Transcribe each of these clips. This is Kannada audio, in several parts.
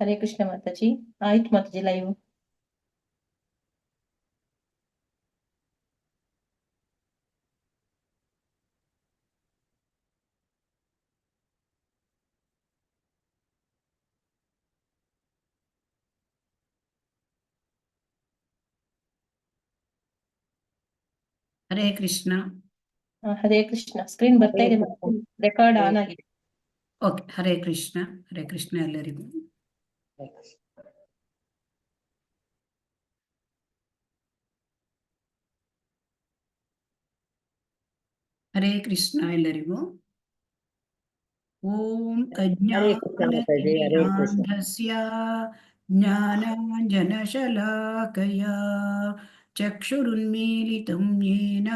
ಹರೇ ಕೃಷ್ಣ ಮಾತಾಜಿ. ಆಯ್ತು ಮಾತಾಜಿ ಲೈವ್. ಹರೇ ಕೃಷ್ಣ. ಹರೇ ಕೃಷ್ಣ. ಸ್ಕ್ರೀನ್ ಬರ್ತಾ ಇದೆ, ರೆಕಾರ್ಡ್ ಆನ್ ಆಗಿದೆ. ಓಕೆ, ಹರೇ ಕೃಷ್ಣ. ಹರೇ ಕೃಷ್ಣ ಎಲ್ಲರಿಗೂ. ಹರೇ ಕೃಷ್ಣ ಎಲ್ಲರಿಗೂ. ಓಂ ಅಜ್ಞಾನತಿಮಿರಾಂಧಸ್ಯ ಜ್ಞಾನಾಂಜನಶಲಾಕಯಾ ಚಕ್ಷುರುನ್ಮೀಲಿತಂ ಯೇನ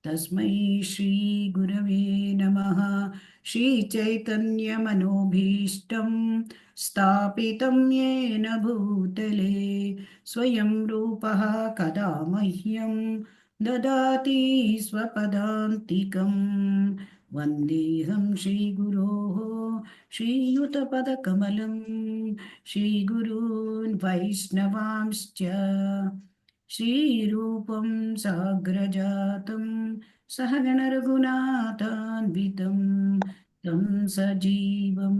ತಸ್ಮೈ ಶ್ರೀ ಗುರವೇ ನಮಃ. ಶ್ರೀಚೈತನ್ಯಮನೋಭೀಷ್ಟಂ ಸ್ಥಾಪಿತಂ ಯೇನ ಭೂತಲೆ ಸ್ವಯಂ ರೂಪಃ ಕದಾ ಮಹ್ಯಂ ದದಾತಿ ಸ್ವಪದಾಂತಿಕಂ. ವಂದೇಹಂ ಶ್ರೀಗುರೋಃ ಶ್ರೀಯುತಪದಕಮಲಂ ಶ್ರೀಗುರೂನ್ ವೈಷ್ಣವಾಂಶ್ಚ ಶ್ರೀರೂಪಂ ಸಾಗ್ರಜಾತಂ ಸಹಗಣ ರಘುನಾಥಾನ್ವಿತಂ तं ಸಜೀವಂ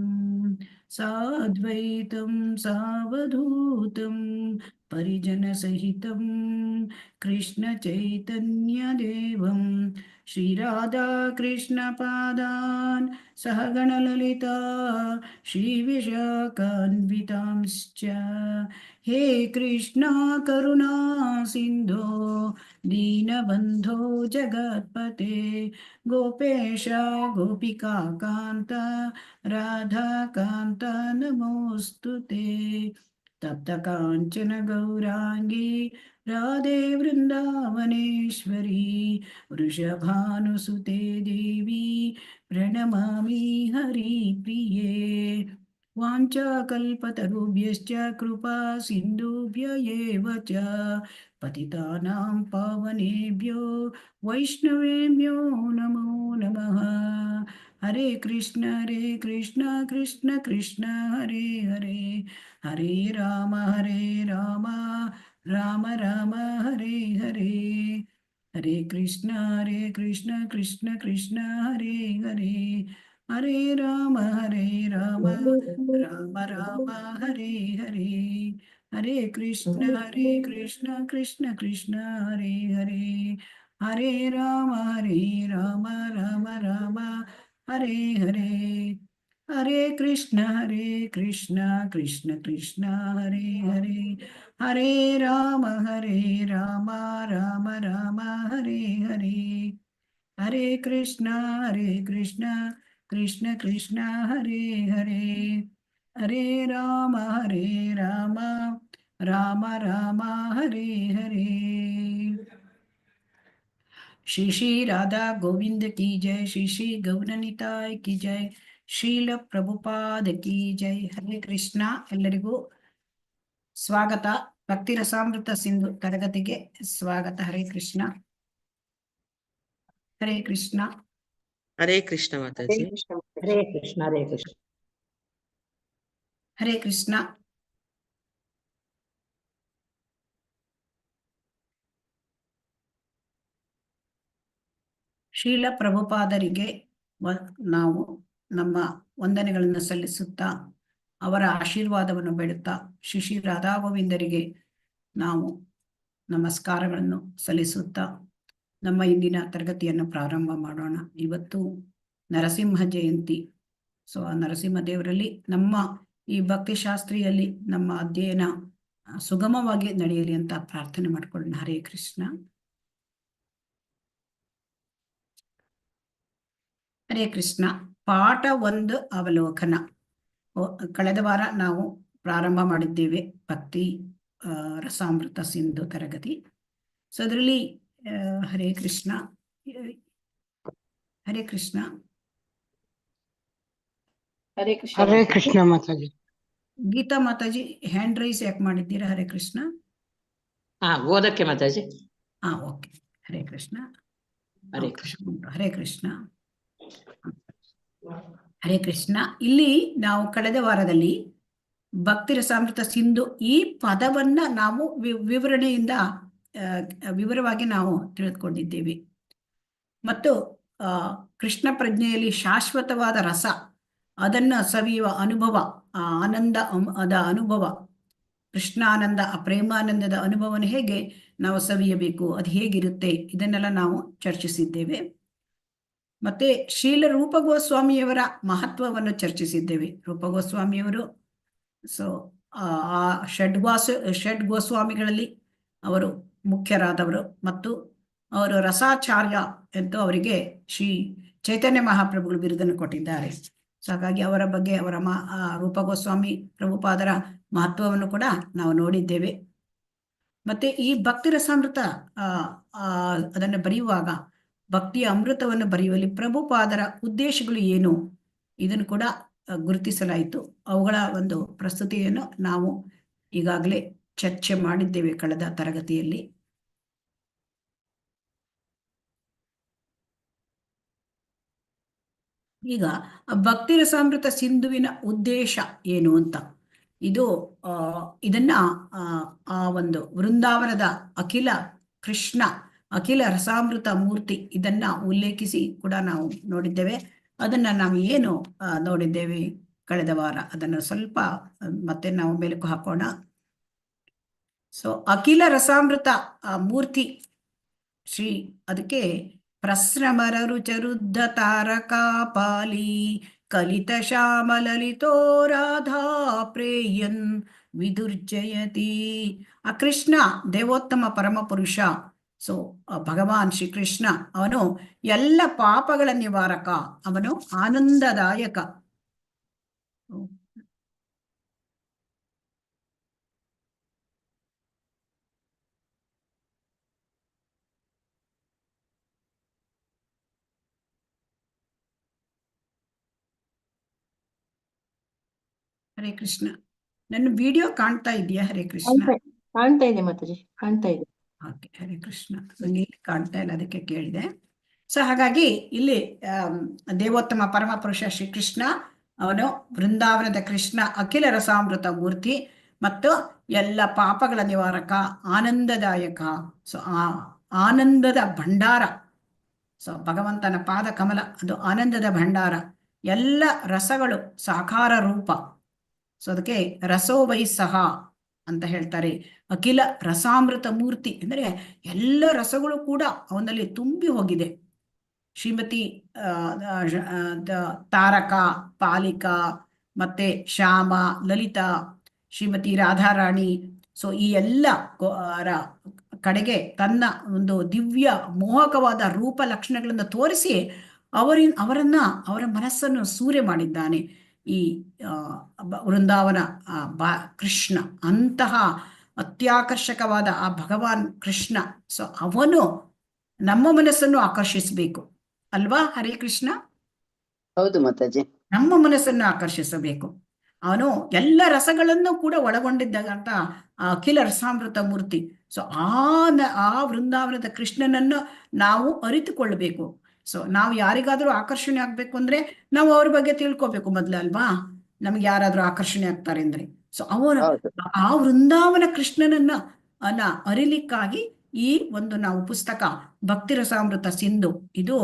ಸಾದ್ವೈತಂ ಸಾವಧೂತಂ ಪರಿಜನಸಹಿತಂ ಕೃಷ್ಣ ಚೈತನ್ಯದೇವಂ ಶ್ರೀರಾಧಾ ಕೃಷ್ಣ ಪಾದಾನ್ ಸಹಗಣ ಲಲಿತಾ ಶ್ರೀವಿಶಾಖಾನ್ವಿತಾಂಶ್ಚ. ಹೇ ಕೃಷ್ಣ ಕರುಣಾ ಸಿಂಧೋ ದೀನಬಂಧೋ ಜಗತ್ಪತೆ ಗೋಪೇಶ ಗೋಪಿಕಾ ಕಾಂತ ರಾಧಾಕಾಂತ ನಮೋಸ್ತುತೆ. ತಪ್ತ ಕಾಂಚನ ಗೌರಾಂಗಿ ರಾಧೆ ವೃಂದಾವನೇಶ್ವರಿ ವೃಷಭಾನುಸುತೆ ದೇವಿ ಪ್ರಣಮಾಮಿ ಹರಿಪ್ರಿಯೇ. ವಾಂಛಾಕಲ್ಪತರುಭ್ಯಶ್ಚ ಕೃಪಾ ಸಿಂಧುಭ್ಯ ಏವ ಚ ಪತಿತಾನಾಂ ಪಾವನೇಭ್ಯೋ ವೈಷ್ಣವೇಭ್ಯೋ ನಮೋ ನಮಃ. ಹರೇ ಕೃಷ್ಣ ಕೃಷ್ಣ ಕೃಷ್ಣ ಹರೇ ಹರೇ ಹರೇ ರಾಮ ರಾಮ ರಾಮ ಹರೇ ಹರೇ. ಹರೇ ಕೃಷ್ಣ ಕೃಷ್ಣ ಕೃಷ್ಣ ಹರೇ ಹರೇ ಹರೇ ರಾಮ ರಾಮ ರಾಮ ಹರೇ ಹರೇ. ಹರೇ ಕೃಷ್ಣ ಕೃಷ್ಣ ಕೃಷ್ಣ ಹರೇ ಹರೇ ಹರೇ ರಾಮ ರಾಮ ರಾಮ ಹರೇ ಹರೇ. ಹರೇ ಕೃಷ್ಣ ಕೃಷ್ಣ ಕೃಷ್ಣ ಹರೇ ಹರೇ ಹರೇ ರಾಮ ರಾಮ ರಾಮ ಹರೇ ಹರೇ. ಹರೇ ಕೃಷ್ಣ ಕೃಷ್ಣ ಕೃಷ್ಣ ಹರೇ ಹರೇ ಹರೇ ರಾಮ ರಾಮ ರಾಮ ಹರೇ ಹರೇ. श्री श्री राधा गोविंद की जय. श्री श्री गौरनिताय की जय. ಶ್ರೀಲ ಪ್ರಭುಪಾದ ಕಿ ಜೈ. ಹರೇ ಕೃಷ್ಣ. ಎಲ್ಲರಿಗೂ ಸ್ವಾಗತ. ಭಕ್ತಿ ರಸಾಮೃತ ಸಿಂಧು ತರಗತಿಗೆ ಸ್ವಾಗತ. ಹರೇ ಕೃಷ್ಣ. ಹರೇ ಕೃಷ್ಣ. ಹರೇ ಕೃಷ್ಣ ಮಾತಾಜಿ. ಹರೇ ಕೃಷ್ಣ ಹರೇ ಕೃಷ್ಣ ಹರೇ ಕೃಷ್ಣ. ಶ್ರೀಲ ಪ್ರಭುಪಾದರಿಗೆ ನಾವು ನಮ್ಮ ವಂದನೆಗಳನ್ನು ಸಲ್ಲಿಸುತ್ತಾ ಅವರ ಆಶೀರ್ವಾದವನ್ನು ಬೇಡುತ್ತಾ ಶ್ರೀ ಶ್ರೀ ರಾಧಾ ಗೋವಿಂದರಿಗೆ ನಾವು ನಮಸ್ಕಾರಗಳನ್ನು ಸಲ್ಲಿಸುತ್ತಾ ನಮ್ಮ ಇಂದಿನ ತರಗತಿಯನ್ನು ಪ್ರಾರಂಭ ಮಾಡೋಣ. ಇವತ್ತು ನರಸಿಂಹ ಜಯಂತಿ. ಸೊ ಆ ನರಸಿಂಹ ದೇವರಲ್ಲಿ ನಮ್ಮ ಈ ಭಕ್ತಿಶಾಸ್ತ್ರಿಯಲ್ಲಿ ನಮ್ಮ ಅಧ್ಯಯನ ಸುಗಮವಾಗಿ ನಡೆಯಲಿ ಅಂತ ಪ್ರಾರ್ಥನೆ ಮಾಡ್ಕೊಳ್ಳೋಣ. ಹರೇ ಕೃಷ್ಣ. ಹರೇ ಕೃಷ್ಣ. ಪಾಠ 1 ಅವಲೋಕನ. ಕಳೆದ ವಾರ ನಾವು ಪ್ರಾರಂಭ ಮಾಡಿದ್ದೇವೆ ಭಕ್ತಿ ರಸಾಮೃತ ಸಿಂಧು ತರಗತಿ. ಸೊ ಅದರಲ್ಲಿ ಹರೇ ಕೃಷ್ಣ ಹರೇ ಕೃಷ್ಣ ಹರೇ ಕೃಷ್ಣ. ಹರೇ ಕೃಷ್ಣ ಮಾತಾಜಿ. ಗೀತಾ ಮಾತಾಜಿ ಹ್ಯಾಂಡ್ ರೈಸ್ ಯಾಕೆ ಮಾಡಿದ್ದೀರಾ? ಹರೇ ಕೃಷ್ಣ. ಓದಕ್ಕೆ ಮಾತಾಜಿ. ಓಕೆ. ಹರೇ ಕೃಷ್ಣ. ಹರೇ ಕೃಷ್ಣ. ಹರೇ ಕೃಷ್ಣ. ಹರೇ ಕೃಷ್ಣ. ಇಲ್ಲಿ ನಾವು ಕಳೆದ ವಾರದಲ್ಲಿ ಭಕ್ತಿ ರಸಾಮೃತ ಸಿಂಧು ಈ ಪದವನ್ನ ನಾವು ವಿವರಣೆಯಿಂದ ವಿವರವಾಗಿ ನಾವು ತಿಳಿದುಕೊಂಡಿದ್ದೇವೆ. ಮತ್ತು ಕೃಷ್ಣ ಪ್ರಜ್ಞೆಯಲ್ಲಿ ಶಾಶ್ವತವಾದ ರಸ, ಅದನ್ನು ಸವಿಯುವ ಅನುಭವ, ಆನಂದ ಅದ ಅನುಭವ, ಕೃಷ್ಣಾನಂದ, ಆ ಪ್ರೇಮಾನಂದದ ಅನುಭವನ ಹೇಗೆ ನಾವು ಸವಿಯಬೇಕು, ಅದು ಹೇಗಿರುತ್ತೆ, ಇದನ್ನೆಲ್ಲ ನಾವು ಚರ್ಚಿಸಿದ್ದೇವೆ. ಮತ್ತೆ ಶ್ರೀಲ ರೂಪ ಗೋಸ್ವಾಮಿಯವರ ಮಹತ್ವವನ್ನು ಚರ್ಚಿಸಿದ್ದೇವೆ. ರೂಪ ಗೋಸ್ವಾಮಿಯವರು ಆ ಷಡ್ ಗೋಸ್ವಾಮಿಗಳಲ್ಲಿ ಅವರು ಮುಖ್ಯರಾದವರು ಮತ್ತು ಅವರು ರಸಾಚಾರ್ಯ ಎಂದು ಅವರಿಗೆ ಶ್ರೀ ಚೈತನ್ಯ ಮಹಾಪ್ರಭುಗಳು ಬಿರುದನ್ನು ಕೊಟ್ಟಿದ್ದಾರೆ. ಸೊ ಹಾಗಾಗಿ ಅವರ ಬಗ್ಗೆ ಅವರ ರೂಪ ಗೋಸ್ವಾಮಿ ಪ್ರಭುಪಾದರ ಮಹತ್ವವನ್ನು ಕೂಡ ನಾವು ನೋಡಿದ್ದೇವೆ. ಮತ್ತೆ ಈ ಭಕ್ತಿ ರಸಾಮೃತ ಅದನ್ನು ಬರೆಯುವಾಗ ಭಕ್ತಿಯ ಅಮೃತವನ್ನು ಬರೆಯುವಲ್ಲಿ ಪ್ರಭುಪಾದರ ಉದ್ದೇಶಗಳು ಏನು, ಇದನ್ನು ಕೂಡ ಗುರುತಿಸಲಾಯಿತು. ಅವುಗಳ ಒಂದು ಪ್ರಸ್ತುತಿಯನ್ನು ನಾವು ಈಗಾಗಲೇ ಚರ್ಚೆ ಮಾಡಿದ್ದೇವೆ ಕಳೆದ ತರಗತಿಯಲ್ಲಿ. ಈಗ ಭಕ್ತಿ ರಸಾಮೃತ ಸಿಂಧುವಿನ ಉದ್ದೇಶ ಏನು ಅಂತ, ಇದನ್ನ ಆ ಒಂದು ವೃಂದಾವನದ ಅಖಿಲ ಕೃಷ್ಣ, ಅಖಿಲ ರಸಾಮೃತ ಮೂರ್ತಿ, ಇದನ್ನ ಉಲ್ಲೇಖಿಸಿ ಕೂಡ ನಾವು ನೋಡಿದ್ದೇವೆ. ಅದನ್ನ ನಾವು ಏನು ನೋಡಿದ್ದೇವೆ ಕಳೆದ ವಾರ, ಅದನ್ನು ಸ್ವಲ್ಪ ಮತ್ತೆ ನಾವು ಮೆಲುಕು ಹಾಕೋಣ. ಸೊ ಅಖಿಲ ರಸಾಮೃತ ಮೂರ್ತಿ ಶ್ರೀ, ಅದಕ್ಕೆ ಪ್ರಸ್ರಮರ ರುಚರುದ್ಧ ತಾರಕಾ ಪಾಲಿ ಕಲಿತ ಶ್ಯಾಮ ಲಲಿತೋ ರಾಧಾ ಪ್ರೇಯನ್ ವಿದುರ್ಜಯತಿ. ಆ ಕೃಷ್ಣ ದೇವೋತ್ತಮ ಪರಮ ಪುರುಷ. ಸೊ ಭಗವಾನ್ ಶ್ರೀಕೃಷ್ಣ ಅವನು ಎಲ್ಲ ಪಾಪಗಳ ನಿವಾರಕ, ಅವನು ಆನಂದದಾಯಕ. ಹರೇ ಕೃಷ್ಣ. ನನ್ನ ವಿಡಿಯೋ ಕಾಣ್ತಾ ಇದೆಯಾ? ಹರೇ ಕೃಷ್ಣ. ಕಾಣ್ತಾ ಇದೆ ಮಾತಾಜಿ, ಕಾಣ್ತಾ ಇದೆ. ಓಕೆ, ಹರೇ ಕೃಷ್ಣ. ನನಗೆ ಇಲ್ಲಿ ಕಾಣ್ತಾ ಇಲ್ಲ, ಅದಕ್ಕೆ ಕೇಳಿದೆ. ಸೊ ಹಾಗಾಗಿ ಇಲ್ಲಿ ದೇವೋತ್ತಮ ಪರಮ ಪುರುಷ ಶ್ರೀಕೃಷ್ಣ ಅವನು ವೃಂದಾವನದ ಕೃಷ್ಣ, ಅಖಿಲ ರಸಾಮೃತ ಮೂರ್ತಿ ಮತ್ತು ಎಲ್ಲ ಪಾಪಗಳ ನಿವಾರಕ, ಆನಂದದಾಯಕ. ಸೊ ಆ ಆನಂದದ ಭಂಡಾರ. ಸೊ ಭಗವಂತನ ಪಾದ ಕಮಲ ಅದು ಆನಂದದ ಭಂಡಾರ, ಎಲ್ಲ ರಸಗಳು ಸಾಕಾರ ರೂಪ. ಸೊ ಅದಕ್ಕೆ ರಸೋ ವೈಸಹ ಅಂತ ಹೇಳ್ತಾರೆ. ಅಖಿಲ ರಸಾಮೃತ ಮೂರ್ತಿ ಅಂದರೆ ಎಲ್ಲ ರಸಗಳು ಕೂಡ ಅವನಲ್ಲಿ ತುಂಬಿ ಹೋಗಿದೆ. ಶ್ರೀಮತಿ ತಾರಕ, ಪಾಲಿಕಾ, ಮತ್ತೆ ಶ್ಯಾಮ, ಲಲಿತಾ, ಶ್ರೀಮತಿ ರಾಧಾರಾಣಿ. ಸೊ ಈ ಎಲ್ಲ ಕಡೆಗೆ ತನ್ನ ಒಂದು ದಿವ್ಯ ಮೋಹಕವಾದ ರೂಪ ಲಕ್ಷಣಗಳನ್ನು ತೋರಿಸಿ ಅವರ ಮನಸ್ಸನ್ನು ಸೂರೆ ಮಾಡಿದ್ದಾನೆ ಈ ವೃಂದಾವನ ಕೃಷ್ಣ. ಅಂತಹ ಅತ್ಯಾಕರ್ಷಕವಾದ ಆ ಭಗವಾನ್ ಕೃಷ್ಣ. ಸೊ ಅವನು ನಮ್ಮ ಮನಸ್ಸನ್ನು ಆಕರ್ಷಿಸಬೇಕು ಅಲ್ವಾ? ಹರೇ ಕೃಷ್ಣ. ಹೌದು ಮಾತಾಜಿ, ನಮ್ಮ ಮನಸ್ಸನ್ನು ಆಕರ್ಷಿಸಬೇಕು. ಅವನು ಎಲ್ಲ ರಸಗಳನ್ನು ಕೂಡ ಒಳಗೊಂಡಿದ್ದಂತ ಅಖಿಲ ರಸಾಮೃತ ಮೂರ್ತಿ. ಸೊ ಆ ವೃಂದಾವನದ ಕೃಷ್ಣನನ್ನು ನಾವು ಅರಿತುಕೊಳ್ಳಬೇಕು. ಸೊ ನಾವು ಯಾರಿಗಾದ್ರೂ ಆಕರ್ಷಣೆ ಆಗ್ಬೇಕು ಅಂದ್ರೆ ನಾವು ಅವ್ರ ಬಗ್ಗೆ ತಿಳ್ಕೊಬೇಕು ಮೊದ್ಲು ಅಲ್ವಾ? ನಮ್ಗೆ ಯಾರಾದ್ರೂ ಆಕರ್ಷಣೆ ಆಗ್ತಾರೆ ಅಂದ್ರೆ ಸೊ ಅವನು ಆ ವೃಂದಾವನ ಕೃಷ್ಣನನ್ನ ಅರಿಲಿಕ್ಕಾಗಿ ಈ ಒಂದು ನಾವು ಪುಸ್ತಕ ಭಕ್ತಿ ರಸಾಮೃತ ಸಿಂಧು ಇದು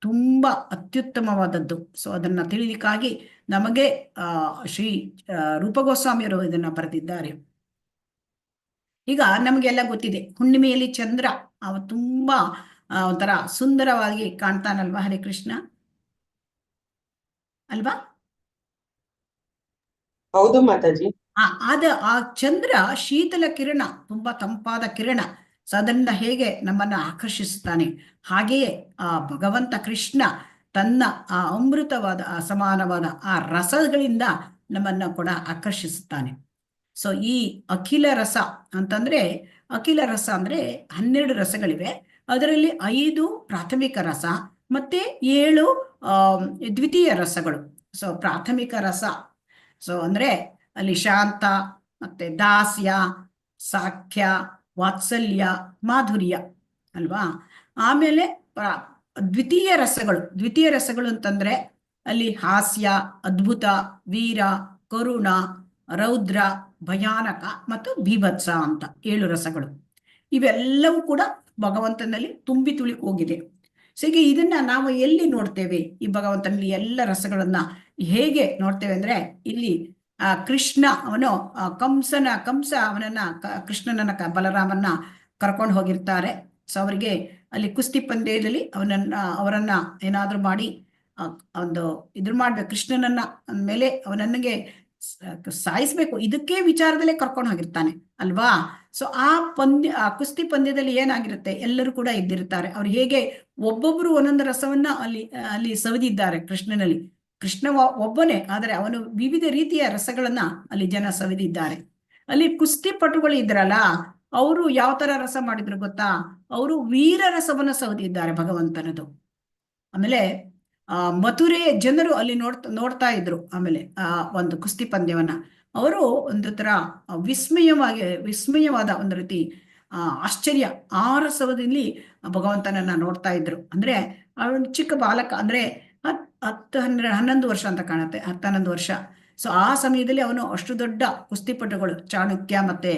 ತುಂಬಾ ಅತ್ಯುತ್ತಮವಾದದ್ದು. ಸೊ ಅದನ್ನ ತಿಳಿಲಿಕ್ಕಾಗಿ ನಮಗೆ ಶ್ರೀ ರೂಪ ಗೋಸ್ವಾಮಿಯವರು ಇದನ್ನ ಬರೆದಿದ್ದಾರೆ. ಈಗ ನಮಗೆಲ್ಲ ಗೊತ್ತಿದೆ, ಹುಣ್ಣಿಮೆಯಲ್ಲಿ ಚಂದ್ರ ಅವ ತುಂಬಾ ಒಂಥರ ಸುಂದರವಾಗಿ ಕಾಣ್ತಾನಲ್ವಾ? ಹರೇ ಕೃಷ್ಣ ಅಲ್ವಾ? ಹೌದು ಮಾತಾಜಿ. ಆ ಚಂದ್ರ ಶೀತಲ ಕಿರಣ, ತುಂಬಾ ತಂಪಾದ ಕಿರಣ. ಸೊ ಅದರಿಂದ ಹೇಗೆ ನಮ್ಮನ್ನ ಆಕರ್ಷಿಸುತ್ತಾನೆ, ಹಾಗೆಯೇ ಆ ಭಗವಂತ ಕೃಷ್ಣ ತನ್ನ ಆ ಅಮೃತವಾದ ಸಮಾನವಾದ ಆ ರಸಗಳಿಂದ ನಮ್ಮನ್ನ ಕೂಡ ಆಕರ್ಷಿಸುತ್ತಾನೆ. ಸೊ ಈ ಅಖಿಲ ರಸ ಅಂತಂದ್ರೆ, ಅಖಿಲ ರಸ ಅಂದ್ರೆ 12 ರಸಗಳಿವೆ. ಅದರಲ್ಲಿ 5 ಪ್ರಾಥಮಿಕ ರಸ ಮತ್ತೆ 7 ದ್ವಿತೀಯ ರಸಗಳು. ಸೊ ಪ್ರಾಥಮಿಕ ರಸ ಸೊ ಅಂದ್ರೆ ಅಲ್ಲಿ ಶಾಂತ, ಮತ್ತೆ ದಾಸ್ಯ, ಸಾಖ್ಯ, ವಾತ್ಸಲ್ಯ, ಮಾಧುರ್ಯ ಅಲ್ವಾ? ಆಮೇಲೆ ದ್ವಿತೀಯ ರಸಗಳು ಅಂತಂದ್ರೆ ಅಲ್ಲಿ ಹಾಸ್ಯ, ಅದ್ಭುತ, ವೀರ, ಕರುಣ, ರೌದ್ರ, ಭಯಾನಕ ಮತ್ತು ಭೀಭತ್ಸ ಅಂತ 7 ರಸಗಳು. ಇವೆಲ್ಲವೂ ಕೂಡ ಭಗವಂತನಲ್ಲಿ ತುಂಬಿ ತುಳಿ ಹೋಗಿದೆ. ಸೊ ಈಗ ಇದನ್ನ ನಾವು ಎಲ್ಲಿ ನೋಡ್ತೇವೆ? ಈ ಭಗವಂತನಲ್ಲಿ ಎಲ್ಲ ರಸಗಳನ್ನ ಹೇಗೆ ನೋಡ್ತೇವೆ ಅಂದ್ರೆ, ಇಲ್ಲಿ ಕೃಷ್ಣ ಅವನು ಕಂಸ ಅವನನ್ನ ಕೃಷ್ಣನನ್ನ ಬಲರಾಮನ್ನ ಕರ್ಕೊಂಡು ಹೋಗಿರ್ತಾರೆ. ಸೊ ಅವರಿಗೆ ಅಲ್ಲಿ ಕುಸ್ತಿ ಪಂದ್ಯದಲ್ಲಿ ಅವರನ್ನ ಏನಾದ್ರೂ ಮಾಡಿ ಒಂದು ಇದ್ರ ಮಾಡ್ಬೇಕು, ಕೃಷ್ಣನನ್ನ ಮೇಲೆ ಅವನನ್ನಿಗೆ ಸಾಯಿಸ್ಬೇಕು, ಇದಕ್ಕೆ ವಿಚಾರದಲ್ಲೇ ಕರ್ಕೊಂಡು ಹೋಗಿರ್ತಾನೆ ಅಲ್ವಾ. ಸೊ ಆ ಕುಸ್ತಿ ಪಂದ್ಯದಲ್ಲಿ ಏನಾಗಿರುತ್ತೆ, ಎಲ್ಲರೂ ಕೂಡ ಇದ್ದಿರ್ತಾರೆ. ಅವ್ರು ಹೇಗೆ ಒಬ್ಬೊಬ್ರು ಒಂದೊಂದು ರಸವನ್ನ ಅಲ್ಲಿ ಸವಿದಿದ್ದಾರೆ ಕೃಷ್ಣನಲ್ಲಿ. ಕೃಷ್ಣ ಒಬ್ಬನೇ, ಆದರೆ ಅವನು ವಿವಿಧ ರೀತಿಯ ರಸಗಳನ್ನ ಅಲ್ಲಿ ಜನ ಸವಿದಿದ್ದಾರೆ. ಅಲ್ಲಿ ಕುಸ್ತಿ ಪಟುಗಳು ಇದ್ರಲ್ಲ, ಅವರು ಯಾವ ತರ ರಸ ಮಾಡಿದ್ರು ಗೊತ್ತಾ? ಅವರು ವೀರ ರಸವನ್ನ ಸವಿದಿದ್ದಾರೆ ಭಗವಂತನದು. ಆಮೇಲೆ ಮಥುರೆಯ ಜನರು ಅಲ್ಲಿ ನೋಡ್ತಾ ಇದ್ರು. ಆಮೇಲೆ ಒಂದು ಕುಸ್ತಿ ಪಂದ್ಯವನ್ನ ಅವರು ಒಂದು ತರ ವಿಸ್ಮಯವಾದ ಒಂದು ರೀತಿ ಆಶ್ಚರ್ಯ ಆ ರಸವದಲ್ಲಿ ಭಗವಂತನನ್ನ ನೋಡ್ತಾ ಇದ್ರು. ಅಂದ್ರೆ ಅವನು ಚಿಕ್ಕ ಬಾಲಕ, ಅಂದ್ರೆ 11 ವರ್ಷ ಅಂತ ಕಾಣುತ್ತೆ, 11 ವರ್ಷ. ಸೊ ಆ ಸಮಯದಲ್ಲಿ ಅವನು ಅಷ್ಟು ದೊಡ್ಡ ಕುಸ್ತಿಪಟುಗಳು, ಚಾಣಕ್ಯ ಮತ್ತೆ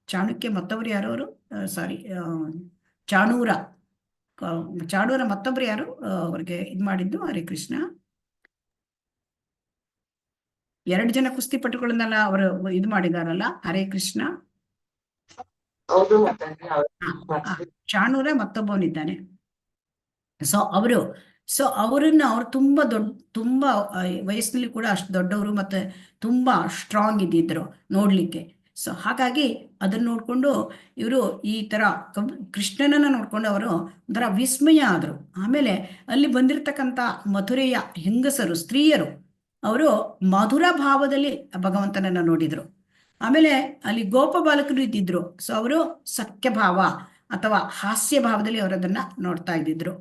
ಚಾಣಕ್ಯ ಮತ್ತೊಬ್ರು ಯಾರವರು, ಸಾರಿ ಚಾಣೂರ ಮತ್ತೊಬ್ರು ಯಾರು ಅವ್ರಿಗೆ ಇದ್ ಮಾಡಿದ್ದು? ಹರೇ ಕೃಷ್ಣ. 2 ಜನ ಕುಸ್ತಿಪಟುಗಳನ್ನೆಲ್ಲ ಅವರು ಇದು ಮಾಡಿದಾರಲ್ಲ. ಹರೇ ಕೃಷ್ಣ. ಚಾಣೂರ ಮತ್ತೊಬ್ಬವನಿದ್ದಾನೆ. ಸೊ ಅವರನ್ನ ಅವ್ರು ತುಂಬಾ ವಯಸ್ಸಿನಲ್ಲಿ ಕೂಡ ಅಷ್ಟು ದೊಡ್ಡವರು ಮತ್ತೆ ತುಂಬಾ ಸ್ಟ್ರಾಂಗ್ ಇದ್ದಿದ್ರು ನೋಡ್ಲಿಕ್ಕೆ. ಸೊ ಹಾಗಾಗಿ ಅದನ್ನ ನೋಡ್ಕೊಂಡು ಇವರು ಈ ತರ ಕೃಷ್ಣನನ್ನ ನೋಡ್ಕೊಂಡು ಅವರು ಒಂಥರ ವಿಸ್ಮಯ ಆದ್ರು. ಆಮೇಲೆ ಅಲ್ಲಿ ಬಂದಿರತಕ್ಕಂಥ ಮಥುರೆಯ ಹೆಂಗಸರು, ಸ್ತ್ರೀಯರು, ಅವರು ಮಧುರ ಭಾವದಲ್ಲಿ ಭಗವಂತನನ್ನ ನೋಡಿದ್ರು. ಆಮೇಲೆ ಅಲ್ಲಿ ಗೋಪ ಬಾಲಕರು ಇದ್ದಿದ್ರು. ಸೊ ಅವರು ಸಖ್ಯ ಭಾವ ಅಥವಾ ಹಾಸ್ಯ ಭಾವದಲ್ಲಿ ಅವರದನ್ನ ನೋಡ್ತಾ ಇದ್ದಿದ್ರು.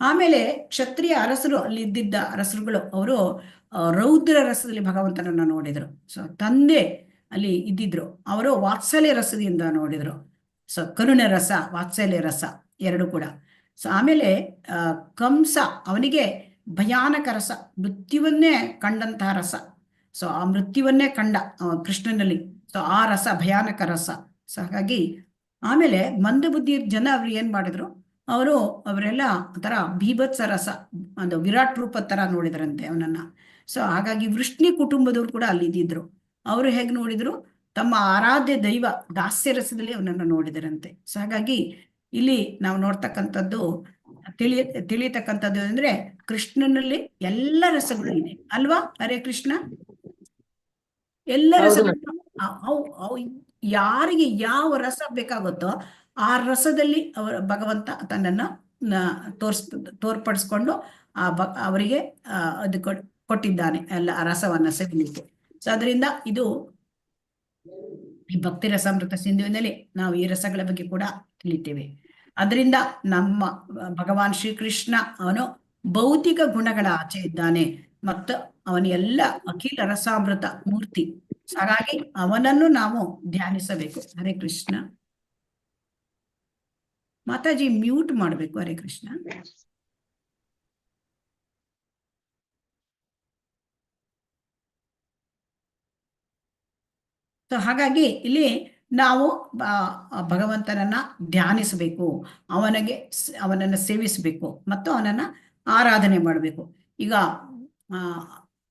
ಆಮೇಲೆ ಕ್ಷತ್ರಿಯ ಅರಸರು, ಅಲ್ಲಿ ಇದ್ದಿದ್ದ ಅರಸರುಗಳು, ಅವರು ರೌದ್ರ ರಸದಲ್ಲಿ ಭಗವಂತನನ್ನ ನೋಡಿದ್ರು. ಸೊ ತಂದೆ ಅಲ್ಲಿ ಇದ್ದಿದ್ರು, ಅವರು ವಾತ್ಸಲ್ಯ ರಸದಿಂದ ನೋಡಿದ್ರು. ಸೊ ಕರುಣ ರಸ, ವಾತ್ಸಲ್ಯ ರಸ ಎರಡು ಕೂಡ. ಸೊ ಆಮೇಲೆ ಕಂಸ, ಅವನಿಗೆ ಭಯಾನಕ ರಸ, ಮೃತ್ಯುವನ್ನೇ ಕಂಡಂತಹ ರಸ. ಸೊ ಆ ಮೃತ್ಯುವನ್ನೇ ಕಂಡ ಕೃಷ್ಣನಲ್ಲಿ. ಸೊ ಆ ರಸ ಭಯಾನಕ ರಸ. ಸೊ ಹಾಗಾಗಿ ಆಮೇಲೆ ಮಂದಬುದ್ಧಿ ಜನ ಅವ್ರು ಏನ್ ಮಾಡಿದ್ರು, ಅವರೆಲ್ಲ ಒಂಥರ ಭೀಭತ್ಸ ರಸ, ಒಂದು ವಿರಾಟ್ ರೂಪ ತರ ನೋಡಿದ್ರಂತೆ ಅವನನ್ನ. ಸೊ ಹಾಗಾಗಿ ವೃಷ್ಣಿ ಕುಟುಂಬದವ್ರು ಕೂಡ ಅಲ್ಲಿ ಇದ್ದಿದ್ರು. ಅವರು ಹೇಗೆ ನೋಡಿದ್ರು, ತಮ್ಮ ಆರಾಧ್ಯ ದೈವ ದಾಸ್ಯ ರಸದಲ್ಲಿ ಅವನನ್ನ ನೋಡಿದರಂತೆ. ಸೊ ಹಾಗಾಗಿ ಇಲ್ಲಿ ನಾವು ನೋಡ್ತಕ್ಕಂಥದ್ದು ತಿಳಿಯತಕ್ಕಂಥದ್ದು ಅಂದ್ರೆ, ಕೃಷ್ಣನಲ್ಲಿ ಎಲ್ಲ ರಸಗಳು ಇದೆ ಅಲ್ವಾ. ಹರೇ ಕೃಷ್ಣ. ಎಲ್ಲ ರಸಗಳು, ಯಾರಿಗೆ ಯಾವ ರಸ ಬೇಕಾಗುತ್ತೋ ಆ ರಸದಲ್ಲಿ ಭಗವಂತ ತನ್ನನ್ನ ತೋರ್ಪಡಿಸ್ಕೊಂಡು ಅವರಿಗೆ ಅದು ಕೊಟ್ಟಿದ್ದಾನೆ ಎಲ್ಲ ರಸವನ್ನ ಸವಿಲಿಕ್ಕೆ. ಸೊ ಅದರಿಂದ ಇದು ಈ ಭಕ್ತಿ ರಸಾಮೃತ ಸಿಂಧುವಿನಲ್ಲಿ ನಾವು ಈ ರಸಗಳ ಬಗ್ಗೆ ಕೂಡ ತಿಳಿತೇವೆ. ಅದರಿಂದ ನಮ್ಮ ಭಗವಾನ್ ಶ್ರೀಕೃಷ್ಣ ಅವನು ಭೌತಿಕ ಗುಣಗಳ ಆಚೆ ಇದ್ದಾನೆ ಮತ್ತು ಅವನ ಎಲ್ಲ ಅಖಿಲ ರಸಾಮೃತ ಮೂರ್ತಿ. ಹಾಗಾಗಿ ಅವನನ್ನು ನಾವು ಧ್ಯಾನಿಸಬೇಕು. ಹರೇ ಕೃಷ್ಣ. ಮಾತಾಜಿ ಮ್ಯೂಟ್ ಮಾಡಬೇಕು. ಹರೇ ಕೃಷ್ಣ. ಸೊ ಹಾಗಾಗಿ ಇಲ್ಲಿ ನಾವು ಭಗವಂತನನ್ನ ಧ್ಯಾನಿಸಬೇಕು, ಅವನನ್ನ ಸೇವಿಸಬೇಕು ಮತ್ತು ಅವನನ್ನ ಆರಾಧನೆ ಮಾಡಬೇಕು. ಈಗ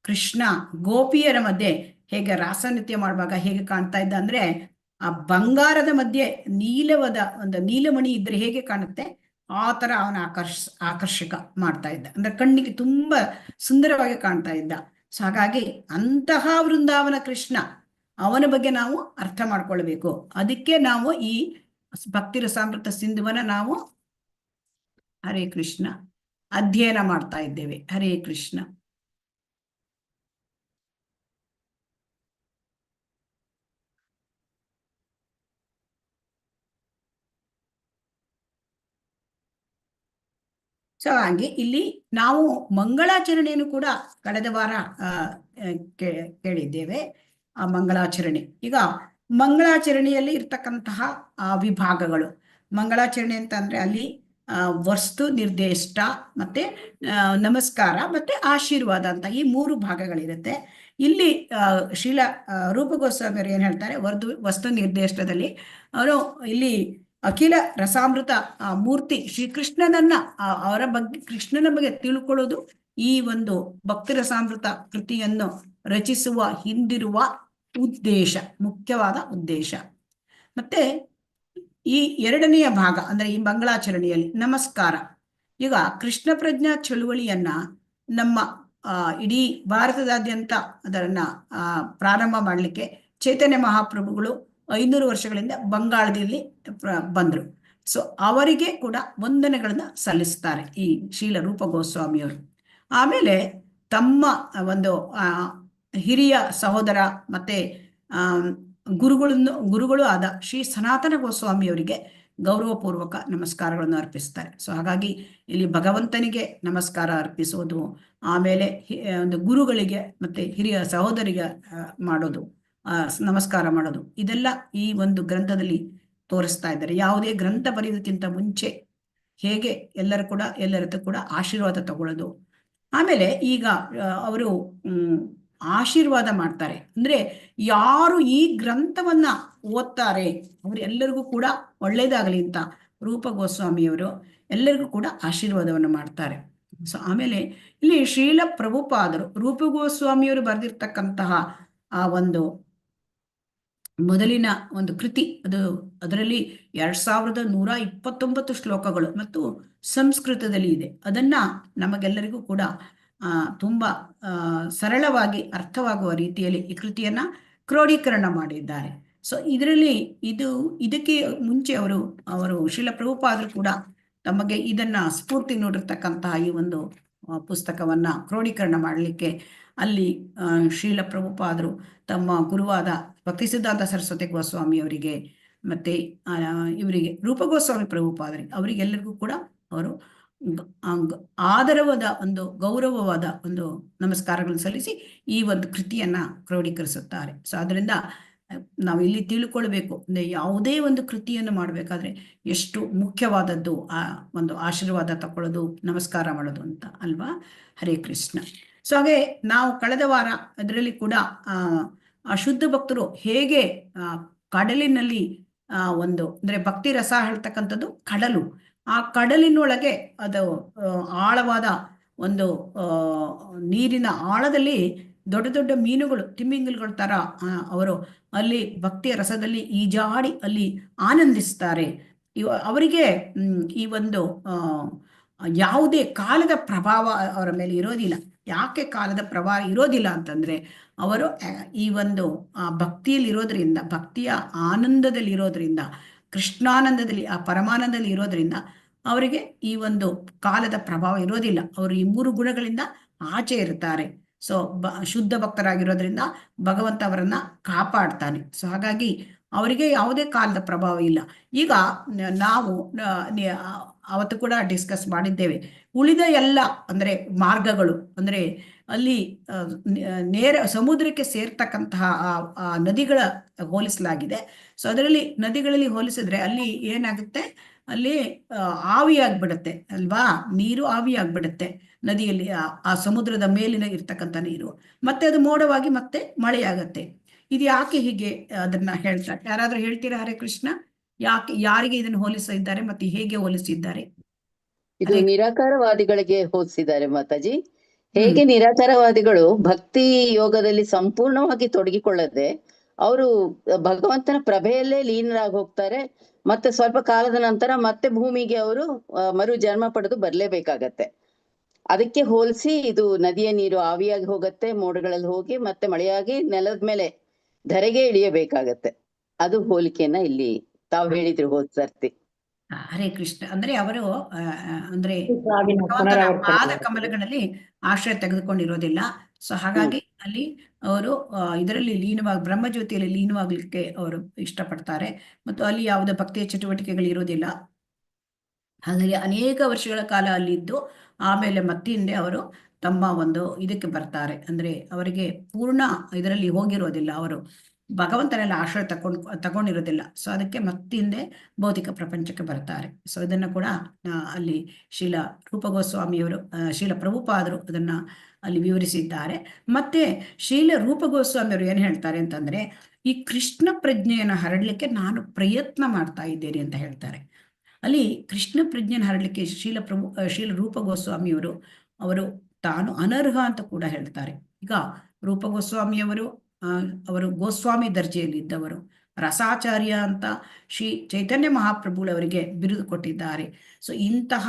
ಕೃಷ್ಣ ಗೋಪಿಯರ ಮಧ್ಯೆ ಹೇಗೆ ರಾಸನೃತ್ಯ ಮಾಡುವಾಗ ಹೇಗೆ ಕಾಣ್ತಾ ಇದ್ದ ಅಂದ್ರೆ, ಆ ಬಂಗಾರದ ಮಧ್ಯೆ ನೀಲವಾದ ಒಂದು ನೀಲಮಣಿ ಇದ್ರೆ ಹೇಗೆ ಕಾಣುತ್ತೆ, ಆ ತರ ಅವನ ಆಕರ್ಷಕ ಮಾಡ್ತಾ ಇದ್ದ. ಅಂದ್ರೆ ಕಣ್ಣಿಗೆ ತುಂಬಾ ಸುಂದರವಾಗಿ ಕಾಣ್ತಾ ಇದ್ದ. ಸೊ ಹಾಗಾಗಿ ಅಂತಹ ವೃಂದಾವನ ಕೃಷ್ಣ, ಅವನ ಬಗ್ಗೆ ನಾವು ಅರ್ಥ ಮಾಡ್ಕೊಳ್ಬೇಕು. ಅದಕ್ಕೆ ನಾವು ಈ ಭಕ್ತಿ ರಸಾಮೃತ ಸಿಂಧುವನ್ನ ನಾವು ಹರೇ ಕೃಷ್ಣ ಅಧ್ಯಯನ ಮಾಡ್ತಾ ಇದ್ದೇವೆ. ಹರೇ ಕೃಷ್ಣ. ಸೊ ಹಾಗೆ ಇಲ್ಲಿ ನಾವು ಮಂಗಳಾಚರಣೆಯನ್ನು ಕೂಡ ಕಳೆದ ವಾರ ಕೇಳಿದ್ದೇವೆ. ಆ ಮಂಗಳಾಚರಣೆ, ಈಗ ಮಂಗಳಾಚರಣೆಯಲ್ಲಿ ಇರ್ತಕ್ಕಂತಹ ವಿಭಾಗಗಳು. ಮಂಗಳಾಚರಣೆ ಅಂತ ಅಂದ್ರೆ ಅಲ್ಲಿ ವಸ್ತು ನಿರ್ದೇಷ್ಟ ಮತ್ತೆ ನಮಸ್ಕಾರ ಮತ್ತೆ ಆಶೀರ್ವಾದ ಅಂತ ಈ 3 ಭಾಗಗಳಿರುತ್ತೆ. ಇಲ್ಲಿ ಶೀಲ ರೂಪ ಗೋಸ್ವಾಮಿ ಅವರು ಏನ್ ಹೇಳ್ತಾರೆ, ವಸ್ತು ನಿರ್ದೇಶನದಲ್ಲಿ ಅವರು ಇಲ್ಲಿ ಅಖಿಲ ರಸಾಮೃತ ಮೂರ್ತಿ ಶ್ರೀಕೃಷ್ಣನನ್ನ ಅವರ ಬಗ್ಗೆ, ಕೃಷ್ಣನ ಬಗ್ಗೆ ತಿಳ್ಕೊಳ್ಳೋದು ಈ ಒಂದು ಭಕ್ತಿ ರಸಾಮೃತ ಕೃತಿಯನ್ನು ರಚಿಸುವ ಹಿಂದಿರುವ ಉದ್ದೇಶ, ಮುಖ್ಯವಾದ ಉದ್ದೇಶ. ಮತ್ತೆ ಈ ಎರಡನೆಯ ಭಾಗ ಅಂದ್ರೆ ಈ ಮಂಗಳಾಚರಣೆಯಲ್ಲಿ ನಮಸ್ಕಾರ. ಈಗ ಕೃಷ್ಣ ಪ್ರಜ್ಞಾ ಚಳುವಳಿಯನ್ನ ನಮ್ಮ ಇಡೀ ಭಾರತದಾದ್ಯಂತ ಅದನ್ನ ಪ್ರಾರಂಭ ಮಾಡಲಿಕ್ಕೆ ಚೈತನ್ಯ ಮಹಾಪ್ರಭುಗಳು 500 ವರ್ಷಗಳಿಂದ ಬಂಗಾಳದಲ್ಲಿ ಬಂದ್ರು. ಸೊ ಅವರಿಗೆ ಕೂಡ ವಂದನೆಗಳನ್ನ ಸಲ್ಲಿಸ್ತಾರೆ ಈ ಶೀಲ ರೂಪ ಗೋಸ್ವಾಮಿಯವರು. ಆಮೇಲೆ ತಮ್ಮ ಒಂದು ಹಿರಿಯ ಸಹೋದರ ಮತ್ತೆ ಗುರುಗಳು ಆದ ಶ್ರೀ ಸನಾತನ ಗೋಸ್ವಾಮಿಯವರಿಗೆ ಗೌರವಪೂರ್ವಕ ನಮಸ್ಕಾರಗಳನ್ನು ಅರ್ಪಿಸ್ತಾರೆ. ಸೊ ಹಾಗಾಗಿ ಇಲ್ಲಿ ಭಗವಂತನಿಗೆ ನಮಸ್ಕಾರ ಅರ್ಪಿಸೋದು, ಆಮೇಲೆ ಒಂದು ಗುರುಗಳಿಗೆ ಮತ್ತೆ ಹಿರಿಯ ಸಹೋದರಿಗೆ ಮಾಡೋದು, ನಮಸ್ಕಾರ ಮಾಡೋದು, ಇದೆಲ್ಲ ಈ ಒಂದು ಗ್ರಂಥದಲ್ಲಿ ತೋರಿಸ್ತಾ ಇದ್ದಾರೆ. ಯಾವುದೇ ಗ್ರಂಥ ಬರೆಯೋದಕ್ಕಿಂತ ಮುಂಚೆ ಹೇಗೆ ಎಲ್ಲರ ಕೂಡ ಆಶೀರ್ವಾದ ತಗೊಳ್ಳೋದು. ಆಮೇಲೆ ಈಗ ಅವರು ಆಶೀರ್ವಾದ ಮಾಡ್ತಾರೆ. ಅಂದ್ರೆ ಯಾರು ಈ ಗ್ರಂಥವನ್ನ ಓದ್ತಾರೆ ಅವರೆಲ್ಲರಿಗೂ ಕೂಡ ಒಳ್ಳೇದಾಗಲಿ ಅಂತ ರೂಪ ಗೋಸ್ವಾಮಿಯವರು ಎಲ್ಲರಿಗೂ ಕೂಡ ಆಶೀರ್ವಾದವನ್ನು ಮಾಡ್ತಾರೆ. ಸೊ ಆಮೇಲೆ ಇಲ್ಲಿ ಶ್ರೀಲ ಪ್ರಭುಪಾದರು ರೂಪ ಗೋಸ್ವಾಮಿಯವರು ಬರೆದಿರ್ತಕ್ಕಂತಹ ಆ ಒಂದು ಮೊದಲಿನ ಒಂದು ಕೃತಿ, ಅದರಲ್ಲಿ 2129 ಶ್ಲೋಕಗಳು ಮತ್ತು ಸಂಸ್ಕೃತದಲ್ಲಿ ಇದೆ. ಅದನ್ನ ನಮಗೆಲ್ಲರಿಗೂ ಕೂಡ ತುಂಬಾ ಸರಳವಾಗಿ ಅರ್ಥವಾಗುವ ರೀತಿಯಲ್ಲಿ ಈ ಕೃತಿಯನ್ನ ಕ್ರೋಢೀಕರಣ ಮಾಡಿದ್ದಾರೆ. ಸೊ ಇದರಲ್ಲಿ ಇದಕ್ಕೆ ಮುಂಚೆ ಅವರು ಶ್ರೀಲ ಪ್ರಭುಪಾದರು ಕೂಡ ತಮಗೆ ಇದನ್ನ ಸ್ಫೂರ್ತಿ ನೋಡಿರ್ತಕ್ಕಂತಹ ಈ ಒಂದು ಪುಸ್ತಕವನ್ನ ಕ್ರೋಢೀಕರಣ ಮಾಡಲಿಕ್ಕೆ ಅಲ್ಲಿ ಶ್ರೀಲ ಪ್ರಭುಪಾದರು ತಮ್ಮ ಗುರುವಾದ ಭಕ್ತಿ ಸಿದ್ಧಾಂತ ಸರಸ್ವತಿ ಗೋಸ್ವಾಮಿ ಅವರಿಗೆ ಮತ್ತೆ ಇವರಿಗೆ ರೂಪ ಗೋಸ್ವಾಮಿ ಪ್ರಭುಪಾದರಿಗೆ ಅವರಿಗೆಲ್ಲರಿಗೂ ಕೂಡ ಅವರು ಆದರವಾದ ಒಂದು ಗೌರವವಾದ ಒಂದು ನಮಸ್ಕಾರಗಳನ್ನು ಸಲ್ಲಿಸಿ ಈ ಒಂದು ಕೃತಿಯನ್ನ ಕ್ರೋಢೀಕರಿಸುತ್ತಾರೆ. ಸೊ ಅದರಿಂದ ನಾವು ಇಲ್ಲಿ ತಿಳ್ಕೊಳ್ಬೇಕು, ಅಂದ್ರೆ ಯಾವುದೇ ಒಂದು ಕೃತಿಯನ್ನು ಮಾಡಬೇಕಾದ್ರೆ ಎಷ್ಟು ಮುಖ್ಯವಾದದ್ದು ಆ ಒಂದು ಆಶೀರ್ವಾದ ತಕೊಳ್ಳೋದು, ನಮಸ್ಕಾರ ಮಾಡೋದು ಅಂತ ಅಲ್ವಾ. ಹರೇ ಕೃಷ್ಣ. ಸೊ ಹಾಗೆ ನಾವು ಕಳೆದ ವಾರ ಅದರಲ್ಲಿ ಕೂಡ ಶುದ್ಧ ಭಕ್ತರು ಹೇಗೆ ಕಡಲಿನಲ್ಲಿ ಅಂದ್ರೆ ಭಕ್ತಿ ರಸ ಹೇಳ್ತಕ್ಕಂಥದ್ದು ಕಡಲು, ಆ ಕಡಲಿನೊಳಗೆ ಅದು ಆಳವಾದ ಒಂದು ನೀರಿನ ಆಳದಲ್ಲಿ ದೊಡ್ಡ ದೊಡ್ಡ ಮೀನುಗಳು, ತಿಮ್ಮಿಂಗಲ್ಗಳ ತರ ಅವರು ಅಲ್ಲಿ ಭಕ್ತಿಯ ರಸದಲ್ಲಿ ಈಜಾಡಿ ಅಲ್ಲಿ ಆನಂದಿಸ್ತಾರೆ. ಅವರಿಗೆ ಈ ಒಂದು ಯಾವುದೇ ಕಾಲದ ಪ್ರಭಾವ ಅವರ ಮೇಲೆ ಇರೋದಿಲ್ಲ. ಯಾಕೆ ಕಾಲದ ಪ್ರಭಾವ ಇರೋದಿಲ್ಲ ಅಂತಂದ್ರೆ ಅವರು ಈ ಒಂದು ಭಕ್ತಿಯಲ್ಲಿ ಇರೋದ್ರಿಂದ, ಭಕ್ತಿಯ ಆನಂದದಲ್ಲಿ ಇರೋದ್ರಿಂದ, ಕೃಷ್ಣಾನಂದದಲ್ಲಿ ಆ ಪರಮಾನಂದದಲ್ಲಿ ಇರೋದ್ರಿಂದ ಅವರಿಗೆ ಈ ಒಂದು ಕಾಲದ ಪ್ರಭಾವ ಇರೋದಿಲ್ಲ. ಅವರು ಈ 3 ಗುಣಗಳಿಂದ ಆಚೆ ಇರ್ತಾರೆ. ಸೊ ಶುದ್ಧ ಭಕ್ತರಾಗಿರೋದ್ರಿಂದ ಭಗವಂತ ಅವರನ್ನ ಕಾಪಾಡ್ತಾನೆ. ಸೊ ಹಾಗಾಗಿ ಅವರಿಗೆ ಯಾವುದೇ ಕಾಲದ ಪ್ರಭಾವ ಇಲ್ಲ. ಈಗ ನಾವು ಅವತ್ತು ಕೂಡ ಡಿಸ್ಕಸ್ ಮಾಡಿದ್ದೇವೆ, ಉಳಿದ ಎಲ್ಲ ಅಂದ್ರೆ ಮಾರ್ಗಗಳು, ಅಂದ್ರೆ ಅಲ್ಲಿ ನೇರ ಸಮುದ್ರಕ್ಕೆ ಸೇರ್ತಕ್ಕಂತಹ ಆ ನದಿಗಳ ಹೋಲಿಸಲಾಗಿದೆ. ಸೊ ಅದರಲ್ಲಿ ನದಿಗಳಲ್ಲಿ ಹೋಲಿಸಿದ್ರೆ ಅಲ್ಲಿ ಏನಾಗುತ್ತೆ, ಅಲ್ಲಿ ಆವಿಯಾಗ್ಬಿಡುತ್ತೆ ಅಲ್ವಾ, ನೀರು ಆವಿಯಾಗ್ಬಿಡುತ್ತೆ ನದಿಯಲ್ಲಿ, ಆ ಸಮುದ್ರದ ಮೇಲಿನ ಇರ್ತಕ್ಕಂಥ ನೀರು, ಮತ್ತೆ ಅದು ಮೋಡವಾಗಿ ಮತ್ತೆ ಮಳೆಯಾಗತ್ತೆ. ಇದು ಯಾಕೆ ಹೀಗೆ ಅದನ್ನ ಹೇಳ್ತಾರೆ? ಯಾರಾದ್ರೂ ಹೇಳ್ತೀರಾ? ಹರೇ ಕೃಷ್ಣ, ಯಾರಿಗೆ ಇದನ್ನು ಹೋಲಿಸಿದ್ದಾರೆ ಮತ್ತೆ ಹೇಗೆ ಹೋಲಿಸಿದ್ದಾರೆ? ಇದು ನಿರಾಕಾರವಾದಿಗಳಿಗೆ ಹೋಲಿಸಿದ್ದಾರೆ ಮಾತಾಜಿ. ಹೇಗೆ ನಿರಾಕಾರವಾದಿಗಳು ಭಕ್ತಿ ಯೋಗದಲ್ಲಿ ಸಂಪೂರ್ಣವಾಗಿ ತೊಡಗಿಕೊಳ್ಳದೆ ಅವರು ಭಗವಂತನ ಪ್ರಭೆಯಲ್ಲೇ ಲೀನರಾಗಿ ಹೋಗ್ತಾರೆ. ಮತ್ತೆ ಸ್ವಲ್ಪ ಕಾಲದ ನಂತರ ಮತ್ತೆ ಭೂಮಿಗೆ ಅವರು ಮರು ಜನ್ಮ ಪಡೆದು ಬರ್ಲೇಬೇಕಾಗತ್ತೆ. ಅದಕ್ಕೆ ಹೋಲಿಸಿ ಇದು ನದಿಯ ನೀರು ಆವಿಯಾಗಿ ಹೋಗತ್ತೆ, ಮೋಡಗಳಲ್ಲಿ ಹೋಗಿ ಮತ್ತೆ ಮಳೆಯಾಗಿ ನೆಲದ ಮೇಲೆ ಧರೆಗೆ ಇಳಿಯಬೇಕಾಗತ್ತೆ. ಅದು ಹೋಲಿಕೆಯನ್ನ ಇಲ್ಲಿ ತಾವು ಹೇಳಿದ್ರು ಹೋದ್ ಸರ್ತಿ. ಹರೇ ಕೃಷ್ಣ. ಅಂದ್ರೆ ಅವರು ಅಂದ್ರೆ ಪಾದ ಕಮಲಗಳಲ್ಲಿ ಆಶ್ರಯ ತೆಗೆದುಕೊಂಡಿರೋದಿಲ್ಲ. ಸೊ ಹಾಗಾಗಿ ಅಲ್ಲಿ ಅವರು ಇದರಲ್ಲಿ ಲೀನವಾಗಿ ಬ್ರಹ್ಮಜ್ಯೋತಿಯಲ್ಲಿ ಲೀನವಾಗ್ಲಿಕ್ಕೆ ಅವರು ಇಷ್ಟಪಡ್ತಾರೆ. ಮತ್ತು ಅಲ್ಲಿ ಯಾವುದೇ ಭಕ್ತಿಯ ಚಟುವಟಿಕೆಗಳು ಇರೋದಿಲ್ಲ. ಹಾಗಾಗಿ ಅನೇಕ ವರ್ಷಗಳ ಕಾಲ ಅಲ್ಲಿದ್ದು ಆಮೇಲೆ ಮತ್ತೆ ಹಿಂದೆ ಅವರು ತಮ್ಮ ಒಂದು ಇದಕ್ಕೆ ಬರ್ತಾರೆ. ಅಂದ್ರೆ ಅವರಿಗೆ ಪೂರ್ಣ ಇದರಲ್ಲಿ ಹೋಗಿರೋದಿಲ್ಲ ಅವರು. ಭಗವಂತನೆಲ್ಲ ಆಶ್ರಯ ತಗೊಂಡಿರೋದಿಲ್ಲ. ಸೊ ಅದಕ್ಕೆ ಮತ್ತೆ ಹಿಂದೆ ಭೌತಿಕ ಪ್ರಪಂಚಕ್ಕೆ ಬರ್ತಾರೆ. ಸೊ ಇದನ್ನು ಕೂಡ ಅಲ್ಲಿ ಶೀಲ ರೂಪ ಗೋಸ್ವಾಮಿಯವರು ಶೀಲ ಪ್ರಭುಪಾದರು ಅದನ್ನ ಅಲ್ಲಿ ವಿವರಿಸಿದ್ದಾರೆ. ಮತ್ತೆ ಶೀಲ ರೂಪ ಗೋಸ್ವಾಮಿಯವರು ಏನ್ ಹೇಳ್ತಾರೆ ಅಂತಂದ್ರೆ, ಈ ಕೃಷ್ಣ ಪ್ರಜ್ಞೆಯನ್ನು ಹರಡ್ಲಿಕ್ಕೆ ನಾನು ಪ್ರಯತ್ನ ಮಾಡ್ತಾ ಇದ್ದೇನೆ ಅಂತ ಹೇಳ್ತಾರೆ. ಅಲ್ಲಿ ಕೃಷ್ಣ ಪ್ರಜ್ಞೆಯನ್ನು ಹರಡ್ಲಿಕ್ಕೆ ಶೀಲ ರೂಪ ಗೋಸ್ವಾಮಿಯವರು ಅವರು ತಾನು ಅನರ್ಹ ಅಂತ ಕೂಡ ಹೇಳ್ತಾರೆ. ಈಗ ರೂಪ ಗೋಸ್ವಾಮಿಯವರು ಅವರು ಗೋಸ್ವಾಮಿ ದರ್ಜೆಯಲ್ಲಿ ಇದ್ದವರು, ರಸಾಚಾರ್ಯ ಅಂತ ಶ್ರೀ ಚೈತನ್ಯ ಮಹಾಪ್ರಭುಗಳವರಿಗೆ ಬಿರುದು ಕೊಟ್ಟಿದ್ದಾರೆ. ಸೊ ಇಂತಹ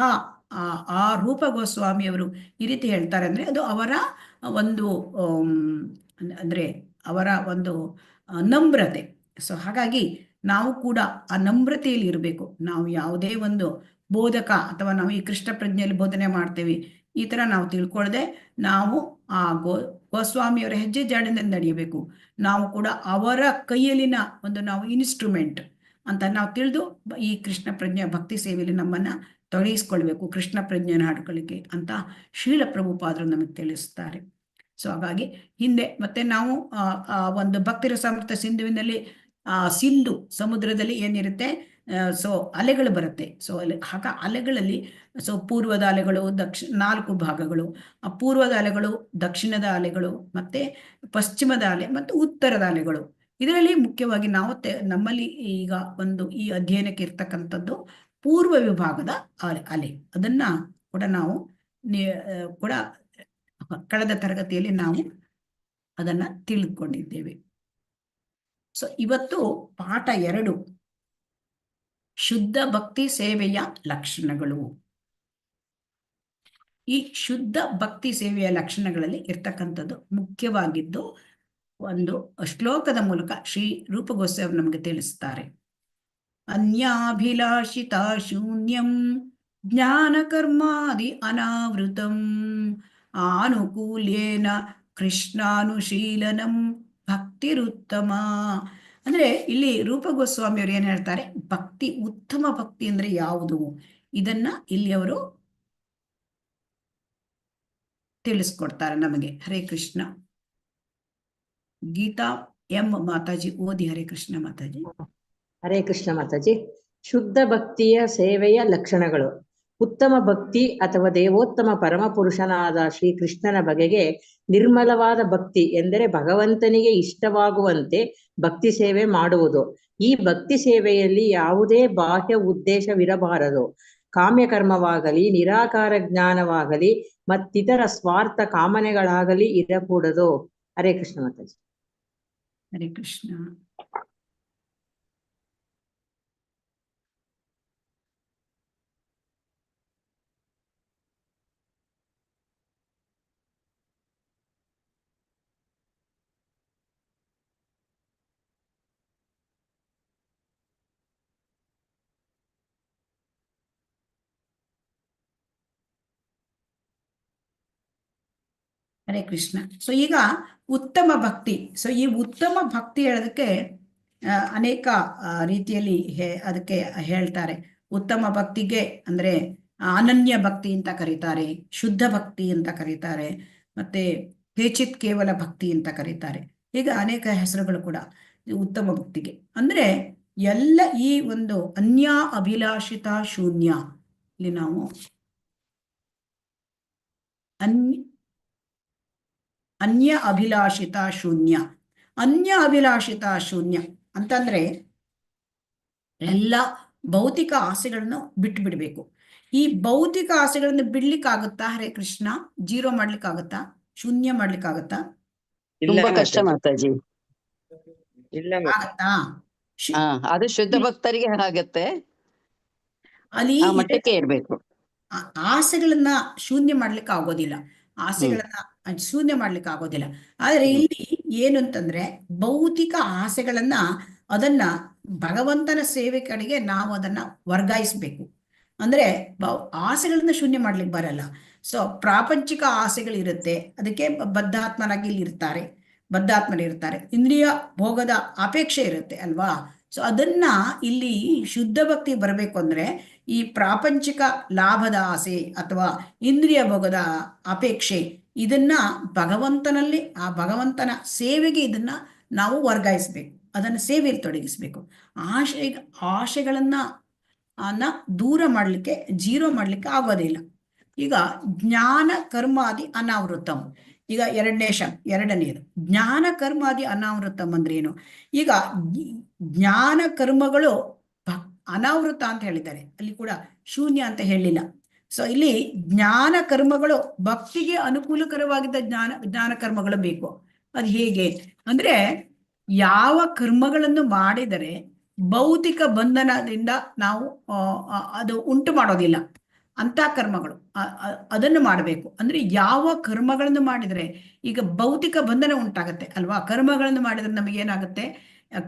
ಆ ರೂಪ ಗೋಸ್ವಾಮಿಯವರು ಈ ರೀತಿ ಹೇಳ್ತಾರೆ ಅಂದ್ರೆ ಅದು ಅವರ ಒಂದು ಅಂದ್ರೆ ಅವರ ಒಂದು ನಮ್ರತೆ. ಸೊ ಹಾಗಾಗಿ ನಾವು ಕೂಡ ಆ ನಮ್ರತೆಯಲ್ಲಿ ಇರಬೇಕು. ನಾವು ಯಾವುದೇ ಒಂದು ಬೋಧಕ ಅಥವಾ ನಾವು ಈ ಕೃಷ್ಣ ಪ್ರಜ್ಞೆಯಲ್ಲಿ ಬೋಧನೆ ಮಾಡ್ತೇವೆ, ಈ ತರ ನಾವು ತಿಳ್ಕೊಳ್ಳದೆ ನಾವು ಆ ಗೋಸ್ವಾಮಿಯವರ ಹೆಜ್ಜೆ ಜಾಡಿನಲ್ಲಿ ನಡೆಯಬೇಕು. ನಾವು ಕೂಡ ಅವರ ಕೈಯಲ್ಲಿನ ಒಂದು ನಾವು ಇನ್ಸ್ಟ್ರೂಮೆಂಟ್ ಅಂತ ನಾವು ತಿಳಿದು ಈ ಕೃಷ್ಣ ಪ್ರಜ್ಞೆ ಭಕ್ತಿ ಸೇವೆಯಲ್ಲಿ ನಮ್ಮನ್ನ ತೊಡಗಿಸ್ಕೊಳ್ಬೇಕು, ಕೃಷ್ಣ ಪ್ರಜ್ಞೆಯನ್ನು ಹಾಡ್ಕೊಳ್ಳಿಕ್ಕೆ ಅಂತ ಶೀಲ ಪ್ರಭುಪಾದರು ನಮಗೆ ತಿಳಿಸ್ತಾರೆ. ಸೊ ಹಾಗಾಗಿ ಹಿಂದೆ ಮತ್ತೆ ನಾವು ಒಂದು ಭಕ್ತಿ ರಸಾಮೃತ ಸಿಂಧುವಿನಲ್ಲಿ ಸಿಂಧು ಸಮುದ್ರದಲ್ಲಿ ಏನಿರುತ್ತೆ, ಸೊ ಅಲೆಗಳು ಬರುತ್ತೆ. ಸೊ ಅಲೆಗಳಲ್ಲಿ ಸೊ ಪೂರ್ವದ ಅಲೆಗಳು, 4 ಭಾಗಗಳು, ಆ ಪೂರ್ವದ ಅಲೆಗಳು, ದಕ್ಷಿಣದ ಅಲೆಗಳು, ಮತ್ತೆ ಪಶ್ಚಿಮದ ಅಲೆ ಮತ್ತು ಉತ್ತರದ ಅಲೆಗಳು. ಇದರಲ್ಲಿ ಮುಖ್ಯವಾಗಿ ನಾವು ನಮ್ಮಲ್ಲಿ ಈಗ ಒಂದು ಈ ಅಧ್ಯಯನಕ್ಕೆ ಇರ್ತಕ್ಕಂಥದ್ದು ಪೂರ್ವ ವಿಭಾಗದ ಅಲೆ. ಅದನ್ನ ಕೂಡ ನಾವು ಕೂಡ ಕಳೆದ ತರಗತಿಯಲ್ಲಿ ನಾವು ಅದನ್ನ ತಿಳಿದುಕೊಂಡಿದ್ದೇವೆ. ಸೊ ಇವತ್ತು ಪಾಠ 2, ಶುದ್ಧ ಭಕ್ತಿ ಸೇವೆಯ ಲಕ್ಷಣಗಳು. ಈ ಶುದ್ಧ ಭಕ್ತಿ ಸೇವೆಯ ಲಕ್ಷಣಗಳಲ್ಲಿ ಇರ್ತಕ್ಕಂಥದ್ದು ಮುಖ್ಯವಾಗಿದ್ದು ಒಂದು ಶ್ಲೋಕದ ಮೂಲಕ ಶ್ರೀ ರೂಪ ಗೋಸ್ವಾಮಿ ನಮಗೆ ತಿಳಿಸ್ತಾರೆ. ಅನ್ಯಾಭಿಲಾಷಿತ ಶೂನ್ಯಂ ಜ್ಞಾನ ಕರ್ಮಾದಿ ಅನಾವೃತಂ ಆನುಕೂಲ್ಯೇನ ಕೃಷ್ಣಾನುಶೀಲನಂ ಭಕ್ತಿರುತ್ತಮ. ಅಂದ್ರೆ ಇಲ್ಲಿ ರೂಪ ಗೋಸ್ವಾಮಿಯವರು ಏನ್ ಹೇಳ್ತಾರೆ, ಭಕ್ತಿ, ಉತ್ತಮ ಭಕ್ತಿ ಅಂದ್ರೆ ಯಾವುದು, ಇದನ್ನ ಇಲ್ಲಿ ಅವರು ತಿಳಿಸ್ಕೊಡ್ತಾರೆ ನಮಗೆ. ಹರೇ ಕೃಷ್ಣ. ಗೀತಾ ಎಂ ಮಾತಾಜಿ ಓದಿ. ಹರೇ ಕೃಷ್ಣ ಮಾತಾಜಿ. ಹರೇ ಕೃಷ್ಣ ಮಾತಾಜಿ. ಶುದ್ಧ ಭಕ್ತಿಯ ಸೇವೆಯ ಲಕ್ಷಣಗಳು. ಉತ್ತಮ ಭಕ್ತಿ ಅಥವಾ ದೇವೋತ್ತಮ ಪರಮ ಪುರುಷನಾದ ಶ್ರೀ ಕೃಷ್ಣನ ಬಗೆಗೆ ನಿರ್ಮಲವಾದ ಭಕ್ತಿ ಎಂದರೆ ಭಗವಂತನಿಗೆ ಇಷ್ಟವಾಗುವಂತೆ ಭಕ್ತಿ ಸೇವೆ ಮಾಡುವುದು. ಈ ಭಕ್ತಿ ಸೇವೆಯಲ್ಲಿ ಯಾವುದೇ ಬಾಹ್ಯ ಉದ್ದೇಶವಿರಬಾರದು. ಕಾಮ್ಯಕರ್ಮವಾಗಲಿ, ನಿರಾಕಾರ ಜ್ಞಾನವಾಗಲಿ, ಮತ್ತಿತರ ಸ್ವಾರ್ಥ ಕಾಮನೆಗಳಾಗಲಿ ಇರಕೂಡದು. ಹರೇ ಕೃಷ್ಣ ಮಾತಾಜಿ. ಹರೇ ಕೃಷ್ಣ. ಹರೇ ಕೃಷ್ಣ. ಸೊ ಈಗ ಉತ್ತಮ ಭಕ್ತಿ. ಸೊ ಈ ಉತ್ತಮ ಭಕ್ತಿ ಹೇಳೋದಕ್ಕೆ ಅನೇಕ ರೀತಿಯಲ್ಲಿ ಅದಕ್ಕೆ ಹೇಳ್ತಾರೆ. ಉತ್ತಮ ಭಕ್ತಿಗೆ ಅಂದ್ರೆ ಅನನ್ಯ ಭಕ್ತಿ ಅಂತ ಕರೀತಾರೆ, ಶುದ್ಧ ಭಕ್ತಿ ಅಂತ ಕರೀತಾರೆ, ಮತ್ತೆ ಕೇಚಿತ್ ಕೇವಲ ಭಕ್ತಿ ಅಂತ ಕರೀತಾರೆ. ಈಗ ಅನೇಕ ಹೆಸರುಗಳು ಕೂಡ ಉತ್ತಮ ಭಕ್ತಿಗೆ. ಅಂದ್ರೆ ಎಲ್ಲ ಈ ಒಂದು ಅನ್ಯ ಅಭಿಲಾಷಿತ ಶೂನ್ಯ, ಇಲ್ಲಿ ನಾವು ಅನ್ಯ ಅಭಿಲಾಷಿತ ಶೂನ್ಯ. ಅನ್ಯ ಅಭಿಲಾಷಿತ ಶೂನ್ಯ ಅಂತಂದ್ರೆ ಎಲ್ಲ ಭೌತಿಕ ಆಸೆಗಳನ್ನು ಬಿಟ್ಟು ಬಿಡ್ಬೇಕು. ಈ ಭೌತಿಕ ಆಸೆಗಳನ್ನು ಬಿಡ್ಲಿಕ್ಕಾಗುತ್ತಾ ಹರೇ ಕೃಷ್ಣ? ಜೀರೋ ಮಾಡ್ಲಿಕ್ಕಾಗತ್ತಾ? ಶೂನ್ಯ ಮಾಡ್ಲಿಕ್ಕಾಗತ್ತಾ? ತುಂಬಾ ಕಷ್ಟ ಮಾತಾಜಿ. ಆಗತ್ತಾ? ಅದು ಶುದ್ಧ ಭಕ್ತರಿಗೆ ಆಗತ್ತೆ, ಅಲ್ಲಿ ಮಟ್ಟಕ್ಕೆ ಇರ್ಬೇಕು. ಆಸೆಗಳನ್ನ ಶೂನ್ಯ ಮಾಡ್ಲಿಕ್ಕೆ ಆಗೋದಿಲ್ಲ, ಆಸೆಗಳನ್ನ ಶೂನ್ಯ ಮಾಡ್ಲಿಕ್ಕೆ ಆಗೋದಿಲ್ಲ. ಆದ್ರೆ ಇಲ್ಲಿ ಏನು ಅಂತಂದ್ರೆ ಭೌತಿಕ ಆಸೆಗಳನ್ನ ಅದನ್ನ ಭಗವಂತನ ಸೇವೆ ಕಡೆಗೆ ನಾವು ಅದನ್ನ ವರ್ಗಾಯಿಸ್ಬೇಕು. ಅಂದ್ರೆ ಆಸೆಗಳನ್ನ ಶೂನ್ಯ ಮಾಡ್ಲಿಕ್ಕೆ ಬರಲ್ಲ. ಸೊ ಪ್ರಾಪಂಚಿಕ ಆಸೆಗಳಿರುತ್ತೆ, ಅದಕ್ಕೆ ಬದ್ಧಾತ್ಮರಾಗಿ ಇಲ್ಲಿ ಇರ್ತಾರೆ, ಬದ್ಧಾತ್ಮರಿರ್ತಾರೆ. ಇಂದ್ರಿಯ ಭೋಗದ ಅಪೇಕ್ಷೆ ಇರುತ್ತೆ ಅಲ್ವಾ? ಸೊ ಅದನ್ನ ಇಲ್ಲಿ ಶುದ್ಧ ಭಕ್ತಿ ಬರಬೇಕು ಅಂದ್ರೆ ಈ ಪ್ರಾಪಂಚಿಕ ಲಾಭದ ಆಸೆ ಅಥವಾ ಇಂದ್ರಿಯ ಭೋಗದ ಅಪೇಕ್ಷೆ ಇದನ್ನ ಭಗವಂತನಲ್ಲಿ, ಆ ಭಗವಂತನ ಸೇವೆಗೆ ಇದನ್ನ ನಾವು ವರ್ಗಾಯಿಸ್ಬೇಕು, ಅದನ್ನು ಸೇವೆಯಲ್ಲಿ ತೊಡಗಿಸ್ಬೇಕು. ಆಶೆಗಳನ್ನ ದೂರ ಮಾಡಲಿಕ್ಕೆ, ಜೀರೋ ಮಾಡಲಿಕ್ಕೆ ಆಗೋದಿಲ್ಲ. ಈಗ ಜ್ಞಾನ ಕರ್ಮಾದಿ ಅನಾವೃತಂ, ಈಗ ಎರಡನೇದು ಜ್ಞಾನ ಕರ್ಮಾದಿ ಅನಾವೃತಂ ಅಂದ್ರೆ ಏನು? ಈಗ ಜ್ಞಾನ ಕರ್ಮಗಳು ಅನಾವೃತ ಅಂತ ಹೇಳಿದ್ದಾರೆ, ಅಲ್ಲಿ ಕೂಡ ಶೂನ್ಯ ಅಂತ ಹೇಳಿಲ್ಲ. ಸೊ ಇಲ್ಲಿ ಜ್ಞಾನ ಕರ್ಮಗಳು ಭಕ್ತಿಗೆ ಅನುಕೂಲಕರವಾಗಿದ್ದ ಜ್ಞಾನ ಕರ್ಮಗಳು ಬೇಕು. ಅದು ಹೇಗೆ ಅಂದ್ರೆ, ಯಾವ ಕರ್ಮಗಳನ್ನು ಮಾಡಿದರೆ ಭೌತಿಕ ಬಂಧನದಿಂದ ನಾವು ಅದು ಉಂಟು ಮಾಡೋದಿಲ್ಲ ಅಂತ ಕರ್ಮಗಳು, ಅದನ್ನು ಮಾಡಬೇಕು. ಅಂದ್ರೆ ಯಾವ ಕರ್ಮಗಳನ್ನು ಮಾಡಿದರೆ ಈಗ ಭೌತಿಕ ಬಂಧನ ಉಂಟಾಗತ್ತೆ ಅಲ್ವಾ? ಕರ್ಮಗಳನ್ನು ಮಾಡಿದ್ರೆ ನಮಗೇನಾಗುತ್ತೆ?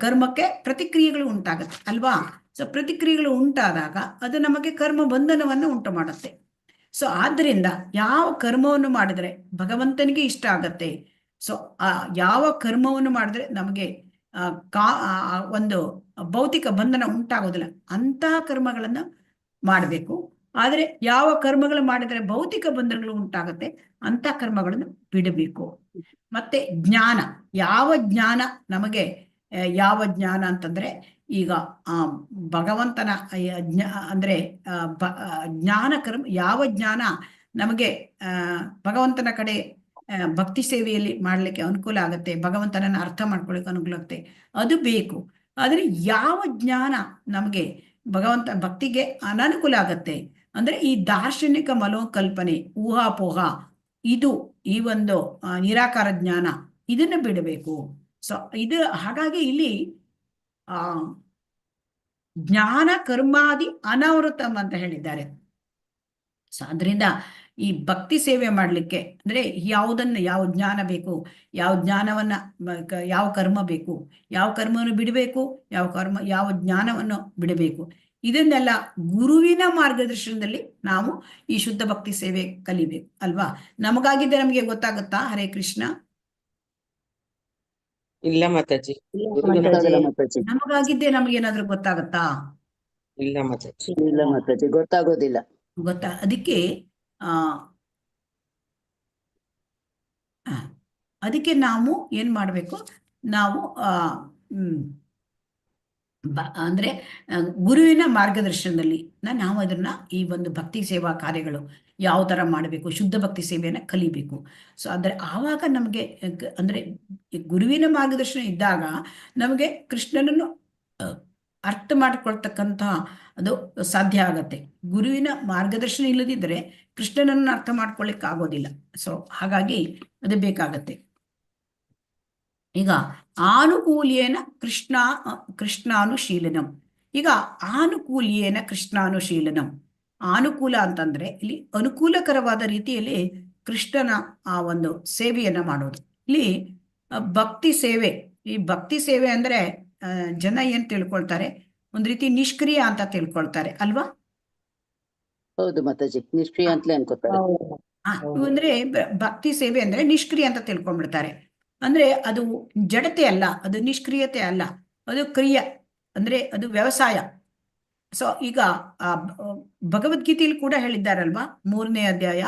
ಕರ್ಮಕ್ಕೆ ಪ್ರತಿಕ್ರಿಯೆಗಳು ಉಂಟಾಗತ್ತೆ ಅಲ್ವಾ? ಸೊ ಪ್ರತಿಕ್ರಿಯೆಗಳು ಉಂಟಾದಾಗ ಅದು ನಮಗೆ ಕರ್ಮ ಬಂಧನವನ್ನು ಉಂಟು ಮಾಡುತ್ತೆ. ಸೊ ಆದ್ರಿಂದ ಯಾವ ಕರ್ಮವನ್ನು ಮಾಡಿದರೆ ಭಗವಂತನಿಗೆ ಇಷ್ಟ ಆಗತ್ತೆ, ಸೊ ಯಾವ ಕರ್ಮವನ್ನು ಮಾಡಿದ್ರೆ ನಮಗೆ ಒಂದು ಭೌತಿಕ ಬಂಧನ ಉಂಟಾಗೋದಿಲ್ಲ ಅಂತಹ ಕರ್ಮಗಳನ್ನು ಮಾಡಬೇಕು. ಆದರೆ ಯಾವ ಕರ್ಮಗಳು ಮಾಡಿದರೆ ಭೌತಿಕ ಬಂಧನಗಳು ಉಂಟಾಗುತ್ತೆ ಅಂತ ಕರ್ಮಗಳನ್ನು ಬಿಡಬೇಕು. ಮತ್ತೆ ಜ್ಞಾನ, ಯಾವ ಜ್ಞಾನ ನಮಗೆ, ಯಾವ ಜ್ಞಾನ ಅಂತಂದ್ರೆ ಈಗ ಭಗವಂತನ ಅಂದ್ರೆ ಜ್ಞಾನ ಕರ್ಮ, ಯಾವ ಜ್ಞಾನ ನಮಗೆ ಭಗವಂತನ ಕಡೆ ಭಕ್ತಿ ಸೇವೆಯಲ್ಲಿ ಮಾಡ್ಲಿಕ್ಕೆ ಅನುಕೂಲ ಆಗುತ್ತೆ, ಭಗವಂತನನ್ನ ಅರ್ಥ ಮಾಡ್ಕೊಳ್ಳಿಕ್ಕೆ ಅನುಕೂಲ ಆಗುತ್ತೆ, ಅದು ಬೇಕು. ಆದ್ರೆ ಯಾವ ಜ್ಞಾನ ನಮಗೆ ಭಗವಂತ ಭಕ್ತಿಗೆ ಅನನುಕೂಲ ಆಗತ್ತೆ ಅಂದ್ರೆ ಈ ದಾರ್ಶನಿಕ ಮನೋಕಲ್ಪನೆ, ಊಹಾಪೋಹ, ಇದು ಈ ಒಂದು ನಿರಾಕಾರ ಜ್ಞಾನ, ಇದನ್ನು ಬಿಡಬೇಕು. ಸೊ ಇದು ಹಾಗಾಗಿ ಇಲ್ಲಿ ಜ್ಞಾನ ಕರ್ಮಾದಿ ಅನಾವೃತಂ ಅಂತ ಹೇಳಿದ್ದಾರೆ. ಸೊ ಅದರಿಂದ ಈ ಭಕ್ತಿ ಸೇವೆ ಮಾಡಲಿಕ್ಕೆ ಅಂದ್ರೆ ಯಾವ ಜ್ಞಾನ ಬೇಕು, ಯಾವ ಜ್ಞಾನವನ್ನ, ಯಾವ ಕರ್ಮ ಬೇಕು, ಯಾವ ಕರ್ಮವನ್ನು ಬಿಡಬೇಕು, ಯಾವ ಜ್ಞಾನವನ್ನು ಬಿಡಬೇಕು, ಇದನ್ನೆಲ್ಲ ಗುರುವಿನ ಮಾರ್ಗದರ್ಶನದಲ್ಲಿ ನಾವು ಈ ಶುದ್ಧ ಭಕ್ತಿ ಸೇವೆ ಕಲಿಬೇಕು ಅಲ್ವಾ? ನಮಗಾಗಿದ್ದೆ ನಮಗೆ ಗೊತ್ತಾಗುತ್ತಾ? ಹರೇ ಕೃಷ್ಣ. ಇಲ್ಲ ಮಾತಾಜಿ. ನಮಗಾಗಿದ್ದೆ ನಮಗೇನಾದ್ರೂ ಗೊತ್ತಾಗತ್ತಾ? ಇಲ್ಲ ಮಾತಾಜಿ. ಇಲ್ಲ ಮಾತಾಜಿ, ಗೊತ್ತಾಗೋದಿಲ್ಲ. ಅದಕ್ಕೆ ನಾವು ಏನ್ ಮಾಡ್ಬೇಕು? ನಾವು ಅಂದ್ರೆ ಗುರುವಿನ ಮಾರ್ಗದರ್ಶನದಲ್ಲಿ ನಾವು ಅದನ್ನ, ಈ ಒಂದು ಭಕ್ತಿ ಸೇವಾ ಕಾರ್ಯಗಳು ಯಾವ ತರ ಮಾಡಬೇಕು, ಶುದ್ಧ ಭಕ್ತಿ ಸೇವೆಯನ್ನ ಕಲಿಬೇಕು. ಸೊ ಅಂದ್ರೆ ಆವಾಗ ನಮಗೆ ಅಂದ್ರೆ ಗುರುವಿನ ಮಾರ್ಗದರ್ಶನ ಇದ್ದಾಗ ನಮಗೆ ಕೃಷ್ಣನನ್ನು ಅರ್ಥ ಮಾಡಿಕೊಳ್ತಕ್ಕಂಥ ಅದು ಸಾಧ್ಯ ಆಗತ್ತೆ. ಗುರುವಿನ ಮಾರ್ಗದರ್ಶನ ಇಲ್ಲದಿದ್ದರೆ ಕೃಷ್ಣನನ್ನು ಅರ್ಥ ಮಾಡ್ಕೊಳ್ಳಿಕ್ಕೆ ಆಗೋದಿಲ್ಲ. ಸೊ ಹಾಗಾಗಿ ಅದು ಬೇಕಾಗತ್ತೆ. ಈಗ ಆನುಕೂಲ್ಯೇನ ಕೃಷ್ಣಾನುಶೀಲನಂ. ಈಗ ಆನುಕೂಲ್ಯೇನ ಕೃಷ್ಣಾನುಶೀಲನಂ, ಅನುಕೂಲ ಅಂತಂದ್ರೆ ಇಲ್ಲಿ ಅನುಕೂಲಕರವಾದ ರೀತಿಯಲ್ಲಿ ಕೃಷ್ಣನ ಆ ಒಂದು ಸೇವೆಯನ್ನ ಮಾಡೋದು. ಇಲ್ಲಿ ಭಕ್ತಿ ಸೇವೆ, ಈ ಭಕ್ತಿ ಸೇವೆ ಅಂದ್ರೆ ಜನ ಏನ್ ತಿಳ್ಕೊಳ್ತಾರೆ, ಒಂದ್ ರೀತಿ ನಿಷ್ಕ್ರಿಯ ಅಂತ ತಿಳ್ಕೊಳ್ತಾರೆ ಅಲ್ವಾ? ಹೌದು ಮಾತಾಜಿ, ನಿಷ್ಕ್ರಿಯ ಅಂತಲೇ ಅನ್ಕೋತಾರೆ. ಅಂದ್ರೆ ಭಕ್ತಿ ಸೇವೆ ಅಂದ್ರೆ ನಿಷ್ಕ್ರಿಯ ಅಂತ ತಿಳ್ಕೊಂಡ್ಬಿಡ್ತಾರೆ. ಅಂದ್ರೆ ಅದು ಜಡತೆ ಅಲ್ಲ, ಅದು ನಿಷ್ಕ್ರಿಯತೆ ಅಲ್ಲ, ಅದು ಕ್ರಿಯ, ಅಂದ್ರೆ ಅದು ವ್ಯವಸಾಯ. ಸೊ ಈಗ ಭಗವದ್ಗೀತೆಯಲ್ಲಿ ಕೂಡ ಹೇಳಿದ್ದಾರಲ್ವಾ, 3ನೇ ಅಧ್ಯಾಯ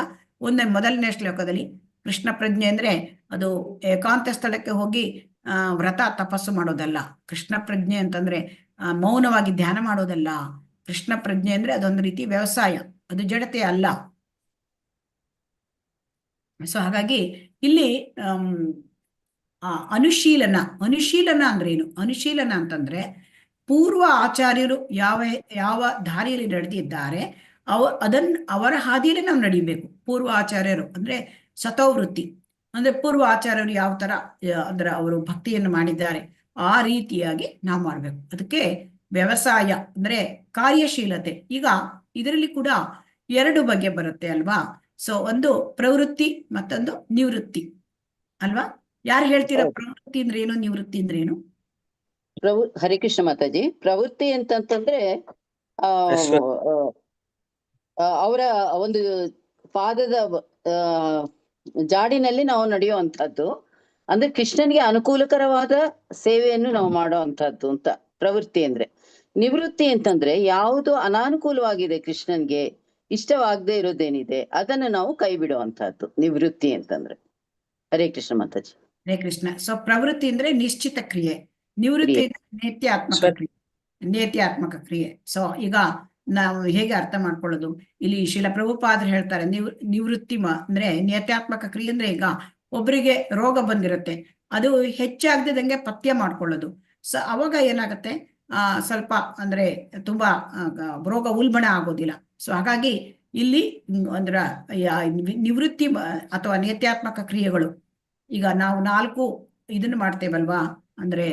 1ನೇ ಶ್ಲೋಕದಲ್ಲಿ, ಕೃಷ್ಣ ಪ್ರಜ್ಞೆ ಅಂದ್ರೆ ಅದು ಏಕಾಂತ ಸ್ಥಳಕ್ಕೆ ಹೋಗಿ ವ್ರತ ತಪಸ್ಸು ಮಾಡೋದಲ್ಲ. ಕೃಷ್ಣ ಪ್ರಜ್ಞೆ ಅಂತಂದ್ರೆ ಮೌನವಾಗಿ ಧ್ಯಾನ ಮಾಡೋದಲ್ಲ. ಕೃಷ್ಣ ಪ್ರಜ್ಞೆ ಅಂದ್ರೆ ಅದೊಂದು ರೀತಿ ವ್ಯವಸಾಯ, ಅದು ಜಡತೆ ಅಲ್ಲ. ಸೊ ಹಾಗಾಗಿ ಇಲ್ಲಿ ಅನುಶೀಲನ ಅಂದ್ರೆ ಏನು? ಅನುಶೀಲನ ಅಂತಂದ್ರೆ ಪೂರ್ವ ಆಚಾರ್ಯರು ಯಾವ ದಾರಿಯಲ್ಲಿ ನಡೆದಿದ್ದಾರೆ ಅವರ ಹಾದಿಯಲ್ಲಿ ನಾವು ನಡಿಬೇಕು. ಪೂರ್ವ ಆಚಾರ್ಯರು ಅಂದ್ರೆ ಸತೋವೃತ್ತಿ, ಅಂದ್ರೆ ಪೂರ್ವ ಆಚಾರ್ಯರು ಯಾವ ತರ ಅಂದ್ರೆ ಅವರು ಭಕ್ತಿಯನ್ನು ಮಾಡಿದ್ದಾರೆ ಆ ರೀತಿಯಾಗಿ ನಾವು ಮಾಡ್ಬೇಕು. ಅದಕ್ಕೆ ವ್ಯವಸಾಯ ಅಂದ್ರೆ ಕಾರ್ಯಶೀಲತೆ. ಈಗ ಇದರಲ್ಲಿ ಕೂಡ 2 ಬಗೆ ಬರುತ್ತೆ ಅಲ್ವಾ? ಸೊ ಒಂದು ಪ್ರವೃತ್ತಿ, ಮತ್ತೊಂದು ನಿವೃತ್ತಿ ಅಲ್ವಾ? ಯಾರು ಹೇಳ್ತೀರಾ ಪ್ರವೃತ್ತಿ ಅಂದ್ರೆ ಏನು, ನಿವೃತ್ತಿ ಅಂದ್ರೆ ಏನು? ಹರಿಕೃಷ್ಣ ಮಾತಾಜಿ, ಪ್ರವೃತ್ತಿ ಅಂತಂತಂದ್ರೆ ಅವರ ಒಂದು ಪಾದದ ಜಾಡಿನಲ್ಲಿ ನಾವು ನಡೆಯುವಂತಹದ್ದು, ಅಂದ್ರೆ ಕೃಷ್ಣನಿಗೆ ಅನುಕೂಲಕರವಾದ ಸೇವೆಯನ್ನು ನಾವು ಮಾಡುವಂತಹದ್ದು ಅಂತ ಪ್ರವೃತ್ತಿ ಅಂದ್ರೆ. ನಿವೃತ್ತಿ ಅಂತಂದ್ರೆ ಯಾವುದು ಅನಾನುಕೂಲವಾಗಿದೆ, ಕೃಷ್ಣನ್ಗೆ ಇಷ್ಟವಾಗದೆ ಇರೋದೇನಿದೆ ಅದನ್ನು ನಾವು ಕೈ ಬಿಡುವಂತಹದ್ದು ನಿವೃತ್ತಿ ಅಂತಂದ್ರೆ. ಹರೇ ಕೃಷ್ಣ ಮಾತಾಜಿ. ಹರೇ ಕೃಷ್ಣ. ಸೊ ಪ್ರವೃತ್ತಿ ಅಂದ್ರೆ ನಿಶ್ಚಿತ ಕ್ರಿಯೆ, ನಿವೃತ್ತಿ ಅಂದ್ರೆ ನೇತ್ಯಾತ್ಮಕ ಕ್ರಿಯೆ. ನೇತ್ಯಾತ್ಮಕ ಕ್ರಿಯೆ. ಸೊ ಈಗ ನಾವು ಹೇಗೆ ಅರ್ಥ ಮಾಡ್ಕೊಳ್ಳೋದು, ಇಲ್ಲಿ ಶಿಲ ಪ್ರಭುಪಾದರು ಹೇಳ್ತಾರೆ, ನಿವೃತ್ತಿ ಅಂದ್ರೆ ನೇತ್ಯಾತ್ಮಕ ಕ್ರಿಯೆ ಅಂದ್ರೆ ಈಗ ಒಬ್ಬರಿಗೆ ರೋಗ ಬಂದಿರುತ್ತೆ, ಅದು ಹೆಚ್ಚಾಗದಂಗೆ ಪಥ್ಯ ಮಾಡ್ಕೊಳ್ಳೋದು. ಸೊ ಅವಾಗ ಏನಾಗುತ್ತೆ, ಸ್ವಲ್ಪ ಅಂದ್ರೆ ತುಂಬಾ ರೋಗ ಉಲ್ಬಣ ಆಗೋದಿಲ್ಲ. ಸೊ ಹಾಗಾಗಿ ಇಲ್ಲಿ ಅಂದ್ರ ನಿವೃತ್ತಿ ಅಥವಾ ನೇತ್ಯಾತ್ಮಕ ಕ್ರಿಯೆಗಳು, ಈಗ ನಾವು 4 ಇದನ್ನು ಮಾಡ್ತೇವಲ್ವಾ, ಅಂದ್ರೆ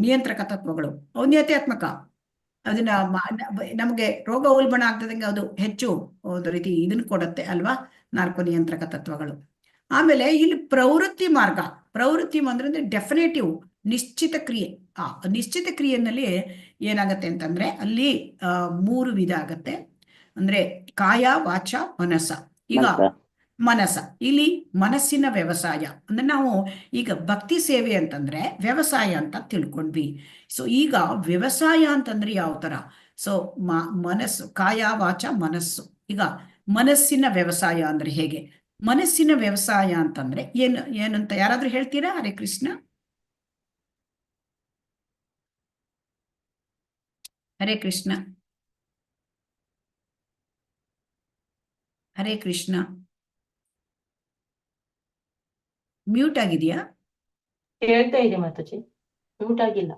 ನಿಯಂತ್ರಕ ತತ್ವಗಳು, ಅವು ನೇತ್ಯಾತ್ಮಕ. ಅದನ್ನ ನಮಗೆ ರೋಗ ಉಲ್ಬಣ ಆಗ್ತದಂಗೆ ಅದು ಹೆಚ್ಚು ಒಂದು ರೀತಿ ಇದನ್ನು ಕೊಡುತ್ತೆ ಅಲ್ವಾ, 4 ನಿಯಂತ್ರಕ ತತ್ವಗಳು. ಆಮೇಲೆ ಇಲ್ಲಿ ಪ್ರವೃತ್ತಿ ಮಾರ್ಗ, ಪ್ರವೃತ್ತಿ ಅಂದ್ರೆ ಡೆಫಿನೇಟಿವ್ ನಿಶ್ಚಿತ ಕ್ರಿಯೆ. ನಿಶ್ಚಿತ ಕ್ರಿಯೆಯಲ್ಲಿ ಏನಾಗತ್ತೆ ಅಂತಂದ್ರೆ ಅಲ್ಲಿ 3 ವಿಧ ಆಗತ್ತೆ, ಅಂದ್ರೆ ಕಾಯ, ವಾಚ, ಮನಸ್ಸ. ಈಗ ಮನಸ್ಸ, ಇಲ್ಲಿ ಮನಸ್ಸಿನ ವ್ಯವಸಾಯ ಅಂದ್ರೆ ನಾವು ಈಗ ಭಕ್ತಿ ಸೇವೆ ಅಂತಂದ್ರೆ ವ್ಯವಸಾಯ ಅಂತ ತಿಳ್ಕೊಂಡ್ವಿ. ಸೊ ಈಗ ವ್ಯವಸಾಯ ಅಂತಂದ್ರೆ ಯಾವ ತರ, ಸೊ ಮನಸ್ಸು, ಕಾಯ, ವಾಚ, ಮನಸ್ಸು. ಈಗ ಮನಸ್ಸಿನ ವ್ಯವಸಾಯ ಅಂದ್ರೆ ಹೇಗೆ, ಮನಸ್ಸಿನ ವ್ಯವಸಾಯ ಅಂತಂದ್ರೆ ಏನಂತ ಯಾರಾದ್ರೂ ಹೇಳ್ತೀರಾ? ಹರೇ ಕೃಷ್ಣ. ಹರೇ ಕೃಷ್ಣ. ಹರೇ ಕೃಷ್ಣ. ಮ್ಯೂಟ್ ಆಗಿದೆಯಾ? ಹೇಳ್ತಾ ಇದೆ ಮಾತಾಜಿ, ಮ್ಯೂಟ್ ಆಗಿಲ್ಲ.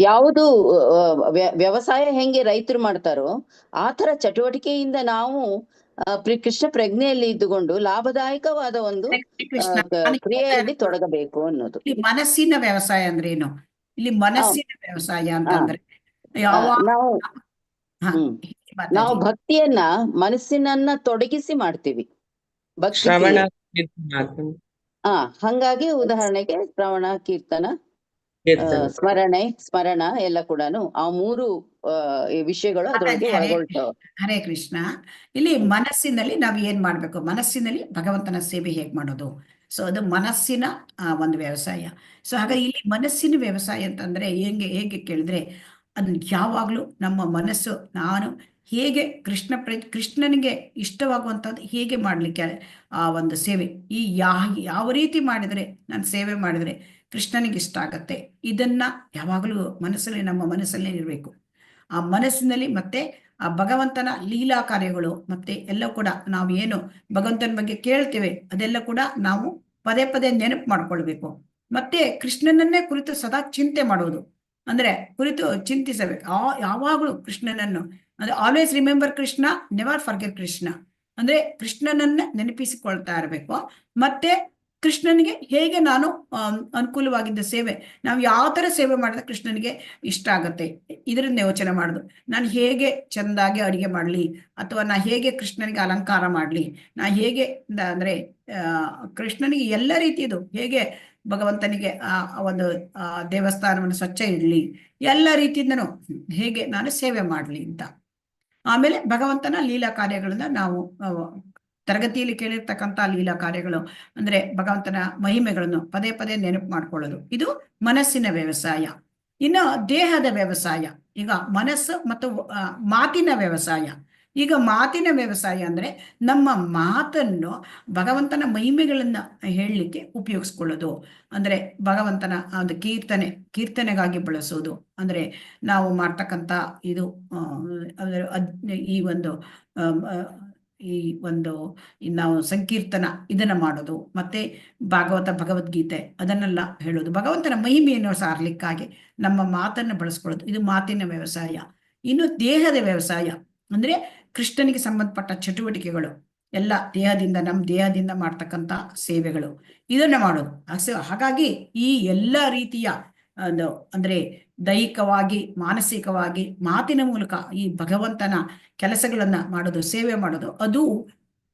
ಯಾವುದು ವ್ಯವಸಾಯ ಹೆಂಗೆ ರೈತರು ಮಾಡ್ತಾರೋ ಆ ತರ ಚಟುವಟಿಕೆಯಿಂದ ನಾವು ಕೃಷ್ಣ ಪ್ರಜ್ಞೆಯಲ್ಲಿ ಇದ್ದುಕೊಂಡು ಲಾಭದಾಯಕವಾದ ಒಂದು ಕ್ರಿಯೆಯಲ್ಲಿ ತೊಡಗಬೇಕು ಅನ್ನೋದು. ಇಲ್ಲಿ ಮನಸ್ಸಿನ ವ್ಯವಸಾಯ ಅಂದ್ರೆ ಏನು? ಇಲ್ಲಿ ಮನಸ್ಸಿನ ವ್ಯವಸಾಯ ಅಂತಂದ್ರೆ ನಾವು ಭಕ್ತಿಯನ್ನ ಮನಸ್ಸಿನನ್ನ ತೊಡಗಿಸಿ ಮಾಡ್ತೀವಿ. ಭಕ್ತಿ ಹಂಗಾಗಿ ಉದಾಹರಣೆಗೆ ಶ್ರವಣ, ಕೀರ್ತನ, ಸ್ಮರಣ ಎಲ್ಲ ಕೂಡ ಆ 3 ವಿಷಯಗಳು ಅದರೊಳಗೆ ಒಳಗೊಳ್ತಾವೆ. ಹರೇ ಕೃಷ್ಣ. ಇಲ್ಲಿ ಮನಸ್ಸಿನಲ್ಲಿ ನಾವು ಏನ್ ಮಾಡ್ಬೇಕು, ಮನಸ್ಸಿನಲ್ಲಿ ಭಗವಂತನ ಸೇವೆ ಹೇಗ್ ಮಾಡೋದು, ಸೊ ಅದು ಮನಸ್ಸಿನ ಒಂದು ವ್ಯವಸಾಯ. ಸೊ ಹಾಗಾಗಿ ಇಲ್ಲಿ ಮನಸ್ಸಿನ ವ್ಯವಸಾಯ ಅಂತಂದ್ರೆ ಹೇಗೆ ಕೇಳಿದ್ರೆ, ಅದನ್ನ ಯಾವಾಗ್ಲೂ ನಮ್ಮ ಮನಸ್ಸು ನಾನು ಹೇಗೆ ಕೃಷ್ಣನಿಗೆ ಇಷ್ಟವಾಗುವಂಥದ್ದು ಹೇಗೆ ಮಾಡ್ಲಿಕ್ಕೆ ಆ ಒಂದು ಸೇವೆ, ಈ ಯಾವ ರೀತಿ ಮಾಡಿದ್ರೆ ನಾನು ಸೇವೆ ಮಾಡಿದ್ರೆ ಕೃಷ್ಣನಿಗೆ ಇಷ್ಟ ಆಗತ್ತೆ, ಇದನ್ನ ಯಾವಾಗಲೂ ಮನಸ್ಸಲ್ಲಿ, ನಮ್ಮ ಮನಸ್ಸಲ್ಲೇ ಇರಬೇಕು. ಆ ಮನಸ್ಸಿನಲ್ಲಿ ಮತ್ತೆ ಆ ಭಗವಂತನ ಲೀಲಾ ಕಾರ್ಯಗಳು ಮತ್ತೆ ಎಲ್ಲ ಕೂಡ ನಾವು ಏನು ಭಗವಂತನ ಬಗ್ಗೆ ಕೇಳ್ತೇವೆ ಅದೆಲ್ಲ ಕೂಡ ನಾವು ಪದೇ ಪದೇ ನೆನಪು ಮಾಡ್ಕೊಳ್ಬೇಕು. ಮತ್ತೆ ಕೃಷ್ಣನನ್ನೇ ಕುರಿತು ಸದಾ ಚಿಂತೆ ಮಾಡೋದು, ಅಂದ್ರೆ ಕುರಿತು ಚಿಂತಿಸಬೇಕು ಯಾವಾಗಲೂ ಕೃಷ್ಣನನ್ನು. ಅಂದ್ರೆ always remember Krishna, never forget Krishna. ಅಂದ್ರೆ ಕೃಷ್ಣನನ್ನ ನೆನಪಿಸಿಕೊಳ್ತಾ ಇರಬೇಕು. ಮತ್ತೆ ಕೃಷ್ಣನಿಗೆ ಹೇಗೆ ನಾನು ಅನುಕೂಲವಾಗಿದ್ದ ಸೇವೆ, ನಾವು ಯಾವ ತರ ಸೇವೆ ಮಾಡಿದ್ರೆ ಕೃಷ್ಣನಿಗೆ ಇಷ್ಟ ಆಗತ್ತೆ ಇದರಿಂದ ಯೋಚನೆ ಮಾಡುದು. ನಾನು ಹೇಗೆ ಚೆಂದಾಗಿ ಅಡಿಗೆ ಮಾಡ್ಲಿ, ಅಥವಾ ನಾ ಹೇಗೆ ಕೃಷ್ಣನಿಗೆ ಅಲಂಕಾರ ಮಾಡ್ಲಿ, ನಾ ಹೇಗೆ ಅಂದ್ರೆ ಕೃಷ್ಣನಿಗೆ ಎಲ್ಲ ರೀತಿಯದು ಹೇಗೆ ಭಗವಂತನಿಗೆ ಒಂದು ದೇವಸ್ಥಾನವನ್ನು ಸ್ವಚ್ಛ ಇಡ್ಲಿ, ಎಲ್ಲ ರೀತಿಯಿಂದನೂ ಹೇಗೆ ನಾನು ಸೇವೆ ಮಾಡ್ಲಿ ಅಂತ. ಆಮೇಲೆ ಭಗವಂತನ ಲೀಲಾ ಕಾರ್ಯಗಳನ್ನ ನಾವು ತರಗತಿಯಲ್ಲಿ ಕೇಳಿರ್ತಕ್ಕಂಥ ಲೀಲಾ ಕಾರ್ಯಗಳು ಅಂದ್ರೆ ಭಗವಂತನ ಮಹಿಮೆಗಳನ್ನು ಪದೇ ಪದೇ ನೆನಪು ಮಾಡ್ಕೊಳ್ಳೋದು, ಇದು ಮನಸ್ಸಿನ ವ್ಯವಸಾಯ. ಇನ್ನು ದೇಹದ ವ್ಯವಸಾಯ, ಈಗ ಮನಸ್ಸು ಮತ್ತು ಮಾತಿನ ವ್ಯವಸಾಯ. ಈಗ ಮಾತಿನ ವ್ಯವಸಾಯ ಅಂದ್ರೆ ನಮ್ಮ ಮಾತನ್ನು ಭಗವಂತನ ಮಹಿಮೆಗಳನ್ನ ಹೇಳಲಿಕ್ಕೆ ಉಪಯೋಗಿಸ್ಕೊಳ್ಳೋದು. ಅಂದ್ರೆ ಭಗವಂತನ ಒಂದು ಕೀರ್ತನೆಗಾಗಿ ಬಳಸೋದು. ಅಂದ್ರೆ ನಾವು ಮಾಡ್ತಕ್ಕಂಥ ಇದು ಈ ಒಂದು ನಾವು ಸಂಕೀರ್ತನ ಇದನ್ನ ಮಾಡೋದು, ಮತ್ತೆ ಭಗವದ್ಗೀತೆ ಅದನ್ನೆಲ್ಲ ಹೇಳೋದು, ಭಗವಂತನ ಮಹಿಮೆಯನ್ನು ಸಾರ್ಲಿಕ್ಕಾಗಿ ನಮ್ಮ ಮಾತನ್ನು ಬಳಸ್ಕೊಳ್ಳೋದು, ಇದು ಮಾತಿನ ವ್ಯವಸಾಯ. ಇನ್ನು ದೇಹದ ವ್ಯವಸಾಯ ಅಂದ್ರೆ ಕೃಷ್ಣನಿಗೆ ಸಂಬಂಧಪಟ್ಟ ಚಟುವಟಿಕೆಗಳು ಎಲ್ಲ ನಮ್ಮ ದೇಹದಿಂದ ಮಾಡ್ತಕ್ಕಂಥ ಸೇವೆಗಳು, ಇದನ್ನ ಮಾಡೋದು. ಹಾಗಾಗಿ ಈ ಎಲ್ಲ ರೀತಿಯ ಅಂದ್ರೆ ದೈಹಿಕವಾಗಿ, ಮಾನಸಿಕವಾಗಿ, ಮಾತಿನ ಮೂಲಕ ಈ ಭಗವಂತನ ಕೆಲಸಗಳನ್ನ ಮಾಡೋದು, ಸೇವೆ ಮಾಡೋದು, ಅದು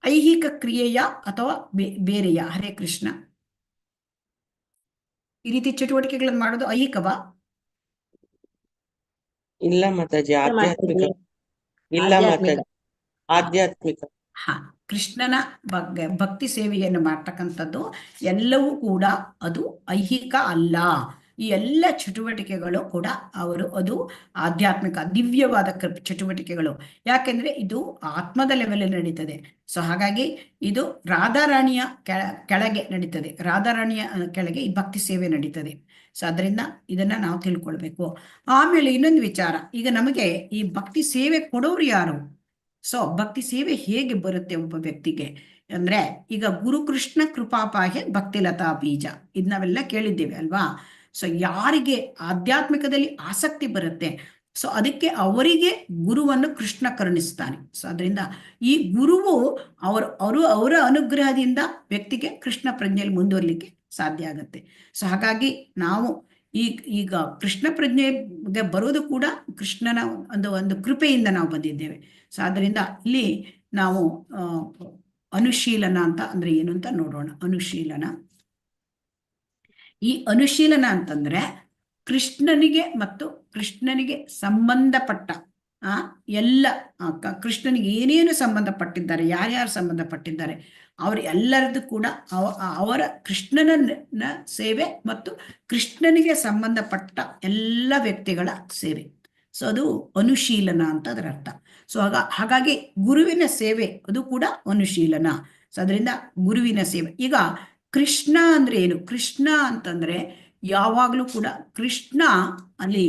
ಐಹಿಕ ಕ್ರಿಯೆಯ ಅಥವಾ ಬೇರೆಯ? ಹರೇ ಕೃಷ್ಣ. ಈ ರೀತಿ ಚಟುವಟಿಕೆಗಳನ್ನು ಮಾಡೋದು ಐಹಿಕವಾ? ಇಲ್ಲ ಮಾತಾಜಿ, ಆಧ್ಯಾತ್ಮಿಕ. ಇಲ್ಲ ಮಾತಾಜಿ, ಆಧ್ಯಾತ್ಮಿಕ. ಕೃಷ್ಣನ ಬಗ್ಗೆ ಭಕ್ತಿ ಸೇವೆಯನ್ನು ಮಾಡ್ತಕ್ಕಂಥದ್ದು ಎಲ್ಲವೂ ಕೂಡ ಅದು ಐಹಿಕ ಅಲ್ಲ. ಈ ಎಲ್ಲ ಚಟುವಟಿಕೆಗಳು ಕೂಡ ಅದು ಆಧ್ಯಾತ್ಮಿಕ ದಿವ್ಯವಾದ ಚಟುವಟಿಕೆಗಳು. ಯಾಕೆಂದ್ರೆ ಇದು ಆತ್ಮದ ಲೆವೆಲ್ ನಡೀತದೆ. ಸೊ ಹಾಗಾಗಿ ಇದು ರಾಧಾರಾಣಿಯ ಕೆಳಗೆ ನಡೀತದೆ. ರಾಧಾರಾಣಿಯ ಕೆಳಗೆ ಈ ಭಕ್ತಿ ಸೇವೆ ನಡೀತದೆ. ಸೊ ಅದರಿಂದ ಇದನ್ನ ನಾವು ತಿಳ್ಕೊಳ್ಬೇಕು. ಆಮೇಲೆ ಇನ್ನೊಂದು ವಿಚಾರ, ಈಗ ನಮಗೆ ಈ ಭಕ್ತಿ ಸೇವೆ ಕೊಡೋರು ಯಾರು? ಸೊ ಭಕ್ತಿ ಸೇವೆ ಹೇಗೆ ಬರುತ್ತೆ ಒಬ್ಬ ವ್ಯಕ್ತಿಗೆ ಅಂದ್ರೆ, ಈಗ ಗುರುಕೃಷ್ಣ ಕೃಪಾಪಾಹೆ ಭಕ್ತಿಲತಾ ಬೀಜ, ಇದ್ ನಾವೆಲ್ಲ ಕೇಳಿದ್ದೇವೆ ಅಲ್ವಾ? ಸೊ ಯಾರಿಗೆ ಆಧ್ಯಾತ್ಮಿಕದಲ್ಲಿ ಆಸಕ್ತಿ ಬರುತ್ತೆ, ಸೊ ಅದಕ್ಕೆ ಅವರಿಗೆ ಗುರುವನ್ನು ಕೃಷ್ಣ ಕರುಣಿಸ್ತಾನೆ. ಸೊ ಅದರಿಂದ ಈ ಗುರುವು ಅವರ ಅನುಗ್ರಹದಿಂದ ವ್ಯಕ್ತಿಗೆ ಕೃಷ್ಣ ಪ್ರಜ್ಞೆಯಲ್ಲಿ ಮುಂದುವರಲಿಕ್ಕೆ ಸಾಧ್ಯ ಆಗುತ್ತೆ. ಸೊ ಹಾಗಾಗಿ ನಾವು ಈಗ ಕೃಷ್ಣ ಪ್ರಜ್ಞೆಗೆ ಬರೋದು ಕೂಡ ಕೃಷ್ಣನ ಒಂದು ಕೃಪೆಯಿಂದ ನಾವು ಬಂದಿದ್ದೇವೆ. ಸೊ ಅದರಿಂದ ಇಲ್ಲಿ ನಾವು ಅನುಶೀಲನ ಅಂತ ಅಂದ್ರೆ ಏನು ಅಂತ ನೋಡೋಣ. ಅನುಶೀಲನ, ಈ ಅನುಶೀಲನ ಅಂತಂದ್ರೆ ಕೃಷ್ಣನಿಗೆ ಮತ್ತು ಕೃಷ್ಣನಿಗೆ ಸಂಬಂಧಪಟ್ಟ ಎಲ್ಲ ಕೃಷ್ಣನಿಗೆ ಏನೇನು ಸಂಬಂಧಪಟ್ಟಿದ್ದಾರೆ, ಯಾರ್ಯಾರು ಸಂಬಂಧಪಟ್ಟಿದ್ದಾರೆ ಅವ್ರ ಎಲ್ಲರದ್ದು ಕೂಡ ಅವರ ಕೃಷ್ಣನ ಸೇವೆ ಮತ್ತು ಕೃಷ್ಣನಿಗೆ ಸಂಬಂಧಪಟ್ಟ ಎಲ್ಲ ವ್ಯಕ್ತಿಗಳ ಸೇವೆ. ಸೊ ಅದು ಅನುಶೀಲನ ಅಂತ ಅದರ ಅರ್ಥ. ಸೊ ಹಾಗಾಗಿ ಗುರುವಿನ ಸೇವೆ ಅದು ಕೂಡ ಅನುಶೀಲನ. ಸೊ ಅದರಿಂದ ಗುರುವಿನ ಸೇವೆ. ಈಗ ಕೃಷ್ಣ ಅಂದ್ರೆ ಏನು? ಕೃಷ್ಣ ಅಂತಂದ್ರೆ ಯಾವಾಗ್ಲೂ ಕೂಡ ಕೃಷ್ಣ ಅಲ್ಲಿ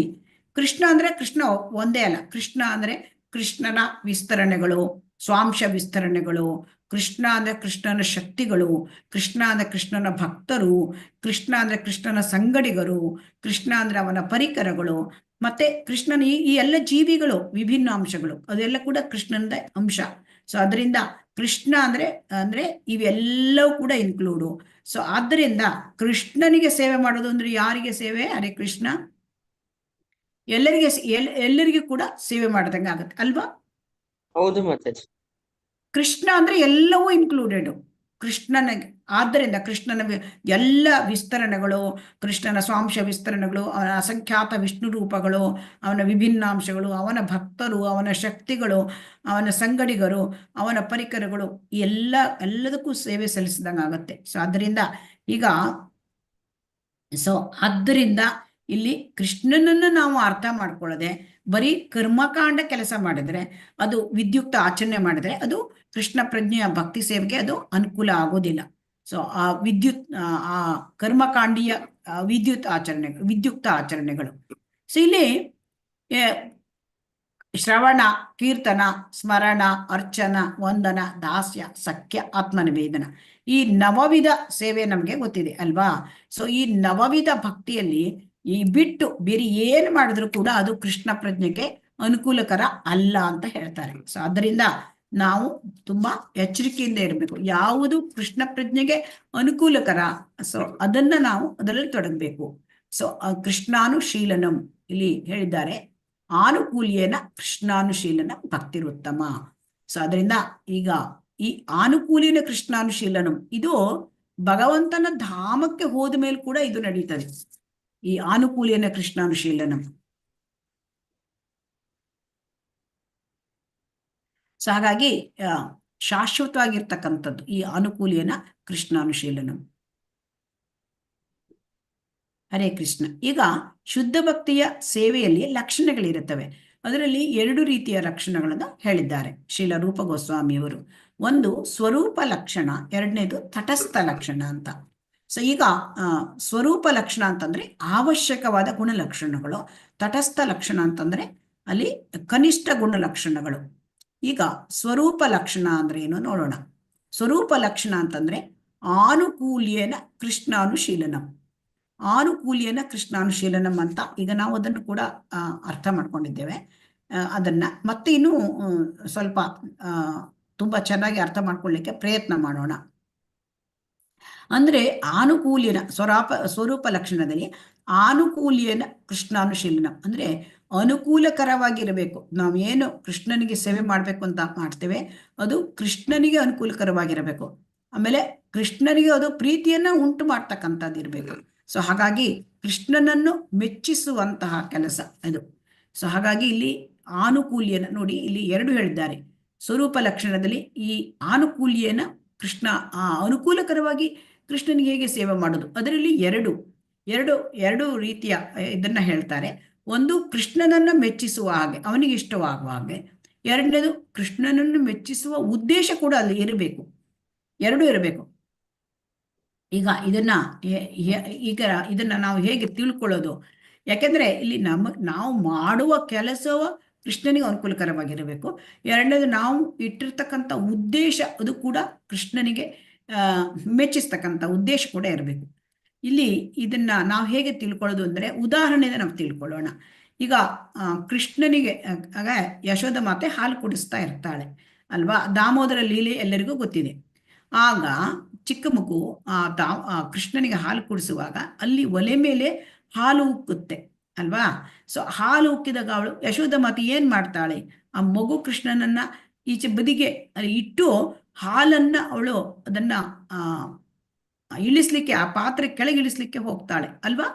ಕೃಷ್ಣ ಅಂದ್ರೆ ಕೃಷ್ಣ ಒಂದೇ ಅಲ್ಲ. ಕೃಷ್ಣ ಅಂದ್ರೆ ಕೃಷ್ಣನ ವಿಸ್ತರಣೆಗಳು, ಸ್ವಾಂಶ ವಿಸ್ತರಣೆಗಳು, ಕೃಷ್ಣ ಅಂದ್ರೆ ಕೃಷ್ಣನ ಶಕ್ತಿಗಳು, ಕೃಷ್ಣ ಅಂದ್ರೆ ಕೃಷ್ಣನ ಭಕ್ತರು, ಕೃಷ್ಣ ಅಂದ್ರೆ ಕೃಷ್ಣನ ಸಂಗಡಿಗರು, ಕೃಷ್ಣ ಅಂದ್ರೆ ಅವನ ಪರಿಕರಗಳು, ಮತ್ತೆ ಕೃಷ್ಣನ ಈ ಎಲ್ಲ ಜೀವಿಗಳು ವಿಭಿನ್ನ ಅಂಶಗಳು, ಅದೆಲ್ಲ ಕೂಡ ಕೃಷ್ಣನದ ಅಂಶ. ಸೊ ಅದರಿಂದ ಕೃಷ್ಣ ಅಂದ್ರೆ ಇವೆಲ್ಲವೂ ಕೂಡ ಇನ್ಕ್ಲೂಡು. ಸೊ ಆದ್ದರಿಂದ ಕೃಷ್ಣನಿಗೆ ಸೇವೆ ಮಾಡೋದು ಅಂದ್ರೆ ಯಾರಿಗೆ ಸೇವೆ? ಹರೇ ಕೃಷ್ಣ, ಎಲ್ಲರಿಗೂ ಕೂಡ ಸೇವೆ ಮಾಡದಂಗೆ ಆಗತ್ತೆ ಅಲ್ವಾ? ಹೌದು ಮಾತಾಜಿ. ಕೃಷ್ಣ ಅಂದ್ರೆ ಎಲ್ಲವೂ ಇನ್ಕ್ಲೂಡೆಡ್ ಕೃಷ್ಣನಿಗೆ. ಆದ್ದರಿಂದ ಕೃಷ್ಣನ ಎಲ್ಲ ವಿಸ್ತರಣೆಗಳು, ಕೃಷ್ಣನ ಸ್ವಾಂಶ ವಿಸ್ತರಣೆಗಳು, ಅವನ ಅಸಂಖ್ಯಾತ ವಿಷ್ಣು ರೂಪಗಳು, ಅವನ ವಿಭಿನ್ನಾಂಶಗಳು, ಅವನ ಭಕ್ತರು, ಅವನ ಶಕ್ತಿಗಳು, ಅವನ ಸಂಗಡಿಗರು, ಅವನ ಪರಿಕರಗಳು, ಎಲ್ಲದಕ್ಕೂ ಸೇವೆ ಸಲ್ಲಿಸಿದಂಗೆ ಆಗತ್ತೆ. ಸೊ ಆದ್ದರಿಂದ ಇಲ್ಲಿ ಕೃಷ್ಣನನ್ನು ನಾವು ಅರ್ಥ ಮಾಡ್ಕೊಳ್ಳದೆ ಬರೀ ಕರ್ಮಕಾಂಡ ಕೆಲಸ ಮಾಡಿದ್ರೆ, ಅದು ವಿದ್ಯುಕ್ತ ಆಚರಣೆ ಮಾಡಿದ್ರೆ ಅದು ಕೃಷ್ಣ ಪ್ರಜ್ಞೆಯ ಭಕ್ತಿ ಸೇವೆಗೆ ಅದು ಅನುಕೂಲ ಆಗೋದಿಲ್ಲ. ಸೊ ಆ ಕರ್ಮಕಾಂಡೀಯ ವಿದ್ಯುಕ್ತ ಆಚರಣೆಗಳು. ಸೊ ಇಲ್ಲಿ ಶ್ರವಣ, ಕೀರ್ತನ, ಸ್ಮರಣ, ಅರ್ಚನ, ವಂದನ, ದಾಸ್ಯ, ಸಖ್ಯ, ಆತ್ಮನಿವೇದನ, ಈ ನವವಿಧ ಸೇವೆ ನಮಗೆ ಗೊತ್ತಿದೆ ಅಲ್ವಾ? ಸೊ ಈ ನವವಿಧ ಭಕ್ತಿಯಲ್ಲಿ ಈ ಬಿಟ್ಟು ಬೇರೆ ಏನ್ ಮಾಡಿದ್ರು ಕೂಡ ಅದು ಕೃಷ್ಣ ಪ್ರಜ್ಞೆಗೆ ಅನುಕೂಲಕರ ಅಲ್ಲ ಅಂತ ಹೇಳ್ತಾರೆ. ಸೊ ಅದರಿಂದ ನಾವು ತುಂಬಾ ಎಚ್ಚರಿಕೆಯಿಂದ ಇರಬೇಕು. ಯಾವುದು ಕೃಷ್ಣ ಪ್ರಜ್ಞೆಗೆ ಅನುಕೂಲಕರ, ಸೊ ಅದನ್ನ ನಾವು ಅದರಲ್ಲಿ ತೊಡಗಬೇಕು. ಸೊ ಕೃಷ್ಣಾನುಶೀಲನಂ ಇಲ್ಲಿ ಹೇಳಿದ್ದಾರೆ, ಆನುಕೂಲ್ಯೇನ ಕೃಷ್ಣಾನುಶೀಲನ ಭಕ್ತಿರುತ್ತಮ. ಸೊ ಅದರಿಂದ ಈಗ ಈ ಆನುಕೂಲಿನ ಕೃಷ್ಣಾನುಶೀಲನಂ ಇದು ಭಗವಂತನ ಧಾಮಕ್ಕೆ ಹೋದ ಮೇಲೆ ಕೂಡ ಇದು ನಡೀತದೆ, ಈ ಆನುಕೂಲ್ಯನ ಕೃಷ್ಣಾನುಶೀಲನಂ. ಸೊ ಹಾಗಾಗಿ ಶಾಶ್ವತವಾಗಿರ್ತಕ್ಕಂಥದ್ದು ಈ ಅನುಕೂಲ್ಯನ ಕೃಷ್ಣಾನುಶೀಲನಂ. ಹರೇ ಕೃಷ್ಣ. ಈಗ ಶುದ್ಧ ಭಕ್ತಿಯ ಸೇವೆಯಲ್ಲಿ ಲಕ್ಷಣಗಳಿರುತ್ತವೆ. ಅದರಲ್ಲಿ 2 ರೀತಿಯ ಲಕ್ಷಣಗಳನ್ನು ಹೇಳಿದ್ದಾರೆ ಶ್ರೀಲ ರೂಪ ಗೋಸ್ವಾಮಿಯವರು. ಒಂದು ಸ್ವರೂಪ ಲಕ್ಷಣ, ಎರಡನೇದು ತಟಸ್ಥ ಲಕ್ಷಣ ಅಂತ. ಸೊ ಈಗ ಸ್ವರೂಪ ಲಕ್ಷಣ ಅಂತಂದ್ರೆ ಅವಶ್ಯಕವಾದ ಗುಣಲಕ್ಷಣಗಳು, ತಟಸ್ಥ ಲಕ್ಷಣ ಅಂತಂದ್ರೆ ಅಲ್ಲಿ ಕನಿಷ್ಠ ಗುಣಲಕ್ಷಣಗಳು. ಈಗ ಸ್ವರೂಪ ಲಕ್ಷಣ ಅಂದ್ರೆ ಏನು ನೋಡೋಣ. ಸ್ವರೂಪ ಲಕ್ಷಣ ಅಂತಂದ್ರೆ ಆನುಕೂಲ್ಯನ ಕೃಷ್ಣಾನುಶೀಲನಂ. ಆನುಕೂಲ್ಯನ ಕೃಷ್ಣಾನುಶೀಲನಂ ಅಂತ ಈಗ ನಾವು ಅದನ್ನು ಕೂಡ ಅರ್ಥ ಮಾಡ್ಕೊಂಡಿದ್ದೇವೆ. ಅದನ್ನ ಮತ್ತೆ ಇನ್ನು ಸ್ವಲ್ಪ ತುಂಬಾ ಚೆನ್ನಾಗಿ ಅರ್ಥ ಮಾಡ್ಕೊಳ್ಳಿಕ್ಕೆ ಪ್ರಯತ್ನ ಮಾಡೋಣ. ಅಂದ್ರೆ ಆನುಕೂಲ್ಯನ ಸ್ವರೂಪ ಲಕ್ಷಣದಲ್ಲಿ ಆನುಕೂಲ್ಯನ ಕೃಷ್ಣಾನುಶೀಲನ ಅಂದ್ರೆ ಅನುಕೂಲಕರವಾಗಿರಬೇಕು. ನಾವೇನು ಕೃಷ್ಣನಿಗೆ ಸೇವೆ ಮಾಡ್ಬೇಕು ಅಂತ ಮಾಡ್ತೇವೆ ಅದು ಕೃಷ್ಣನಿಗೆ ಅನುಕೂಲಕರವಾಗಿರಬೇಕು. ಆಮೇಲೆ ಕೃಷ್ಣನಿಗೆ ಅದು ಪ್ರೀತಿಯನ್ನ ಉಂಟು ಮಾಡ್ತಕ್ಕಂಥದ್ದು ಇರಬೇಕು. ಸೊ ಹಾಗಾಗಿ ಕೃಷ್ಣನನ್ನು ಮೆಚ್ಚಿಸುವಂತಹ ಕೆಲಸ ಅದು. ಸೊ ಹಾಗಾಗಿ ಇಲ್ಲಿ ಆನುಕೂಲ್ಯನ ನೋಡಿ, ಇಲ್ಲಿ 2 ಹೇಳಿದ್ದಾರೆ. ಸ್ವರೂಪ ಲಕ್ಷಣದಲ್ಲಿ ಈ ಆನುಕೂಲ್ಯನ ಕೃಷ್ಣ ಅನುಕೂಲಕರವಾಗಿ ಕೃಷ್ಣನಿಗೆ ಹೇಗೆ ಸೇವೆ ಮಾಡೋದು, ಅದರಲ್ಲಿ 2. ಎರಡು ಎರಡು ರೀತಿಯ ಇದನ್ನ ಹೇಳ್ತಾರೆ. ಒಂದು ಕೃಷ್ಣನನ್ನ ಮೆಚ್ಚಿಸುವ ಹಾಗೆ, ಅವನಿಗೆ ಇಷ್ಟವಾಗುವ ಹಾಗೆ. ಎರಡನೇದು ಕೃಷ್ಣನನ್ನು ಮೆಚ್ಚಿಸುವ ಉದ್ದೇಶ ಕೂಡ ಅಲ್ಲಿ ಇರಬೇಕು, ಎರಡೂ ಇರಬೇಕು. ಈಗ ಇದನ್ನ ನಾವು ಹೇಗೆ ತಿಳ್ಕೊಳ್ಳೋದು? ಯಾಕೆಂದ್ರೆ ಇಲ್ಲಿ ನಾವು ಮಾಡುವ ಕೆಲಸವ ಕೃಷ್ಣನಿಗೆ ಅನುಕೂಲಕರವಾಗಿರಬೇಕು. ಎರಡನೇದು ನಾವು ಇಟ್ಟಿರ್ತಕ್ಕಂಥ ಉದ್ದೇಶ ಅದು ಕೂಡ ಕೃಷ್ಣನಿಗೆ ಮೆಚ್ಚಿಸ್ತಕ್ಕಂಥ ಉದ್ದೇಶ ಕೂಡ ಇರಬೇಕು. ಇಲ್ಲಿ ಇದನ್ನ ನಾವು ಹೇಗೆ ತಿಳ್ಕೊಳ್ಳೋದು ಅಂದ್ರೆ, ಉದಾಹರಣೆಯಿಂದ ನಾವು ತಿಳ್ಕೊಳ್ಳೋಣ. ಈಗ ಕೃಷ್ಣನಿಗೆ ಆಗ ಯಶೋಧ ಮಾತೆ ಹಾಲು ಕುಡಿಸ್ತಾ ಇರ್ತಾಳೆ ಅಲ್ವಾ? ದಾಮೋದರ ಲೀಲೆ ಎಲ್ಲರಿಗೂ ಗೊತ್ತಿದೆ. ಆಗ ಚಿಕ್ಕ ಮಗು ಕೃಷ್ಣನಿಗೆ ಹಾಲು ಕುಡಿಸುವಾಗ ಅಲ್ಲಿ ಒಲೆ ಮೇಲೆ ಹಾಲು ಉಕ್ಕುತ್ತೆ ಅಲ್ವಾ? ಸೊ ಹಾಲು ಉಕ್ಕಿದಾಗ ಅವಳು ಯಶೋಧ ಮಾತೆ ಏನ್ ಮಾಡ್ತಾಳೆ? ಆ ಮಗು ಕೃಷ್ಣನನ್ನ ಈಚೆ ಬದಿಗೆ ಇಟ್ಟು ಹಾಲನ್ನ ಅವಳು ಅದನ್ನ ಇಳಿಸ್ಲಿಕ್ಕೆ, ಆ ಪಾತ್ರೆ ಕೆಳಗೆ ಇಳಿಸ್ಲಿಕ್ಕೆ ಹೋಗ್ತಾಳೆ ಅಲ್ವಾ?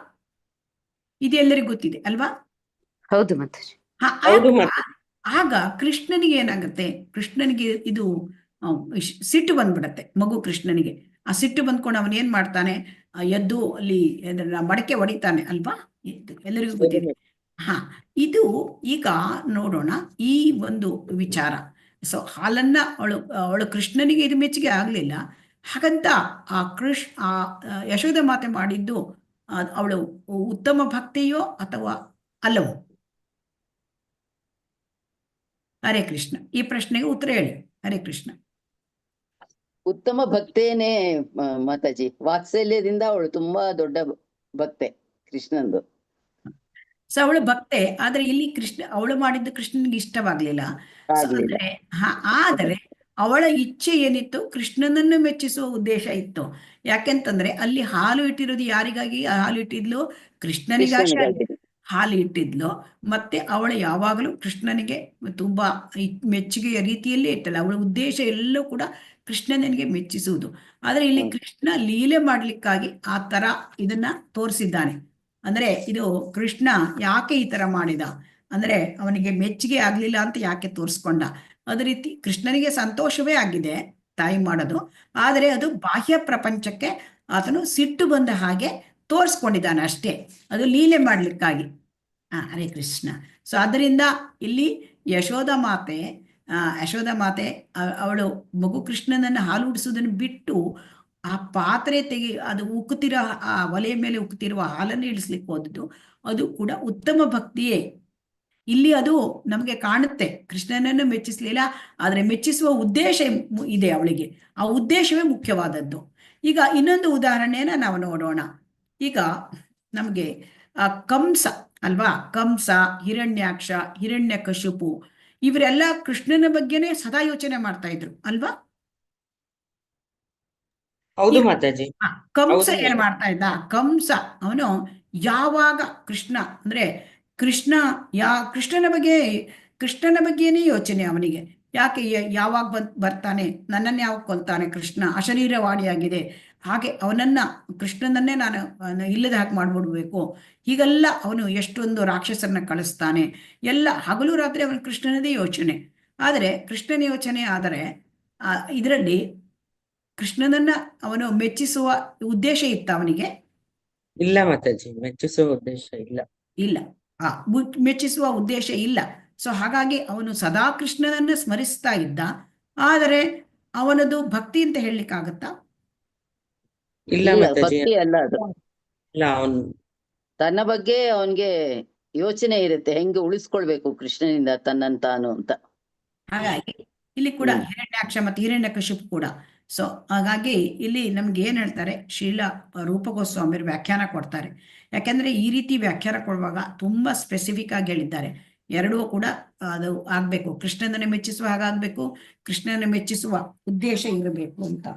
ಇದು ಎಲ್ಲರಿಗೂ ಗೊತ್ತಿದೆ ಅಲ್ವಾ? ಹೌದು ಮಾತಾಜಿ. ಆಗ ಕೃಷ್ಣನಿಗೆ ಏನಾಗುತ್ತೆ? ಕೃಷ್ಣನಿಗೆ ಇದು ಸಿಟ್ಟು ಬಂದ್ಬಿಡತ್ತೆ ಮಗು ಕೃಷ್ಣನಿಗೆ. ಆ ಸಿಟ್ಟು ಬಂದ್ಕೊಂಡು ಅವನ್ ಏನ್ ಮಾಡ್ತಾನೆ? ಎದ್ದು ಅಲ್ಲಿ ಮಡಕೆ ಹೊಡಿತಾನೆ ಅಲ್ವಾ? ಎಲ್ಲರಿಗೂ ಗೊತ್ತಿದೆ. ಇದು ಈಗ ನೋಡೋಣ ಈ ಒಂದು ವಿಚಾರ. ಸೊ ಹಾಲನ್ನ ಅವಳು ಕೃಷ್ಣನಿಗೆ ಇದು ಮೆಚ್ಚುಗೆ ಆಗ್ಲಿಲ್ಲ. ಹಾಗಂತ ಆ ಯಶೋಧ ಮಾತೆ ಮಾಡಿದ್ದು ಅವಳು ಉತ್ತಮ ಭಕ್ತಿಯೋ ಅಥವಾ ಅಲ್ಲವೋ? ಹರೇ ಕೃಷ್ಣ. ಈ ಪ್ರಶ್ನೆಗೆ ಉತ್ತರ ಹೇಳಿ. ಹರೇ ಕೃಷ್ಣ. ಉತ್ತಮ ಭಕ್ತೇನೆ ಮಾತಾಜಿ. ವಾತ್ಸಲ್ಯದಿಂದ ಅವಳು ತುಂಬಾ ದೊಡ್ಡ ಭಕ್ತೆ ಕೃಷ್ಣಂದು. ಸೊ ಅವಳು ಭಕ್ತೆ, ಆದ್ರೆ ಇಲ್ಲಿ ಅವಳು ಮಾಡಿದ್ದು ಕೃಷ್ಣನಿಗೆ ಇಷ್ಟವಾಗ್ಲಿಲ್ಲ. ಆದರೆ ಅವಳ ಇಚ್ಛೆ ಏನಿತ್ತು? ಕೃಷ್ಣನನ್ನು ಮೆಚ್ಚಿಸುವ ಉದ್ದೇಶ ಇತ್ತು. ಯಾಕೆಂತಂದ್ರೆ ಅಲ್ಲಿ ಹಾಲು ಇಟ್ಟಿರೋದು ಯಾರಿಗಾಗಿ ಹಾಲು ಇಟ್ಟಿದ್ಲು? ಕೃಷ್ಣನಿಗಾಗಿ ಹಾಲು ಇಟ್ಟಿದ್ಲು. ಮತ್ತೆ ಅವಳು ಯಾವಾಗಲೂ ಕೃಷ್ಣನಿಗೆ ತುಂಬಾ ಮೆಚ್ಚುಗೆಯ ರೀತಿಯಲ್ಲೇ ಇಟ್ಟಲ್ಲ. ಅವಳ ಉದ್ದೇಶ ಎಲ್ಲವೂ ಕೂಡ ಕೃಷ್ಣನಿಗೆ ಮೆಚ್ಚಿಸುವುದು. ಆದ್ರೆ ಇಲ್ಲಿ ಕೃಷ್ಣ ಲೀಲೆ ಮಾಡ್ಲಿಕ್ಕಾಗಿ ಆ ತರ ಇದನ್ನ ತೋರಿಸಿದ್ದಾನೆ. ಅಂದ್ರೆ ಇದು ಕೃಷ್ಣ ಯಾಕೆ ಈ ತರ ಮಾಡಿದ ಅಂದ್ರೆ, ಅವನಿಗೆ ಮೆಚ್ಚುಗೆ ಆಗ್ಲಿಲ್ಲ ಅಂತ ಯಾಕೆ ತೋರಿಸ್ಕೊಂಡ? ಅದೇ ರೀತಿ ಕೃಷ್ಣನಿಗೆ ಸಂತೋಷವೇ ಆಗಿದೆ ತಾಯಿ ಮಾಡೋದು, ಆದರೆ ಅದು ಬಾಹ್ಯ ಪ್ರಪಂಚಕ್ಕೆ ಆತನು ಸಿಟ್ಟು ಬಂದ ಹಾಗೆ ತೋರಿಸ್ಕೊಂಡಿದ್ದಾನೆ ಅಷ್ಟೇ, ಅದು ಲೀಲೆ ಮಾಡ್ಲಿಕ್ಕಾಗಿ. ಹರೇ ಕೃಷ್ಣ. ಸೊ ಅದರಿಂದ ಇಲ್ಲಿ ಯಶೋಧ ಮಾತೆ ಅವಳು ಮಗು ಕೃಷ್ಣನನ್ನು ಹಾಲು ಉಡಿಸೋದನ್ನು ಬಿಟ್ಟು ಆ ಪಾತ್ರೆ ಅದು ಉಕ್ಕುತ್ತಿರೋ ಆ ಒಲೆಯ ಮೇಲೆ ಉಕ್ಕುತ್ತಿರುವ ಹಾಲನ್ನು ಇಳಿಸ್ಲಿಕ್ಕೆ ಹೋದದ್ದು ಅದು ಕೂಡ ಉತ್ತಮ ಭಕ್ತಿಯೇ. ಇಲ್ಲಿ ಅದು ನಮಗೆ ಕಾಣುತ್ತೆ. ಕೃಷ್ಣನನ್ನು ಮೆಚ್ಚಿಸ್ಲಿಲ್ಲ, ಆದ್ರೆ ಮೆಚ್ಚಿಸುವ ಉದ್ದೇಶ ಇದೆ ಅವಳಿಗೆ. ಆ ಉದ್ದೇಶವೇ ಮುಖ್ಯವಾದದ್ದು. ಈಗ ಇನ್ನೊಂದು ಉದಾಹರಣೆಯನ್ನ ನಾವು ನೋಡೋಣ. ಈಗ ನಮಗೆ ಕಂಸ ಅಲ್ವಾ? ಕಂಸ, ಹಿರಣ್ಯಾಕ್ಷ, ಹಿರಣ್ಯಕಶಿಪು ಇವರೆಲ್ಲ ಕೃಷ್ಣನ ಬಗ್ಗೆನೇ ಸದಾ ಯೋಚನೆ ಮಾಡ್ತಾ ಇದ್ರು ಅಲ್ವಾ? ಹೌದು ಮಾತಾಜಿ. ಕಂಸ ಏನ್ ಮಾಡ್ತಾ ಇದ್ದ? ಕಂಸ ಅವನು ಯಾವಾಗ ಕೃಷ್ಣ ಅಂದ್ರೆ ಕೃಷ್ಣನ ಬಗ್ಗೆನೇ ಯೋಚನೆ ಅವನಿಗೆ. ಯಾಕೆ ಯಾವಾಗ ಬರ್ತಾನೆ, ನನ್ನನ್ನು ಯಾವಾಗ ಕೊಲ್ತಾನೆ ಕೃಷ್ಣ, ಅಶರೀರವಾಣಿಯಾಗಿದೆ, ಹಾಗೆ ಕೃಷ್ಣನನ್ನೇ ನಾನು ಇಲ್ಲದ ಹಾಗೆ ಮಾಡ್ಬಿಡ್ಬೇಕು, ಹೀಗೆಲ್ಲ ಅವನು ಎಷ್ಟೊಂದು ರಾಕ್ಷಸರನ್ನ ಕಳಿಸ್ತಾನೆ. ಎಲ್ಲ ಹಗಲು ರಾತ್ರಿ ಅವನು ಕೃಷ್ಣನದೇ ಯೋಚನೆ. ಆದರೆ ಕೃಷ್ಣನ ಯೋಚನೆ ಆದರೆ ಇದರಲ್ಲಿ ಕೃಷ್ಣನನ್ನ ಅವನು ಮೆಚ್ಚಿಸುವ ಉದ್ದೇಶ ಇತ್ತ ಅವನಿಗೆ? ಇಲ್ಲ ಮಾತಾಜಿ, ಮೆಚ್ಚಿಸುವ ಉದ್ದೇಶ ಇಲ್ಲ. ಮೆಚ್ಚಿಸುವ ಉದ್ದೇಶ ಇಲ್ಲ. ಸೊ ಹಾಗಾಗಿ ಅವನು ಸದಾ ಕೃಷ್ಣನನ್ನು ಸ್ಮರಿಸ್ತಾ ಇದ್ದ. ಆದರೆ ಅವನದು ಭಕ್ತಿ ಅಂತ ಹೇಳಲಿಕ್ಕಾಗತ್ತಾ? ಇಲ್ಲ ಮಾತಾಜಿ, ಭಕ್ತಿ ಅಲ್ಲ ಅದು. ಇಲ್ಲ, ತನ್ನ ಬಗ್ಗೆ ಅವನ್ಗೆ ಯೋಚನೆ ಇರುತ್ತೆ, ಹೆಂಗೆ ಉಳಿಸ್ಕೊಳ್ಬೇಕು ಕೃಷ್ಣನಿಂದ ತನ್ನನ್ನು ತಾನು ಅಂತ. ಹಾಗಾಗಿ ಇಲ್ಲಿ ಕೂಡ ಹಿರಣ್ಯಾಕ್ಷ ಮತ್ತು ಹಿರಣ್ಯಕಶಿಪು ಕೂಡ. ಸೊ ಹಾಗಾಗಿ ಇಲ್ಲಿ ನಮ್ಗೆ ಏನ್ ಹೇಳ್ತಾರೆ, ಶ್ರೀಲ ರೂಪ ಗೋಸ್ವಾಮಿಯರು ವ್ಯಾಖ್ಯಾನ ಕೊಡ್ತಾರೆ. ಯಾಕೆಂದ್ರೆ ಈ ರೀತಿ ವ್ಯಾಖ್ಯಾನ ಕೊಡುವಾಗ ತುಂಬಾ ಸ್ಪೆಸಿಫಿಕ್ ಆಗಿ ಹೇಳಿದ್ದಾರೆ. ಎರಡೂ ಕೂಡ ಅದು ಆಗ್ಬೇಕು, ಕೃಷ್ಣನನ್ನು ಮೆಚ್ಚಿಸುವ ಹಾಗಾಗ್ಬೇಕು, ಕೃಷ್ಣನ ಮೆಚ್ಚಿಸುವ ಉದ್ದೇಶ ಇರಬೇಕು ಅಂತ.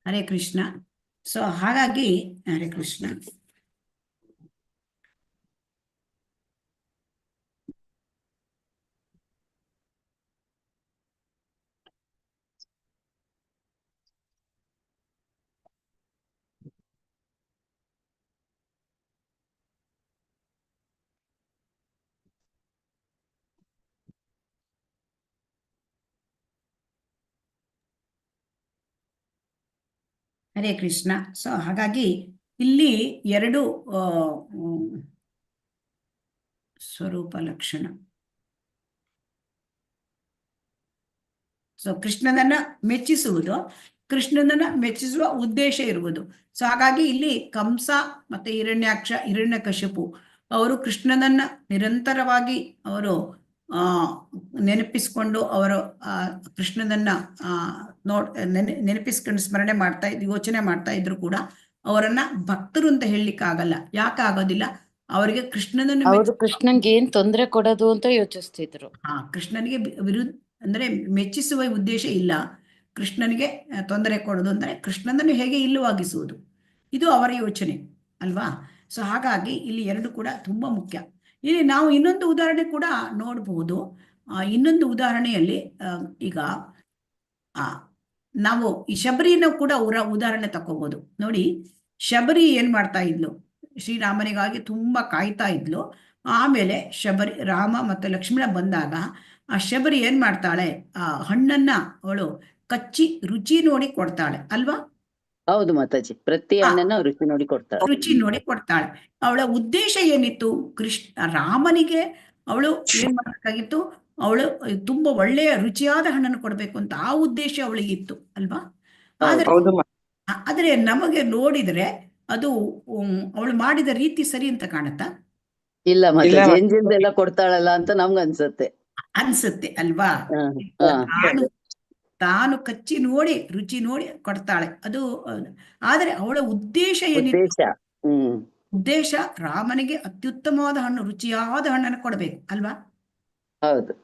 ಹರೇ ಕೃಷ್ಣ. ಸೊ ಹಾಗಾಗಿ ಹರೇ ಕೃಷ್ಣ. ಹರೇ ಕೃಷ್ಣ. ಸೊ ಹಾಗಾಗಿ ಇಲ್ಲಿ ಎರಡು ಸ್ವರೂಪ ಲಕ್ಷಣ. ಸೊ ಕೃಷ್ಣನನ್ನ ಮೆಚ್ಚಿಸುವುದು, ಕೃಷ್ಣನನ್ನ ಮೆಚ್ಚಿಸುವ ಉದ್ದೇಶ ಇರುವುದು. ಸೊ ಹಾಗಾಗಿ ಇಲ್ಲಿ ಕಂಸ ಮತ್ತೆ ಹಿರಣ್ಯಕಶಿಪು ಅವರು ಕೃಷ್ಣನನ್ನ ನಿರಂತರವಾಗಿ ಅವರು ನೆನಪಿಸ್ಕೊಂಡು ಅವರು ಕೃಷ್ಣನನ್ನ ನೆನಪಿಸ್ಕೊಂಡು ಸ್ಮರಣೆ ಮಾಡ್ತಾ ಯೋಚನೆ ಮಾಡ್ತಾ ಇದ್ರು ಕೂಡ ಅವರನ್ನ ಭಕ್ತರು ಅಂತ ಹೇಳಲಿಕ್ಕೆ ಆಗಲ್ಲ. ಯಾಕೆ ಆಗೋದಿಲ್ಲ? ಅವರಿಗೆ ಕೃಷ್ಣನನ್ನು ಕೃಷ್ಣನ್ಗೆ ಏನ್ ತೊಂದರೆ ಕೊಡೋದು ಅಂತ ಯೋಚಿಸ್ತಿದ್ರು. ಕೃಷ್ಣನಿಗೆ ವಿರುದ್ಧ ಅಂದ್ರೆ ಮೆಚ್ಚಿಸುವ ಉದ್ದೇಶ ಇಲ್ಲ. ಕೃಷ್ಣನಿಗೆ ತೊಂದರೆ ಕೊಡೋದು ಅಂದ್ರೆ ಕೃಷ್ಣನನ್ನು ಹೇಗೆ ಇಲ್ಲವಾಗಿಸುವುದು, ಇದು ಅವರ ಯೋಚನೆ ಅಲ್ವಾ? ಸೊ ಹಾಗಾಗಿ ಇಲ್ಲಿ ಎರಡು ಕೂಡ ತುಂಬಾ ಮುಖ್ಯ. ಇಲ್ಲಿ ನಾವು ಇನ್ನೊಂದು ಉದಾಹರಣೆ ಕೂಡ ನೋಡಬಹುದು. ಇನ್ನೊಂದು ಉದಾಹರಣೆಯಲ್ಲಿ ಈಗ ನಾವು ಈ ಶಬರಿನ ಕೂಡ ಉದಾಹರಣೆ ತಕೋಬಹುದು. ನೋಡಿ, ಶಬರಿ ಏನ್ ಮಾಡ್ತಾ ಇದ್ಲು? ಶ್ರೀರಾಮನಿಗಾಗಿ ತುಂಬಾ ಕಾಯ್ತಾ ಇದ್ಲು. ಆಮೇಲೆ ರಾಮ ಮತ್ತೆ ಲಕ್ಷ್ಮಣ ಬಂದಾಗ ಆ ಶಬರಿ ಏನ್ ಮಾಡ್ತಾಳೆ? ಆ ಹಣ್ಣನ್ನ ಅವಳು ಕಚ್ಚಿ ರುಚಿ ನೋಡಿ ಕೊಡ್ತಾಳೆ ಅಲ್ವಾ? ಹೌದು ಮಾತಾಜಿ, ಪ್ರತಿ ಹಣ್ಣನ್ನ ರುಚಿ ನೋಡಿ ಕೊಡ್ತಾಳೆ. ಅವಳ ಉದ್ದೇಶ ಏನಿತ್ತು? ರಾಮನಿಗೆ ಅವಳು ಏನ್ ಮಾಡ್ಬೇಕಾಗಿತ್ತು? ಅವಳು ತುಂಬಾ ಒಳ್ಳೆಯ ರುಚಿಯಾದ ಹಣ್ಣನ್ನು ಕೊಡ್ಬೇಕು ಅಂತ ಆ ಉದ್ದೇಶ ಅವಳಿಗೆ ಇತ್ತು ಅಲ್ವಾ? ಆದ್ರೆ ನಮಗೆ ನೋಡಿದ್ರೆ ಅದು ಅವಳು ಮಾಡಿದ ರೀತಿ ಸರಿ ಅಂತ ಕಾಣುತ್ತಾ? ಇಲ್ಲ ಮಾತಾಜಿ, ಎಂಜಿನ್ದೆಲ್ಲ ಕೊಡ್ತಾಳಲ್ಲ ಅಂತ ನಮ್ಗೆ ಅನ್ಸುತ್ತೆ ಅಲ್ವಾ? ತಾನು ಕಚ್ಚಿ ನೋಡಿ ರುಚಿ ನೋಡಿ ಕೊಡ್ತಾಳೆ ಅದು. ಆದ್ರೆ ಅವಳ ಉದ್ದೇಶ ಏನಿತ್ತು? ಉದ್ದೇಶ ರಾಮನಿಗೆ ಅತ್ಯುತ್ತಮವಾದ ಹಣ್ಣು, ರುಚಿಯಾದ ಹಣ್ಣನ್ನು ಕೊಡ್ಬೇಕು ಅಲ್ವಾ? ಹೌದು.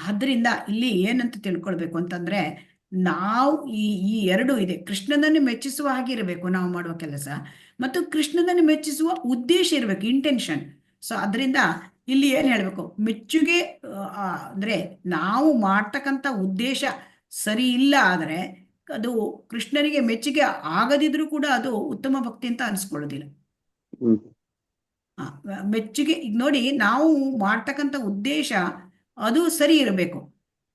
ಆದ್ರಿಂದ ಇಲ್ಲಿ ಏನಂತ ತಿಳ್ಕೊಳ್ಬೇಕು ಅಂತಂದ್ರೆ, ನಾವು ಈ ಎರಡು ಇದೆ. ಕೃಷ್ಣನನ್ನು ಮೆಚ್ಚಿಸುವ ಹಾಗೆ ಇರಬೇಕು ನಾವು ಮಾಡುವ ಕೆಲಸ, ಮತ್ತು ಕೃಷ್ಣನನ್ನು ಮೆಚ್ಚಿಸುವ ಉದ್ದೇಶ ಇರಬೇಕು, ಇಂಟೆನ್ಷನ್. ಸೊ ಅದರಿಂದ ಇಲ್ಲಿ ಏನ್ ಹೇಳ್ಬೇಕು? ಮೆಚ್ಚುಗೆ ಅಂದ್ರೆ ನಾವು ಮಾಡ್ತಕ್ಕಂಥ ಉದ್ದೇಶ ಸರಿ ಇಲ್ಲ ಆದ್ರೆ ಅದು ಕೃಷ್ಣನಿಗೆ ಮೆಚ್ಚುಗೆ ಆಗದಿದ್ರು ಕೂಡ ಅದು ಉತ್ತಮ ಭಕ್ತಿ ಅಂತ ಅನ್ಸ್ಕೊಳ್ಳೋದಿಲ್ಲ. ಮೆಚ್ಚುಗೆ ಈಗ ನೋಡಿ, ನಾವು ಮಾಡ್ತಕ್ಕಂಥ ಉದ್ದೇಶ ಅದು ಸರಿ ಇರಬೇಕು.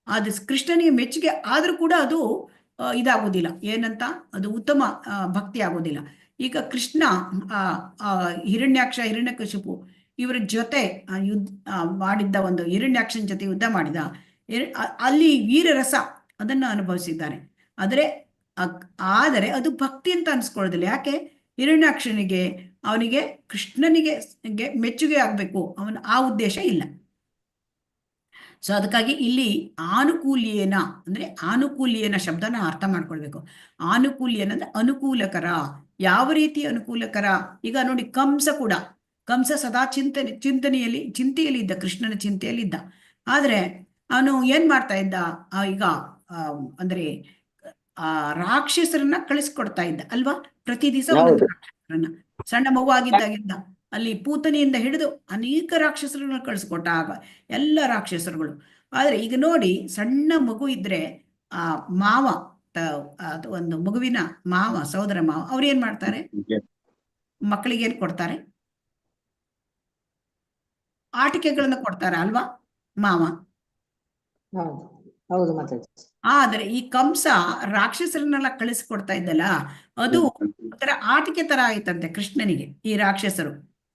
ಅದು ಕೃಷ್ಣನಿಗೆ ಮೆಚ್ಚುಗೆ ಆದ್ರೂ ಕೂಡ ಅದು ಇದಾಗೋದಿಲ್ಲ. ಏನಂತ? ಅದು ಉತ್ತಮ ಭಕ್ತಿ ಆಗೋದಿಲ್ಲ. ಈಗ ಕೃಷ್ಣ ಹಿರಣ್ಯಕಶಿಪು ಇವರ ಜೊತೆ ಮಾಡಿದ್ದ ಒಂದು ಹಿರಣ್ಯಾಕ್ಷನ ಜೊತೆ ಯುದ್ಧ ಮಾಡಿದ. ಅಲ್ಲಿ ವೀರರಸ ಅದನ್ನು ಅನುಭವಿಸಿದ್ದಾನೆ. ಆದರೆ ಅದು ಭಕ್ತಿ ಅಂತ ಅನ್ಸ್ಕೊಳ್ಳೋದಿಲ್ಲ. ಯಾಕೆ? ಹಿರಣ್ಯಾಕ್ಷನಿಗೆ ಅವನಿಗೆ ಕೃಷ್ಣನಿಗೆ ಮೆಚ್ಚುಗೆ ಆಗ್ಬೇಕು, ಅವನ ಆ ಉದ್ದೇಶ ಇಲ್ಲ. ಸೊ ಅದಕ್ಕಾಗಿ ಇಲ್ಲಿ ಆನುಕೂಲ್ಯೇನ ಅಂದ್ರೆ ಆನುಕೂಲ್ಯೇನ ಶಬ್ದನ ಅರ್ಥ ಮಾಡ್ಕೊಳ್ಬೇಕು. ಆನುಕೂಲ್ಯೇನ ಅಂದ್ರೆ ಅನುಕೂಲಕರ. ಯಾವ ರೀತಿ ಅನುಕೂಲಕರ? ಈಗ ನೋಡಿ, ಕಂಸ ಸದಾ ಚಿಂತೆಯಲ್ಲಿ ಇದ್ದ, ಕೃಷ್ಣನ ಚಿಂತೆಯಲ್ಲಿ ಇದ್ದ. ಆದ್ರೆ ಅವನು ಏನ್ ಮಾಡ್ತಾ ಇದ್ದ? ಈಗ ಅಂದ್ರೆ ರಾಕ್ಷಸರನ್ನ ಕಳಿಸ್ಕೊಡ್ತಾ ಇದ್ದ ಅಲ್ವಾ? ಪ್ರತಿ ದಿವಸ ಒಂದೊಂದು ರಾಕ್ಷಸರನ್ನ. ಸಣ್ಣ ಮಗು ಆಗಿದ್ದಾಗಿದ್ದ ಅಲ್ಲಿ ಪೂತನಿಯಿಂದ ಹಿಡಿದು ಅನೇಕ ರಾಕ್ಷಸರನ್ನ ಕಳಿಸ್ಕೊಟ್ಟ, ಆಗ ಎಲ್ಲ ರಾಕ್ಷಸರುಗಳು. ಆದ್ರೆ ಈಗ ನೋಡಿ, ಸಣ್ಣ ಮಗು ಇದ್ರೆ ಆ ಮಾವ, ಒಂದು ಮಗುವಿನ ಮಾವ, ಸಹೋದರ ಮಾವ, ಅವ್ರು ಏನ್ ಮಾಡ್ತಾರೆ? ಮಕ್ಕಳಿಗೆ ಏನ್ ಕೊಡ್ತಾರೆ? ಆಟಿಕೆಗಳನ್ನ ಕೊಡ್ತಾರೆ ಅಲ್ವಾ ಮಾವ? ಹೌದು ಮಾತಾಡಿ. ಆದ್ರೆ ಈ ಕಂಸ ರಾಕ್ಷಸರನ್ನೆಲ್ಲ ಕಳಿಸ್ಕೊಡ್ತಾ ಇದ್ದಲ್ಲ, ಅದು ಒಂಥರ ಆಟಿಕೆ ತರ ಆಯ್ತಂತೆ ಕೃಷ್ಣನಿಗೆ, ಈ ರಾಕ್ಷಸರು.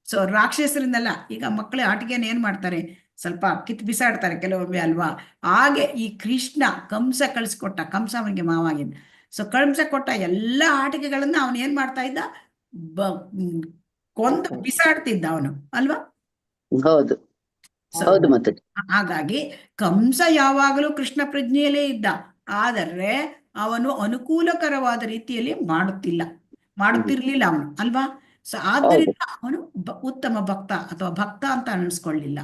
ಸೊ ರಾಕ್ಷಸರನ್ನೆಲ್ಲ ಈಗ ಮಕ್ಕಳ ಆಟಿಕೆಯನ್ನು ಏನ್ ಮಾಡ್ತಾರೆ? ಸ್ವಲ್ಪ ಕಿತ್ ಬಿಸಾಡ್ತಾರೆ ಕೆಲವೊಮ್ಮೆ ಅಲ್ವಾ? ಹಾಗೆ ಈ ಕೃಷ್ಣ ಕಂಸ ಕಳಿಸ್ಕೊಟ್ಟ, ಕಂಸ ಅವನಿಗೆ ಮಾವಾಗಿದ್ದ. ಸೊ ಕಂಸ ಕೊಟ್ಟ ಎಲ್ಲ ಆಟಿಕೆಗಳನ್ನ ಅವನು ಏನ್ ಮಾಡ್ತಾ ಇದ್ದ? ಕೊಂದು ಬಿಸಾಡ್ತಿದ್ದ ಅವನು ಅಲ್ವಾ? ಹೌದು. ಹಾಗಾಗಿ ಕಂಸ ಯಾವಾಗಲೂ ಕೃಷ್ಣ ಪ್ರಜ್ಞೆಯಲ್ಲೇ ಇದ್ದ, ಆದರೆ ಅವನು ಅನುಕೂಲಕರವಾದ ರೀತಿಯಲ್ಲಿ ಮಾಡುತ್ತಿರ್ಲಿಲ್ಲ ಅವನು ಅಲ್ವಾ? ಸೊ ಆದ್ದರಿಂದ ಅವನು ಉತ್ತಮ ಭಕ್ತ ಅಥವಾ ಭಕ್ತ ಅಂತ ಅನಿಸ್ಕೊಳ್ಳಿಲ್ಲ.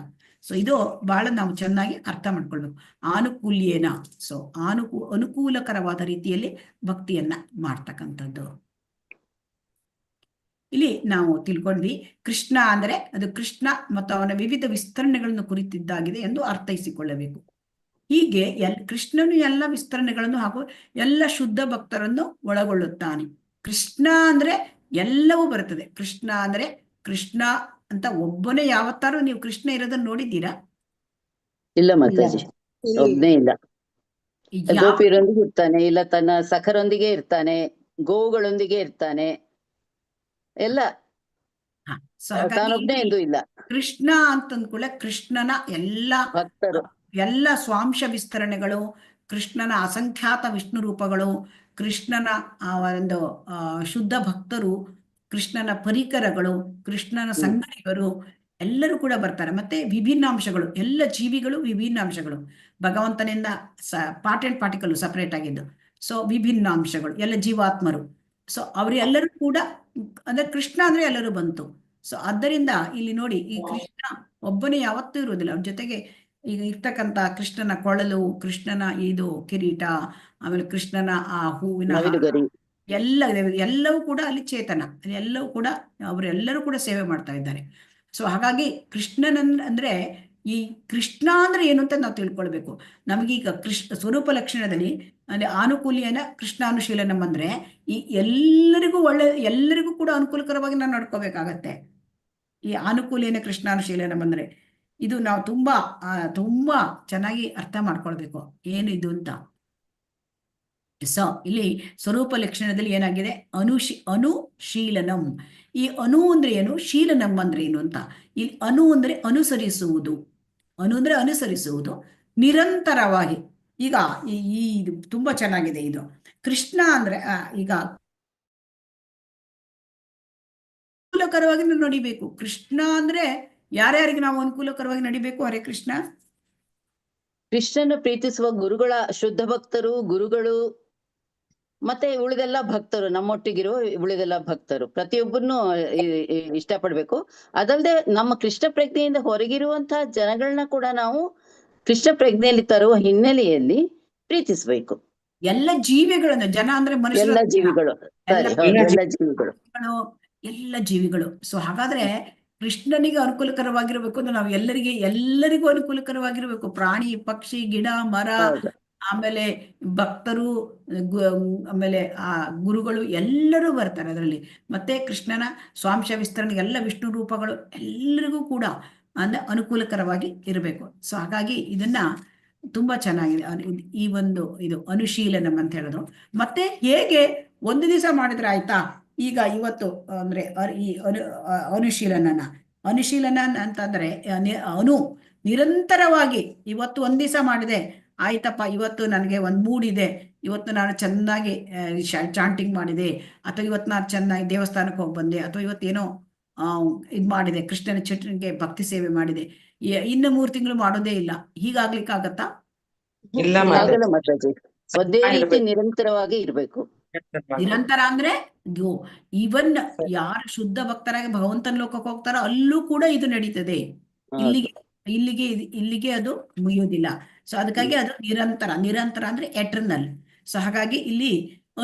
ಸೊ ಇದು ಬಹಳ ನಾವು ಚೆನ್ನಾಗಿ ಅರ್ಥ ಮಾಡ್ಕೊಳ್ಬೇಕು. ಆನುಕೂಲ್ಯೇನ, ಸೊ ಅನುಕೂಲಕರವಾದ ರೀತಿಯಲ್ಲಿ ಭಕ್ತಿಯನ್ನ ಮಾಡ್ತಕ್ಕಂಥದ್ದು. ಇಲ್ಲಿ ನಾವು ತಿಳ್ಕೊಂಡ್ವಿ, ಕೃಷ್ಣ ಅಂದ್ರೆ ಅದು ಕೃಷ್ಣ ಮತ್ತು ಅವನ ವಿವಿಧ ವಿಸ್ತರಣೆಗಳನ್ನು ಕುರಿತಿದ್ದಾಗಿದೆ ಎಂದು ಅರ್ಥೈಸಿಕೊಳ್ಳಬೇಕು. ಹೀಗೆ ಕೃಷ್ಣನು ಎಲ್ಲ ವಿಸ್ತರಣೆಗಳನ್ನು ಹಾಗೂ ಎಲ್ಲ ಶುದ್ಧ ಭಕ್ತರನ್ನು ಒಳಗೊಳ್ಳುತ್ತಾನೆ. ಕೃಷ್ಣ ಅಂದ್ರೆ ಎಲ್ಲವೂ ಬರುತ್ತದೆ. ಕೃಷ್ಣ ಅಂದ್ರೆ ಕೃಷ್ಣ ಅಂತ ಒಬ್ಬನೇ ಯಾವತ್ತಾರು ನೀವು ಕೃಷ್ಣ ಇರೋದನ್ನ ನೋಡಿದ್ದೀರಾ? ಇಲ್ಲ ಮಾತಾಜಿ, ಒಬ್ನೇ ಇಲ್ಲ. ಗೋಪಿಯರೊಂದಿಗೆ ಇರ್ತಾನೆ, ಇಲ್ಲ ತನ್ನ ಸಖರೊಂದಿಗೆ ಇರ್ತಾನೆ, ಗೋವುಗಳೊಂದಿಗೆ ಇರ್ತಾನೆ, ಎಲ್ಲ ತಾನೊಬ್ನೇ ಎಂದು ಇಲ್ಲ. ಕೃಷ್ಣ ಅಂತಂದ್ಕೂಳೆ ಕೃಷ್ಣನ ಎಲ್ಲ ಭಕ್ತರು, ಎಲ್ಲ ಸ್ವಾಂಶ ವಿಸ್ತರಣೆಗಳು, ಕೃಷ್ಣನ ಅಸಂಖ್ಯಾತ ವಿಷ್ಣು ರೂಪಗಳು, ಕೃಷ್ಣನ ಒಂದು ಶುದ್ಧ ಭಕ್ತರು, ಕೃಷ್ಣನ ಪರಿಕರಗಳು, ಕೃಷ್ಣನ ಸಂಗಡಿಗರು ಎಲ್ಲರೂ ಕೂಡ ಬರ್ತಾರೆ. ಮತ್ತೆ ವಿಭಿನ್ನಾಂಶಗಳು, ಎಲ್ಲ ಜೀವಿಗಳು ವಿಭಿನ್ನಾಂಶಗಳು, ಭಗವಂತನಿಂದ ಪಾರ್ಟ್ ಅಂಡ್ ಪಾರ್ಟಿಕಲ್ ಸಪರೇಟ್ ಆಗಿದ್ದು. ಸೊ ವಿಭಿನ್ನಾಂಶಗಳು ಎಲ್ಲ ಜೀವಾತ್ಮರು. ಸೊ ಅವರೆಲ್ಲರೂ ಕೂಡ ಅಂದ್ರೆ ಕೃಷ್ಣ ಅಂದ್ರೆ ಎಲ್ಲರೂ ಬಂತು. ಸೊ ಆದ್ದರಿಂದ ಇಲ್ಲಿ ನೋಡಿ, ಈ ಕೃಷ್ಣ ಒಬ್ಬನೇ ಯಾವತ್ತೂ ಇರುವುದಿಲ್ಲ. ಅವ್ರ ಜೊತೆಗೆ ಈಗ ಇರ್ತಕ್ಕಂಥ ಕೃಷ್ಣನ ಕೊಳಲು, ಕೃಷ್ಣನ ಇದು ಕಿರೀಟ, ಆಮೇಲೆ ಕೃಷ್ಣನ ಆ ಹೂವಿನ ಎಲ್ಲವೂ ಕೂಡ ಅಲ್ಲಿ ಚೇತನ, ಎಲ್ಲವೂ ಕೂಡ ಅವರೆಲ್ಲರೂ ಕೂಡ ಸೇವೆ ಮಾಡ್ತಾ ಇದ್ದಾರೆ. ಸೊ ಹಾಗಾಗಿ ಅಂದ್ರೆ ಈ ಕೃಷ್ಣ ಅಂದ್ರೆ ಏನು ಅಂತ ನಾವು ತಿಳ್ಕೊಳ್ಬೇಕು. ನಮಗೀಗ ಸ್ವರೂಪ ಲಕ್ಷಣದಲ್ಲಿ ಅಂದ್ರೆ ಆನುಕೂಲ್ಯನ ಕೃಷ್ಣಾನುಶೀಲನಂ ಅಂದ್ರೆ ಈ ಎಲ್ಲರಿಗೂ ಕೂಡ ಅನುಕೂಲಕರವಾಗಿ ನಾವು ನಡ್ಕೋಬೇಕಾಗತ್ತೆ. ಈ ಆನುಕೂಲ್ಯನ ಕೃಷ್ಣಾನುಶೀಲನಂ ಅಂದ್ರೆ ಇದು ನಾವು ತುಂಬಾ ಚೆನ್ನಾಗಿ ಅರ್ಥ ಮಾಡ್ಕೊಳ್ಬೇಕು ಏನು ಇದು ಅಂತ. ಸೊ ಇಲ್ಲಿ ಸ್ವರೂಪ ಲಕ್ಷಣದಲ್ಲಿ ಏನಾಗಿದೆ, ಅನುಶೀಲನಂ. ಈ ಅನು ಅಂದ್ರೆ ಏನು, ಶೀಲನಂ ಅಂದ್ರೆ ಏನು ಅಂತ. ಇಲ್ಲಿ ಅನು ಅಂದ್ರೆ ಅನುಸರಿಸುವುದು, ಅಂದ್ರೆ ಅನುಸರಿಸುವುದು ನಿರಂತರವಾಗಿ. ಈಗ ಇದು ತುಂಬಾ ಚೆನ್ನಾಗಿದೆ ಇದು. ಕೃಷ್ಣ ಅಂದ್ರೆ ಈಗ ಅನುಕೂಲಕರವಾಗಿ ನಾವು ನಡಿಬೇಕು. ಕೃಷ್ಣ ಅಂದ್ರೆ ಯಾರ್ಯಾರಿಗೆ ನಾವು ಅನುಕೂಲಕರವಾಗಿ ನಡಿಬೇಕು? ಹರೇ ಕೃಷ್ಣ. ಕೃಷ್ಣನ ಪ್ರೀತಿಸುವ ಗುರುಗಳ, ಶುದ್ಧ ಭಕ್ತರು, ಗುರುಗಳು, ಮತ್ತೆ ಉಳಿದೆಲ್ಲ ಭಕ್ತರು, ನಮ್ಮೊಟ್ಟಿಗಿರುವ ಉಳಿದೆಲ್ಲ ಭಕ್ತರು ಪ್ರತಿಯೊಬ್ಬರನ್ನು ಇಷ್ಟಪಡ್ಬೇಕು. ಅದಲ್ಲದೆ ನಮ್ಮ ಕೃಷ್ಣ ಪ್ರಜ್ಞೆಯಿಂದ ಹೊರಗಿರುವಂತಹ ಜನಗಳನ್ನ ಕೂಡ ನಾವು ಕೃಷ್ಣ ಪ್ರಜ್ಞೆಯಲ್ಲಿ ತರುವ ಹಿನ್ನೆಲೆಯಲ್ಲಿ ಪ್ರೀತಿಸ್ಬೇಕು. ಎಲ್ಲ ಜೀವಿಗಳನ್ನು, ಜನ ಅಂದ್ರೆ ಮನುಷ್ಯರು, ಎಲ್ಲ ಜೀವಿಗಳು, ಎಲ್ಲ ಜೀವಿಗಳು. ಸೊ ಹಾಗಾದ್ರೆ ಕೃಷ್ಣನಿಗೆ ಅನುಕೂಲಕರವಾಗಿರ್ಬೇಕು ಅಂದ್ರೆ ನಾವು ಎಲ್ಲರಿಗೂ ಅನುಕೂಲಕರವಾಗಿರ್ಬೇಕು. ಪ್ರಾಣಿ, ಪಕ್ಷಿ, ಗಿಡ, ಮರ, ಆಮೇಲೆ ಭಕ್ತರು, ಆಮೇಲೆ ಆ ಗುರುಗಳು ಎಲ್ಲರೂ ಬರ್ತಾರೆ ಅದರಲ್ಲಿ. ಮತ್ತೆ ಕೃಷ್ಣನ ಸ್ವಾಂಶ ವಿಸ್ತರಣೆ, ಎಲ್ಲ ವಿಷ್ಣು ರೂಪಗಳು ಎಲ್ಲರಿಗೂ ಕೂಡ ಅಂದ್ರೆ ಅನುಕೂಲಕರವಾಗಿ ಇರಬೇಕು. ಸೊ ಹಾಗಾಗಿ ಇದನ್ನ ತುಂಬಾ ಚೆನ್ನಾಗಿದೆ ಈ ಒಂದು ಇದು ಅನುಶೀಲನಂ ಅಂತ ಹೇಳಿದ್ರು. ಮತ್ತೆ ಹೇಗೆ ಒಂದು ದಿವಸ ಮಾಡಿದ್ರೆ ಆಯ್ತಾ? ಈಗ ಇವತ್ತು ಅಂದ್ರೆ ಈ ಅನುಶೀಲನ ಅಂತಂದ್ರೆ ನಿರಂತರವಾಗಿ ಇವತ್ತು ಒಂದ್ ದಿವಸ ಮಾಡಿದೆ ಆಯ್ತಪ್ಪ, ಇವತ್ತು ನನಗೆ ಒಂದು ಮೂಡ್ ಇದೆ, ಇವತ್ತು ನಾನು ಚೆನ್ನಾಗಿ ಚಾಂಟಿಂಗ್ ಮಾಡಿದೆ, ಅಥವಾ ಇವತ್ತು ನಾನು ಚೆನ್ನಾಗಿ ದೇವಸ್ಥಾನಕ್ಕೆ ಹೋಗಿ ಬಂದೆ, ಅಥವಾ ಇವತ್ತೇನೋ ಇದು ಮಾಡಿದೆ, ಕೃಷ್ಣನ ಚಟುವಟಿಕೆ ಭಕ್ತಿ ಸೇವೆ ಮಾಡಿದೆ, ಇನ್ನು 3 ತಿಂಗಳು ಮಾಡೋದೇ ಇಲ್ಲ. ಹೀಗಾಗ್ಲಿಕ್ಕಾಗತ್ತಾ? ಒಂದೇ ರೀತಿ ನಿರಂತರವಾಗಿ ಇರ್ಬೇಕು. ನಿರಂತರ ಅಂದ್ರೆ ಇವನ್ ಯಾರು ಶುದ್ಧ ಭಕ್ತರಾಗಿ ಭಗವಂತನ ಲೋಕಕ್ಕೆ ಹೋಗ್ತಾರೋ ಅಲ್ಲೂ ಕೂಡ ಇದು ನಡೀತದೆ. ಇಲ್ಲಿಗೆ ಅದು ಮುಗಿಯೋದಿಲ್ಲ. ಸೊ ಅದಕ್ಕಾಗಿ ಅದು ನಿರಂತರ ಅಂದ್ರೆ ಎಟರ್ನಲ್. ಸೊ ಹಾಗಾಗಿ ಇಲ್ಲಿ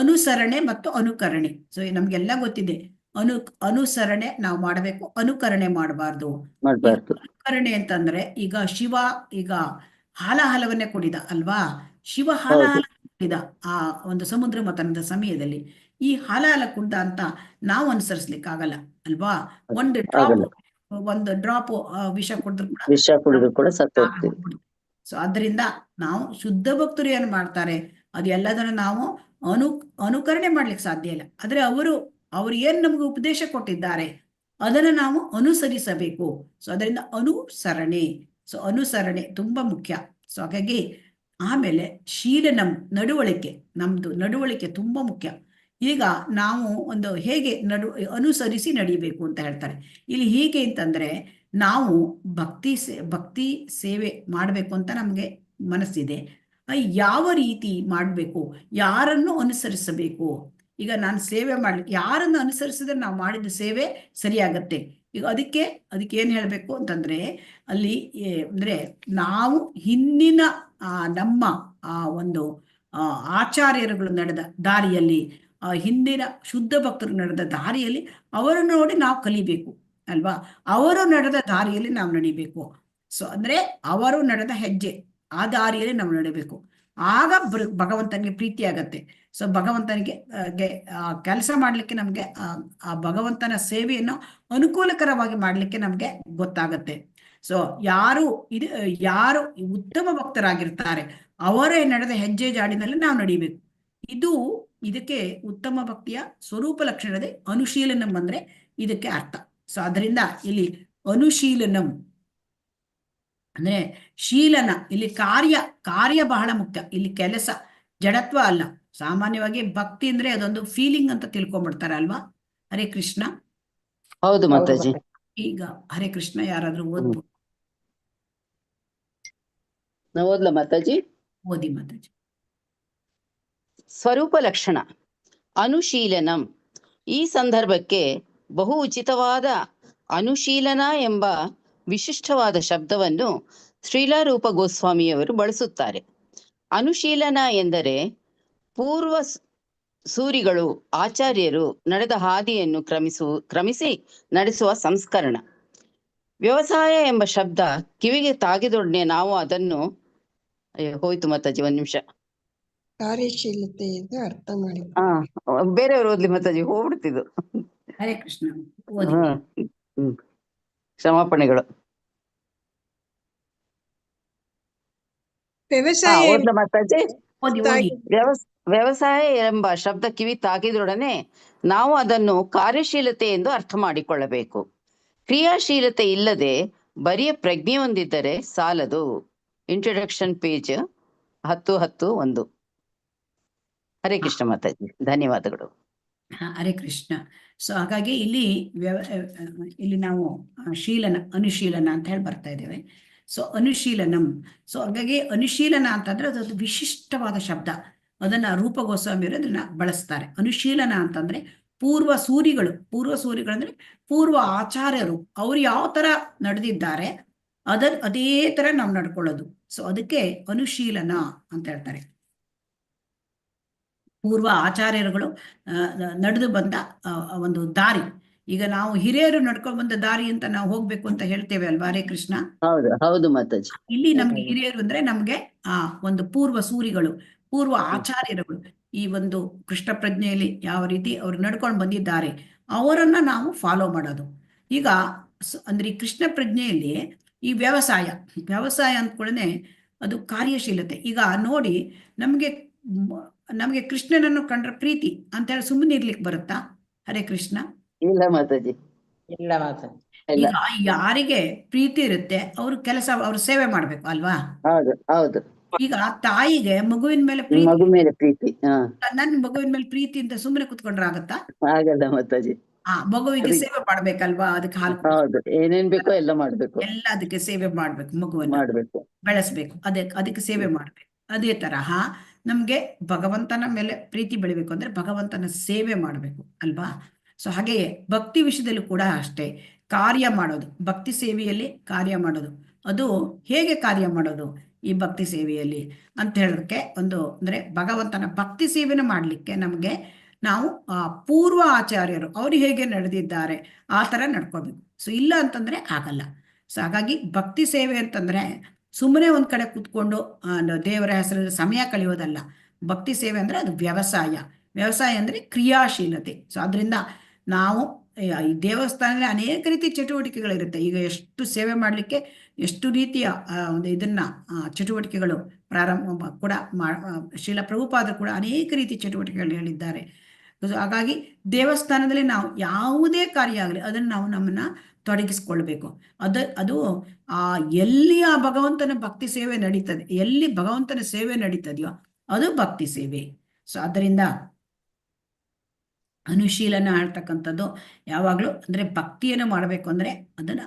ಅನುಸರಣೆ ಮತ್ತು ಅನುಕರಣೆ. ಸೊ ನಮ್ಗೆಲ್ಲ ಗೊತ್ತಿದೆ, ಅನುಸರಣೆ ನಾವು ಮಾಡಬೇಕು, ಅನುಕರಣೆ ಮಾಡಬಾರ್ದು. ಅನುಕರಣೆ ಅಂತಂದ್ರೆ ಈಗ ಶಿವ ಈಗ ಹಾಲವನ್ನೇ ಕುಡಿದ ಅಲ್ವಾ? ಶಿವ ಹಾಲ ಕುಡಿದ ಆ ಒಂದು ಸಮುದ್ರ ಮಥನದ ಸಮಯದಲ್ಲಿ. ಈ ಹಾಲ ಕುಡ್ದ ಅಂತ ನಾವು ಅನುಸರಿಸ್ಲಿಕ್ಕಾಗಲ್ಲ ಅಲ್ವಾ? ಒಂದು ಡ್ರಾಪ್ ವಿಷ ಕುಡಿದ್ರು ಕೂಡ ಸೊ ಅದರಿಂದ ನಾವು ಶುದ್ಧ ಭಕ್ತರು ಏನ್ ಮಾಡ್ತಾರೆ ಅದು ಎಲ್ಲದನ್ನು ನಾವು ಅನುಕರಣೆ ಮಾಡ್ಲಿಕ್ಕೆ ಸಾಧ್ಯ ಇಲ್ಲ. ಆದ್ರೆ ಅವರು ಏನ್ ನಮ್ಗೆ ಉಪದೇಶ ಕೊಟ್ಟಿದ್ದಾರೆ ಅದನ್ನ ನಾವು ಅನುಸರಿಸಬೇಕು. ಸೊ ಅದರಿಂದ ಅನುಸರಣೆ ತುಂಬಾ ಮುಖ್ಯ. ಸೊ ಹಾಗಾಗಿ ಆಮೇಲೆ ಶೀಲನಂ, ನಮ್ದು ನಡವಳಿಕೆ ತುಂಬಾ ಮುಖ್ಯ. ಈಗ ನಾವು ಒಂದು ಹೇಗೆ ಅನುಸರಿಸಿ ನಡಿಬೇಕು ಅಂತ ಹೇಳ್ತಾರೆ ಇಲ್ಲಿ. ಹೀಗೆ ಅಂತಂದ್ರೆ ನಾವು ಭಕ್ತಿ ಸೇವೆ ಮಾಡಬೇಕು ಅಂತ ನಮ್ಗೆ ಮನಸ್ಸಿದೆ. ಯಾವ ರೀತಿ ಮಾಡಬೇಕು, ಯಾರನ್ನು ಅನುಸರಿಸಬೇಕು, ಈಗ ನಾನು ಸೇವೆ ಮಾಡ್ಲಿಕ್ಕೆ ಯಾರನ್ನು ಅನುಸರಿಸಿದ್ರೆ ನಾವು ಮಾಡಿದ ಸೇವೆ ಸರಿಯಾಗತ್ತೆ. ಈಗ ಅದಕ್ಕೆ ಏನ್ ಹೇಳ್ಬೇಕು ಅಂತಂದ್ರೆ ಅಲ್ಲಿ ಅಂದ್ರೆ ನಾವು ಹಿಂದಿನ ನಮ್ಮ ಒಂದು ಆಚಾರ್ಯರುಗಳು ನಡೆದ ದಾರಿಯಲ್ಲಿ, ಹಿಂದಿನ ಶುದ್ಧ ಭಕ್ತರು ನಡೆದ ದಾರಿಯಲ್ಲಿ ಅವರನ್ನು ನೋಡಿ ನಾವು ಕಲಿಬೇಕು ಅಲ್ವಾ. ಅವರು ನಡೆದ ದಾರಿಯಲ್ಲಿ ನಾವು ನಡಿಬೇಕು. ಸೊ ಅಂದ್ರೆ ಅವರು ನಡೆದ ಹೆಜ್ಜೆ ಆ ದಾರಿಯಲ್ಲಿ ನಾವು ನಡಿಬೇಕು. ಆಗ ಭಗವಂತನಿಗೆ ಪ್ರೀತಿ ಆಗತ್ತೆ. ಸೊ ಭಗವಂತನಿಗೆ ಕೆಲಸ ಮಾಡ್ಲಿಕ್ಕೆ ನಮ್ಗೆ ಆ ಭಗವಂತನ ಸೇವೆಯನ್ನು ಅನುಕೂಲಕರವಾಗಿ ಮಾಡ್ಲಿಕ್ಕೆ ನಮ್ಗೆ ಗೊತ್ತಾಗತ್ತೆ. ಸೊ ಯಾರು ಉತ್ತಮ ಭಕ್ತರಾಗಿರ್ತಾರೆ ಅವರೇ ನಡೆದ ಹೆಜ್ಜೆ ಜಾಡಿನಲ್ಲಿ ನಾವು ನಡಿಬೇಕು. ಇದಕ್ಕೆ ಉತ್ತಮ ಭಕ್ತಿಯ ಸ್ವರೂಪ ಲಕ್ಷಣದ ಅನುಶೀಲನಂ ಅಂದ್ರೆ ಇದಕ್ಕೆ ಅರ್ಥ. ಸೊ ಅದರಿಂದ ಇಲ್ಲಿ ಅನುಶೀಲನಂ ಅಂದ್ರೆ ಶೀಲನ, ಇಲ್ಲಿ ಕಾರ್ಯ ಬಹಳ ಮುಖ್ಯ. ಇಲ್ಲಿ ಕೆಲಸ, ಜಡತ್ವ ಅಲ್ಲ. ಸಾಮಾನ್ಯವಾಗಿ ಭಕ್ತಿ ಅಂದ್ರೆ ಅದೊಂದು ಫೀಲಿಂಗ್ ಅಂತ ತಿಳ್ಕೊಂಡ್ಬಿಡ್ತಾರೆ ಅಲ್ವಾ. ಹರೇ ಕೃಷ್ಣ. ಹೌದು ಮಾತಾಜಿ. ಈಗ ಹರೇ ಕೃಷ್ಣ ಯಾರಾದ್ರೂ ಓದ್ಬೋದು? ನಾವು ಓದ್ಲ ಮಾತಾಜಿ? ಓದಿ ಮಾತಾಜಿ. ಸ್ವರೂಪ ಲಕ್ಷಣ ಅನುಶೀಲನಂ. ಈ ಸಂದರ್ಭಕ್ಕೆ ಬಹು ಉಚಿತವಾದ ಅನುಶೀಲನ ಎಂಬ ವಿಶಿಷ್ಟವಾದ ಶಬ್ದವನ್ನು ಶ್ರೀಲಾರೂಪ ಗೋಸ್ವಾಮಿಯವರು ಬಳಸುತ್ತಾರೆ. ಅನುಶೀಲನ ಎಂದರೆ ಪೂರ್ವ ಸೂರಿಗಳು ಆಚಾರ್ಯರು ನಡೆದ ಹಾದಿಯನ್ನು ಕ್ರಮಿಸಿ ನಡೆಸುವ ಸಂಸ್ಕರಣ. ವ್ಯವಸಾಯ ಎಂಬ ಶಬ್ದ ಕಿವಿಗೆ ತಾಗಿದೊಡನೆ ನಾವು ಅದನ್ನು ಹೋಯ್ತು ಮಾತಾಜಿ ಒಂದ್ ನಿಮಿಷ. ಕಾರ್ಯಶೀಲತೆ ಅರ್ಥ ಮಾಡಿ ಬೇರೆಯವರು ಓದ್ಲಿ ಮಾತಾಜಿ, ಹೋಗ್ಬಿಡ್ತಿದ್ದು. ಹರೇ ಕೃಷ್ಣ ಓದಿ. ಕ್ಷಮಾಪಣೆಗಳು. ಓದ್ಲ ಮಾತಾಜಿ? ವ್ಯವಸಾಯ ಎಂಬ ಶಬ್ದ ಕಿವಿ ತಾಗಿದೊಡನೆ ನಾವು ಅದನ್ನು ಕಾರ್ಯಶೀಲತೆ ಎಂದು ಅರ್ಥ ಮಾಡಿಕೊಳ್ಳಬೇಕು. ಕ್ರಿಯಾಶೀಲತೆ ಇಲ್ಲದೆ ಬರಿಯ ಪ್ರಜ್ಞೆ ಹೊಂದಿದ್ದರೆ ಸಾಲದು. Introduction page 10-10-1. ಹರೇ ಕೃಷ್ಣ ಮಾತಾಜಿ, ಧನ್ಯವಾದಗಳು. ಹರೇ ಕೃಷ್ಣ. ಸೊ ಹಾಗಾಗಿ ಇಲ್ಲಿ ನಾವು ಅನುಶೀಲನ ಅಂತ ಹೇಳಿ ಬರ್ತಾ ಇದ್ದೇವೆ. ಸೊ ಅನುಶೀಲನಂ. ಸೊ ಹಾಗಾಗಿ ಅನುಶೀಲನ ಅಂತಂದ್ರೆ ಅದೊಂದು ವಿಶಿಷ್ಟವಾದ ಶಬ್ದ. ಅದನ್ನ ರೂಪ ಗೋಸ್ವಾಮಿಯವರು ಅದನ್ನ ಬಳಸ್ತಾರೆ. ಅನುಶೀಲನ ಅಂತಂದ್ರೆ ಪೂರ್ವ ಸೂರಿಗಳು ಅಂದ್ರೆ ಪೂರ್ವ ಆಚಾರ್ಯರು ಅವ್ರು ಯಾವ ತರ ನಡೆದಿದ್ದಾರೆ ಅದೇ ತರ ನಾವು ನಡ್ಕೊಳ್ಳೋದು. ಸೊ ಅದಕ್ಕೆ ಅನುಶೀಲನ ಅಂತ ಹೇಳ್ತಾರೆ. ಪೂರ್ವ ಆಚಾರ್ಯರುಗಳು ನಡೆದು ಬಂದ ಒಂದು ದಾರಿ. ಈಗ ನಾವು ಹಿರಿಯರು ನಡ್ಕೊಂಡ್ ಬಂದ ದಾರಿ ಅಂತ ನಾವು ಹೋಗ್ಬೇಕು ಅಂತ ಹೇಳ್ತೇವೆ ಅಲ್ವಾ. ಹರೇ ಕೃಷ್ಣ. ಹೌದು ಮಾತಾಜಿ. ಇಲ್ಲಿ ನಮ್ಗೆ ಹಿರಿಯರು ಅಂದ್ರೆ ನಮ್ಗೆ ಒಂದು ಪೂರ್ವ ಸೂರಿಗಳು, ಪೂರ್ವ ಆಚಾರ್ಯರುಗಳು ಈ ಒಂದು ಕೃಷ್ಣ ಪ್ರಜ್ಞೆಯಲ್ಲಿ ಯಾವ ರೀತಿ ಅವ್ರು ನಡ್ಕೊಂಡು ಬಂದಿದ್ದಾರೆ ಅವರನ್ನ ನಾವು ಫಾಲೋ ಮಾಡೋದು. ಈಗ ಅಂದ್ರೆ ಈ ಕೃಷ್ಣ ಪ್ರಜ್ಞೆಯಲ್ಲಿ ಈ ವ್ಯವಸಾಯ ಅಂದ್ಕೊಳ್ಳೆ ಅದು ಕಾರ್ಯಶೀಲತೆ. ಈಗ ನೋಡಿ ನಮ್ಗೆ ಕೃಷ್ಣನನ್ನು ಕಂಡ್ರೆ ಪ್ರೀತಿ ಅಂತ ಹೇಳಿ ಸುಮ್ಮನೆ ಇರ್ಲಿಕ್ಕೆ ಬರುತ್ತಾ? ಹರೇ ಕೃಷ್ಣ. ಇಲ್ಲ ಮಾತಾಜಿ. ಇಲ್ಲ ಮಾತಾಜಿ. ಈಗ ಯಾರಿಗೆ ಪ್ರೀತಿ ಇರುತ್ತೆ ಅವ್ರ ಸೇವೆ ಮಾಡ್ಬೇಕು ಅಲ್ವಾ. ಹೌದು. ಈಗ ತಾಯಿಗೆ ಮಗುವಿನ ಮೇಲೆ ಪ್ರೀತಿ ನನ್ ಮಗುವಿನ ಮೇಲೆ ಪ್ರೀತಿ ಅಂತ ಸುಮ್ಮನೆ ಕುತ್ಕೊಂಡ್ರೆ ಆಗತ್ತಾ? ಆಗಲ್ಲ ಮಾತಾಜಿ. ಮಗುವಿಗೆ ಸೇವೆ ಮಾಡ್ಬೇಕಲ್ವಾ. ಅದಕ್ಕೆ ಹಾಲು ಏನೇನ್ ಬೇಕೋ ಎಲ್ಲ ಮಾಡ್ಬೇಕು. ಎಲ್ಲ ಅದಕ್ಕೆ ಸೇವೆ ಮಾಡ್ಬೇಕು, ಮಗುವನ್ನು ಮಾಡ್ಬೇಕು, ಬೆಳೆಸ್ಬೇಕು, ಅದಕ್ಕೆ ಸೇವೆ ಮಾಡ್ಬೇಕು. ಅದೇ ತರಹ ನಮ್ಗೆ ಭಗವಂತನ ಮೇಲೆ ಪ್ರೀತಿ ಬೆಳಿಬೇಕು ಅಂದ್ರೆ ಭಗವಂತನ ಸೇವೆ ಮಾಡ್ಬೇಕು ಅಲ್ವಾ. ಸೊ ಹಾಗೆಯೇ ಭಕ್ತಿ ವಿಷಯದಲ್ಲೂ ಕೂಡ ಅಷ್ಟೇ. ಕಾರ್ಯ ಮಾಡೋದು, ಭಕ್ತಿ ಸೇವೆಯಲ್ಲಿ ಕಾರ್ಯ ಮಾಡೋದು, ಅದು ಹೇಗೆ ಕಾರ್ಯ ಮಾಡೋದು ಈ ಭಕ್ತಿ ಸೇವೆಯಲ್ಲಿ ಅಂತ ಹೇಳೋದಕ್ಕೆ ಅಂದ್ರೆ ಭಗವಂತನ ಭಕ್ತಿ ಸೇವೆನ ಮಾಡ್ಲಿಕ್ಕೆ ನಮ್ಗೆ ನಾವು ಪೂರ್ವ ಆಚಾರ್ಯರು ಅವ್ರು ಹೇಗೆ ನಡೆದಿದ್ದಾರೆ ಆ ತರ ನಡ್ಕೋಬೇಕು. ಸೊ ಇಲ್ಲ ಅಂತಂದ್ರೆ ಆಗಲ್ಲ. ಸೊ ಹಾಗಾಗಿ ಭಕ್ತಿ ಸೇವೆ ಅಂತಂದ್ರೆ ಸುಮ್ಮನೆ ಒಂದ್ ಕಡೆ ಕೂತ್ಕೊಂಡು ದೇವರ ಹೆಸರಲ್ಲಿ ಸಮಯ ಕಳೆಯೋದಲ್ಲ. ಭಕ್ತಿ ಸೇವೆ ಅಂದ್ರೆ ಅದು ವ್ಯವಸಾಯ ಅಂದ್ರೆ ಕ್ರಿಯಾಶೀಲತೆ. ಸೊ ಅದರಿಂದ ನಾವು ಈ ದೇವಸ್ಥಾನದಲ್ಲಿ ಅನೇಕ ರೀತಿ ಚಟುವಟಿಕೆಗಳಿರುತ್ತೆ. ಈಗ ಎಷ್ಟು ಸೇವೆ ಮಾಡ್ಲಿಕ್ಕೆ ಎಷ್ಟು ರೀತಿಯ ಚಟುವಟಿಕೆಗಳು ಪ್ರಾರಂಭ ಕೂಡ ಶ್ರೀಲ ಪ್ರಭುಪಾದರು ಕೂಡ ಅನೇಕ ರೀತಿ ಚಟುವಟಿಕೆಗಳು ಹೇಳಿದ್ದಾರೆ. ಹಾಗಾಗಿ ದೇವಸ್ಥಾನದಲ್ಲಿ ನಾವು ಯಾವುದೇ ಕಾರ್ಯ ಆಗಲಿ ಅದನ್ನು ನಾವು ನಮ್ಮನ್ನ ತೊಡಗಿಸ್ಕೊಳ್ಬೇಕು. ಅದು ಎಲ್ಲಿ ಆ ಭಗವಂತನ ಭಕ್ತಿ ಸೇವೆ ನಡೀತದೆ, ಎಲ್ಲಿ ಭಗವಂತನ ಸೇವೆ ನಡೀತದೆಯೋ ಅದು ಭಕ್ತಿ ಸೇವೆ. ಸೊ ಅದರಿಂದ ಅನುಶೀಲನ ಹೇಳ್ತಕ್ಕಂಥದ್ದು ಯಾವಾಗ್ಲೂ ಅಂದ್ರೆ ಭಕ್ತಿಯನ್ನು ಮಾಡಬೇಕು ಅಂದ್ರೆ ಅದನ್ನ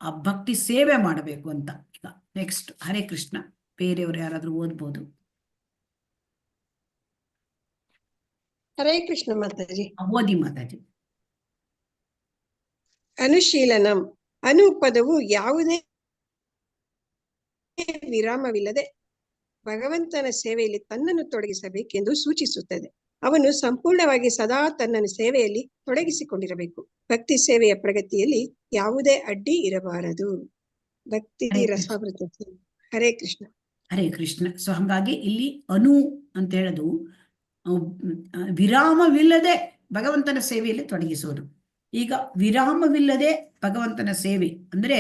ಆ ಭಕ್ತಿ ಸೇವೆ ಮಾಡಬೇಕು ಅಂತ. ಈಗ ನೆಕ್ಸ್ಟ್ ಹರೇ ಕೃಷ್ಣ. ಬೇರೆಯವರು ಯಾರಾದ್ರೂ ಓದ್ಬೋದು? ಹರೇ ಕೃಷ್ಣ ಮಾತಾಜಿ. ಓದಿ ಮಾತಾಜಿ. ಅನುಶೀಲನಂ. ಅನು ಪದವು ಯಾವುದೇ ವಿರಾಮವಿಲ್ಲದೆ ಭಗವಂತನ ಸೇವೆಯಲ್ಲಿ ತನ್ನನ್ನು ತೊಡಗಿಸಬೇಕೆಂದು ಸೂಚಿಸುತ್ತದೆ. ಅವನು ಸಂಪೂರ್ಣವಾಗಿ ಸದಾ ತನ್ನನ್ನು ಸೇವೆಯಲ್ಲಿ ತೊಡಗಿಸಿಕೊಂಡಿರಬೇಕು. ಭಕ್ತಿ ಸೇವೆಯ ಪ್ರಗತಿಯಲ್ಲಿ ಯಾವುದೇ ಅಡ್ಡಿ ಇರಬಾರದು. ಭಕ್ತಿ ರಸಾಮೃತ. ಹರೇ ಕೃಷ್ಣ. ಹರೇ ಕೃಷ್ಣ. ಸೊ ಹಾಗಾಗಿ ಇಲ್ಲಿ ಅನು ಅಂತ ಹೇಳೋದು ವಿರಾಮವಿಲ್ಲದೆ ಭಗವಂತನ ಸೇವೆಯಲ್ಲಿ ತೊಡಗಿಸುವುದು. ಈಗ ವಿರಾಮವಿಲ್ಲದೆ ಭಗವಂತನ ಸೇವೆ ಅಂದ್ರೆ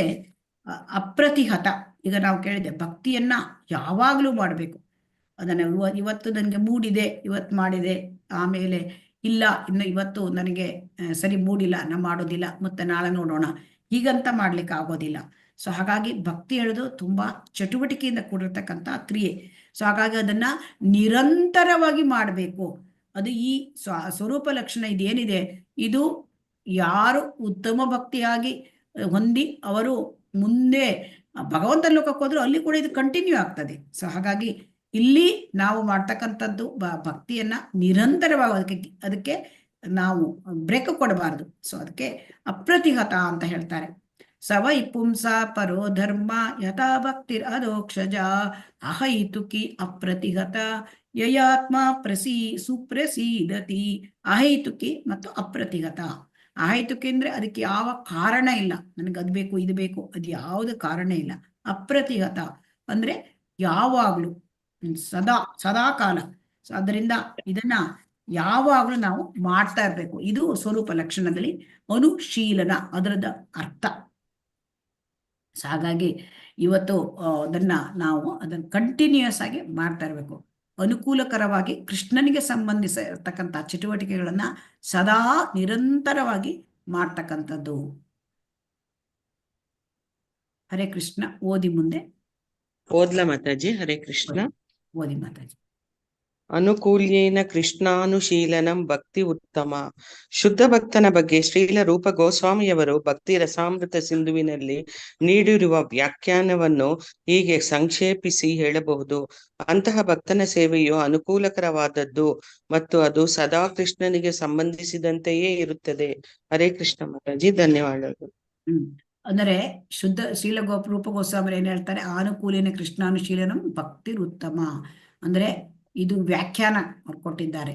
ಅಪ್ರತಿಹತ. ಈಗ ನಾವು ಕೇಳಿದೆ ಭಕ್ತಿಯನ್ನ ಯಾವಾಗಲೂ ಮಾಡಬೇಕು. ಅದನ್ನ ಇವತ್ತು ನನಗೆ ಮೂಡಿದೆ, ಇವತ್ತು ಮಾಡಿದೆ, ಆಮೇಲೆ ಇಲ್ಲ ಇನ್ನು ಇವತ್ತು ನನಗೆ ಸರಿ ಮೂಡಿಲ್ಲ, ನಾ ಮಾಡೋದಿಲ್ಲ, ಮತ್ತೆ ನಾಳೆ ನೋಡೋಣ, ಹೀಗಂತ ಮಾಡ್ಲಿಕ್ಕೆ ಆಗೋದಿಲ್ಲ. ಸೊ ಹಾಗಾಗಿ ಭಕ್ತಿ ಹೇಳೋದು ತುಂಬಾ ಚಟುವಟಿಕೆಯಿಂದ ಕೂಡಿರ್ತಕ್ಕಂಥ ಕ್ರಿಯೆ. ಸೊ ಹಾಗಾಗಿ ಅದನ್ನ ನಿರಂತರವಾಗಿ ಮಾಡಬೇಕು. ಅದು ಈ ಸ್ವರೂಪ ಲಕ್ಷಣ ಇದೇನಿದೆ, ಇದು ಯಾರು ಉತ್ತಮ ಭಕ್ತಿಯಾಗಿ ಹೊಂದಿ ಅವರು ಮುಂದೆ ಭಗವಂತ ಲೋಕಕ್ಕೆ ಹೋದ್ರು ಅಲ್ಲಿ ಕೂಡ ಇದು ಕಂಟಿನ್ಯೂ ಆಗ್ತದೆ. ಸೊ ಹಾಗಾಗಿ ಇಲ್ಲಿ ನಾವು ಮಾಡ್ತಕ್ಕಂಥದ್ದು ಭಕ್ತಿಯನ್ನ ನಿರಂತರವಾಗಿ ಅದಕ್ಕೆ ನಾವು ಬ್ರೇಕ್ ಕೊಡಬಾರದು. ಸೊ ಅದಕ್ಕೆ ಅಪ್ರತಿಹತ ಅಂತ ಹೇಳ್ತಾರೆ. ಸವೈ ಪುಂಸ ಪರೋ ಧರ್ಮ ಯಥಾ ಭಕ್ತಿರ್ ಅಧೋಕ್ಷಜ ಅಹೈತುಕಿ ಅಪ್ರತಿಹತ ಯಯಾತ್ಮ ಸುಪ್ರಸೀದತಿ. ಅಹೈತುಕಿ ಮತ್ತು ಅಪ್ರತಿಹತ. ಅಹೈತುಕಿ ಅಂದ್ರೆ ಅದಕ್ಕೆ ಯಾವ ಕಾರಣ ಇಲ್ಲ, ನನಗೆ ಅದು ಬೇಕು ಇದು ಬೇಕು, ಅದು ಯಾವುದೇ ಕಾರಣ ಇಲ್ಲ. ಅಪ್ರತಿಹತ ಅಂದ್ರೆ ಯಾವಾಗ್ಲೂ ಸದಾ ಕಾಲ. ಸೊ ಅದರಿಂದ ಇದನ್ನ ಯಾವಾಗ್ಲೂ ನಾವು ಮಾಡ್ತಾ ಇರ್ಬೇಕು. ಇದು ಸ್ವರೂಪ ಲಕ್ಷಣದಲ್ಲಿ ಅನುಶೀಲನ ಅದರದ ಅರ್ಥ. ಸೊ ಹಾಗಾಗಿ ಇವತ್ತು ನಾವು ಅದನ್ನ ಕಂಟಿನ್ಯೂಯಸ್ ಆಗಿ ಮಾಡ್ತಾ ಇರ್ಬೇಕು. ಅನುಕೂಲಕರವಾಗಿ ಕೃಷ್ಣನಿಗೆ ಸಂಬಂಧಿಸಿರ್ತಕ್ಕಂಥ ಚಟುವಟಿಕೆಗಳನ್ನ ಸದಾ ನಿರಂತರವಾಗಿ ಮಾಡ್ತಕ್ಕಂಥದ್ದು. ಹರೇ ಕೃಷ್ಣ. ಓದಿ ಮುಂದೆ. ಓದ್ಲಾ ಮಾತಾಜಿ? ಹರೇ ಕೃಷ್ಣ. ಓದಿ ಮಾತಾಜಿ. ಅನುಕೂಲ್ಯೇನ ಕೃಷ್ಣಾನುಶೀಲನಂ ಭಕ್ತಿ ಉತ್ತಮ. ಶುದ್ಧ ಭಕ್ತನ ಬಗ್ಗೆ ಶ್ರೀಲ ರೂಪ ಗೋಸ್ವಾಮಿಯವರು ಭಕ್ತಿ ರಸಾಮೃತ ಸಿಂಧುವಿನಲ್ಲಿ ನೀಡಿರುವ ವ್ಯಾಖ್ಯಾನವನ್ನು ಹೀಗೆ ಸಂಕ್ಷೇಪಿಸಿ ಹೇಳಬಹುದು. ಅಂತಹ ಭಕ್ತನ ಸೇವೆಯು ಅನುಕೂಲಕರವಾದದ್ದು ಮತ್ತು ಅದು ಸದಾ ಕೃಷ್ಣನಿಗೆ ಸಂಬಂಧಿಸಿದಂತೆಯೇ ಇರುತ್ತದೆ. ಹರೇ ಕೃಷ್ಣ ಮಾತಾಜಿ. ಧನ್ಯವಾದಗಳು. ಅಂದರೆ ಶುದ್ಧ ಶೀಲ ರೂಪ ಗೋಸ್ವಾಮಿ ಏನ್ ಹೇಳ್ತಾರೆ, ಅನುಕೂಲಿನ ಕೃಷ್ಣಾನುಶೀಲನಂ ಭಕ್ತಿ ಉತ್ತಮ ಅಂದ್ರೆ ಇದು ವ್ಯಾಖ್ಯಾನ ಅವ್ರು ಕೊಟ್ಟಿದ್ದಾರೆ.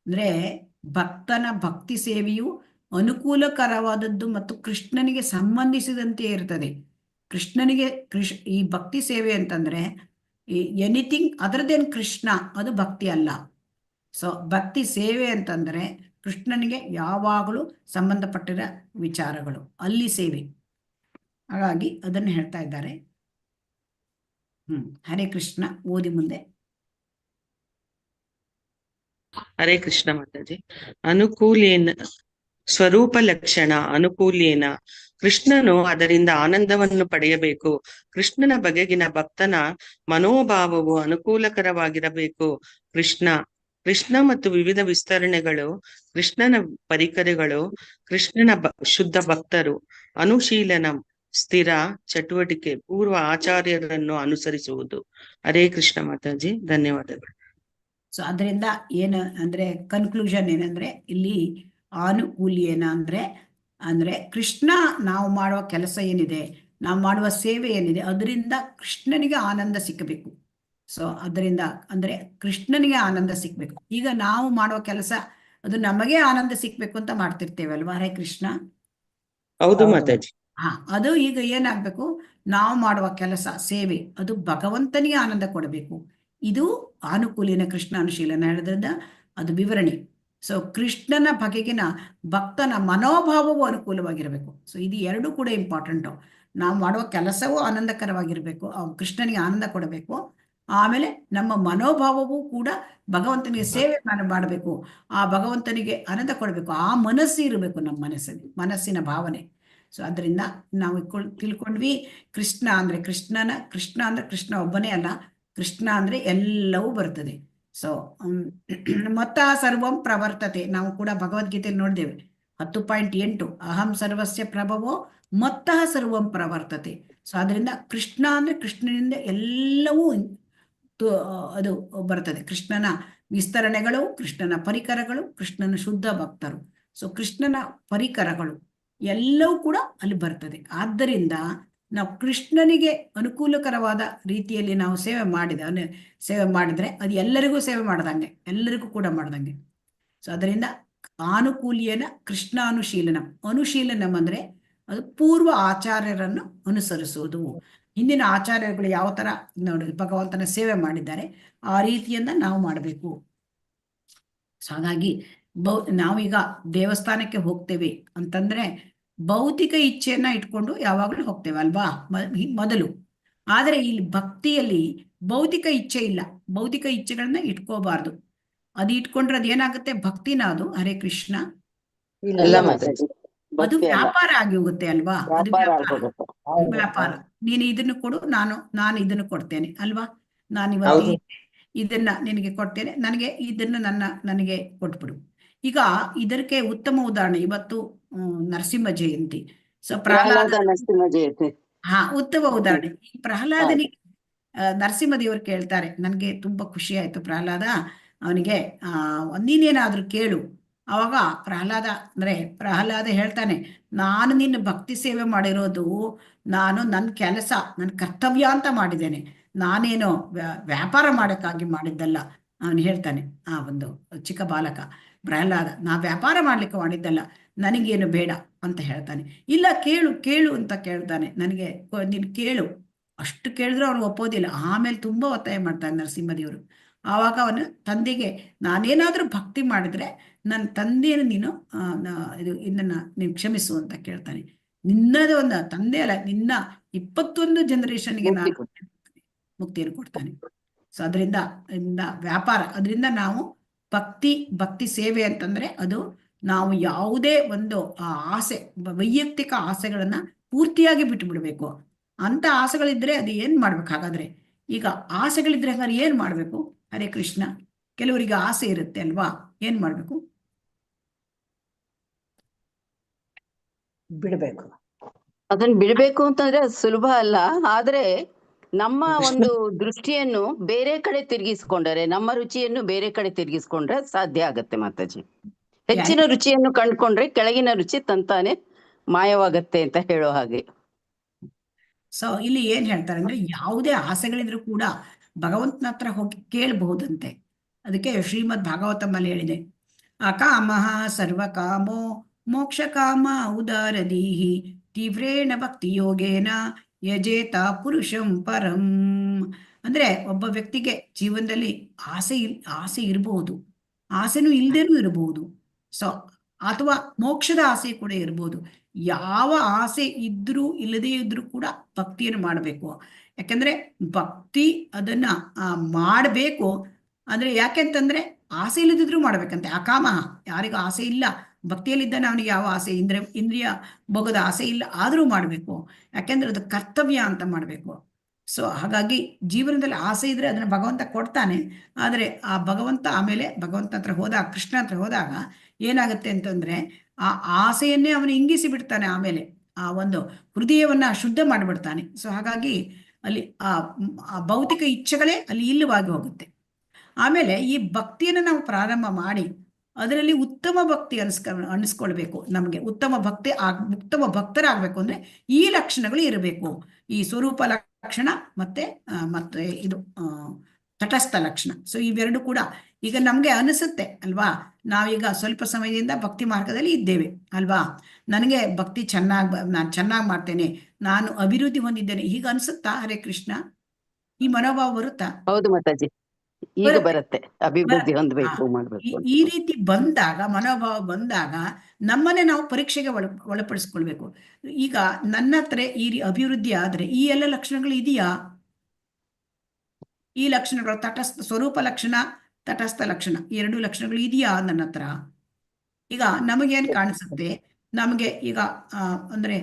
ಅಂದ್ರೆ ಭಕ್ತನ ಭಕ್ತಿ ಸೇವೆಯು ಅನುಕೂಲಕರವಾದದ್ದು ಮತ್ತು ಕೃಷ್ಣನಿಗೆ ಸಂಬಂಧಿಸಿದಂತೆ ಇರ್ತದೆ. ಕೃಷ್ಣನಿಗೆ ಈ ಭಕ್ತಿ ಸೇವೆ ಅಂತಂದ್ರೆ ಎನಿಥಿಂಗ್ ಅದರ್ ದೆನ್ ಕೃಷ್ಣ, ಅದು ಭಕ್ತಿ ಅಲ್ಲ. ಸೊ ಭಕ್ತಿ ಸೇವೆ ಅಂತಂದ್ರೆ ಕೃಷ್ಣನಿಗೆ ಯಾವಾಗಲೂ ಸಂಬಂಧಪಟ್ಟಿರೋ ವಿಚಾರಗಳು, ಅಲ್ಲಿ ಸೇವೆ. ಹಾಗಾಗಿ ಅದನ್ನು ಹೇಳ್ತಾ ಇದ್ದಾರೆ. ಹರೇ ಕೃಷ್ಣ. ಓದಿ ಮುಂದೆ. ಹರೇ ಕೃಷ್ಣ ಮಾತಾಜಿ. ಅನುಕೂಲೇನ ಸ್ವರೂಪ ಲಕ್ಷಣ. ಅನುಕೂಲೇನ ಕೃಷ್ಣನು ಅದರಿಂದ ಆನಂದವನ್ನು ಪಡೆಯಬೇಕು. ಕೃಷ್ಣನ ಬಗೆಗಿನ ಭಕ್ತನ ಮನೋಭಾವವು ಅನುಕೂಲಕರವಾಗಿರಬೇಕು. ಕೃಷ್ಣ ಮತ್ತು ವಿವಿಧ ವಿಸ್ತರಣೆಗಳು, ಕೃಷ್ಣನ ಪರಿಕರಗಳು, ಕೃಷ್ಣನ ಶುದ್ಧ ಭಕ್ತರು. ಅನುಶೀಲನಂ ಸ್ಥಿರ ಚಟುವಟಿಕೆ, ಪೂರ್ವ ಆಚಾರ್ಯರನ್ನು ಅನುಸರಿಸುವುದು. ಹರೇ ಕೃಷ್ಣ ಮಾತಾಜಿ. ಧನ್ಯವಾದಗಳು. ಸೊ ಅದರಿಂದ ಏನು ಅಂದ್ರೆ ಕನ್ಕ್ಲೂಷನ್ ಏನಂದ್ರೆ ಇಲ್ಲಿ ಆನುಕೂಲ್ಯೇನ ಅಂದ್ರೆ ಕೃಷ್ಣ ನಾವು ಮಾಡುವ ಕೆಲಸ ಏನಿದೆ, ನಾವು ಮಾಡುವ ಸೇವೆ ಏನಿದೆ, ಅದರಿಂದ ಕೃಷ್ಣನಿಗೆ ಆನಂದ ಸಿಕ್ಕಬೇಕು. ಸೊ ಅದರಿಂದ ಅಂದ್ರೆ ಕೃಷ್ಣನಿಗೆ ಆನಂದ ಸಿಕ್ಬೇಕು. ಈಗ ನಾವು ಮಾಡುವ ಕೆಲಸ ಅದು ನಮಗೆ ಆನಂದ ಸಿಕ್ಬೇಕು ಅಂತ ಮಾಡ್ತಿರ್ತೇವೆ ಅಲ್ವಾ? ಹರೇ ಕೃಷ್ಣ. ಹೌದು ಮಾತಾಜಿ. ಅದು ಈಗ ಏನಾಗ್ಬೇಕು, ನಾವು ಮಾಡುವ ಕೆಲಸ ಸೇವೆ ಅದು ಭಗವಂತನಿಗೆ ಆನಂದ ಕೊಡಬೇಕು. ಇದು ಆನುಕೂಲಿನ ಕೃಷ್ಣ ಅನುಶೀಲನ ಹೇಳೋದ್ರಿಂದ ಅದು ವಿವರಣೆ. ಸೊ ಕೃಷ್ಣನ ಬಗೆಗಿನ ಭಕ್ತನ ಮನೋಭಾವವು ಅನುಕೂಲವಾಗಿರಬೇಕು. ಸೊ ಇದು ಎರಡು ಕೂಡ ಇಂಪಾರ್ಟೆಂಟು. ನಾವು ಮಾಡುವ ಕೆಲಸವೂ ಆನಂದಕರವಾಗಿರ್ಬೇಕು, ಕೃಷ್ಣನಿಗೆ ಆನಂದ ಕೊಡಬೇಕು. ಆಮೇಲೆ ನಮ್ಮ ಮನೋಭಾವವೂ ಕೂಡ ಭಗವಂತನಿಗೆ ಸೇವೆ ಮಾಡಬೇಕು, ಆ ಭಗವಂತನಿಗೆ ಆನಂದ ಕೊಡಬೇಕು. ಆ ಮನಸ್ಸು ಇರಬೇಕು ನಮ್ಮ ಮನಸ್ಸಿನ ಭಾವನೆ. ಸೊ ಅದರಿಂದ ನಾವು ತಿಳ್ಕೊಂಡ್ವಿ, ಕೃಷ್ಣ ಅಂದ್ರೆ ಕೃಷ್ಣ ಒಬ್ಬನೇ ಅಲ್ಲ, ಕೃಷ್ಣ ಅಂದ್ರೆ ಎಲ್ಲವೂ ಬರ್ತದೆ. ಸೊ ಮತ್ತ ಸರ್ವಂ ಪ್ರವರ್ತತೆ, ನಾವು ಕೂಡ ಭಗವದ್ಗೀತೆ ನೋಡಿದ್ದೇವೆ 10.8 ಅಹಂ ಸರ್ವಸ್ಯ ಪ್ರಭವೋ ಮತ್ತ ಸರ್ವಂ ಪ್ರವರ್ತತೆ. ಸೊ ಅದರಿಂದ ಕೃಷ್ಣ ಅಂದ್ರೆ ಕೃಷ್ಣನಿಂದ ಎಲ್ಲವೂ ಅದು ಬರ್ತದೆ. ಕೃಷ್ಣನ ವಿಸ್ತರಣೆಗಳು, ಕೃಷ್ಣನ ಪರಿಕರಗಳು, ಕೃಷ್ಣನ ಶುದ್ಧ ಭಕ್ತರು. ಸೊ ಕೃಷ್ಣನ ಪರಿಕರಗಳು ಎಲ್ಲವೂ ಕೂಡ ಅಲ್ಲಿ ಬರ್ತದೆ. ಆದ್ದರಿಂದ ನಾವು ಕೃಷ್ಣನಿಗೆ ಅನುಕೂಲಕರವಾದ ರೀತಿಯಲ್ಲಿ ನಾವು ಸೇವೆ ಮಾಡಿದ್ರೆ ಅದು ಎಲ್ಲರಿಗೂ ಸೇವೆ ಮಾಡ್ದಂಗೆ, ಎಲ್ಲರಿಗೂ ಕೂಡ ಮಾಡ್ದಂಗೆ. ಸೊ ಅದರಿಂದ ಆನುಕೂಲ್ಯನ ಕೃಷ್ಣಾನುಶೀಲನಂ. ಅನುಶೀಲನಂ ಅಂದ್ರೆ ಅದು ಪೂರ್ವ ಆಚಾರ್ಯರನ್ನು ಅನುಸರಿಸುವುದು. ಹಿಂದಿನ ಆಚಾರ್ಯರುಗಳು ಯಾವ ತರ ನೋಡಿ ಭಗವಂತನ ಸೇವೆ ಮಾಡಿದ್ದಾರೆ ಆ ರೀತಿಯನ್ನ ನಾವು ಮಾಡಬೇಕು. ಸೊ ಹಾಗಾಗಿ ನಾವೀಗ ದೇವಸ್ಥಾನಕ್ಕೆ ಹೋಗ್ತೇವೆ ಅಂತಂದ್ರೆ ಭೌತಿಕ ಇಚ್ಛೆಯನ್ನ ಇಟ್ಕೊಂಡು ಯಾವಾಗಲೂ ಹೋಗ್ತೇವೆ ಅಲ್ವಾ, ಮೊದಲು. ಆದರೆ ಇಲ್ಲಿ ಭಕ್ತಿಯಲ್ಲಿ ಭೌತಿಕ ಇಚ್ಛೆ ಇಲ್ಲ, ಭೌತಿಕ ಇಚ್ಛೆಗಳನ್ನ ಇಟ್ಕೋಬಾರ್ದು. ಅದು ಇಟ್ಕೊಂಡ್ರೆ ಅದೇನಾಗುತ್ತೆ, ಭಕ್ತಿನ ಅದು ಹರೇ ಕೃಷ್ಣ ಇಲ್ಲ ಮಾತಾಜಿ, ಅದು ವ್ಯಾಪಾರ ಆಗಿ ಹೋಗುತ್ತೆ ಅಲ್ವಾ. ಅದು ವ್ಯಾಪಾರ. ನೀನು ಇದನ್ನು ಕೊಡು, ನಾನು ಇದನ್ನು ಕೊಡ್ತೇನೆ ಅಲ್ವಾ. ನಾನು ಇವತ್ತು ಇದನ್ನ ನಿನಗೆ ಕೊಡ್ತೇನೆ, ನನಗೆ ಕೊಟ್ಬಿಡು. ಈಗ ಇದಕ್ಕೆ ಉತ್ತಮ ಉದಾಹರಣೆ ಇವತ್ತು ನರಸಿಂಹ ಜಯಂತಿ. ಸೊ ಪ್ರಹ್ಲಾದ ನರಸಿಂಹ ಜಯಂತಿ ಉತ್ತಮ ಉದಾಹರಣೆ. ಈ ಪ್ರಹ್ಲಾದನಿಗೆ ನರಸಿಂಹ ದೇವರು ಕೇಳ್ತಾರೆ. ನನ್ಗೆ ತುಂಬಾ ಖುಷಿ ಆಯ್ತು. ಅವನಿಗೆ ನೀನೇನಾದ್ರೂ ಕೇಳು. ಅವಾಗ ಪ್ರಹ್ಲಾದ ಹೇಳ್ತಾನೆ, ನಾನು ನಿನ್ನ ಭಕ್ತಿ ಸೇವೆ ಮಾಡಿರೋದು ನನ್ನ ಕೆಲಸ, ನನ್ನ ಕರ್ತವ್ಯ ಅಂತ ಮಾಡಿದ್ದೇನೆ, ನಾನೇನೋ ವ್ಯಾಪಾರ ಮಾಡಕ್ಕಾಗಿ ಮಾಡಿದ್ದಲ್ಲ. ಅವನು ಹೇಳ್ತಾನೆ, ಆ ಒಂದು ಚಿಕ್ಕ ಬಾಲಕ ಪ್ರಹ್ಲಾದ, ನಾ ವ್ಯಾಪಾರ ಮಾಡ್ಲಿಕ್ಕೆ ಮಾಡಿದ್ದಲ್ಲ, ನನಗೇನು ಬೇಡ ಅಂತ ಹೇಳ್ತಾನೆ. ಇಲ್ಲ ಕೇಳು ಅಂತ ಕೇಳ್ತಾನೆ. ನೀನು ಕೇಳು. ಅಷ್ಟು ಕೇಳಿದ್ರು ಅವನು ಒಪ್ಪೋದಿಲ್ಲ. ಆಮೇಲೆ ತುಂಬಾ ಒತ್ತಾಯ ಮಾಡ್ತಾನೆ ನರಸಿಂಹದೇವರು. ಆವಾಗ ಅವನು ತಂದೆಗೆ, ನಾನೇನಾದ್ರೂ ಭಕ್ತಿ ಮಾಡಿದ್ರೆ ನನ್ನ ತಂದೆಯನ್ನು ನೀನು ಕ್ಷಮಿಸು ಅಂತ ಕೇಳ್ತಾನೆ. ನಿನ್ನದು ಒಂದು ತಂದೆ ಅಲ್ಲ, ನಿನ್ನ 21 ಜನರೇಷನ್ಗೆ ನಾನು ಮುಕ್ತಿಯನ್ನು ಕೊಡ್ತಾನೆ. ಸೊ ಅದರಿಂದ ವ್ಯಾಪಾರ. ಅದರಿಂದ ನಾವು ಭಕ್ತಿ ಸೇವೆ ಅಂತಂದ್ರೆ ಅದು ನಾವು ಯಾವುದೇ ಒಂದು ಆಸೆ, ವೈಯಕ್ತಿಕ ಆಸೆಗಳನ್ನ ಪೂರ್ತಿಯಾಗಿ ಬಿಟ್ಟು ಬಿಡ್ಬೇಕು. ಅಂತ ಆಸೆಗಳಿದ್ರೆ ಅದು ಏನ್ ಮಾಡ್ಬೇಕು ಹಾಗಾದ್ರೆ? ಈಗ ಆಸೆಗಳಿದ್ರೆ ಹಾಗಾದ್ರೆ ಏನ್ ಮಾಡ್ಬೇಕು? ಹರೇ ಕೃಷ್ಣ. ಕೆಲವರಿಗೆ ಆಸೆ ಇರುತ್ತೆ ಅಲ್ವಾ, ಏನ್ ಮಾಡ್ಬೇಕು? ಬಿಡಬೇಕು. ಅದನ್ನ ಬಿಡ್ಬೇಕು ಅಂತಂದ್ರೆ ಅದು ಸುಲಭ ಅಲ್ಲ. ಆದ್ರೆ ನಮ್ಮ ಒಂದು ದೃಷ್ಟಿಯನ್ನು ಬೇರೆ ಕಡೆ ತಿರುಗಿಸ್ಕೊಂಡರೆ, ನಮ್ಮ ರುಚಿಯನ್ನು ಬೇರೆ ಕಡೆ ತಿರುಗಿಸ್ಕೊಂಡ್ರೆ ಸಾಧ್ಯ ಆಗತ್ತೆ ಮಾತಾಜಿ. ಹೆಚ್ಚಿನ ರುಚಿಯನ್ನು ಕಂಡ್ಕೊಂಡ್ರೆ ಕೆಳಗಿನ ರುಚಿ ತಂತಾನೆ ಮಾಯವಾಗತ್ತೆ ಅಂತ ಹೇಳೋ ಹಾಗೆ. ಸೊ ಇಲ್ಲಿ ಏನ್ ಹೇಳ್ತಾರೆ ಅಂದ್ರೆ, ಯಾವುದೇ ಆಸೆಗಳಿದ್ರು ಕೂಡ ಭಗವಂತನ ಹತ್ರ ಹೋಗಿ ಕೇಳಬಹುದಂತೆ. ಅದಕ್ಕೆ ಶ್ರೀಮದ್ ಭಾಗವತಮಲ್ಲಿ ಹೇಳಿದೆ, ಅಕಾಮಃ ಸರ್ವಕಾಮೋ ಮೋಕ್ಷ ಕಾಮ ಉದಾರದೀಹಿ ತೀವ್ರೇಣ ಭಕ್ತಿ ಯೋಗೇನ ಯಜೇತ ಪುರುಷಂ ಪರಂ. ಅಂದ್ರೆ ಒಬ್ಬ ವ್ಯಕ್ತಿಗೆ ಜೀವನದಲ್ಲಿ ಆಸೆ ಇರಬಹುದು, ಆಸೆನೂ ಇಲ್ದೇನೂ ಇರಬಹುದು. ಸೊ ಅಥವಾ ಮೋಕ್ಷದ ಆಸೆ ಕೂಡ ಇರಬಹುದು. ಯಾವ ಆಸೆ ಇದ್ರೂ ಇಲ್ಲದೇ ಇದ್ರೂ ಕೂಡ ಭಕ್ತಿಯನ್ನು ಮಾಡಬೇಕು. ಯಾಕಂದ್ರೆ ಭಕ್ತಿ ಅದನ್ನ ಮಾಡಬೇಕು. ಅಂದ್ರೆ ಯಾಕೆಂತಂದ್ರೆ ಆಸೆ ಇಲ್ಲದಿದ್ರು ಮಾಡ್ಬೇಕಂತೆ. ಅಕಾಮ, ಯಾರಿಗೂ ಆಸೆ ಇಲ್ಲ, ಭಕ್ತಿಯಲ್ಲಿದ್ದಾನೆ ಅವನಿಗೆ ಯಾವ ಆಸೆ, ಇಂದ್ರಿಯ ಭೋಗದ ಆಸೆ ಇಲ್ಲ, ಆದ್ರೂ ಮಾಡ್ಬೇಕು. ಯಾಕೆಂದ್ರೆ ಅದು ಕರ್ತವ್ಯ ಅಂತ ಮಾಡ್ಬೇಕು. ಸೊ ಹಾಗಾಗಿ ಜೀವನದಲ್ಲಿ ಆಸೆ ಇದ್ರೆ ಅದನ್ನ ಭಗವಂತ ಕೊಡ್ತಾನೆ. ಆದ್ರೆ ಆ ಭಗವಂತ ಆಮೇಲೆ ಭಗವಂತ ಹತ್ರ ಹೋದಾಗ, ಕೃಷ್ಣ ಹತ್ರ ಹೋದಾಗ ಏನಾಗುತ್ತೆ ಅಂತಂದ್ರೆ ಆ ಆಸೆಯನ್ನೇ ಅವನು ಇಂಗಿಸಿ ಬಿಡ್ತಾನೆ. ಆಮೇಲೆ ಆ ಒಂದು ಹೃದಯವನ್ನ ಶುದ್ಧ ಮಾಡಿಬಿಡ್ತಾನೆ. ಸೊ ಹಾಗಾಗಿ ಅಲ್ಲಿ ಆ ಭೌತಿಕ ಇಚ್ಛೆಗಳೇ ಅಲ್ಲಿ ಇಲ್ಲವಾಗಿ ಹೋಗುತ್ತೆ. ಆಮೇಲೆ ಈ ಭಕ್ತಿಯನ್ನು ನಾವು ಪ್ರಾರಂಭ ಮಾಡಿ ಅದರಲ್ಲಿ ಉತ್ತಮ ಭಕ್ತಿ ಅನಿಸ್ಕೊಳ್ಬೇಕು. ನಮಗೆ ಉತ್ತಮ ಭಕ್ತರಾಗಬೇಕು ಅಂದ್ರೆ ಈ ಲಕ್ಷಣಗಳು ಇರಬೇಕು. ಈ ಸ್ವರೂಪ ಲಕ್ಷಣ ಮತ್ತೆ ಇದು ತಟಸ್ಥ ಲಕ್ಷಣ. ಸೊ ಇವೆರಡು ಕೂಡ ಈಗ ನಮ್ಗೆ ಅನಿಸುತ್ತೆ ಅಲ್ವಾ, ನಾವೀಗ ಸ್ವಲ್ಪ ಸಮಯದಿಂದ ಭಕ್ತಿ ಮಾರ್ಗದಲ್ಲಿ ಇದ್ದೇವೆ ಅಲ್ವಾ, ನನಗೆ ಭಕ್ತಿ ನಾನು ಚೆನ್ನಾಗಿ ಮಾಡ್ತೇನೆ, ನಾನು ಅಭಿವೃದ್ಧಿ ಹೊಂದಿದ್ದೇನೆ, ಹೀಗೆ ಅನ್ಸುತ್ತಾ? ಹರೇ ಕೃಷ್ಣ, ಈ ಮನೋಭಾವ ಬರುತ್ತಾ? ಹೌದು ಮಾತಾಜಿ, ಈಗ ಬರುತ್ತೆ. ಅಭಿವೃದ್ಧಿ ಹೊಂದಬೇಕು, ಮಾಡ್ಬೇಕು. ಈ ರೀತಿ ಮನೋಭಾವ ಬಂದಾಗ ನಮ್ಮನ್ನೇ ನಾವು ಪರೀಕ್ಷೆಗೆ ಒಳಪಡಿಸ್ಕೊಳ್ಬೇಕು. ಈಗ ನನ್ನ ಹತ್ರ ಈ ಅಭಿವೃದ್ಧಿ ಆದ್ರೆ ಈ ಎಲ್ಲ ಲಕ್ಷಣಗಳು ಇದೆಯಾ? ಈ ಲಕ್ಷಣಗಳು ಸ್ವರೂಪ ಲಕ್ಷಣ, ತಟಸ್ಥ ಲಕ್ಷಣ, 2 ಲಕ್ಷಣಗಳು ಇದೆಯಾ ನನ್ನ ಹತ್ರ? ಈಗ ನಮಗೇನ್ ಕಾಣಿಸುತ್ತೆ? ನಮಗೆ ಈಗ ಅಂದ್ರೆ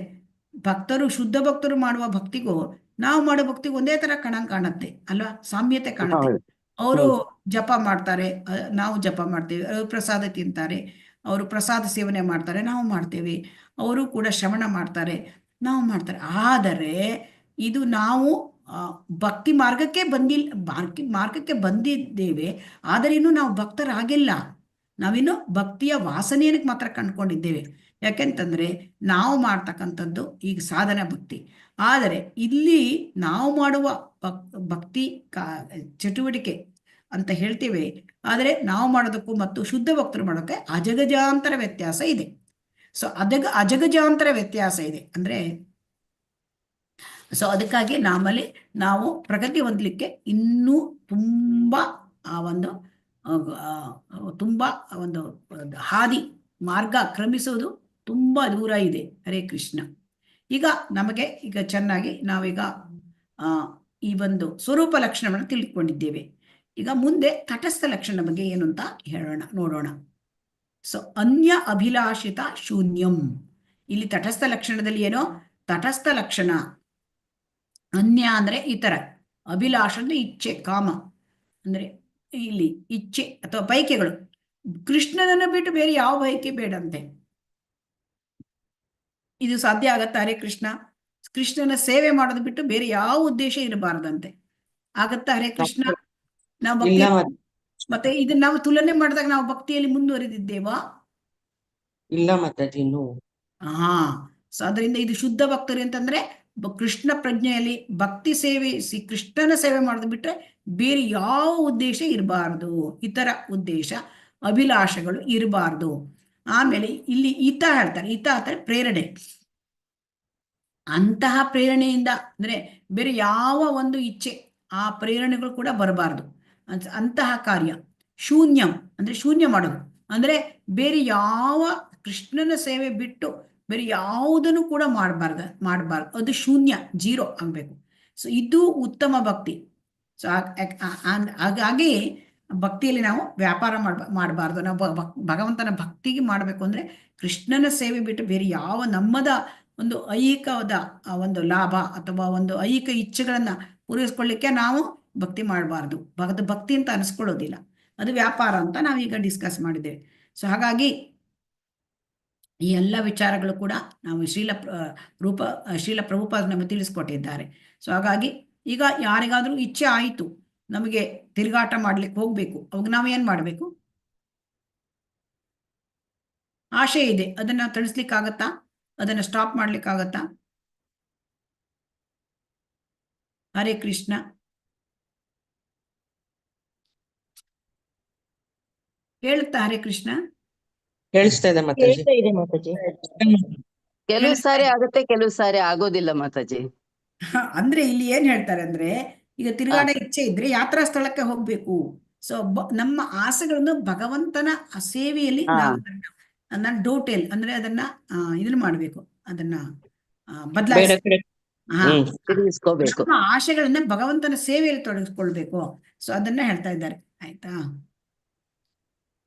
ಶುದ್ಧ ಭಕ್ತರು ಮಾಡುವ ಭಕ್ತಿಗೂ ನಾವು ಮಾಡೋ ಭಕ್ತಿಗೂ ಒಂದೇ ತರ ಕಾಣುತ್ತೆ ಅಲ್ವಾ, ಸಾಮ್ಯತೆ ಕಾಣುತ್ತೆ. ಅವರು ಜಪ ಮಾಡ್ತಾರೆ, ನಾವು ಜಪ ಮಾಡ್ತೇವೆ. ಅವರು ಪ್ರಸಾದ ತಿಂತಾರೆ, ಅವರು ಪ್ರಸಾದ ಸೇವನೆ ಮಾಡ್ತಾರೆ, ನಾವು ಮಾಡ್ತೇವೆ. ಅವರು ಕೂಡ ಶ್ರವಣ ಮಾಡ್ತಾರೆ, ನಾವು ಮಾಡ್ತಾರೆ. ಆದರೆ ಇದು ನಾವು ಭಕ್ತಿ ಮಾರ್ಗಕ್ಕೆ ಮಾರ್ಗಕ್ಕೆ ಬಂದಿದ್ದೇವೆ, ಆದರೆ ಇನ್ನು ನಾವು ಭಕ್ತರಾಗಿಲ್ಲ. ನಾವಿನ್ನು ಭಕ್ತಿಯ ವಾಸನೆಯನ್ನು ಮಾತ್ರ ಕಂಡುಕೊಂಡಿದ್ದೇವೆ. ಯಾಕೆಂತಂದ್ರೆ ನಾವು ಮಾಡ್ತಕ್ಕಂಥದ್ದು ಈಗ ಸಾಧನ ಭಕ್ತಿ. ಆದರೆ ಇಲ್ಲಿ ನಾವು ಮಾಡುವ ಭಕ್ತಿ ಚಟುವಟಿಕೆ ಅಂತ ಹೇಳ್ತೇವೆ, ಆದರೆ ನಾವು ಮಾಡೋದಕ್ಕೂ ಮತ್ತು ಶುದ್ಧ ಭಕ್ತರು ಮಾಡೋಕ್ಕೆ ಅಜಗಜಾಂತರ ವ್ಯತ್ಯಾಸ ಇದೆ. ಸೊ ಅಜಗಜಾಂತರ ವ್ಯತ್ಯಾಸ ಇದೆ ಅಂದ್ರೆ, ಸೊ ಅದಕ್ಕಾಗಿ ನಾವು ಪ್ರಗತಿ ಹೊಂದಲಿಕ್ಕೆ ಇನ್ನೂ ತುಂಬಾ ಒಂದು ಹಾದಿ ಮಾರ್ಗ ಕ್ರಮಿಸುವುದು ತುಂಬಾ ದೂರ ಇದೆ. ಹರೇ ಕೃಷ್ಣ. ಈಗ ನಮಗೆ ಚೆನ್ನಾಗಿ ನಾವೀಗ ಈ ಒಂದು ಸ್ವರೂಪ ಲಕ್ಷಣವನ್ನು ತಿಳ್ಕೊಂಡಿದ್ದೇವೆ. ಈಗ ಮುಂದೆ ತಟಸ್ಥ ಲಕ್ಷಣ ಬಗ್ಗೆ ಏನು ಅಂತ ನೋಡೋಣ. ಸೊ ಅನ್ಯ ಅಭಿಲಾಷಿತ ಶೂನ್ಯಂ. ಇಲ್ಲಿ ತಟಸ್ಥ ಲಕ್ಷಣದಲ್ಲಿ ಏನೋ ತಟಸ್ಥ ಲಕ್ಷಣ, ಅನ್ಯ ಅಂದ್ರೆ ಇತರ, ಅಭಿಲಾಷ ಅಂದ್ರೆ ಇಚ್ಛೆ, ಕಾಮ ಅಂದ್ರೆ ಇಲ್ಲಿ ಇಚ್ಛೆ ಅಥವಾ ಬಯಕೆಗಳು. ಕೃಷ್ಣನನ್ನು ಬಿಟ್ಟು ಬೇರೆ ಯಾವ ಬಯಕೆ ಬೇಡಂತೆ. ಇದು ಸಾಧ್ಯ ಆಗತ್ತಾ? ಹರೇ ಕೃಷ್ಣ. ಕೃಷ್ಣನ ಸೇವೆ ಮಾಡೋದು ಬಿಟ್ಟು ಬೇರೆ ಯಾವ ಉದ್ದೇಶ ಇರಬಾರದಂತೆ. ಆಗತ್ತಾ? ಹರೇ ಕೃಷ್ಣ. ನಾವು ಭಕ್ತಿ ಮತ್ತೆ ಇದನ್ನ ನಾವು ತುಲನೆ ಮಾಡಿದಾಗ ನಾವು ಭಕ್ತಿಯಲ್ಲಿ ಮುಂದುವರೆದಿದ್ದೇವಾ? ಇಲ್ಲ ಮಾತಾಜಿ, ಇನ್ನು. ಸೊ ಅದರಿಂದ ಇದು ಶುದ್ಧ ಭಕ್ತರು ಅಂತಂದ್ರೆ ಕೃಷ್ಣ ಪ್ರಜ್ಞೆಯಲ್ಲಿ ಭಕ್ತಿ ಸೇವೆ, ಕೃಷ್ಣನ ಸೇವೆ ಮಾಡೋದು ಬಿಟ್ರೆ ಬೇರೆ ಯಾವ ಉದ್ದೇಶ ಇರಬಾರ್ದು, ಇತರ ಉದ್ದೇಶ ಅಭಿಲಾಷೆಗಳು ಇರಬಾರ್ದು. ಆಮೇಲೆ ಇಲ್ಲಿ ಹಿತ ಹೇಳ್ತಾರೆ. ಹಿತ ಅಂದ್ರೆ ಪ್ರೇರಣೆ. ಅಂತಹ ಪ್ರೇರಣೆಯಿಂದ ಅಂದ್ರೆ ಬೇರೆ ಯಾವ ಒಂದು ಇಚ್ಛೆ, ಆ ಪ್ರೇರಣೆಗಳು ಕೂಡ ಬರಬಾರ್ದು ಅಂತಹ ಕಾರ್ಯ. ಶೂನ್ಯಂ ಅಂದ್ರೆ ಶೂನ್ಯ ಮಾಡೋದು, ಅಂದ್ರೆ ಬೇರೆ ಯಾವ ಕೃಷ್ಣನ ಸೇವೆ ಬಿಟ್ಟು ಬೇರೆ ಯಾವುದನ್ನು ಕೂಡ ಮಾಡಬಾರ್ದು. ಅದು ಶೂನ್ಯ, ಜೀರೋ ಆಗ್ಬೇಕು. ಸೊ ಇದು ಉತ್ತಮ ಭಕ್ತಿ. ಸೊ ಹಾಗಾಗಿ ಭಕ್ತಿಯಲ್ಲಿ ನಾವು ವ್ಯಾಪಾರ ಮಾಡಬಾರ್ದು. ನಾವು ಭಗವಂತನ ಭಕ್ತಿಗೆ ಮಾಡಬೇಕು ಅಂದ್ರೆ ಕೃಷ್ಣನ ಸೇವೆ ಬಿಟ್ಟು ಬೇರೆ ಯಾವ ನಮ್ಮದ ಒಂದು ಐಹಿಕವಾದ ಒಂದು ಲಾಭ ಅಥವಾ ಒಂದು ಐಹಿಕ ಇಚ್ಛೆಗಳನ್ನ ಪೂರೈಸ್ಕೊಳ್ಳಿಕ್ಕೆ ನಾವು ಭಕ್ತಿ ಮಾಡಬಾರ್ದು. ಭಕ್ತಿ ಅಂತ ಅನಿಸ್ಕೊಳ್ಳೋದಿಲ್ಲ, ಅದು ವ್ಯಾಪಾರ ಅಂತ ನಾವೀಗ ಡಿಸ್ಕಸ್ ಮಾಡಿದ್ದೇವೆ. ಸೊ ಹಾಗಾಗಿ ಈ ಎಲ್ಲ ವಿಚಾರಗಳು ಕೂಡ ನಾವು ಶ್ರೀಲ ಪ್ರಭುಪಾದ ನಮಗೆ ತಿಳಿಸ್ಕೊಟ್ಟಿದ್ದಾರೆ. ಸೊ ಹಾಗಾಗಿ ಈಗ ಯಾರಿಗಾದ್ರೂ ಇಚ್ಛೆ ಆಯಿತು, ನಮಗೆ ತಿರುಗಾಟ ಮಾಡ್ಲಿಕ್ಕೆ ಹೋಗ್ಬೇಕು, ಅವಾಗ ನಾವೇನ್ ಮಾಡ್ಬೇಕು? ಆಶೆ ಇದೆ, ಅದನ್ನ ತಣಿಸ್ಲಿಕ್ಕಾಗತ್ತಾ? ಅದನ್ನ ಸ್ಟಾಪ್ ಮಾಡ್ಲಿಕ್ಕಾಗತ್ತಾ? ಹರೇ ಕೃಷ್ಣ. ಹೇಳುತ್ತಾ? ಹರೇ ಕೃಷ್ಣ. ಕೇಳಿಸ್ತಾ ಇದೆ ಮಾತಾಜಿ. ಕೆಲವು ಸಾರಿ ಆಗುತ್ತೆ, ಕೆಲವು ಸಾರಿ ಆಗೋದಿಲ್ಲ ಮಾತಾಜಿ. ಅಂದ್ರೆ ಇಲ್ಲಿ ಏನ್ ಹೇಳ್ತಾರೆ ಅಂದ್ರೆ, ಈಗ ತಿರುಗಾಡ ಇಚ್ಛೆ ಇದ್ರೆ ಯಾತ್ರಾ ಸ್ಥಳಕ್ಕೆ ಹೋಗ್ಬೇಕು. ಸೊ ನಮ್ಮ ಆಸೆಗಳನ್ನು ಭಗವಂತನ ಸೇವೆಯಲ್ಲಿ ನಾವು ಡೋಟೆಲ್ ಅಂದ್ರೆ ಅದನ್ನ ಇದನ್ನ ಮಾಡ್ಬೇಕು, ಅದನ್ನ ತಿರುಗಿಸ್ಕೋಬೇಕು. ನಮ್ಮ ಆಶೆಗಳನ್ನ ಭಗವಂತನ ಸೇವೆಯಲ್ಲಿ ತೊಡಗಿಸ್ಕೊಳ್ಬೇಕು. ಸೊ ಅದನ್ನ ಹೇಳ್ತಾ ಇದ್ದಾರೆ. ಆಯ್ತಾ?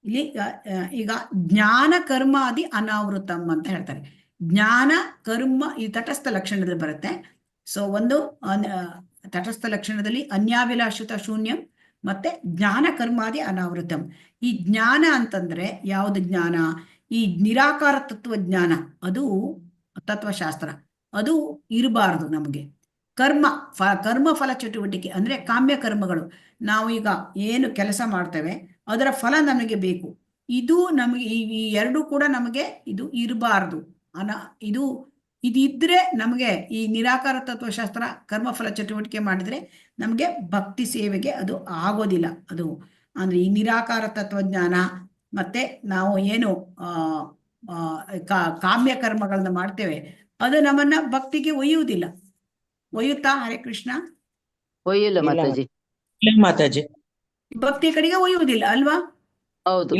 ಇಲ್ಲಿ ಈಗ ಜ್ಞಾನ ಕರ್ಮಾದಿ ಅನಾವೃತಂ ಅಂತ ಹೇಳ್ತಾರೆ. ಜ್ಞಾನ ಕರ್ಮ ಈ ತಟಸ್ಥ ಲಕ್ಷಣದಲ್ಲಿ ಬರುತ್ತೆ. ಸೊ ಒಂದು ತಟಸ್ಥ ಲಕ್ಷಣದಲ್ಲಿ ಅನ್ಯಾಭಿಲಾಷಿತ ಶೂನ್ಯಂ ಮತ್ತೆ ಜ್ಞಾನ ಕರ್ಮಾದಿ ಅನಾವೃತಂ. ಈ ಜ್ಞಾನ ಅಂತಂದ್ರೆ ಯಾವುದು ಜ್ಞಾನ? ಈ ನಿರಾಕಾರ ತತ್ವಜ್ಞಾನ, ಅದು ತತ್ವಶಾಸ್ತ್ರ, ಅದು ಇರಬಾರ್ದು ನಮಗೆ. ಕರ್ಮ ಫಲ ಚಟುವಟಿಕೆ ಅಂದ್ರೆ ಕಾಮ್ಯ ಕರ್ಮಗಳು, ನಾವು ಈಗ ಏನು ಕೆಲಸ ಮಾಡ್ತೇವೆ ಅದರ ಫಲ ನಮಗೆ ಬೇಕು. ಇದು ನಮಗೆ ಈ ಎರಡು ಕೂಡ ನಮಗೆ ಇದು ಇರಬಾರ್ದು. ಇದಿದ್ರೆ ನಮಗೆ ಈ ನಿರಾಕಾರ ತತ್ವಶಾಸ್ತ್ರ ಕರ್ಮಫಲ ಚಟುವಟಿಕೆ ಮಾಡಿದ್ರೆ ನಮಗೆ ಭಕ್ತಿ ಸೇವೆಗೆ ಅದು ಆಗೋದಿಲ್ಲ. ಅದು ಅಂದ್ರೆ ಈ ನಿರಾಕಾರ ತತ್ವಜ್ಞಾನ ಮತ್ತೆ ನಾವು ಏನು ಕಾಮ್ಯ ಕರ್ಮಗಳನ್ನ ಮಾಡ್ತೇವೆ ಅದು ನಮ್ಮನ್ನ ಭಕ್ತಿಗೆ ಒಯ್ಯುವುದಿಲ್ಲ. ಒಯ್ಯುತ್ತಾ? ಹರೇ ಕೃಷ್ಣ. ಒಯ್ಯಿಲ್ಲ ಮಾತಾಜಿ. ಮಾತಾಜಿ ಭಕ್ತಿ ಕಡೆಗೆ ಒಯ್ಯುವುದಿಲ್ಲ ಅಲ್ವಾ? ಹೌದು,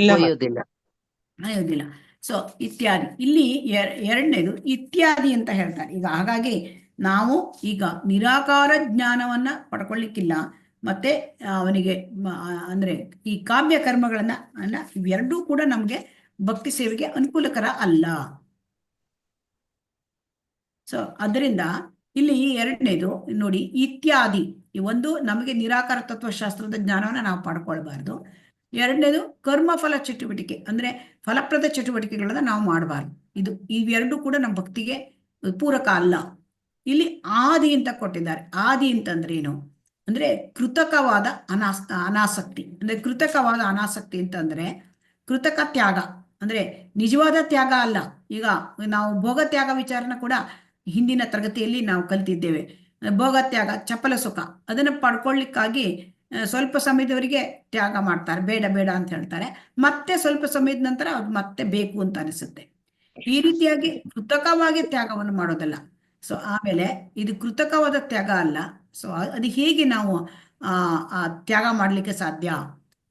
ಒಯ್ಯುವುದಿಲ್ಲ. ಸೊ ಇತ್ಯಾದಿ, ಇಲ್ಲಿ ಎರಡನೇದು ಇತ್ಯಾದಿ ಅಂತ ಹೇಳ್ತಾರೆ. ಈಗ ಹಾಗಾಗಿ ನಾವು ಈಗ ನಿರಾಕಾರ ಜ್ಞಾನವನ್ನ ಪಡ್ಕೊಳ್ಳಿಕ್ಕಿಲ್ಲ, ಮತ್ತೆ ಅವನಿಗೆ ಅಂದ್ರೆ ಈ ಕಾವ್ಯ ಕರ್ಮಗಳನ್ನ ಇವೆರಡೂ ಕೂಡ ನಮ್ಗೆ ಭಕ್ತಿ ಸೇವೆಗೆ ಅನುಕೂಲಕರ ಅಲ್ಲ. ಸೊ ಅದರಿಂದ ಇಲ್ಲಿ ಎರಡನೇದು ನೋಡಿ, ಇತ್ಯಾದಿ. ಈ ಒಂದು ನಮಗೆ ನಿರಾಕಾರ ತತ್ವಶಾಸ್ತ್ರದ ಜ್ಞಾನವನ್ನ ನಾವು ಪಡ್ಕೊಳ್ಬಾರ್ದು. ಎರಡನೇದು ಕರ್ಮಫಲ ಚಟುವಟಿಕೆ ಅಂದ್ರೆ ಫಲಪ್ರದ ಚಟುವಟಿಕೆಗಳನ್ನ ನಾವು ಮಾಡಬಾರ್ದು. ಇವೆರಡೂ ಕೂಡ ನಮ್ಮ ಭಕ್ತಿಗೆ ಪೂರಕ ಅಲ್ಲ. ಇಲ್ಲಿ ಆದಿ ಅಂತ ಕೊಟ್ಟಿದ್ದಾರೆ. ಆದಿ ಅಂತಂದ್ರೆ ಏನು ಅಂದ್ರೆ ಕೃತಕವಾದ ಅನಾಸಕ್ತಿ. ಅಂದ್ರೆ ಕೃತಕವಾದ ಅನಾಸಕ್ತಿ ಅಂತಂದ್ರೆ ಕೃತಕ ತ್ಯಾಗ ಅಂದ್ರೆ ನಿಜವಾದ ತ್ಯಾಗ ಅಲ್ಲ. ಈಗ ನಾವು ಭೋಗ ತ್ಯಾಗ ವಿಚಾರನ ಕೂಡ ಹಿಂದಿನ ತರಗತಿಯಲ್ಲಿ ನಾವು ಕಲಿತಿದ್ದೇವೆ. ಭೋಗ ತ್ಯಾಗ ಚಪಲ ಸುಖ ಅದನ್ನ ಪಡ್ಕೊಳ್ಳಿಕ್ಕಾಗಿ ಸ್ವಲ್ಪ ಸಮಯದವರೆಗೆ ತ್ಯಾಗ ಮಾಡ್ತಾರೆ, ಬೇಡ ಬೇಡ ಅಂತ ಹೇಳ್ತಾರೆ. ಮತ್ತೆ ಸ್ವಲ್ಪ ಸಮಯದ ನಂತರ ಅದು ಮತ್ತೆ ಬೇಕು ಅಂತ ಅನಿಸುತ್ತೆ. ಈ ರೀತಿಯಾಗಿ ಕೃತಕವಾಗಿ ತ್ಯಾಗವನ್ನು ಮಾಡೋದಲ್ಲ. ಸೊ ಆಮೇಲೆ ಇದು ಕೃತಕವಾದ ತ್ಯಾಗ ಅಲ್ಲ. ಸೊ ಅದು ಹೇಗೆ ನಾವು ಆ ತ್ಯಾಗ ಮಾಡ್ಲಿಕ್ಕೆ ಸಾಧ್ಯ?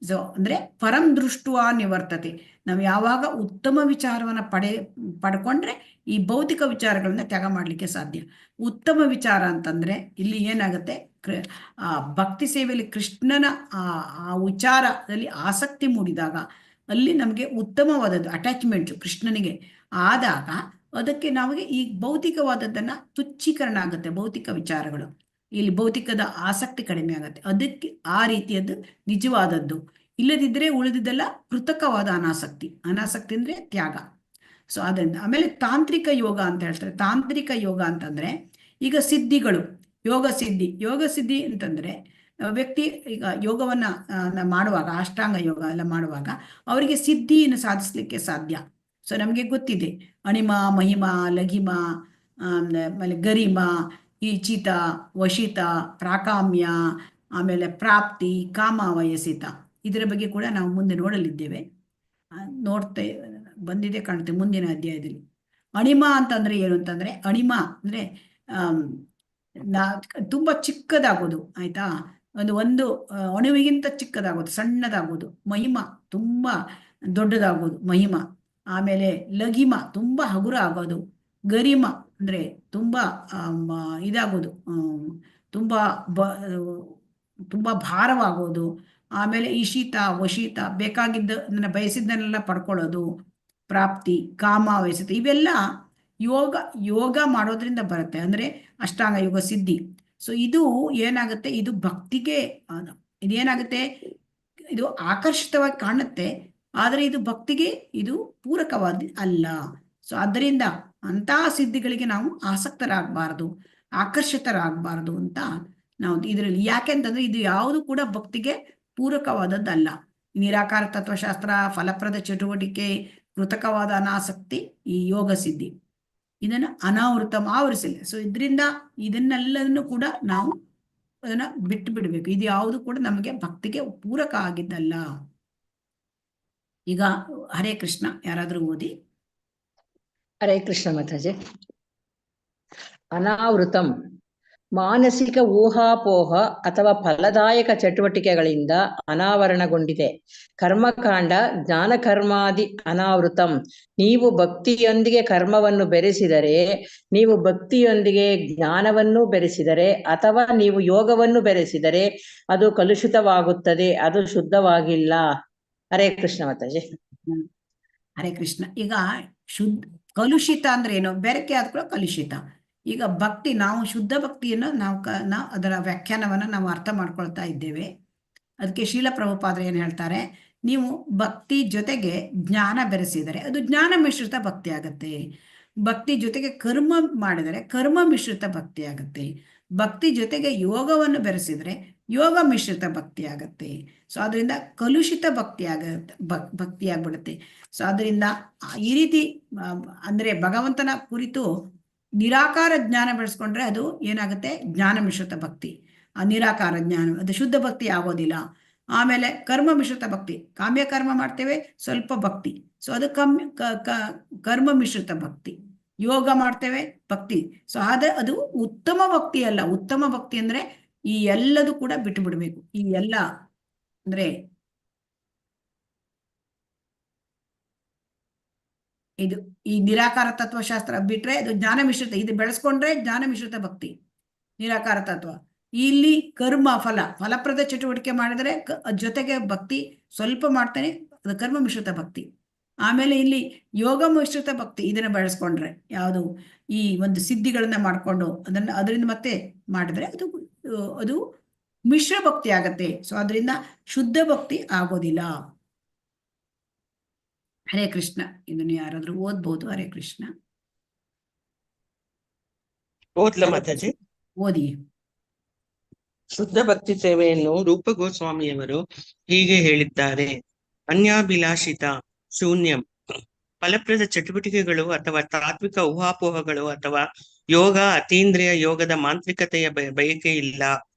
ಸೊ ಅಂದ್ರೆ ಪರಂ ದೃಷ್ಟುವ ನಿವರ್ತತೆ. ನಾವು ಯಾವಾಗ ಉತ್ತಮ ವಿಚಾರವನ್ನ ಪಡ್ಕೊಂಡ್ರೆ ಈ ಭೌತಿಕ ವಿಚಾರಗಳನ್ನ ತ್ಯಾಗ ಮಾಡ್ಲಿಕ್ಕೆ ಸಾಧ್ಯ. ಉತ್ತಮ ವಿಚಾರ ಅಂತಂದ್ರೆ ಇಲ್ಲಿ ಏನಾಗುತ್ತೆ, ಭಕ್ತಿ ಸೇವೆಯಲ್ಲಿ ಕೃಷ್ಣನ ಆ ವಿಚಾರದಲ್ಲಿ ಆಸಕ್ತಿ ಮೂಡಿದಾಗ ಅಲ್ಲಿ ನಮಗೆ ಉತ್ತಮವಾದದ್ದು ಅಟ್ಯಾಚ್ಮೆಂಟ್ ಕೃಷ್ಣನಿಗೆ ಆದಾಗ ಅದಕ್ಕೆ ನಮಗೆ ಈ ಭೌತಿಕವಾದದ್ದನ್ನ ತುಚ್ಛೀಕರಣ ಆಗುತ್ತೆ. ಭೌತಿಕ ವಿಚಾರಗಳು ಇಲ್ಲಿ ಭೌತಿಕದ ಆಸಕ್ತಿ ಕಡಿಮೆ ಆಗುತ್ತೆ. ಅದಕ್ಕೆ ಆ ರೀತಿಯದ್ದು ನಿಜವಾದದ್ದು. ಇಲ್ಲದಿದ್ರೆ ಉಳಿದಿದ್ದೆಲ್ಲ ಕೃತಕವಾದ ಅನಾಸಕ್ತಿ. ಅನಾಸಕ್ತಿ ಅಂದ್ರೆ ತ್ಯಾಗ. ಸೊ ಅದರಿಂದ ಆಮೇಲೆ ತಾಂತ್ರಿಕ ಯೋಗ ಅಂತ ಹೇಳ್ತಾರೆ. ತಾಂತ್ರಿಕ ಯೋಗ ಅಂತಂದ್ರೆ ಈಗ ಸಿದ್ಧಿಗಳು, ಯೋಗ ಸಿದ್ಧಿ ಅಂತಂದ್ರೆ ವ್ಯಕ್ತಿ ಈಗ ಯೋಗವನ್ನ ಮಾಡುವಾಗ, ಅಷ್ಟಾಂಗ ಯೋಗ ಎಲ್ಲ ಮಾಡುವಾಗ ಅವರಿಗೆ ಸಿದ್ಧಿಯನ್ನು ಸಾಧಿಸ್ಲಿಕ್ಕೆ ಸಾಧ್ಯ. ಸೊ ನಮಗೆ ಗೊತ್ತಿದೆ ಅಣಿಮ, ಮಹಿಮ, ಲಘಿಮ, ಆಮೇಲೆ ಗರಿಮ, ಈಚಿತ, ವಶಿತ, ಪ್ರಾಕಾಮ್ಯ, ಆಮೇಲೆ ಪ್ರಾಪ್ತಿ, ಕಾಮ, ವಯಸ್ಸಿತ. ಇದರ ಬಗ್ಗೆ ಕೂಡ ನಾವು ಮುಂದೆ ನೋಡಲಿದ್ದೇವೆ. ನೋಡ್ತಾ ಬಂದಿದೆ ಕಾಣುತ್ತೆ ಮುಂದಿನ ಅಧ್ಯಾಯದಲ್ಲಿ. ಅಣಿಮ ಅಂತಂದ್ರೆ ಏನು ಅಂತಂದ್ರೆ, ಅಣಿಮ ಅಂದ್ರೆ ತುಂಬಾ ಚಿಕ್ಕದಾಗೋದು, ಆಯ್ತಾ, ಒಂದು ಅಣುವಿಗಿಂತ ಚಿಕ್ಕದಾಗೋದು, ಸಣ್ಣದಾಗೋದು. ಮಹಿಮ ತುಂಬಾ ದೊಡ್ಡದಾಗೋದು ಮಹಿಮ. ಆಮೇಲೆ ಲಘಿಮ ತುಂಬಾ ಹಗುರ ಆಗೋದು. ಗರಿಮ ಅಂದ್ರೆ ತುಂಬಾ ಇದಾಗೋದು, ತುಂಬಾ ಭಾರವಾಗೋದು. ಆಮೇಲೆ ಈಶಿತ, ವಶಿತ ಬೇಕಾಗಿದ್ದನ್ನ ಬಯಸಿದ್ದನ್ನೆಲ್ಲ ಪಡ್ಕೊಳ್ಳೋದು. ಪ್ರಾಪ್ತಿ, ಕಾಮ, ವಯಸ್ಸಿತ ಇವೆಲ್ಲ ಯೋಗ ಮಾಡೋದ್ರಿಂದ ಬರುತ್ತೆ. ಅಂದ್ರೆ ಅಷ್ಟಾಂಗ ಯೋಗ ಸಿದ್ಧಿ. ಸೊ ಇದು ಏನಾಗುತ್ತೆ, ಇದು ಭಕ್ತಿಗೆ ಇದೇನಾಗುತ್ತೆ, ಇದು ಆಕರ್ಷಿತವಾಗಿ ಕಾಣುತ್ತೆ, ಆದರೆ ಇದು ಭಕ್ತಿಗೆ ಇದು ಪೂರಕವಾದ ಅಲ್ಲ. ಸೊ ಆದ್ದರಿಂದ ಅಂತಹ ಸಿದ್ಧಿಗಳಿಗೆ ನಾವು ಆಸಕ್ತರಾಗಬಾರದು, ಆಕರ್ಷಿತರಾಗಬಾರದು ಅಂತ ನಾವು ಇದರಲ್ಲಿ. ಯಾಕೆಂತಂದ್ರೆ ಇದು ಯಾವುದು ಕೂಡ ಭಕ್ತಿಗೆ ಪೂರಕವಾದದ್ದಲ್ಲ. ನಿರಾಕಾರ ತತ್ವಶಾಸ್ತ್ರ, ಫಲಪ್ರದ ಚಟುವಟಿಕೆ, ಕೃತಕವಾದ ಅನಾಸಕ್ತಿ, ಈ ಯೋಗ ಸಿದ್ಧಿ ಇದನ್ನ ಅನಾವೃತ ಆವರಿಸಿಲ್ಲ. ಸೊ ಇದರಿಂದ ಇದನ್ನೆಲ್ಲವನ್ನು ಕೂಡ ನಾವು ಅದನ್ನ ಬಿಟ್ಟು ಬಿಡಬೇಕು. ಇದು ಯಾವುದು ಕೂಡ ನಮಗೆ ಭಕ್ತಿಗೆ ಪೂರಕ ಆಗಿದ್ದಲ್ಲ. ಈಗ ಹರೇ ಕೃಷ್ಣ ಯಾರಾದ್ರೂ ಓದಿ. ಹರೇ ಕೃಷ್ಣ ಮಾತಾಜಿ. ಅನಾವೃತಂ ಮಾನಸಿಕ ಊಹಾಪೋಹ ಅಥವಾ ಫಲದಾಯಕ ಚಟುವಟಿಕೆಗಳಿಂದ ಅನಾವರಣಗೊಂಡಿದೆ. ಕರ್ಮಕಾಂಡ ಜ್ಞಾನಕರ್ಮಾದಿ ಅನಾವೃತಂ. ನೀವು ಭಕ್ತಿಯೊಂದಿಗೆ ಕರ್ಮವನ್ನು ಬೆರೆಸಿದರೆ, ನೀವು ಭಕ್ತಿಯೊಂದಿಗೆ ಜ್ಞಾನವನ್ನು ಬೆರೆಸಿದರೆ, ಅಥವಾ ನೀವು ಯೋಗವನ್ನು ಬೆರೆಸಿದರೆ ಅದು ಕಲುಷಿತವಾಗುತ್ತದೆ, ಅದು ಶುದ್ಧವಾಗಿಲ್ಲ. ಹರೇ ಕೃಷ್ಣ ಮಾತಾಜಿ. ಹರೇ ಕೃಷ್ಣ. ಈಗ ಕಲುಷಿತ ಅಂದ್ರೆ ಏನು? ಬೆರಕೆ ಆದ ಕೂಡ ಕಲುಷಿತ. ಈಗ ಭಕ್ತಿ, ನಾವು ಶುದ್ಧ ಭಕ್ತಿಯನ್ನು ನಾವು ಅದರ ವ್ಯಾಖ್ಯಾನವನ್ನ ನಾವು ಅರ್ಥ ಮಾಡ್ಕೊಳ್ತಾ ಇದ್ದೇವೆ. ಅದಕ್ಕೆ ಶೀಲ ಪ್ರಭುಪಾದರು ಏನ್ ಹೇಳ್ತಾರೆ, ನೀವು ಭಕ್ತಿ ಜೊತೆಗೆ ಜ್ಞಾನ ಬೆರೆಸಿದರೆ ಅದು ಜ್ಞಾನ ಮಿಶ್ರಿತ ಭಕ್ತಿ ಆಗತ್ತೆ. ಭಕ್ತಿ ಜೊತೆಗೆ ಕರ್ಮ ಮಾಡಿದರೆ ಕರ್ಮ ಮಿಶ್ರಿತ ಭಕ್ತಿ ಆಗತ್ತೆ. ಭಕ್ತಿ ಜೊತೆಗೆ ಯೋಗವನ್ನು ಬೆರೆಸಿದರೆ ಯೋಗ ಮಿಶ್ರಿತ ಭಕ್ತಿ ಆಗತ್ತೆ. ಸೊ ಅದರಿಂದ ಕಲುಷಿತ ಭಕ್ತಿ ಆಗ್ಬಿಡುತ್ತೆ. ಸೊ ಅದರಿಂದ ಈ ರೀತಿ ಅಂದ್ರೆ ಭಗವಂತನ ಕುರಿತು ನಿರಾಕಾರ ಜ್ಞಾನ ಬೆಳೆಸ್ಕೊಂಡ್ರೆ ಅದು ಏನಾಗುತ್ತೆ, ಜ್ಞಾನ ಮಿಶ್ರಿತ ಭಕ್ತಿ. ಆ ನಿರಾಕಾರ ಜ್ಞಾನ ಅದು ಶುದ್ಧ ಭಕ್ತಿ ಆಗೋದಿಲ್ಲ. ಆಮೇಲೆ ಕರ್ಮ ಮಿಶ್ರಿತ ಭಕ್ತಿ, ಕಾಮ್ಯ ಕರ್ಮ ಮಾಡ್ತೇವೆ ಸ್ವಲ್ಪ ಭಕ್ತಿ, ಸೊ ಅದು ಕರ್ಮ ಮಿಶ್ರಿತ ಭಕ್ತಿ. ಯೋಗ ಮಾಡ್ತೇವೆ ಭಕ್ತಿ, ಸೊ ಅದು ಉತ್ತಮ ಭಕ್ತಿ ಅಲ್ಲ. ಉತ್ತಮ ಭಕ್ತಿ ಅಂದ್ರೆ ಈ ಎಲ್ಲದೂ ಕೂಡ ಬಿಟ್ಟು ಬಿಡ್ಬೇಕು. ಈ ಎಲ್ಲ ಅಂದ್ರೆ ಇದು ಈ ನಿರಾಕಾರ ತತ್ವಶಾಸ್ತ್ರ ಬಿಟ್ರೆ ಅದು ಜ್ಞಾನ ಮಿಶ್ರಿತ. ಇದು ಬೆಳೆಸ್ಕೊಂಡ್ರೆ ಜ್ಞಾನ ಮಿಶ್ರಿತ ಭಕ್ತಿ, ನಿರಾಕಾರ ತತ್ವ. ಇಲ್ಲಿ ಕರ್ಮ ಫಲಪ್ರದ ಚಟುವಟಿಕೆ ಮಾಡಿದರೆ ಜೊತೆಗೆ ಭಕ್ತಿ ಸ್ವಲ್ಪ ಮಾಡ್ತೇನೆ, ಅದು ಕರ್ಮ ಮಿಶ್ರಿತ ಭಕ್ತಿ. ಆಮೇಲೆ ಇಲ್ಲಿ ಯೋಗ ಮಿಶ್ರಿತ ಭಕ್ತಿ ಇದನ್ನ ಬೆಳೆಸ್ಕೊಂಡ್ರೆ, ಯಾವುದು ಈ ಒಂದು ಸಿದ್ಧಿಗಳನ್ನ ಮಾಡ್ಕೊಂಡು ಅದರಿಂದ ಮತ್ತೆ ಮಾಡಿದ್ರೆ ಅದು ಮಿಶ್ರ ಭಕ್ತಿ ಆಗತ್ತೆ. ಸೊ ಅದರಿಂದ ಶುದ್ಧ ಭಕ್ತಿ ಆಗೋದಿಲ್ಲ. ಹರೇ ಕೃಷ್ಣ. ಇದನ್ನು ಯಾರಾದ್ರೂ ಓದ್ಬಹುದು. ಹರೇ ಕೃಷ್ಣ. ಓದ್ಲ ಮಾತಾಜಿ. ಓದಿ. ಶುದ್ಧ ಭಕ್ತಿ ಸೇವೆಯನ್ನು ರೂಪ ಗೋಸ್ವಾಮಿಯವರು ಹೀಗೆ ಹೇಳಿದ್ದಾರೆ. ಅನ್ಯಾಭಿಲಾಷಿತ ಶೂನ್ಯಂ ಫಲಪ್ರದ ಚಟುವಟಿಕೆಗಳು ಅಥವಾ ತಾತ್ವಿಕ ಊಹಾಪೋಹಗಳು ಅಥವಾ ಯೋಗ ಅತೀಂದ್ರಿಯ ಯೋಗದ ಮಾಂತ್ರಿಕತೆಯ ಬಯಕೆ ಇಲ್ಲ.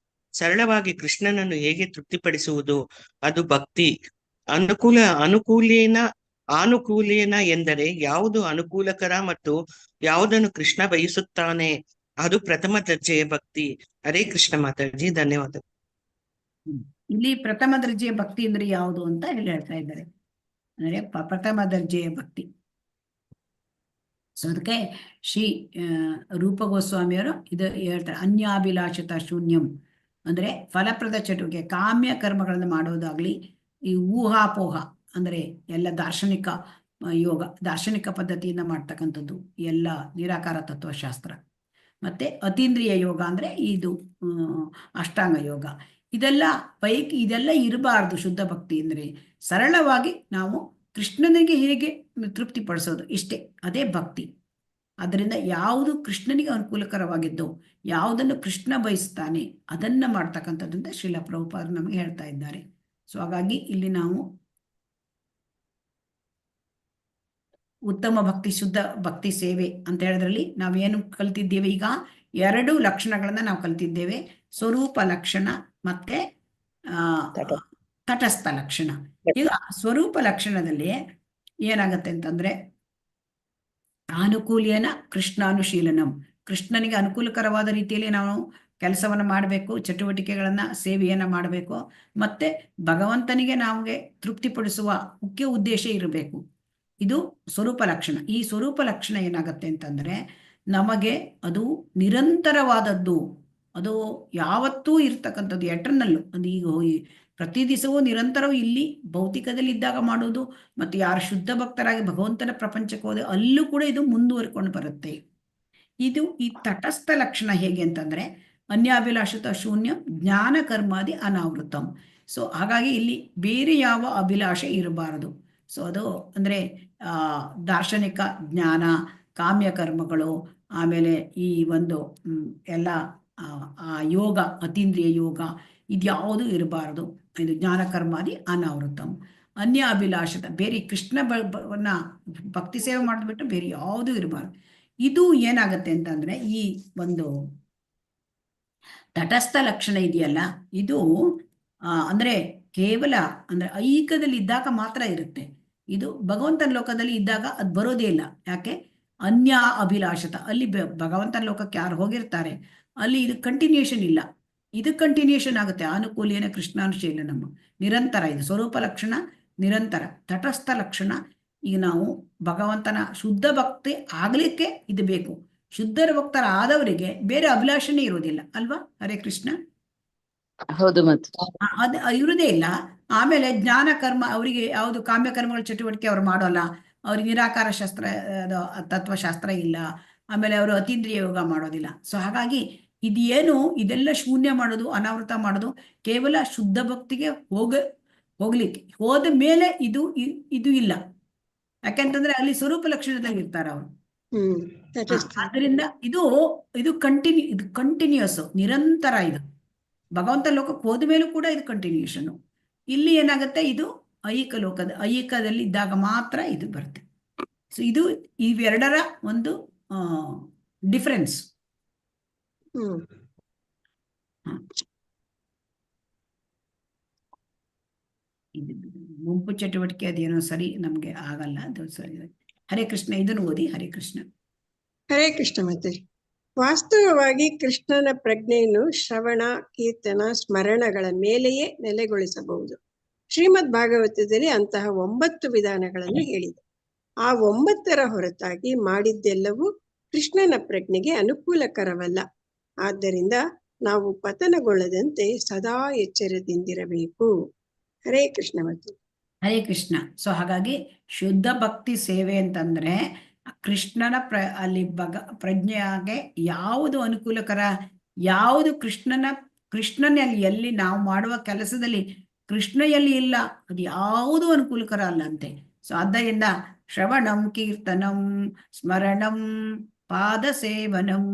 ಸರಳವಾಗಿ ಕೃಷ್ಣನನ್ನು ಹೇಗೆ ತೃಪ್ತಿಪಡಿಸುವುದು, ಅದು ಭಕ್ತಿ. ಆನುಕೂಲೇನ ಎಂದರೆ ಯಾವುದು ಅನುಕೂಲಕರ ಮತ್ತು ಯಾವುದನ್ನು ಕೃಷ್ಣ ಬಯಸುತ್ತಾನೆ, ಅದು ಪ್ರಥಮ ದರ್ಜೆಯ ಭಕ್ತಿ. ಹರೇ ಕೃಷ್ಣ ಮಾತಾಜಿ, ಧನ್ಯವಾದ. ಇಲ್ಲಿ ಪ್ರಥಮ ದರ್ಜೆಯ ಭಕ್ತಿ ಅಂದ್ರೆ ಯಾವುದು ಅಂತ ಹೇಳಿ ಹೇಳ್ತಾ ಇದ್ದಾರೆ. ಅಂದ್ರೆ ಪ್ರಥಮ ದರ್ಜೆಯ ಭಕ್ತಿ. ಸೊ ಅದಕ್ಕೆ ಶ್ರೀ ರೂಪ ಗೋಸ್ವಾಮಿಯವರು ಇದು ಹೇಳ್ತಾರೆ. ಅನ್ಯಾಭಿಲಾಷಿತ ಶೂನ್ಯಂ ಅಂದ್ರೆ ಫಲಪ್ರದ ಚಟುವಟಿಕೆ, ಕಾಮ್ಯ ಕರ್ಮಗಳನ್ನು ಮಾಡೋದಾಗ್ಲಿ, ಈ ಊಹಾಪೋಹ ಅಂದ್ರೆ ಎಲ್ಲ ದಾರ್ಶನಿಕ ಯೋಗ, ದಾರ್ಶನಿಕ ಪದ್ಧತಿಯಿಂದ ಮಾಡ್ತಕ್ಕಂಥದ್ದು ಎಲ್ಲ ನಿರಾಕಾರ ತತ್ವಶಾಸ್ತ್ರ. ಮತ್ತೆ ಅತೀಂದ್ರಿಯ ಯೋಗ ಅಂದ್ರೆ ಇದು ಅಷ್ಟಾಂಗ ಯೋಗ. ಇದೆಲ್ಲ ಇರಬಾರ್ದು. ಶುದ್ಧ ಭಕ್ತಿ ಅಂದ್ರೆ ಸರಳವಾಗಿ ನಾವು ಕೃಷ್ಣನಿಗೆ ಹೇಗೆ ತೃಪ್ತಿಪಡಿಸೋದು, ಇಷ್ಟೇ, ಅದೇ ಭಕ್ತಿ. ಅದರಿಂದ ಯಾವುದು ಕೃಷ್ಣನಿಗೆ ಅನುಕೂಲಕರವಾಗಿದ್ದು, ಯಾವುದನ್ನು ಕೃಷ್ಣ ಬಯಸ್ತಾನೆ ಅದನ್ನ ಮಾಡ್ತಕ್ಕಂಥದ್ದು ಶ್ರೀಲ ಪ್ರಭುಪಾದರು ನಮಗೆ ಹೇಳ್ತಾ ಇದ್ದಾರೆ. ಸೊ ಹಾಗಾಗಿ ಇಲ್ಲಿ ನಾವು ಉತ್ತಮ ಭಕ್ತಿ, ಶುದ್ಧ ಭಕ್ತಿ ಸೇವೆ ಅಂತ ಹೇಳೋದ್ರಲ್ಲಿ ನಾವೇನು ಕಲ್ತಿದ್ದೇವೆ ಈಗ? 2 ಲಕ್ಷಣಗಳನ್ನ ನಾವು ಕಲ್ತಿದ್ದೇವೆ. ಸ್ವರೂಪ ಲಕ್ಷಣ ಮತ್ತೆ ತಟಸ್ಥ ಲಕ್ಷಣ. ಈಗ ಸ್ವರೂಪ ಲಕ್ಷಣದಲ್ಲಿ ಏನಾಗತ್ತೆ ಅಂತಂದ್ರೆ, ಆನುಕೂಲ್ಯನ ಕೃಷ್ಣಾನುಶೀಲನಂ, ಕೃಷ್ಣನಿಗೆ ಅನುಕೂಲಕರವಾದ ರೀತಿಯಲ್ಲಿ ನಾವು ಕೆಲಸವನ್ನ ಮಾಡಬೇಕು, ಚಟುವಟಿಕೆಗಳನ್ನ ಸೇವೆಯನ್ನ ಮಾಡಬೇಕು. ಮತ್ತೆ ಭಗವಂತನಿಗೆ ನಮಗೆ ತೃಪ್ತಿಪಡಿಸುವ ಮುಖ್ಯ ಉದ್ದೇಶ ಇರಬೇಕು. ಇದು ಸ್ವರೂಪ ಲಕ್ಷಣ. ಈ ಸ್ವರೂಪ ಲಕ್ಷಣ ಏನಾಗತ್ತೆ ಅಂತಂದ್ರೆ, ನಮಗೆ ಅದು ನಿರಂತರವಾದದ್ದು, ಅದು ಯಾವತ್ತೂ ಇರ್ತಕ್ಕಂಥದ್ದು, ಎಟರ್ನಲ್ಲು. ಅದು ಈಗ ಪ್ರತಿ ದಿವಸವೂ ನಿರಂತರವೂ ಇಲ್ಲಿ ಭೌತಿಕದಲ್ಲಿ ಇದ್ದಾಗ ಮಾಡೋದು, ಮತ್ತು ಯಾರು ಶುದ್ಧ ಭಕ್ತರಾಗಿ ಭಗವಂತನ ಪ್ರಪಂಚಕ್ಕೆ ಹೋದೆ ಅಲ್ಲೂ ಕೂಡ ಇದು ಮುಂದುವರಿಕೊಂಡು ಬರುತ್ತೆ. ಇದು ಈ ತಟಸ್ಥ ಲಕ್ಷಣ ಹೇಗೆ ಅಂತಂದ್ರೆ, ಅನ್ಯಾಭಿಲಾಷಿತ ಶೂನ್ಯ ಜ್ಞಾನ ಕರ್ಮಾದಿ ಅನಾವೃತಂ. ಸೊ ಹಾಗಾಗಿ ಇಲ್ಲಿ ಬೇರೆ ಯಾವ ಅಭಿಲಾಷೆ ಇರಬಾರದು. ಸೊ ಅದು ಅಂದ್ರೆ ದಾರ್ಶನಿಕ ಜ್ಞಾನ, ಕಾಮ್ಯ ಕರ್ಮಗಳು, ಆಮೇಲೆ ಈ ಒಂದು ಎಲ್ಲ ಯೋಗ, ಅತೀಂದ್ರಿಯ ಯೋಗ, ಇದ್ಯಾವುದು ಇರಬಾರದು. ಇದು ಜ್ಞಾನ ಕರ್ಮಾದಿ ಅನಾವೃತಂ. ಅನ್ಯ ಅಭಿಲಾಷಿತ, ಬೇರೆ ಕೃಷ್ಣ ಭಕ್ತಿ ಸೇವೆ ಮಾಡಿಬಿಟ್ಟು ಬೇರೆ ಯಾವುದೂ ಇರಬಾರ್ದು. ಇದು ಏನಾಗತ್ತೆ ಅಂತಂದ್ರೆ, ಈ ಒಂದು ತಟಸ್ಥ ಲಕ್ಷಣ ಇದೆಯಲ್ಲ, ಇದು ಅಂದ್ರೆ ಕೇವಲ ಅಂದ್ರೆ ಐಕ್ಯದಲ್ಲಿ ಇದ್ದಾಗ ಮಾತ್ರ ಇರುತ್ತೆ. ಇದು ಭಗವಂತನ ಲೋಕದಲ್ಲಿ ಇದ್ದಾಗ ಅದು ಬರೋದೇ ಇಲ್ಲ. ಯಾಕೆ? ಅನ್ಯ ಅಭಿಲಾಷಿತ, ಅಲ್ಲಿ ಭಗವಂತನ ಲೋಕಕ್ಕೆ ಯಾರು ಹೋಗಿರ್ತಾರೆ ಅಲ್ಲಿ ಇದು ಕಂಟಿನ್ಯೂಷನ್ ಇಲ್ಲ. ಇದು ಕಂಟಿನ್ಯೂಷನ್ ಆಗುತ್ತೆ. ಆನುಕೂಲ್ಯನ ಕೃಷ್ಣಾನುಶೀಲನಂ ನಿರಂತರ, ಇದು ಸ್ವರೂಪ ಲಕ್ಷಣ ನಿರಂತರ. ತಟಸ್ಥ ಲಕ್ಷಣ, ಈಗ ನಾವು ಭಗವಂತನ ಶುದ್ಧ ಭಕ್ತಿ ಆಗ್ಲಿಕ್ಕೆ ಇದು ಬೇಕು. ಶುದ್ಧರ ಭಕ್ತರ ಆದವರಿಗೆ ಬೇರೆ ಅಭಿಲಾಷಣೆ ಇರೋದಿಲ್ಲ ಅಲ್ವಾ? ಹರೇ ಕೃಷ್ಣ. ಹೌದು. ಮತ್ತೆ ಅದು ಇರುವುದೇ ಇಲ್ಲ. ಆಮೇಲೆ ಜ್ಞಾನ ಕರ್ಮ, ಅವರಿಗೆ ಯಾವುದು ಕಾಮ್ಯ ಕರ್ಮಗಳ ಚಟುವಟಿಕೆ ಅವ್ರು ಮಾಡೋಲ್ಲ. ಅವ್ರಿಗೆ ನಿರಾಕಾರ ಶಾಸ್ತ್ರ, ತತ್ವಶಾಸ್ತ್ರ ಇಲ್ಲ. ಆಮೇಲೆ ಅವರು ಅತೀಂದ್ರಿಯ ಯೋಗ ಮಾಡೋದಿಲ್ಲ. ಸೊ ಹಾಗಾಗಿ ಇದೇನು, ಇದೆಲ್ಲ ಶೂನ್ಯ ಮಾಡೋದು, ಅನಾವೃತ ಮಾಡೋದು, ಕೇವಲ ಶುದ್ಧ ಭಕ್ತಿಗೆ ಹೋಗ್ಲಿಕ್ಕೆ ಹೋದ ಮೇಲೆ ಇದು ಇಲ್ಲ. ಯಾಕೆಂತಂದ್ರೆ ಅಲ್ಲಿ ಸ್ವರೂಪ ಲಕ್ಷಣದಲ್ಲಿ ಇರ್ತಾರೆ ಅವರು. ಅದರಿಂದ ಇದು ಕಂಟಿನ್ಯೂಸ್, ನಿರಂತರ. ಇದು ಭಗವಂತ ಲೋಕಕ್ಕೆ ಹೋದ ಮೇಲೂ ಕೂಡ ಇದು ಕಂಟಿನ್ಯೂಷನ್. ಇಲ್ಲಿ ಏನಾಗುತ್ತೆ, ಇದು ಐಹಿಕದಲ್ಲಿ ಇದ್ದಾಗ ಮಾತ್ರ ಇದು ಬರುತ್ತೆ. ಸೊ ಇದು ಇವೆರಡರ ಒಂದು ಡಿಫರೆನ್ಸ್. ಗುಂಪು ಚಟುವಟಿಕೆ ಅದೇನೋ ಸರಿ ನಮ್ಗೆ ಆಗಲ್ಲ, ಅದು ಸರಿ. ಹರೇ ಕೃಷ್ಣ. ಇದನ್ನು ಓದಿ. ಹರೇ ಕೃಷ್ಣ. ಹರೇ ಕೃಷ್ಣ ಮಾತಾಜಿ. ವಾಸ್ತವವಾಗಿ ಕೃಷ್ಣನ ಪ್ರಜ್ಞೆಯನ್ನು ಶ್ರವಣ, ಕೀರ್ತನ, ಸ್ಮರಣಗಳ ಮೇಲೆಯೇ ನೆಲೆಗೊಳಿಸಬಹುದು. ಶ್ರೀಮದ್ ಭಾಗವತದಲ್ಲಿ ಅಂತಹ 9 ವಿಧಾನಗಳನ್ನು ಹೇಳಿದೆ. ಆ 9ರ ಹೊರತಾಗಿ ಮಾಡಿದ್ದೆಲ್ಲವೂ ಕೃಷ್ಣನ ಪ್ರಜ್ಞೆಗೆ ಅನುಕೂಲಕರವಲ್ಲ. ಆದ್ದರಿಂದ ನಾವು ಪತನಗೊಳ್ಳದಂತೆ ಸದಾ ಎಚ್ಚರದಿಂದಿರಬೇಕು. ಹರೇ ಕೃಷ್ಣ ಮಾತಾಜಿ. ಹರೇ ಕೃಷ್ಣ. ಸೊ ಹಾಗಾಗಿ ಶುದ್ಧ ಭಕ್ತಿ ಸೇವೆ ಅಂತಂದ್ರೆ ಕೃಷ್ಣನ ಅಲ್ಲಿ ಪ್ರಜ್ಞೆಯಾಗೆ ಯಾವುದು ಅನುಕೂಲಕರ, ಯಾವುದು ಕೃಷ್ಣನಲ್ಲಿ ಎಲ್ಲಿ ನಾವು ಮಾಡುವ ಕೆಲಸದಲ್ಲಿ ಕೃಷ್ಣ ಎಲ್ಲಿ ಇಲ್ಲ, ಅದು ಯಾವುದು ಅನುಕೂಲಕರ ಅಲ್ಲ ಅಂತೆ. ಸೊ ಆದ್ದರಿಂದ ಶ್ರವಣಂ, ಕೀರ್ತನಂ, ಸ್ಮರಣಂ, ಪಾದ ಸೇವನಂ,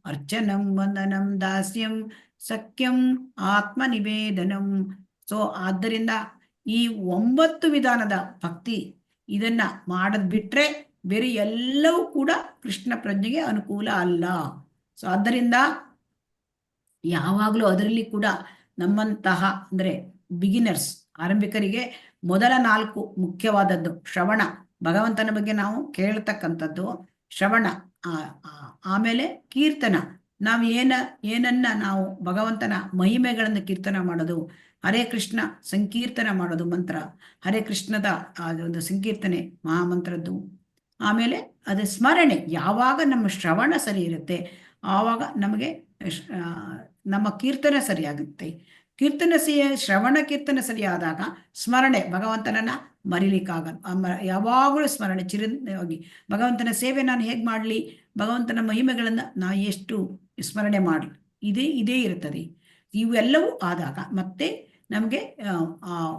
ಅರ್ಚನಂ ವಂದನಂ ದಾಸ್ಯಂ ಸಖ್ಯಂ ಆತ್ಮನಿವೇದನಂ. ಸೊ ಆದ್ದರಿಂದ ಈ 9 ವಿಧಾನದ ಭಕ್ತಿ ಇದನ್ನ ಮಾಡದ್ ಬಿಟ್ರೆ ಬೇರೆ ಎಲ್ಲವೂ ಕೂಡ ಕೃಷ್ಣ ಪ್ರಜ್ಞೆಗೆ ಅನುಕೂಲ ಅಲ್ಲ. ಸೊ ಆದ್ದರಿಂದ ಯಾವಾಗಲೂ ಅದರಲ್ಲಿ ಕೂಡ ನಮ್ಮಂತಹ ಅಂದ್ರೆ ಬಿಗಿನರ್ಸ್, ಆರಂಭಿಕರಿಗೆ ಮೊದಲ 4 ಮುಖ್ಯವಾದದ್ದು ಶ್ರವಣ, ಭಗವಂತನ ಬಗ್ಗೆ ನಾವು ಕೇಳ್ತಕ್ಕಂಥದ್ದು ಶ್ರವಣ, ಆಮೇಲೆ ಕೀರ್ತನ, ನಾವು ಏನನ್ನ ನಾವು ಭಗವಂತನ ಮಹಿಮೆಗಳನ್ನು ಕೀರ್ತನ ಮಾಡೋದು, ಹರೇ ಕೃಷ್ಣ ಸಂಕೀರ್ತನ ಮಾಡೋದು, ಮಂತ್ರ ಹರೇ ಕೃಷ್ಣದ ಒಂದು ಸಂಕೀರ್ತನೆ ಮಹಾಮಂತ್ರದ್ದು. ಆಮೇಲೆ ಅದು ಸ್ಮರಣೆ, ಯಾವಾಗ ನಮ್ಮ ಶ್ರವಣ ಸರಿ ಇರುತ್ತೆ ಆವಾಗ ನಮಗೆ ನಮ್ಮ ಕೀರ್ತನೆ ಸರಿಯಾಗುತ್ತೆ. ಶ್ರವಣ ಕೀರ್ತನೆ ಸರಿಯಾದಾಗ ಸ್ಮರಣೆ, ಭಗವಂತನನ್ನ ಮರಿಲಿಕ್ಕಾಗಲ್ಲ. ಯಾವಾಗಲೂ ಸ್ಮರಣೆ ಚಿರಂತವಾಗಿ ಭಗವಂತನ ಸೇವೆ ನಾನು ಹೇಗೆ ಮಾಡಲಿ, ಭಗವಂತನ ಮಹಿಮೆಗಳನ್ನ ನಾ ಎಷ್ಟು ಸ್ಮರಣೆ ಮಾಡಲಿ, ಇದೇ ಇರುತ್ತದೆ. ಇವೆಲ್ಲವೂ ಆದಾಗ ಮತ್ತೆ ನಮಗೆ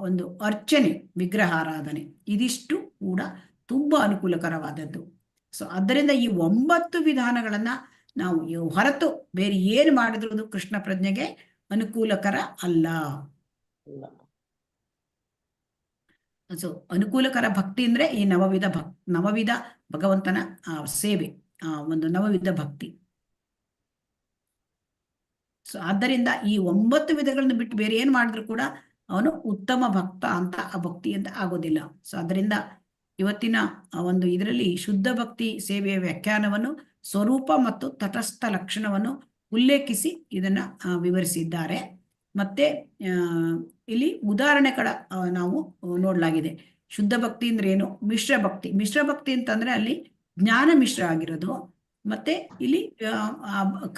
ಒಂದು ಅರ್ಚನೆ, ವಿಗ್ರಹಾರಾಧನೆ, ಇದಿಷ್ಟು ಕೂಡ ತುಂಬಾ ಅನುಕೂಲಕರವಾದದ್ದು. ಸೊ ಆದ್ದರಿಂದ ಈ 9 ವಿಧಾನಗಳನ್ನ ನಾವು ಹೊರತು ಬೇರೆ ಏನು ಮಾಡಿದ್ರು ಕೃಷ್ಣ ಪ್ರಜ್ಞೆಗೆ ಅನುಕೂಲಕರ ಅಲ್ಲ. ಸೊ ಅನುಕೂಲಕರ ಭಕ್ತಿ ಅಂದ್ರೆ ಈ ನವವಿಧ ಭಗವಂತನ ಸೇವೆ, ಒಂದು ನವವಿಧ ಭಕ್ತಿ. ಸೊ ಆದ್ದರಿಂದ ಈ 9 ವಿಧಗಳನ್ನು ಬಿಟ್ಟು ಬೇರೆ ಏನ್ ಮಾಡಿದ್ರು ಕೂಡ ಅವನು ಉತ್ತಮ ಭಕ್ತ ಅಂತ, ಆ ಭಕ್ತಿ ಅಂತ ಆಗೋದಿಲ್ಲ. ಸೊ ಅದರಿಂದ ಇವತ್ತಿನ ಒಂದು ಇದರಲ್ಲಿ ಶುದ್ಧ ಭಕ್ತಿ ಸೇವೆಯ ವ್ಯಾಖ್ಯಾನವನ್ನು ಸ್ವರೂಪ ಮತ್ತು ತಟಸ್ಥ ಲಕ್ಷಣವನ್ನು ಉಲ್ಲೇಖಿಸಿ ಇದನ್ನ ವಿವರಿಸಿದ್ದಾರೆ. ಮತ್ತೆ ಇಲ್ಲಿ ಉದಾಹರಣೆಗಳ ನಾವು ನೋಡಲಾಗಿದೆ. ಶುದ್ಧ ಭಕ್ತಿ ಅಂದ್ರೆ ಏನು, ಮಿಶ್ರ ಭಕ್ತಿ ಅಂತಂದ್ರೆ ಅಲ್ಲಿ ಜ್ಞಾನ ಮಿಶ್ರ ಆಗಿರೋದು, ಮತ್ತೆ ಇಲ್ಲಿ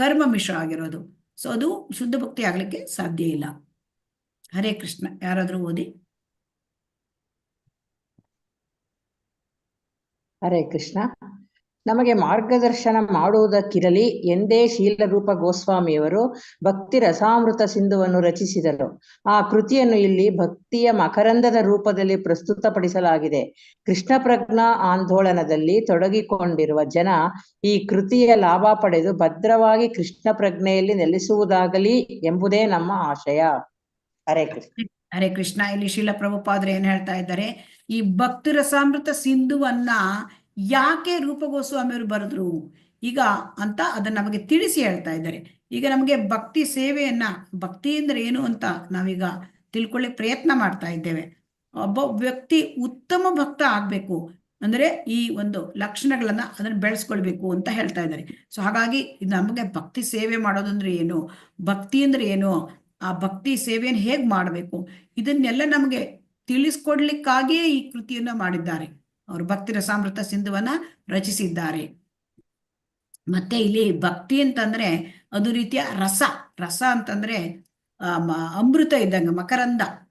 ಕರ್ಮ ಮಿಶ್ರ ಆಗಿರೋದು. ಸೊ ಅದು ಶುದ್ಧ ಭಕ್ತಿ ಆಗ್ಲಿಕ್ಕೆ ಸಾಧ್ಯ ಇಲ್ಲ. ಹರೇ ಕೃಷ್ಣ. ಯಾರಾದ್ರೂ ಓದಿ. ಹರೇ ಕೃಷ್ಣ. ನಮಗೆ ಮಾರ್ಗದರ್ಶನ ಮಾಡುವುದಕ್ಕಿರಲಿ ಎಂದೇ ಶೀಲರೂಪ ಗೋಸ್ವಾಮಿಯವರು ಭಕ್ತಿ ರಸಾಮೃತ ಸಿಂಧುವನ್ನು ರಚಿಸಿದರು. ಆ ಕೃತಿಯನ್ನು ಇಲ್ಲಿ ಭಕ್ತಿಯ ಮಕರಂದದ ರೂಪದಲ್ಲಿ ಪ್ರಸ್ತುತಪಡಿಸಲಾಗಿದೆ. ಕೃಷ್ಣ ಪ್ರಜ್ಞಾ ಆಂದೋಲನದಲ್ಲಿ ತೊಡಗಿಕೊಂಡಿರುವ ಜನ ಈ ಕೃತಿಯ ಲಾಭ ಪಡೆದು ಭದ್ರವಾಗಿ ಕೃಷ್ಣ ಪ್ರಜ್ಞೆಯಲ್ಲಿ ನೆಲೆಸುವುದಾಗಲಿ ಎಂಬುದೇ ನಮ್ಮ ಆಶಯ. ಹರೇ ಕೃಷ್ಣ. ಹರೇ ಕೃಷ್ಣ. ಇಲ್ಲಿ ಶೀಲ ಪ್ರಭುಪಾದರು ಏನ್ ಹೇಳ್ತಾ ಇದ್ದಾರೆ, ಈ ಭಕ್ತಿ ರಸಾಮೃತ ಸಿಂಧುವನ್ನ ಯಾಕೆ ರೂಪ ಗೋಸ್ವಾಮಿಯವರು ಬರೆದ್ರು ಈಗ ಅಂತ ಅದನ್ನ ನಮಗೆ ತಿಳಿಸಿ ಹೇಳ್ತಾ ಇದ್ದಾರೆ. ಈಗ ನಮಗೆ ಭಕ್ತಿ ಸೇವೆಯನ್ನ, ಭಕ್ತಿ ಅಂದ್ರೆ ಏನು ಅಂತ ನಾವೀಗ ತಿಳ್ಕೊಳ್ಳಿ ಪ್ರಯತ್ನ ಮಾಡ್ತಾ ಇದ್ದೇವೆ. ಒಬ್ಬ ವ್ಯಕ್ತಿ ಉತ್ತಮ ಭಕ್ತ ಆಗ್ಬೇಕು ಅಂದ್ರೆ ಈ ಒಂದು ಲಕ್ಷಣಗಳನ್ನ ಅದನ್ನ ಬೆಳೆಸ್ಕೊಳ್ಬೇಕು ಅಂತ ಹೇಳ್ತಾ ಇದ್ದಾರೆ. ಸೊ ಹಾಗಾಗಿ ನಮಗೆ ಭಕ್ತಿ ಸೇವೆ ಮಾಡೋದಂದ್ರೆ ಏನು, ಭಕ್ತಿ ಅಂದ್ರೆ ಏನು, ಆ ಭಕ್ತಿ ಸೇವೆಯನ್ನು ಹೇಗ್ ಮಾಡಬೇಕು, ಇದನ್ನೆಲ್ಲ ನಮಗೆ ತಿಳಿಸ್ಕೊಡ್ಲಿಕ್ಕಾಗಿಯೇ ಈ ಕೃತಿಯನ್ನ ಮಾಡಿದ್ದಾರೆ. ಅವರು ಭಕ್ತಿ ರಸಾಮೃತ ಸಿಂಧುವನ್ನ ರಚಿಸಿದ್ದಾರೆ. ಮತ್ತೆ ಇಲ್ಲಿ ಭಕ್ತಿ ಅಂತಂದ್ರೆ ಅದು ರೀತಿಯ ರಸ ಅಂತಂದ್ರೆ ಅಮೃತ ಇದ್ದಂಗೆ,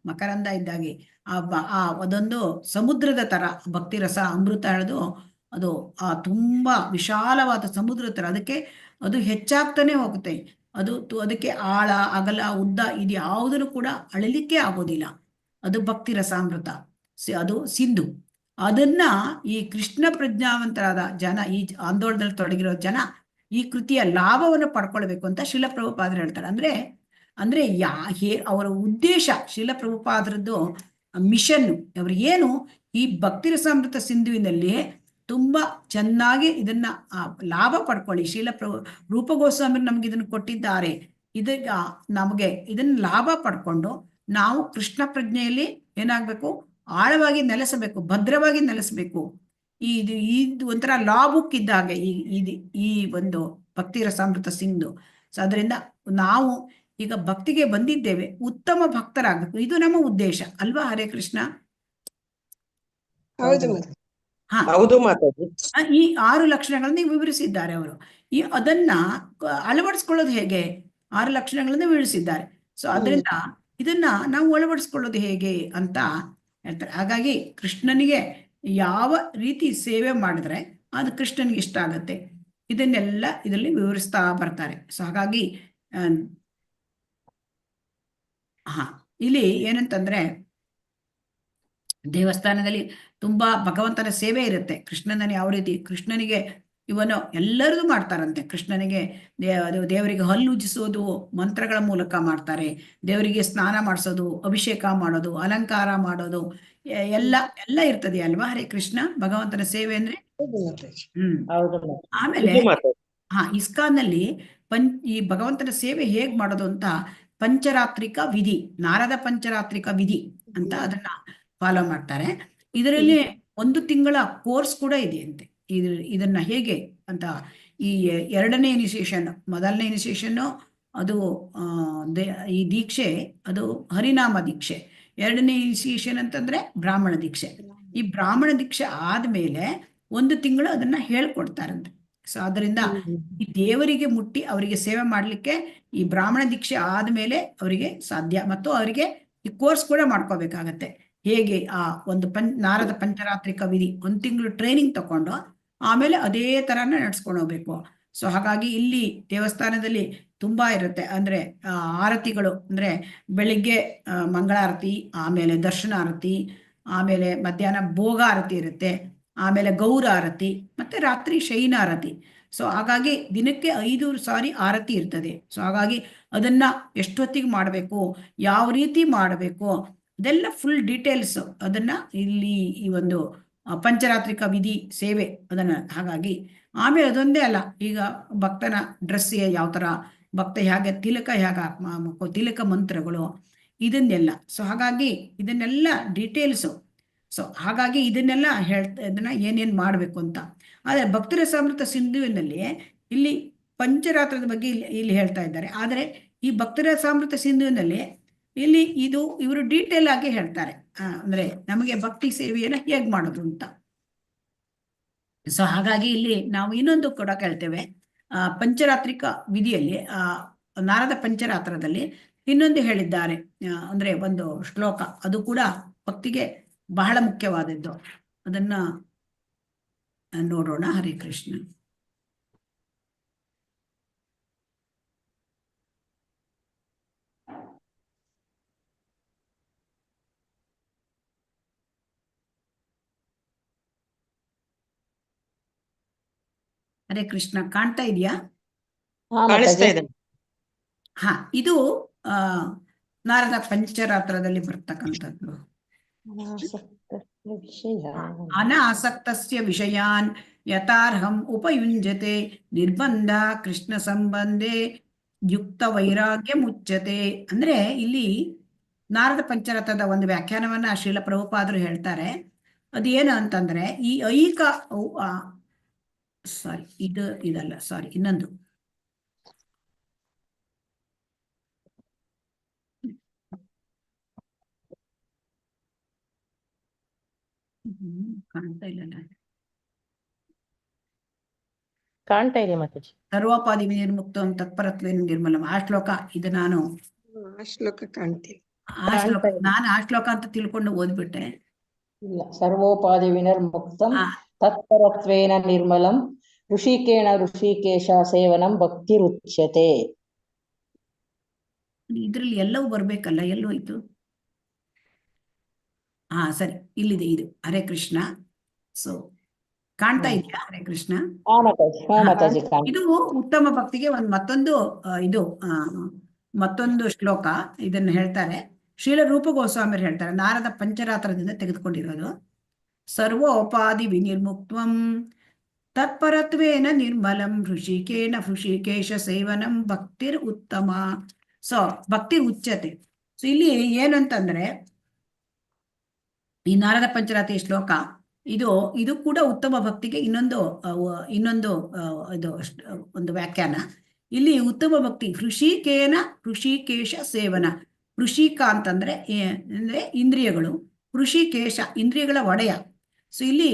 ಮಕರಂದ ಇದ್ದಾಗೆ ಅದೊಂದು ಸಮುದ್ರದ ತರ ಭಕ್ತಿ ರಸ. ಅಮೃತ ಹೇಳೋದು ಅದು ತುಂಬಾ ವಿಶಾಲವಾದ ಸಮುದ್ರ ತರ, ಅದಕ್ಕೆ ಅದು ಹೆಚ್ಚಾಗ್ತಾನೆ ಹೋಗುತ್ತೆ. ಅದಕ್ಕೆ ಆಳ, ಅಗಲ, ಉದ್ದ ಇದು ಯಾವುದನ್ನು ಕೂಡ ಅಳಲಿಕ್ಕೆ ಆಗೋದಿಲ್ಲ. ಅದು ಭಕ್ತಿ ರಸಾಮೃತ, ಅದು ಸಿಂಧು. ಅದನ್ನ ಈ ಕೃಷ್ಣ ಪ್ರಜ್ಞಾವಂತರಾದ ಜನ, ಈ ಆಂದೋಲನದಲ್ಲಿ ತೊಡಗಿರೋ ಜನ ಈ ಕೃತಿಯ ಲಾಭವನ್ನು ಪಡ್ಕೊಳ್ಬೇಕು ಅಂತ ಶಿಲ ಪ್ರಭುಪಾದರು ಹೇಳ್ತಾರೆ. ಅಂದ್ರೆ ಅವರ ಉದ್ದೇಶ, ಶಿಲ ಪ್ರಭುಪಾದರದ್ದು ಮಿಷನ್, ಅವರು ಏನು ಈ ಭಕ್ತಿ ರಸಾಮೃತ ಸಿಂಧುವಿನಲ್ಲಿ ತುಂಬಾ ಚೆನ್ನಾಗಿ ಇದನ್ನ ಲಾಭ ಪಡ್ಕೊಳ್ಳಿ. ರೂಪ ಗೋಸ್ವಾಮಿ ನಮ್ಗೆ ಇದನ್ನು ಕೊಟ್ಟಿದ್ದಾರೆ, ನಮಗೆ ಇದನ್ನ ಲಾಭ ಪಡ್ಕೊಂಡು ನಾವು ಕೃಷ್ಣ ಪ್ರಜ್ಞೆಯಲ್ಲಿ ಏನಾಗ್ಬೇಕು, ಆಳವಾಗಿ ನೆಲೆಸಬೇಕು, ಭದ್ರವಾಗಿ ನೆಲೆಸಬೇಕು. ಇದು ಒಂಥರ ಲಾ ಬುಕ್ ಇದ್ದಾಗೆ ಈ ಒಂದು ಭಕ್ತಿ ರಸಾಮೃತ ಸಿಂಧು. ಸೊ ಅದರಿಂದ ನಾವು ಈಗ ಭಕ್ತಿಗೆ ಬಂದಿದ್ದೇವೆ, ಉತ್ತಮ ಭಕ್ತರಾಗಬೇಕು, ಇದು ನಮ್ಮ ಉದ್ದೇಶ ಅಲ್ವಾ? ಹರೇ ಕೃಷ್ಣ. ಹೌದು ಮಾತಾಡಿ. ಈ 6 ಲಕ್ಷಣಗಳನ್ನ ವಿವರಿಸಿದ್ದಾರೆ ಅವರು. ಅದನ್ನ ಅಳವಡಿಸ್ಕೊಳ್ಳೋದು ಹೇಗೆ, 6 ಲಕ್ಷಣಗಳನ್ನ ವಿವರಿಸಿದ್ದಾರೆ. ಸೊ ಅದರಿಂದ ಇದನ್ನ ನಾವು ಅಳವಡಿಸ್ಕೊಳ್ಳೋದು ಹೇಗೆ ಅಂತ ಹೇಳ್ತಾರೆ. ಹಾಗಾಗಿ ಕೃಷ್ಣನಿಗೆ ಯಾವ ರೀತಿ ಸೇವೆ ಮಾಡಿದ್ರೆ ಅದು ಕೃಷ್ಣನಿಗೆ ಇಷ್ಟ ಆಗತ್ತೆ, ಇದನ್ನೆಲ್ಲ ಇದರಲ್ಲಿ ವಿವರಿಸ್ತಾ ಬರ್ತಾರೆ. ಸೊ ಹಾಗಾಗಿ ಇಲ್ಲಿ ಏನಂತಂದ್ರೆ ದೇವಸ್ಥಾನದಲ್ಲಿ ತುಂಬಾ ಭಗವಂತನ ಸೇವೆ ಇರುತ್ತೆ. ಕೃಷ್ಣನ ಯಾವ ರೀತಿ, ಕೃಷ್ಣನಿಗೆ ಇವನು ಎಲ್ಲರಿಗೂ ಮಾಡ್ತಾರಂತೆ. ಕೃಷ್ಣನಿಗೆ ದೇವರಿಗೆ ಹಲ್ಲು ಉಜ್ಜಿಸೋದು ಮಂತ್ರಗಳ ಮೂಲಕ ಮಾಡ್ತಾರೆ, ದೇವರಿಗೆ ಸ್ನಾನ ಮಾಡಿಸೋದು, ಅಭಿಷೇಕ ಮಾಡೋದು, ಅಲಂಕಾರ ಮಾಡೋದು, ಎಲ್ಲ ಎಲ್ಲ ಇರ್ತದೆ ಅಲ್ವಾ. ಹರೇ ಕೃಷ್ಣ. ಭಗವಂತನ ಸೇವೆ ಅಂದ್ರೆ ಹೌದು ಮಾತಾಜಿ. ಹೌದು ಆಮೇಲೆ ಇದು ಮಾತಾಡಿ. ಇಸ್ಕಾನ್ನಲ್ಲಿ ಈ ಭಗವಂತನ ಸೇವೆ ಹೇಗ್ ಮಾಡೋದು ಅಂತ ಪಂಚರಾತ್ರಿಕ ವಿಧಿ, ನಾರದ ಪಂಚರಾತ್ರಿಕ ವಿಧಿ ಅಂತ ಅದನ್ನ ಫಾಲೋ ಮಾಡ್ತಾರೆ. ಇದರಲ್ಲಿ 1 ತಿಂಗಳ ಕೋರ್ಸ್ ಕೂಡ ಇದೆಯಂತೆ. ಇದನ್ನ ಹೇಗೆ ಅಂತ, ಈ 2ನೇ ಇನಿಷಿಯೇಷನ್, ಮೊದಲನೇ ಇನಿಷಿಯೇಷನ್ ಅದು ಈ ದೀಕ್ಷೆ ಅದು ಹರಿನಾಮ ದೀಕ್ಷೆ, 2ನೇ ಇನಿಷಿಯೇಷನ್ ಅಂತಂದ್ರೆ ಬ್ರಾಹ್ಮಣ ದೀಕ್ಷೆ. ಈ ಬ್ರಾಹ್ಮಣ ದೀಕ್ಷೆ ಆದ್ಮೇಲೆ 1 ತಿಂಗಳು ಅದನ್ನ ಹೇಳ್ಕೊಡ್ತಾರಂತೆ. ಸೊ ಅದರಿಂದ ಈ ದೇವರಿಗೆ ಮುಟ್ಟಿ ಅವರಿಗೆ ಸೇವೆ ಮಾಡ್ಲಿಕ್ಕೆ ಈ ಬ್ರಾಹ್ಮಣ ದೀಕ್ಷೆ ಆದ್ಮೇಲೆ ಅವರಿಗೆ ಸಾಧ್ಯ. ಮತ್ತು ಅವರಿಗೆ ಈ ಕೋರ್ಸ್ ಕೂಡ ಮಾಡ್ಕೋಬೇಕಾಗತ್ತೆ. ಹೇಗೆ ಆ ಒಂದು ನಾರದ ಪಂಚರಾತ್ರಿಕ ವಿಧಿ 1 ತಿಂಗಳು ಟ್ರೈನಿಂಗ್ ತಕೊಂಡು ಆಮೇಲೆ ಅದೇ ತರನ ನಡ್ಸ್ಕೊಂಡು ಹೋಗ್ಬೇಕು. ಸೊ ಹಾಗಾಗಿ ಇಲ್ಲಿ ದೇವಸ್ಥಾನದಲ್ಲಿ ತುಂಬಾ ಇರುತ್ತೆ. ಅಂದ್ರೆ ಆರತಿಗಳು ಅಂದ್ರೆ ಬೆಳಿಗ್ಗೆ ಮಂಗಳಾರತಿ, ಆಮೇಲೆ ದರ್ಶನ ಆರತಿ, ಆಮೇಲೆ ಮಧ್ಯಾಹ್ನ ಭೋಗ ಆರತಿ ಇರುತ್ತೆ, ಆಮೇಲೆ ಗೌರ ಆರತಿ, ಮತ್ತೆ ರಾತ್ರಿ ಶಯನ ಆರತಿ. ಸೊ ಹಾಗಾಗಿ ದಿನಕ್ಕೆ 5 ಸಾರಿ ಆರತಿ ಇರ್ತದೆ. ಸೊ ಹಾಗಾಗಿ ಅದನ್ನ ಎಷ್ಟೊತ್ತಿಗೆ ಮಾಡಬೇಕು, ಯಾವ ರೀತಿ ಮಾಡಬೇಕು, ಅದೆಲ್ಲ ಫುಲ್ ಡೀಟೇಲ್ಸ್ ಅದನ್ನ ಇಲ್ಲಿ ಈ ಒಂದು ಪಂಚರಾತ್ರಿಕ ವಿಧಿ ಸೇವೆ ಅದನ್ನ. ಹಾಗಾಗಿ ಆಮೇಲೆ ಅದೊಂದೇ ಅಲ್ಲ, ಈಗ ಭಕ್ತನ ಡ್ರೆಸ್ ಯಾವ ತರ, ಭಕ್ತ ಹೇಗೆ ತಿಲಕ ತಿಲಕ ಮಂತ್ರಗಳು ಇದನ್ನೆಲ್ಲ. ಸೊ ಹಾಗಾಗಿ ಇದನ್ನೆಲ್ಲ ಡೀಟೇಲ್ಸು. ಸೊ ಹಾಗಾಗಿ ಇದನ್ನೆಲ್ಲ ಇದನ್ನ ಏನೇನ್ ಮಾಡ್ಬೇಕು ಅಂತ. ಆದ್ರೆ ಭಕ್ತಿರಸಾಮೃತ ಸಿಂಧುವಿನಲ್ಲಿ ಇಲ್ಲಿ ಪಂಚರಾತ್ರದ ಬಗ್ಗೆ ಇಲ್ಲಿ ಹೇಳ್ತಾ ಇದ್ದಾರೆ. ಆದರೆ ಈ ಭಕ್ತಿರಸಾಮೃತ ಸಿಂಧುವಿನಲ್ಲಿ ಇಲ್ಲಿ ಇವರು ಡೀಟೇಲ್ ಆಗಿ ಹೇಳ್ತಾರೆ. ಅಂದ್ರೆ ನಮಗೆ ಭಕ್ತಿ ಸೇವೆಯನ್ನ ಹೇಗ್ ಮಾಡೋದು ಅಂತ. ಸೊ ಹಾಗಾಗಿ ಇಲ್ಲಿ ನಾವು ಇನ್ನೊಂದು ಕೂಡ ಕೇಳ್ತೇವೆ. ಪಂಚರಾತ್ರಿಕ ವಿಧಿಯಲ್ಲಿ ನಾರದ ಪಂಚರಾತ್ರದಲ್ಲಿ ಇನ್ನೊಂದು ಹೇಳಿದ್ದಾರೆ. ಅಂದ್ರೆ ಒಂದು ಶ್ಲೋಕ, ಅದು ಕೂಡ ಭಕ್ತಿಗೆ ಬಹಳ ಮುಖ್ಯವಾದದ್ದು. ಅದನ್ನ ನೋಡೋಣ. ಹರೇ ಕೃಷ್ಣ. ಹರೇ ಕೃಷ್ಣ. ಕಾಣ್ತಾ ಇದೆಯಾ? ಕಾಣಿಸ್ತಾ ಇದೆ. ಇದು ನಾರದ ಪಂಚರಾತ್ರದಲ್ಲಿ ಬರ್ತಕ್ಕಂಥದ್ದು. ಅನಾಸಕ್ತಸ್ಯ ವಿಷಯಾನ್ ಯಥಾರ್ಹಂ ಉಪಯುಂಜತೆ ನಿರ್ಬಂಧ ಕೃಷ್ಣ ಸಂಬಂಧೆ ಯುಕ್ತ ವೈರಾಗ್ಯ ಮುಚ್ಚತೆ. ಅಂದ್ರೆ ಇಲ್ಲಿ ನಾರದ ಪಂಚರಥದ ಒಂದು ವ್ಯಾಖ್ಯಾನವನ್ನ ಶ್ರೀಲ ಪ್ರಭುಪಾದರು ಹೇಳ್ತಾರೆ. ಅದೇನು ಅಂತಂದ್ರೆ, ಈ ಐಕ ಸಾರಿ ಇದಲ್ಲ, ಸಾರಿ ಇನ್ನೊಂದು. ಕಾಣ್ತಾ ಇಲ್ಲ, ಕಾಣ್ತಾ ಇದೆ ಮಾತಾಜಿ. ಸರ್ವೋಪಾಧಿ ನಿರ್ಮುಕ್ತ ತತ್ಪರತ್ವೇನ ನಿರ್ಮಲಂ. ಆ ಶ್ಲೋಕ ಇದು ನಾನು ಆ ಶ್ಲೋಕ ಕಾಣ್ತೀನಿ. ನಾನು ಆ ಶ್ಲೋಕ ಅಂತ ತಿಳ್ಕೊಂಡು ಓದ್ಬಿಟ್ಟೆ. ಇಲ್ಲ, ಸರ್ವೋಪಾಧಿ ವಿನಿರ್ಮುಕ್ತಂ ತತ್ಪರತ್ವೇನ ನಿರ್ಮಲಂ ಋಷಿಕೇಣ ಋಷಿಕೇಶ ಸೇವನಂ ಭಕ್ತಿರುಚ್ಯತೆ. ಇದ್ರಲ್ಲಿ ಎಲ್ಲವೂ ಬರ್ಬೇಕಲ್ಲ, ಎಲ್ಲೋಯ್ತು? ಸರಿ, ಇಲ್ಲಿದೆ ಇದು. ಹರೇ ಕೃಷ್ಣ. ಸೊ ಕಾಣ್ತಾ ಇದೆಯಾ? ಹರೇ ಕೃಷ್ಣ. ಇದು ಉತ್ತಮ ಭಕ್ತಿಗೆ ಮತ್ತೊಂದು ಶ್ಲೋಕ. ಇದನ್ನು ಹೇಳ್ತಾರೆ ಶ್ರೀಲ ರೂಪ ಗೋಸ್ವಾಮಿ ಹೇಳ್ತಾರೆ, ನಾರದ ಪಂಚರಾತ್ರದಿಂದ ತೆಗೆದುಕೊಂಡಿರೋದು. ಸರ್ವೋಪಾಧಿ ವಿನಿರ್ಮುಕ್ತಂ ತತ್ಪರತ್ವೇನ ನಿರ್ಮಲಂ ಋಷಿಕೇನ ಋಷಿಕೇಶ ಸೇವನಂ ಭಕ್ತಿರ್ ಉತ್ತಮ. ಸೊ ಭಕ್ತಿರ್ ಉಚ್ಯತೆ. ಸೊ ಇಲ್ಲಿ ಏನು ಅಂತಂದ್ರೆ, ಈ ನಾರದ ಪಂಚರಾತ್ರಿ ಶ್ಲೋಕ ಇದು ಕೂಡ ಉತ್ತಮ ಭಕ್ತಿಗೆ ಇನ್ನೊಂದು ಒಂದು ವ್ಯಾಖ್ಯಾನ. ಇಲ್ಲಿ ಉತ್ತಮ ಭಕ್ತಿ ಋಷಿಕೇನ ಋಷಿಕೇಶ ಸೇವನ. ಋಷಿಕ ಅಂತಂದ್ರೆ ಇಂದ್ರಿಯಗಳು, ಋಷಿಕೇಶ ಇಂದ್ರಿಯಗಳ ಒಡೆಯ. ಸೊ ಇಲ್ಲಿ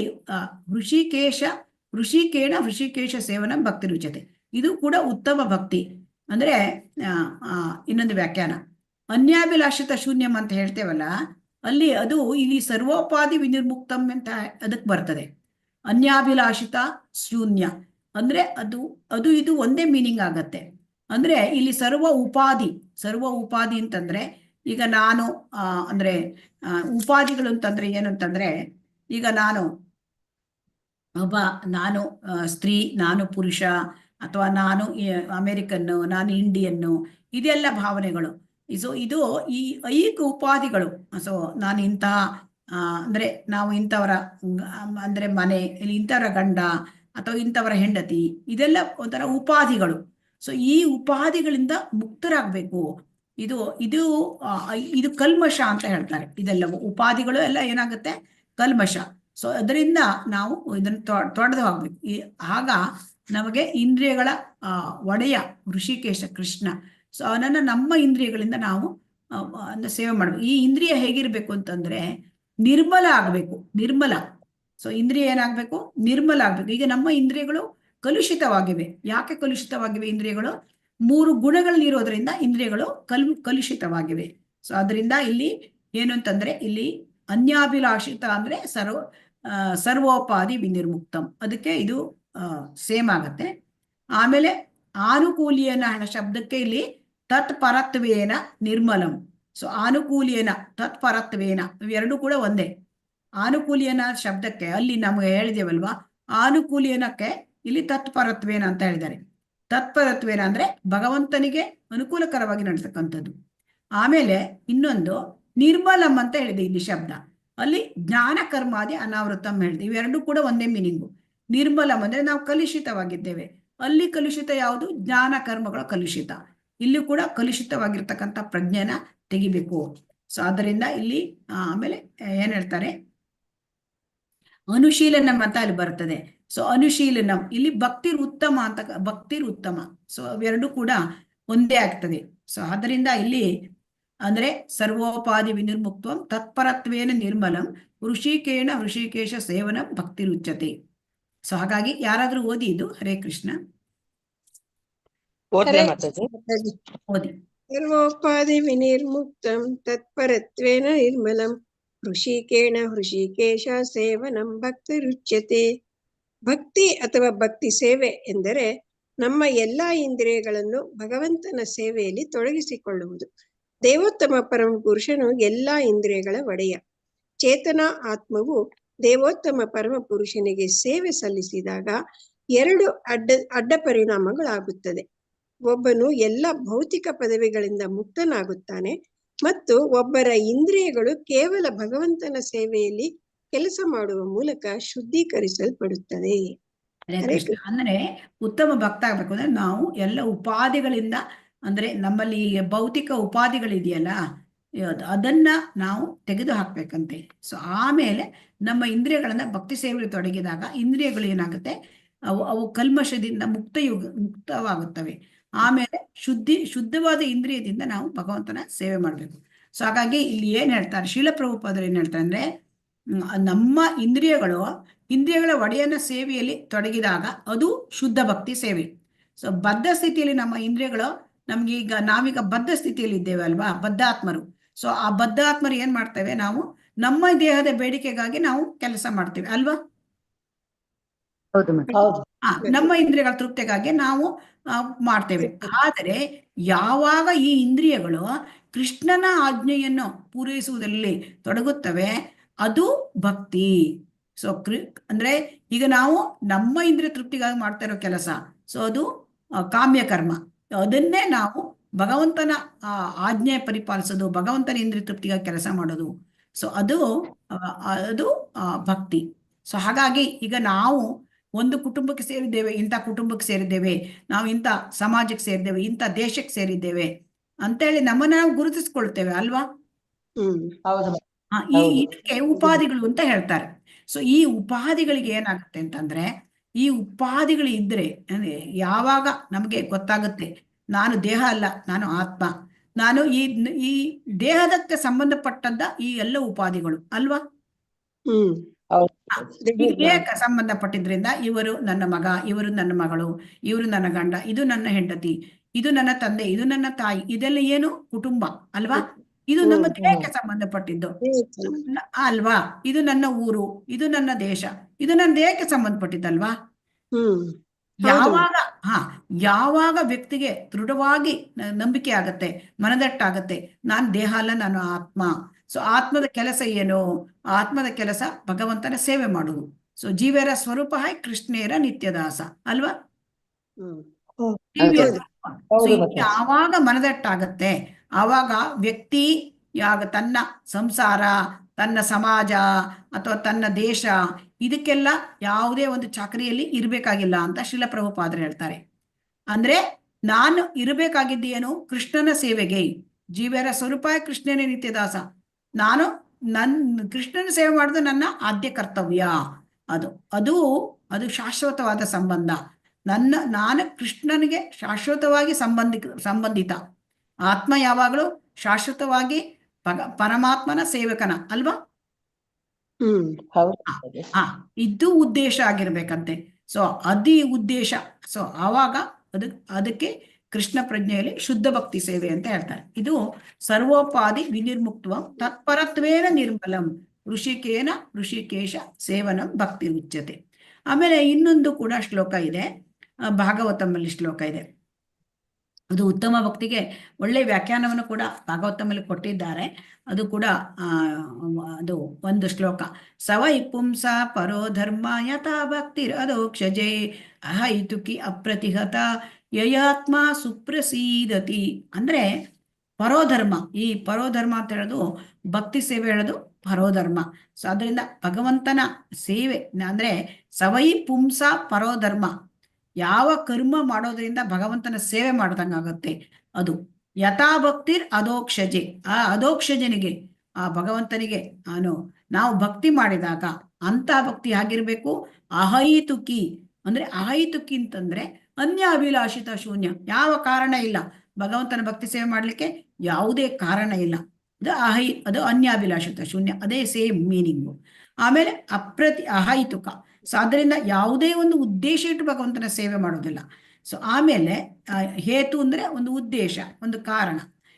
ಋಷಿಕೇನ ಋಷಿಕೇಶ ಸೇವನ ಭಕ್ತಿ ರುಚತೆ, ಇದು ಕೂಡ ಉತ್ತಮ ಭಕ್ತಿ. ಅಂದ್ರೆ ಇನ್ನೊಂದು ವ್ಯಾಖ್ಯಾನ ಅನ್ಯಾಭಿಲಾಷಿತ ಶೂನ್ಯಂ ಅಂತ ಹೇಳ್ತೇವಲ್ಲ, ಅಲ್ಲಿ ಇಲ್ಲಿ ಸರ್ವೋಪಾಧಿ ವಿನಿರ್ಮುಕ್ತಂ ಅಂತ ಅದಕ್ಕೆ ಬರ್ತದೆ. ಅನ್ಯಾಭಿಲಾಷಿತ ಶೂನ್ಯ ಅಂದ್ರೆ ಇದು ಒಂದೇ ಮೀನಿಂಗ್ ಆಗತ್ತೆ. ಅಂದ್ರೆ ಇಲ್ಲಿ ಸರ್ವ ಉಪಾಧಿ ಅಂತಂದ್ರೆ, ಈಗ ನಾನು ಅಂದ್ರೆ ಉಪಾಧಿಗಳು ಅಂತಂದ್ರೆ ಏನು ಅಂತಂದ್ರೆ, ಈಗ ನಾನು ಒಬ್ಬ ನಾನು ಸ್ತ್ರೀ, ನಾನು ಪುರುಷ, ಅಥವಾ ನಾನು ಅಮೆರಿಕನ್ನು, ನಾನು ಇಂಡಿಯನ್ನು, ಇದೆಲ್ಲ ಭಾವನೆಗಳು. ಇದು ಈ ಐಕ ಉಪಾಧಿಗಳು. ಸೊ ನಾನು ಇಂತಹ ಅಂದ್ರೆ ನಾವು ಇಂಥವರ ಅಂದ್ರೆ ಮನೆ, ಇಲ್ಲಿ ಇಂಥವರ ಗಂಡ ಅಥವಾ ಇಂಥವರ ಹೆಂಡತಿ, ಇದೆಲ್ಲ ಒಂಥರ ಉಪಾಧಿಗಳು. ಸೊ ಈ ಉಪಾಧಿಗಳಿಂದ ಮುಕ್ತರಾಗಬೇಕು. ಇದು ಇದು ಇದು ಕಲ್ಮಶ ಅಂತ ಹೇಳ್ತಾರೆ. ಇದೆಲ್ಲವೂ ಉಪಾಧಿಗಳು ಎಲ್ಲ ಏನಾಗುತ್ತೆ, ಕಲ್ಮಶ. ಸೊ ಅದರಿಂದ ನಾವು ಇದನ್ನು ತೊಡೆದು ಹೋಗ್ಬೇಕು. ಆಗ ನಮಗೆ ಇಂದ್ರಿಯಗಳ ಒಡೆಯ ಋಷಿಕೇಶ ಕೃಷ್ಣ. ಸೊ ಅವನನ್ನ ನಮ್ಮ ಇಂದ್ರಿಯಗಳಿಂದ ನಾವು ಸೇವೆ ಮಾಡ್ಬೇಕು. ಈ ಇಂದ್ರಿಯ ಹೇಗಿರ್ಬೇಕು ಅಂತಂದ್ರೆ ನಿರ್ಮಲ ಆಗ್ಬೇಕು, ನಿರ್ಮಲ. ಸೊ ಇಂದ್ರಿಯ ಏನಾಗ್ಬೇಕು, ನಿರ್ಮಲ ಆಗ್ಬೇಕು. ಈಗ ನಮ್ಮ ಇಂದ್ರಿಯಗಳು ಕಲುಷಿತವಾಗಿವೆ. ಯಾಕೆ ಕಲುಷಿತವಾಗಿವೆ ಇಂದ್ರಿಯಗಳು? 3 ಗುಣಗಳಲ್ಲಿರೋದ್ರಿಂದ ಇಂದ್ರಿಯಗಳು ಕಲುಷಿತವಾಗಿವೆ. ಸೊ ಅದರಿಂದ ಇಲ್ಲಿ ಏನು ಅಂತಂದ್ರೆ, ಇಲ್ಲಿ ಅನ್ಯಾಭಿಲಾಷಿತ ಅಂದ್ರೆ ಸರ್ವೋಪಾಧಿ ವಿನಿರ್ಮುಕ್ತಂ, ಅದಕ್ಕೆ ಇದು ಸೇಮ್ ಆಗತ್ತೆ. ಆಮೇಲೆ ಆನುಕೂಲ್ಯನ ಶಬ್ದಕ್ಕೆ ಇಲ್ಲಿ ತತ್ಪರತ್ವೇನ ನಿರ್ಮಲಂ. ಸೊ ಆನುಕೂಲ್ಯನ ತತ್ಪರತ್ವೇನ ಇವೆರಡು ಕೂಡ ಒಂದೇ. ಆನುಕೂಲ್ಯನ ಶಬ್ದಕ್ಕೆ ಅಲ್ಲಿ ನಮಗೆ ಹೇಳಿದೇವಲ್ವಾ, ಆನುಕೂಲ್ಯನಕ್ಕೆ ಇಲ್ಲಿ ತತ್ಪರತ್ವೇನ ಅಂತ ಹೇಳಿದ್ದಾರೆ. ತತ್ಪರತ್ವೇನ ಅಂದ್ರೆ ಭಗವಂತನಿಗೆ ಅನುಕೂಲಕರವಾಗಿ ನಡ್ತಕ್ಕಂಥದ್ದು. ಆಮೇಲೆ ಇನ್ನೊಂದು ನಿರ್ಮಲಂ ಅಂತ ಹೇಳಿದೆ ಇಲ್ಲಿ ಶಬ್ದ. ಅಲ್ಲಿ ಜ್ಞಾನ ಕರ್ಮಾದಿ ಅನಾವೃತಂ ಹೇಳಿದೆ. ಇವೆರಡು ಕೂಡ ಒಂದೇ ಮೀನಿಂಗು. ನಿರ್ಮಲಂ ಅಂದ್ರೆ ನಾವು ಕಲುಷಿತವಾಗಿದ್ದೇವೆ. ಅಲ್ಲಿ ಕಲುಷಿತ ಯಾವುದು? ಜ್ಞಾನ ಕರ್ಮಗಳ ಕಲುಷಿತ. ಇಲ್ಲಿ ಕೂಡ ಕಲುಷಿತವಾಗಿರ್ತಕ್ಕಂಥ ಪ್ರಜ್ಞೆನ ತೆಗಿಬೇಕು. ಸೊ ಅದರಿಂದ ಇಲ್ಲಿ ಆಮೇಲೆ ಏನ್ ಹೇಳ್ತಾರೆ, ಅನುಶೀಲನಂ ಅಂತ ಅಲ್ಲಿ ಬರ್ತದೆ. ಸೊ ಅನುಶೀಲನಂ ಇಲ್ಲಿ ಭಕ್ತಿರ್ ಉತ್ತಮ ಅಂತ, ಭಕ್ತಿರ್ ಉತ್ತಮ. ಸೊ ಅವೆರಡು ಕೂಡ ಒಂದೇ ಆಗ್ತದೆ. ಸೊ ಅದರಿಂದ ಇಲ್ಲಿ ಅಂದ್ರೆ ಸರ್ವೋಪಾಧಿ ವಿನಿರ್ಮುಕ್ತಂ ತತ್ಪರತ್ವೇನ ನಿರ್ಮಲಂ ಋಷಿಕೇಶ ಸೇವನಂ ಭಕ್ತಿರುಚ್ಯತೆ. ಸೊ ಹಾಗಾಗಿ ಯಾರಾದ್ರೂ ಓದಿ ಇದು. ಹರೇ ಕೃಷ್ಣ. ಓದ್ಲಾ ಮಾತಾಜಿ? ಓದಿ. ಸರ್ವೋಪಾಧಿ ವಿನಿರ್ಮುಕ್ತಂ ತತ್ಪರತ್ವೇನ ನಿರ್ಮಲಂ ಹೃಷಿಕೇಶ ಸೇವನಂ ಭಕ್ತಿರುಚ್ಯತೆ. ಭಕ್ತಿ ಅಥವಾ ಭಕ್ತಿ ಸೇವೆ ಎಂದರೆ ನಮ್ಮ ಎಲ್ಲಾ ಇಂದ್ರಿಯಗಳನ್ನು ಭಗವಂತನ ಸೇವೆಯಲ್ಲಿ ತೊಡಗಿಸಿಕೊಳ್ಳುವುದು. ದೇವೋತ್ತಮ ಪರಮ ಪುರುಷನು ಎಲ್ಲಾ ಇಂದ್ರಿಯಗಳ ಒಡೆಯ. ಚೇತನ ಆತ್ಮವು ದೇವೋತ್ತಮ ಪರಮ ಪುರುಷನಿಗೆ ಸೇವೆ ಸಲ್ಲಿಸಿದಾಗ 2 ಅಡ್ಡ ಪರಿಣಾಮಗಳಾಗುತ್ತದೆ. ಒಬ್ಬನು ಎಲ್ಲ ಭೌತಿಕ ಪದವಿಗಳಿಂದ ಮುಕ್ತನಾಗುತ್ತಾನೆ ಮತ್ತು ಒಬ್ಬರ ಇಂದ್ರಿಯಗಳು ಕೇವಲ ಭಗವಂತನ ಸೇವೆಯಲ್ಲಿ ಕೆಲಸ ಮಾಡುವ ಮೂಲಕ ಶುದ್ಧೀಕರಿಸಲ್ಪಡುತ್ತದೆ. ಅಂದ್ರೆ ಉತ್ತಮ ಭಕ್ತ ಆಗ್ಬೇಕು ಅಂದ್ರೆ ನಾವು ಎಲ್ಲ ಉಪಾಧಿಗಳಿಂದ, ಅಂದ್ರೆ ನಮ್ಮಲ್ಲಿ ಭೌತಿಕ ಉಪಾಧಿಗಳಿದೆಯಲ್ಲ ಅದನ್ನ ನಾವು ತೆಗೆದು ಹಾಕ್ಬೇಕಂತೆ. ಸೊ ಆಮೇಲೆ ನಮ್ಮ ಇಂದ್ರಿಯಗಳನ್ನ ಭಕ್ತಿ ಸೇವೆಯಲ್ಲಿ ತೊಡಗಿದಾಗ ಇಂದ್ರಿಯಗಳು ಏನಾಗುತ್ತೆ, ಅವು ಕಲ್ಮಶದಿಂದ ಮುಕ್ತವಾಗುತ್ತವೆ. ಆಮೇಲೆ ಶುದ್ಧವಾದ ಇಂದ್ರಿಯದಿಂದ ನಾವು ಭಗವಂತನ ಸೇವೆ ಮಾಡ್ಬೇಕು. ಸೊ ಹಾಗಾಗಿ ಇಲ್ಲಿ ಏನ್ ಹೇಳ್ತಾರೆ, ಶೀಲಪ್ರಭುಪಾದರು ಏನ್ ಹೇಳ್ತಾರೆ ಅಂದ್ರೆ, ನಮ್ಮ ಇಂದ್ರಿಯಗಳ ಒಡೆಯನ ಸೇವೆಯಲ್ಲಿ ತೊಡಗಿದಾಗ ಅದು ಶುದ್ಧ ಭಕ್ತಿ ಸೇವೆ. ಸೊ ಬದ್ಧ ಸ್ಥಿತಿಯಲ್ಲಿ ನಮ್ಮ ಇಂದ್ರಿಯಗಳು ನಾವೀಗ ಬದ್ಧ ಸ್ಥಿತಿಯಲ್ಲಿ ಇದ್ದೇವೆ ಅಲ್ವಾ, ಬದ್ಧಾತ್ಮರು. ಸೊ ಆ ಬದ್ಧಾತ್ಮರು ಏನ್ ಮಾಡ್ತೇವೆ, ನಾವು ನಮ್ಮ ದೇಹದ ಬೇಡಿಕೆಗಾಗಿ ನಾವು ಕೆಲಸ ಮಾಡ್ತೇವೆ ಅಲ್ವಾ. ನಮ್ಮ ಇಂದ್ರಿಯಗಳ ತೃಪ್ತಿಗಾಗಿ ನಾವು ಮಾಡ್ತೇವೆ. ಆದರೆ ಯಾವಾಗ ಈ ಇಂದ್ರಿಯಗಳು ಕೃಷ್ಣನ ಆಜ್ಞೆಯನ್ನು ಪೂರೈಸುವುದರಲ್ಲಿ ತೊಡಗುತ್ತವೆ ಅದು ಭಕ್ತಿ. ಸೊ ಅಂದ್ರೆ ಈಗ ನಾವು ನಮ್ಮ ಇಂದ್ರಿಯ ತೃಪ್ತಿಗಾಗಿ ಮಾಡ್ತಾ ಇರೋ ಕೆಲಸ, ಸೊ ಅದು ಕಾಮ್ಯ ಕರ್ಮ. ಅದನ್ನೇ ನಾವು ಭಗವಂತನ ಆಜ್ಞೆ ಪರಿಪಾಲಿಸೋದು, ಭಗವಂತನ ಇಂದ್ರಿಯ ತೃಪ್ತಿಗಾಗಿ ಕೆಲಸ ಮಾಡೋದು. ಸೊ ಅದು ಭಕ್ತಿ. ಸೊ ಹಾಗಾಗಿ ಈಗ ನಾವು ಒಂದು ಕುಟುಂಬಕ್ಕೆ ಸೇರಿದ್ದೇವೆ, ಇಂಥ ಕುಟುಂಬಕ್ಕೆ ಸೇರಿದ್ದೇವೆ, ನಾವು ಇಂಥ ಸಮಾಜಕ್ಕೆ ಸೇರಿದ್ದೇವೆ, ಇಂಥ ದೇಶಕ್ಕೆ ಸೇರಿದ್ದೇವೆ ಅಂತೇಳಿ ನಮ್ಮನ್ನ ನಾವು ಗುರುತಿಸ್ಕೊಳ್ತೇವೆ ಅಲ್ವಾ. ಇದಕ್ಕೆ ಉಪಾಧಿಗಳು ಅಂತ ಹೇಳ್ತಾರೆ. ಸೊ ಈ ಉಪಾಧಿಗಳಿಗೆ ಏನಾಗುತ್ತೆ ಅಂತಂದ್ರೆ, ಈ ಉಪಾಧಿಗಳು ಇದ್ರೆ ಯಾವಾಗ ನಮಗೆ ಗೊತ್ತಾಗುತ್ತೆ ನಾನು ದೇಹ ಅಲ್ಲ, ನಾನು ಆತ್ಮ, ನಾನು ಈ ದೇಹದಕ್ಕೆ ಸಂಬಂಧಪಟ್ಟಂತ ಈ ಎಲ್ಲ ಉಪಾಧಿಗಳು ಅಲ್ವಾ. ದೇಹಕ್ಕೆ ಸಂಬಂಧಪಟ್ಟಿದ್ರಿಂದ ಇವರು ನನ್ನ ಮಗ, ಇವರು ನನ್ನ ಮಗಳು, ಇವರು ನನ್ನ ಗಂಡ, ಇದು ನನ್ನ ಹೆಂಡತಿ, ಇದು ನನ್ನ ತಂದೆ, ಇದು ನನ್ನ ತಾಯಿ, ಇದೆಲ್ಲ ಏನು ಕುಟುಂಬ ಅಲ್ವಾ. ಇದು ನಮ್ಮ ದೇಹಕ್ಕೆ ಸಂಬಂಧಪಟ್ಟಿದ್ದು ಅಲ್ವಾ. ಇದು ನನ್ನ ಊರು, ಇದು ನನ್ನ ದೇಶ, ಇದು ನನ್ನ ದೇಹಕ್ಕೆ ಸಂಬಂಧಪಟ್ಟಿದ್ದಲ್ವಾ. ಯಾವಾಗ ವ್ಯಕ್ತಿಗೆ ದೃಢವಾಗಿ ನಂಬಿಕೆ ಆಗತ್ತೆ, ಮನದಟ್ಟಾಗತ್ತೆ ನಾನು ದೇಹ ಅಲ್ಲ, ನಾನು ಆತ್ಮ. ಸೊ ಆತ್ಮದ ಕೆಲಸ ಏನು? ಆತ್ಮದ ಕೆಲಸ ಭಗವಂತನ ಸೇವೆ ಮಾಡುವುದು. ಸೊ ಜೀವೇರ ಸ್ವರೂಪ ಕೃಷ್ಣೇರ ನಿತ್ಯದಾಸ ಅಲ್ವಾ? ಹ್ಮ್ ಜೀವಿಯ ಹೌದು. ಸ್ವರೂಪ. ಹೌದು So, ಇದು ಮತ್ತೆ. ಯಾವಾಗ ಮನದಟ್ಟಾಗತ್ತೆ ಆವಾಗ ವ್ಯಕ್ತಿ ತನ್ನ ಸಂಸಾರ, ತನ್ನ ಸಮಾಜ ಅಥವಾ ತನ್ನ ದೇಶ ಇದಕ್ಕೆಲ್ಲ ಯಾವುದೇ ಒಂದು ಚಾಕರಿಯಲ್ಲಿ ಇರಬೇಕಾಗಿಲ್ಲ ಅಂತ ಶ್ರೀಲ ಪ್ರಭುಪಾದರು ಹೇಳ್ತಾರೆ. ಅಂದ್ರೆ ನಾನು ಇರಬೇಕಾಗಿದ್ದೇನು ಕೃಷ್ಣನ ಸೇವೆಗೆ. ಜೀವರ ಸ್ವರೂಪ ಕೃಷ್ಣನೇ ನಿತ್ಯದಾಸ. ನಾನು ಕೃಷ್ಣನ ಸೇವೆ ಮಾಡೋದು ನನ್ನ ಆದ್ಯ ಕರ್ತವ್ಯ. ಅದು ಅದು ಅದು ಶಾಶ್ವತವಾದ ಸಂಬಂಧ. ನಾನು ಕೃಷ್ಣನಿಗೆ ಶಾಶ್ವತವಾಗಿ ಸಂಬಂಧಿತ. ಆತ್ಮ ಯಾವಾಗಲೂ ಶಾಶ್ವತವಾಗಿ ಪರಮಾತ್ಮನ ಸೇವಕನ ಅಲ್ವಾ? ಹ್ಮ್ ಹೌದು. ಇದು ಉದ್ದೇಶ ಆಗಿರ್ಬೇಕಂತೆ. ಸೊ ಉದ್ದೇಶ. ಸೊ ಆವಾಗ ಅದಕ್ಕೆ ಕೃಷ್ಣ ಪ್ರಜ್ಞೆಯಲ್ಲಿ ಶುದ್ಧ ಭಕ್ತಿ ಸೇವೆ ಅಂತ ಹೇಳ್ತಾರೆ. ಇದು ಸರ್ವೋಪಾಧಿ ವಿನಿರ್ಮುಕ್ತವಂ ತತ್ಪರತ್ವೇನ ನಿರ್ಮಲಂ ಋಷಿಕೇಶ ಸೇವನಂ ಭಕ್ತಿ ಉಚ್ಯತೆ. ಆಮೇಲೆ ಇನ್ನೊಂದು ಕೂಡ ಶ್ಲೋಕ ಇದೆ, ಭಾಗವತಮಲ್ಲಿ ಶ್ಲೋಕ ಇದೆ. ಅದು ಉತ್ತಮ ಭಕ್ತಿಗೆ ಒಳ್ಳೆ ವ್ಯಾಖ್ಯಾನವನ್ನು ಕೂಡ ಭಾಗವತಮಲ್ಲಿ ಕೊಟ್ಟಿದ್ದಾರೆ. ಅದು ಕೂಡ ಅದು ಒಂದು ಶ್ಲೋಕ. ಸವೈ ಪುಂಸ ಪರೋ ಧರ್ಮ ಯಥಾ ಭಕ್ತಿರ್ ಅದೋಕ್ಷಜೆ ಅಹೈತುಕಿ ಅಪ್ರತಿಹತ ಯಯಾತ್ಮ ಸುಪ್ರಸೀದತಿ. ಅಂದ್ರೆ ಪರೋಧರ್ಮ, ಈ ಪರೋಧರ್ಮ ಅಂತ ಹೇಳೋದು ಭಕ್ತಿ ಸೇವೆ ಹೇಳೋದು ಪರೋಧರ್ಮ. ಸೊ ಅದರಿಂದ ಭಗವಂತನ ಸೇವೆ ಅಂದ್ರೆ ಸವೈ ಪುಂಸ ಪರೋಧರ್ಮ, ಯಾವ ಕರ್ಮ ಮಾಡೋದ್ರಿಂದ ಭಗವಂತನ ಸೇವೆ ಮಾಡ್ದಂಗಾಗುತ್ತೆ ಅದು. ಯಥಾ ಭಕ್ತಿರ್ ಅದೋಕ್ಷಜೆ, ಆ ಅದೋಕ್ಷಜನಿಗೆ ಆ ಭಗವಂತನಿಗೆ ನಾವು ಭಕ್ತಿ ಮಾಡಿದಾಗ ಅಂತ ಭಕ್ತಿ ಆಗಿರ್ಬೇಕು. ಅಹೈತುಕಿ ಅಂದ್ರೆ ಅಹೈತುಕಿ ಅಂತಂದ್ರೆ ಅನ್ಯಾಭಿಲಾಷಿತ ಶೂನ್ಯ, ಯಾವ ಕಾರಣ ಇಲ್ಲ ಭಗವಂತನ ಭಕ್ತಿ ಸೇವೆ ಮಾಡ್ಲಿಕ್ಕೆ, ಯಾವುದೇ ಕಾರಣ ಇಲ್ಲ. ಅದು ಅನ್ಯಾಭಿಲಾಷಿತ ಶೂನ್ಯ, ಅದೇ ಸೇಮ್ ಮೀನಿಂಗು. ಆಮೇಲೆ ಅಹೈತುಕ, ಸೊ ಅದರಿಂದ ಯಾವುದೇ ಒಂದು ಉದ್ದೇಶ ಇಟ್ಟು ಭಗವಂತನ ಸೇವೆ ಮಾಡೋದಿಲ್ಲ. ಸೊ ಆಮೇಲೆ ಹೇತು ಅಂದ್ರೆ ಒಂದು ಉದ್ದೇಶ, ಒಂದು ಕಾರಣ.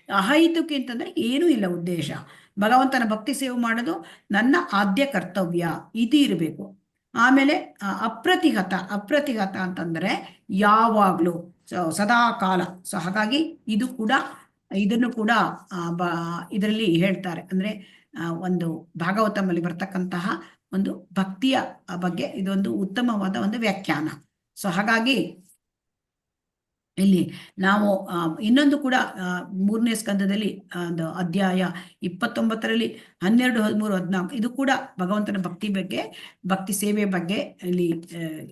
ಅಹೈತುಕಿ ಅಂತಂದ್ರೆ ಏನೂ ಇಲ್ಲ ಉದ್ದೇಶ. ಭಗವಂತನ ಭಕ್ತಿ ಸೇವೆ ಮಾಡೋದು ನನ್ನ ಆದ್ಯ ಕರ್ತವ್ಯ, ಇದು ಇರಬೇಕು. ಆಮೇಲೆ ಅಪ್ರತಿಹತ ಅಂತಂದ್ರೆ ಯಾವಾಗ್ಲೂ, ಸದಾ ಕಾಲ. ಸೊ ಹಾಗಾಗಿ ಇದನ್ನು ಕೂಡ ಇದರಲ್ಲಿ ಹೇಳ್ತಾರೆ. ಅಂದ್ರೆ ಒಂದು ಭಾಗವತಮಲ್ಲಿ ಬರ್ತಕ್ಕಂತಹ ಒಂದು ಭಕ್ತಿಯ ಬಗ್ಗೆ ಇದೊಂದು ಉತ್ತಮವಾದ ಒಂದು ವ್ಯಾಖ್ಯಾನ. ಸೊ ಹಾಗಾಗಿ ಇಲ್ಲಿ ನಾವು ಇನ್ನೊಂದು ಕೂಡ 3ನೇ ಸ್ಕಂದದಲ್ಲಿ ಒಂದು ಅಧ್ಯಾಯ 29ರಲ್ಲಿ 12, 13, 14 ಇದು ಕೂಡ ಭಗವಂತನ ಭಕ್ತಿ ಬಗ್ಗೆ, ಭಕ್ತಿ ಸೇವೆ ಬಗ್ಗೆ ಇಲ್ಲಿ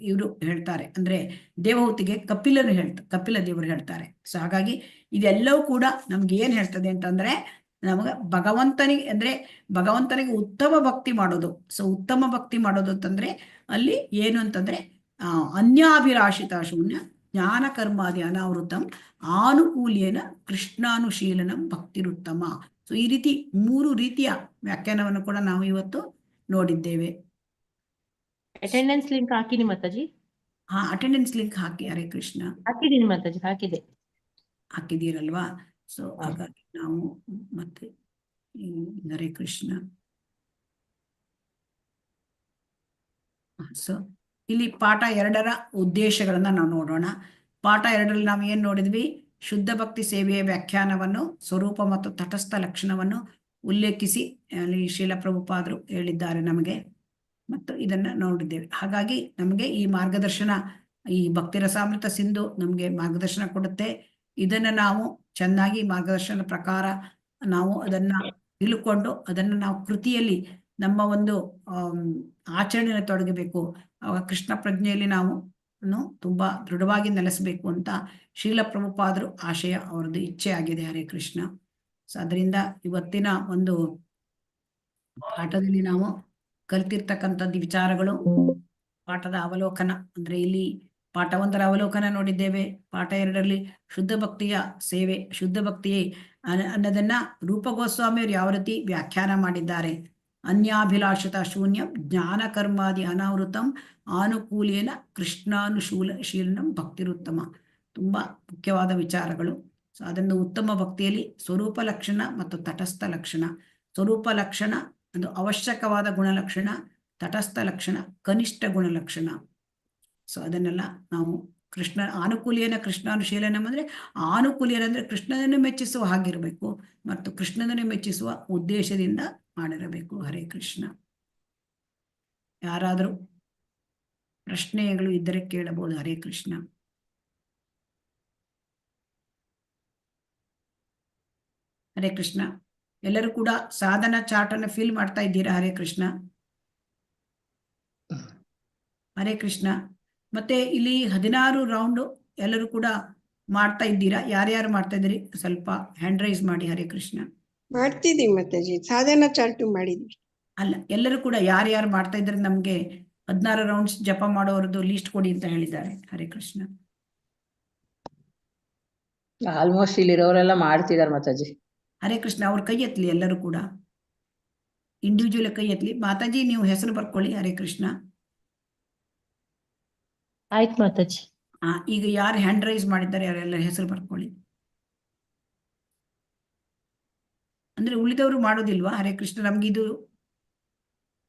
ಇವರು ಹೇಳ್ತಾರೆ. ಅಂದ್ರೆ ದೇವಹೂತಿಗೆ ಕಪಿಲ ದೇವರು ಹೇಳ್ತಾರೆ. ಸೊ ಹಾಗಾಗಿ ಇದೆಲ್ಲವೂ ಕೂಡ ನಮ್ಗೆ ಏನ್ ಹೇಳ್ತದೆ ಅಂತಂದ್ರೆ ನಮಗೆ ಭಗವಂತನಿಗೆ ಉತ್ತಮ ಭಕ್ತಿ ಮಾಡೋದು. ಸೊ ಉತ್ತಮ ಭಕ್ತಿ ಮಾಡೋದು ಅಂತಂದ್ರೆ ಅಲ್ಲಿ ಏನು ಅಂತಂದ್ರೆ ಅನ್ಯಾಭಿಲಾಷಿತ ಶೂನ್ಯ ಜ್ಞಾನ ಕರ್ಮಾದಿ ಅನಾವೃತಂ ಆನುಕೂಲ್ಯನ ಕೃಷ್ಣಾನುಶೀಲನಂ ಭಕ್ತಿರುತ್ತಮ. ಸೊ ಈ ರೀತಿ 3 ರೀತಿಯ ವ್ಯಾಖ್ಯಾನವನ್ನು ಕೂಡ ನಾವು ಇವತ್ತು ನೋಡಿದ್ದೇವೆ. ಅಟೆಂಡೆನ್ಸ್ ಲಿಂಕ್ ಹಾಕಿನಿ ಮಾತಾಜಿ. ಅಟೆಂಡೆನ್ಸ್ ಲಿಂಕ್ ಹಾಕಿ. ಹರೇ ಕೃಷ್ಣ. ಹಾಕಿದೀನಿ ಮಾತಾಜಿ, ಹಾಕಿದ್ದೀರಲ್ವಾ? ಸೊ ಹಾಗಾಗಿ ನಾವು ಮತ್ತೆ ಹರೇ ಕೃಷ್ಣ. ಸೊ ಇಲ್ಲಿ ಪಾಠ 2ರ ಉದ್ದೇಶಗಳನ್ನ ನಾವು ನೋಡೋಣ. ಪಾಠ 2ರಲ್ಲಿ ನಾವು ಏನ್ ನೋಡಿದ್ವಿ? ಶುದ್ಧ ಭಕ್ತಿ ಸೇವೆಯ ವ್ಯಾಖ್ಯಾನವನ್ನು, ಸ್ವರೂಪ ಮತ್ತು ತಟಸ್ಥ ಲಕ್ಷಣವನ್ನು ಉಲ್ಲೇಖಿಸಿ ಅಲ್ಲಿ ಶ್ರೀಲ ಪ್ರಭುಪಾದರು ಹೇಳಿದ್ದಾರೆ ನಮಗೆ, ಮತ್ತು ಇದನ್ನ ನೋಡಿದ್ದೇವೆ. ಹಾಗಾಗಿ ನಮಗೆ ಈ ಮಾರ್ಗದರ್ಶನ, ಈ ಭಕ್ತಿ ರಸಾಮೃತ ಸಿಂಧು ನಮಗೆ ಮಾರ್ಗದರ್ಶನ ಕೊಡುತ್ತೆ. ಇದನ್ನ ನಾವು ಚೆನ್ನಾಗಿ ಮಾರ್ಗದರ್ಶನ ಪ್ರಕಾರ ನಾವು ಅದನ್ನ ತಿಳ್ಕೊಂಡು ಅದನ್ನ ನಾವು ಕೃತಿಯಲ್ಲಿ ನಮ್ಮ ಒಂದು ಆಚರಣೆಯನ್ನು ತೊಡಗಬೇಕು. ಅವಾಗ ಕೃಷ್ಣ ಪ್ರಜ್ಞೆಯಲ್ಲಿ ನಾವು ತುಂಬಾ ದೃಢವಾಗಿ ನೆಲೆಸಬೇಕು ಅಂತ ಶ್ರೀಲ ಪ್ರಭುಪಾದರು ಆಶಯ, ಅವರದ್ದು ಇಚ್ಛೆ ಆಗಿದೆ. ಹರೇ ಕೃಷ್ಣ. ಸೊ ಅದರಿಂದ ಇವತ್ತಿನ ಒಂದು ಪಾಠದಲ್ಲಿ ನಾವು ಕಲಿತಿರ್ತಕ್ಕಂಥದ್ದು ವಿಚಾರಗಳು, ಪಾಠದ ಅವಲೋಕನ. ಅಂದ್ರೆ ಇಲ್ಲಿ ಪಾಠ 1ರ ಅವಲೋಕನ ನೋಡಿದ್ದೇವೆ. ಪಾಠ 2ರಲ್ಲಿ ಶುದ್ಧ ಭಕ್ತಿಯ ಸೇವೆ, ಶುದ್ಧ ಭಕ್ತಿಯೇ ಅನ್ನೋದನ್ನ ರೂಪ ಗೋಸ್ವಾಮಿಯವರು ಯಾವ ರೀತಿ ವ್ಯಾಖ್ಯಾನ ಮಾಡಿದ್ದಾರೆ. ಅನ್ಯಾಭಿಲಾಷಿತ ಶೂನ್ಯಂ ಜ್ಞಾನ ಕರ್ಮಾದಿ ಅನಾವೃತಂ ಆನುಕೂಲ್ಯನ ಕೃಷ್ಣಾನುಶೀಲನಂ ಭಕ್ತಿರುತ್ತಮ. ತುಂಬಾ ಮುಖ್ಯವಾದ ವಿಚಾರಗಳು. ಸೊ ಅದನ್ನು ಉತ್ತಮ ಭಕ್ತಿಯಲ್ಲಿ ಸ್ವರೂಪ ಲಕ್ಷಣ ಮತ್ತು ತಟಸ್ಥ ಲಕ್ಷಣ. ಸ್ವರೂಪ ಲಕ್ಷಣ ಅದು ಅವಶ್ಯಕವಾದ ಗುಣಲಕ್ಷಣ, ತಟಸ್ಥ ಲಕ್ಷಣ ಕನಿಷ್ಠ ಗುಣಲಕ್ಷಣ. ಸೊ ಅದನ್ನೆಲ್ಲ ನಾವು ಆನುಕೂಲ್ಯನ ಕೃಷ್ಣಾನುಶೀಲನಂ ಅಂದ್ರೆ ಆನುಕೂಲ್ಯರಂದ್ರೆ ಕೃಷ್ಣನನ್ನು ಮೆಚ್ಚಿಸುವ ಹಾಗಿರ್ಬೇಕು ಮತ್ತು ಕೃಷ್ಣನನ್ನು ಮೆಚ್ಚಿಸುವ ಉದ್ದೇಶದಿಂದ ಮಾಡಿರಬೇಕು. ಹರೇ ಕೃಷ್ಣ. ಯಾರಾದರೂ ಪ್ರಶ್ನೆಗಳು ಇದ್ದರೆ ಕೇಳಬಹುದು. ಹರೇ ಕೃಷ್ಣ. ಹರೇ ಕೃಷ್ಣ. ಎಲ್ಲರೂ ಕೂಡ ಸಾಧನ ಚಾರ್ಟ್ ಅನ್ನು ಫಿಲ್ ಮಾಡ್ತಾ ಇದ್ದೀರಾ? ಹರೇ ಕೃಷ್ಣ. ಹರೇ ಕೃಷ್ಣ. ಮತ್ತೆ ಇಲ್ಲಿ 16 ರೌಂಡ್ ಎಲ್ಲರೂ ಕೂಡ ಮಾಡ್ತಾ ಇದ್ದೀರಾ? ಯಾರ್ಯಾರು ಮಾಡ್ತಾ ಇದ್ದೀರಿ ಸ್ವಲ್ಪ ಹ್ಯಾಂಡ್ ರೈಸ್ ಮಾಡಿ. ಹರೇ ಕೃಷ್ಣ. ಮಾಡ್ತಿದೀವಿ ಮಾತಾಜಿ, ಸಾಧನ ಚಾರ್ಟು ಮಾಡಿದ್ವಿ. ಅಲ್ಲ, ಎಲ್ಲರೂ ಕೂಡ ಯಾರ್ಯಾರು ಮಾಡ್ತಾ ಇದ್ರೆ ನಮ್ಗೆ 16 ರೌಂಡ್ಸ್ ಜಪ ಮಾಡೋರದ್ದು ಲೀಸ್ಟ್ ಕೊಡಿ ಅಂತ ಹೇಳಿದ್ದಾರೆ. ಹರೇ ಕೃಷ್ಣ. ಆಲ್ಮೋಸ್ಟ್ ಇಲ್ಲಿರೋರೆಲ್ಲ ಮಾಡ್ತಿದಾರೆ ಮಾತಾಜಿ. ಹರೇ ಕೃಷ್ಣ. ಅವ್ರ ಕೈ ಎತ್ತಲಿ, ಎಲ್ಲರೂ ಕೂಡ ಇಂಡಿವಿಜುವಲ್ ಕೈ ಎತ್ತಲಿ. ಮಾತಾಜಿ ನೀವು ಹೆಸರು ಬರ್ಕೊಳ್ಳಿ. ಹರೇ ಕೃಷ್ಣ. ಆಯ್ತು ಮಾತಾಜಿ. ಈಗ ಯಾರು ಹ್ಯಾಂಡ್ ರೈಸ್ ಮಾಡಿದ್ದಾರೆ ಅವರೆಲ್ಲ ಹೆಸರು ಬರ್ಕೊಳ್ಳಿ. ಅಂದ್ರೆ ಉಳಿದವರು ಮಾಡೋದಿಲ್ವಾ? ಹರೇ ಕೃಷ್ಣ. ನಮ್ಗಿದು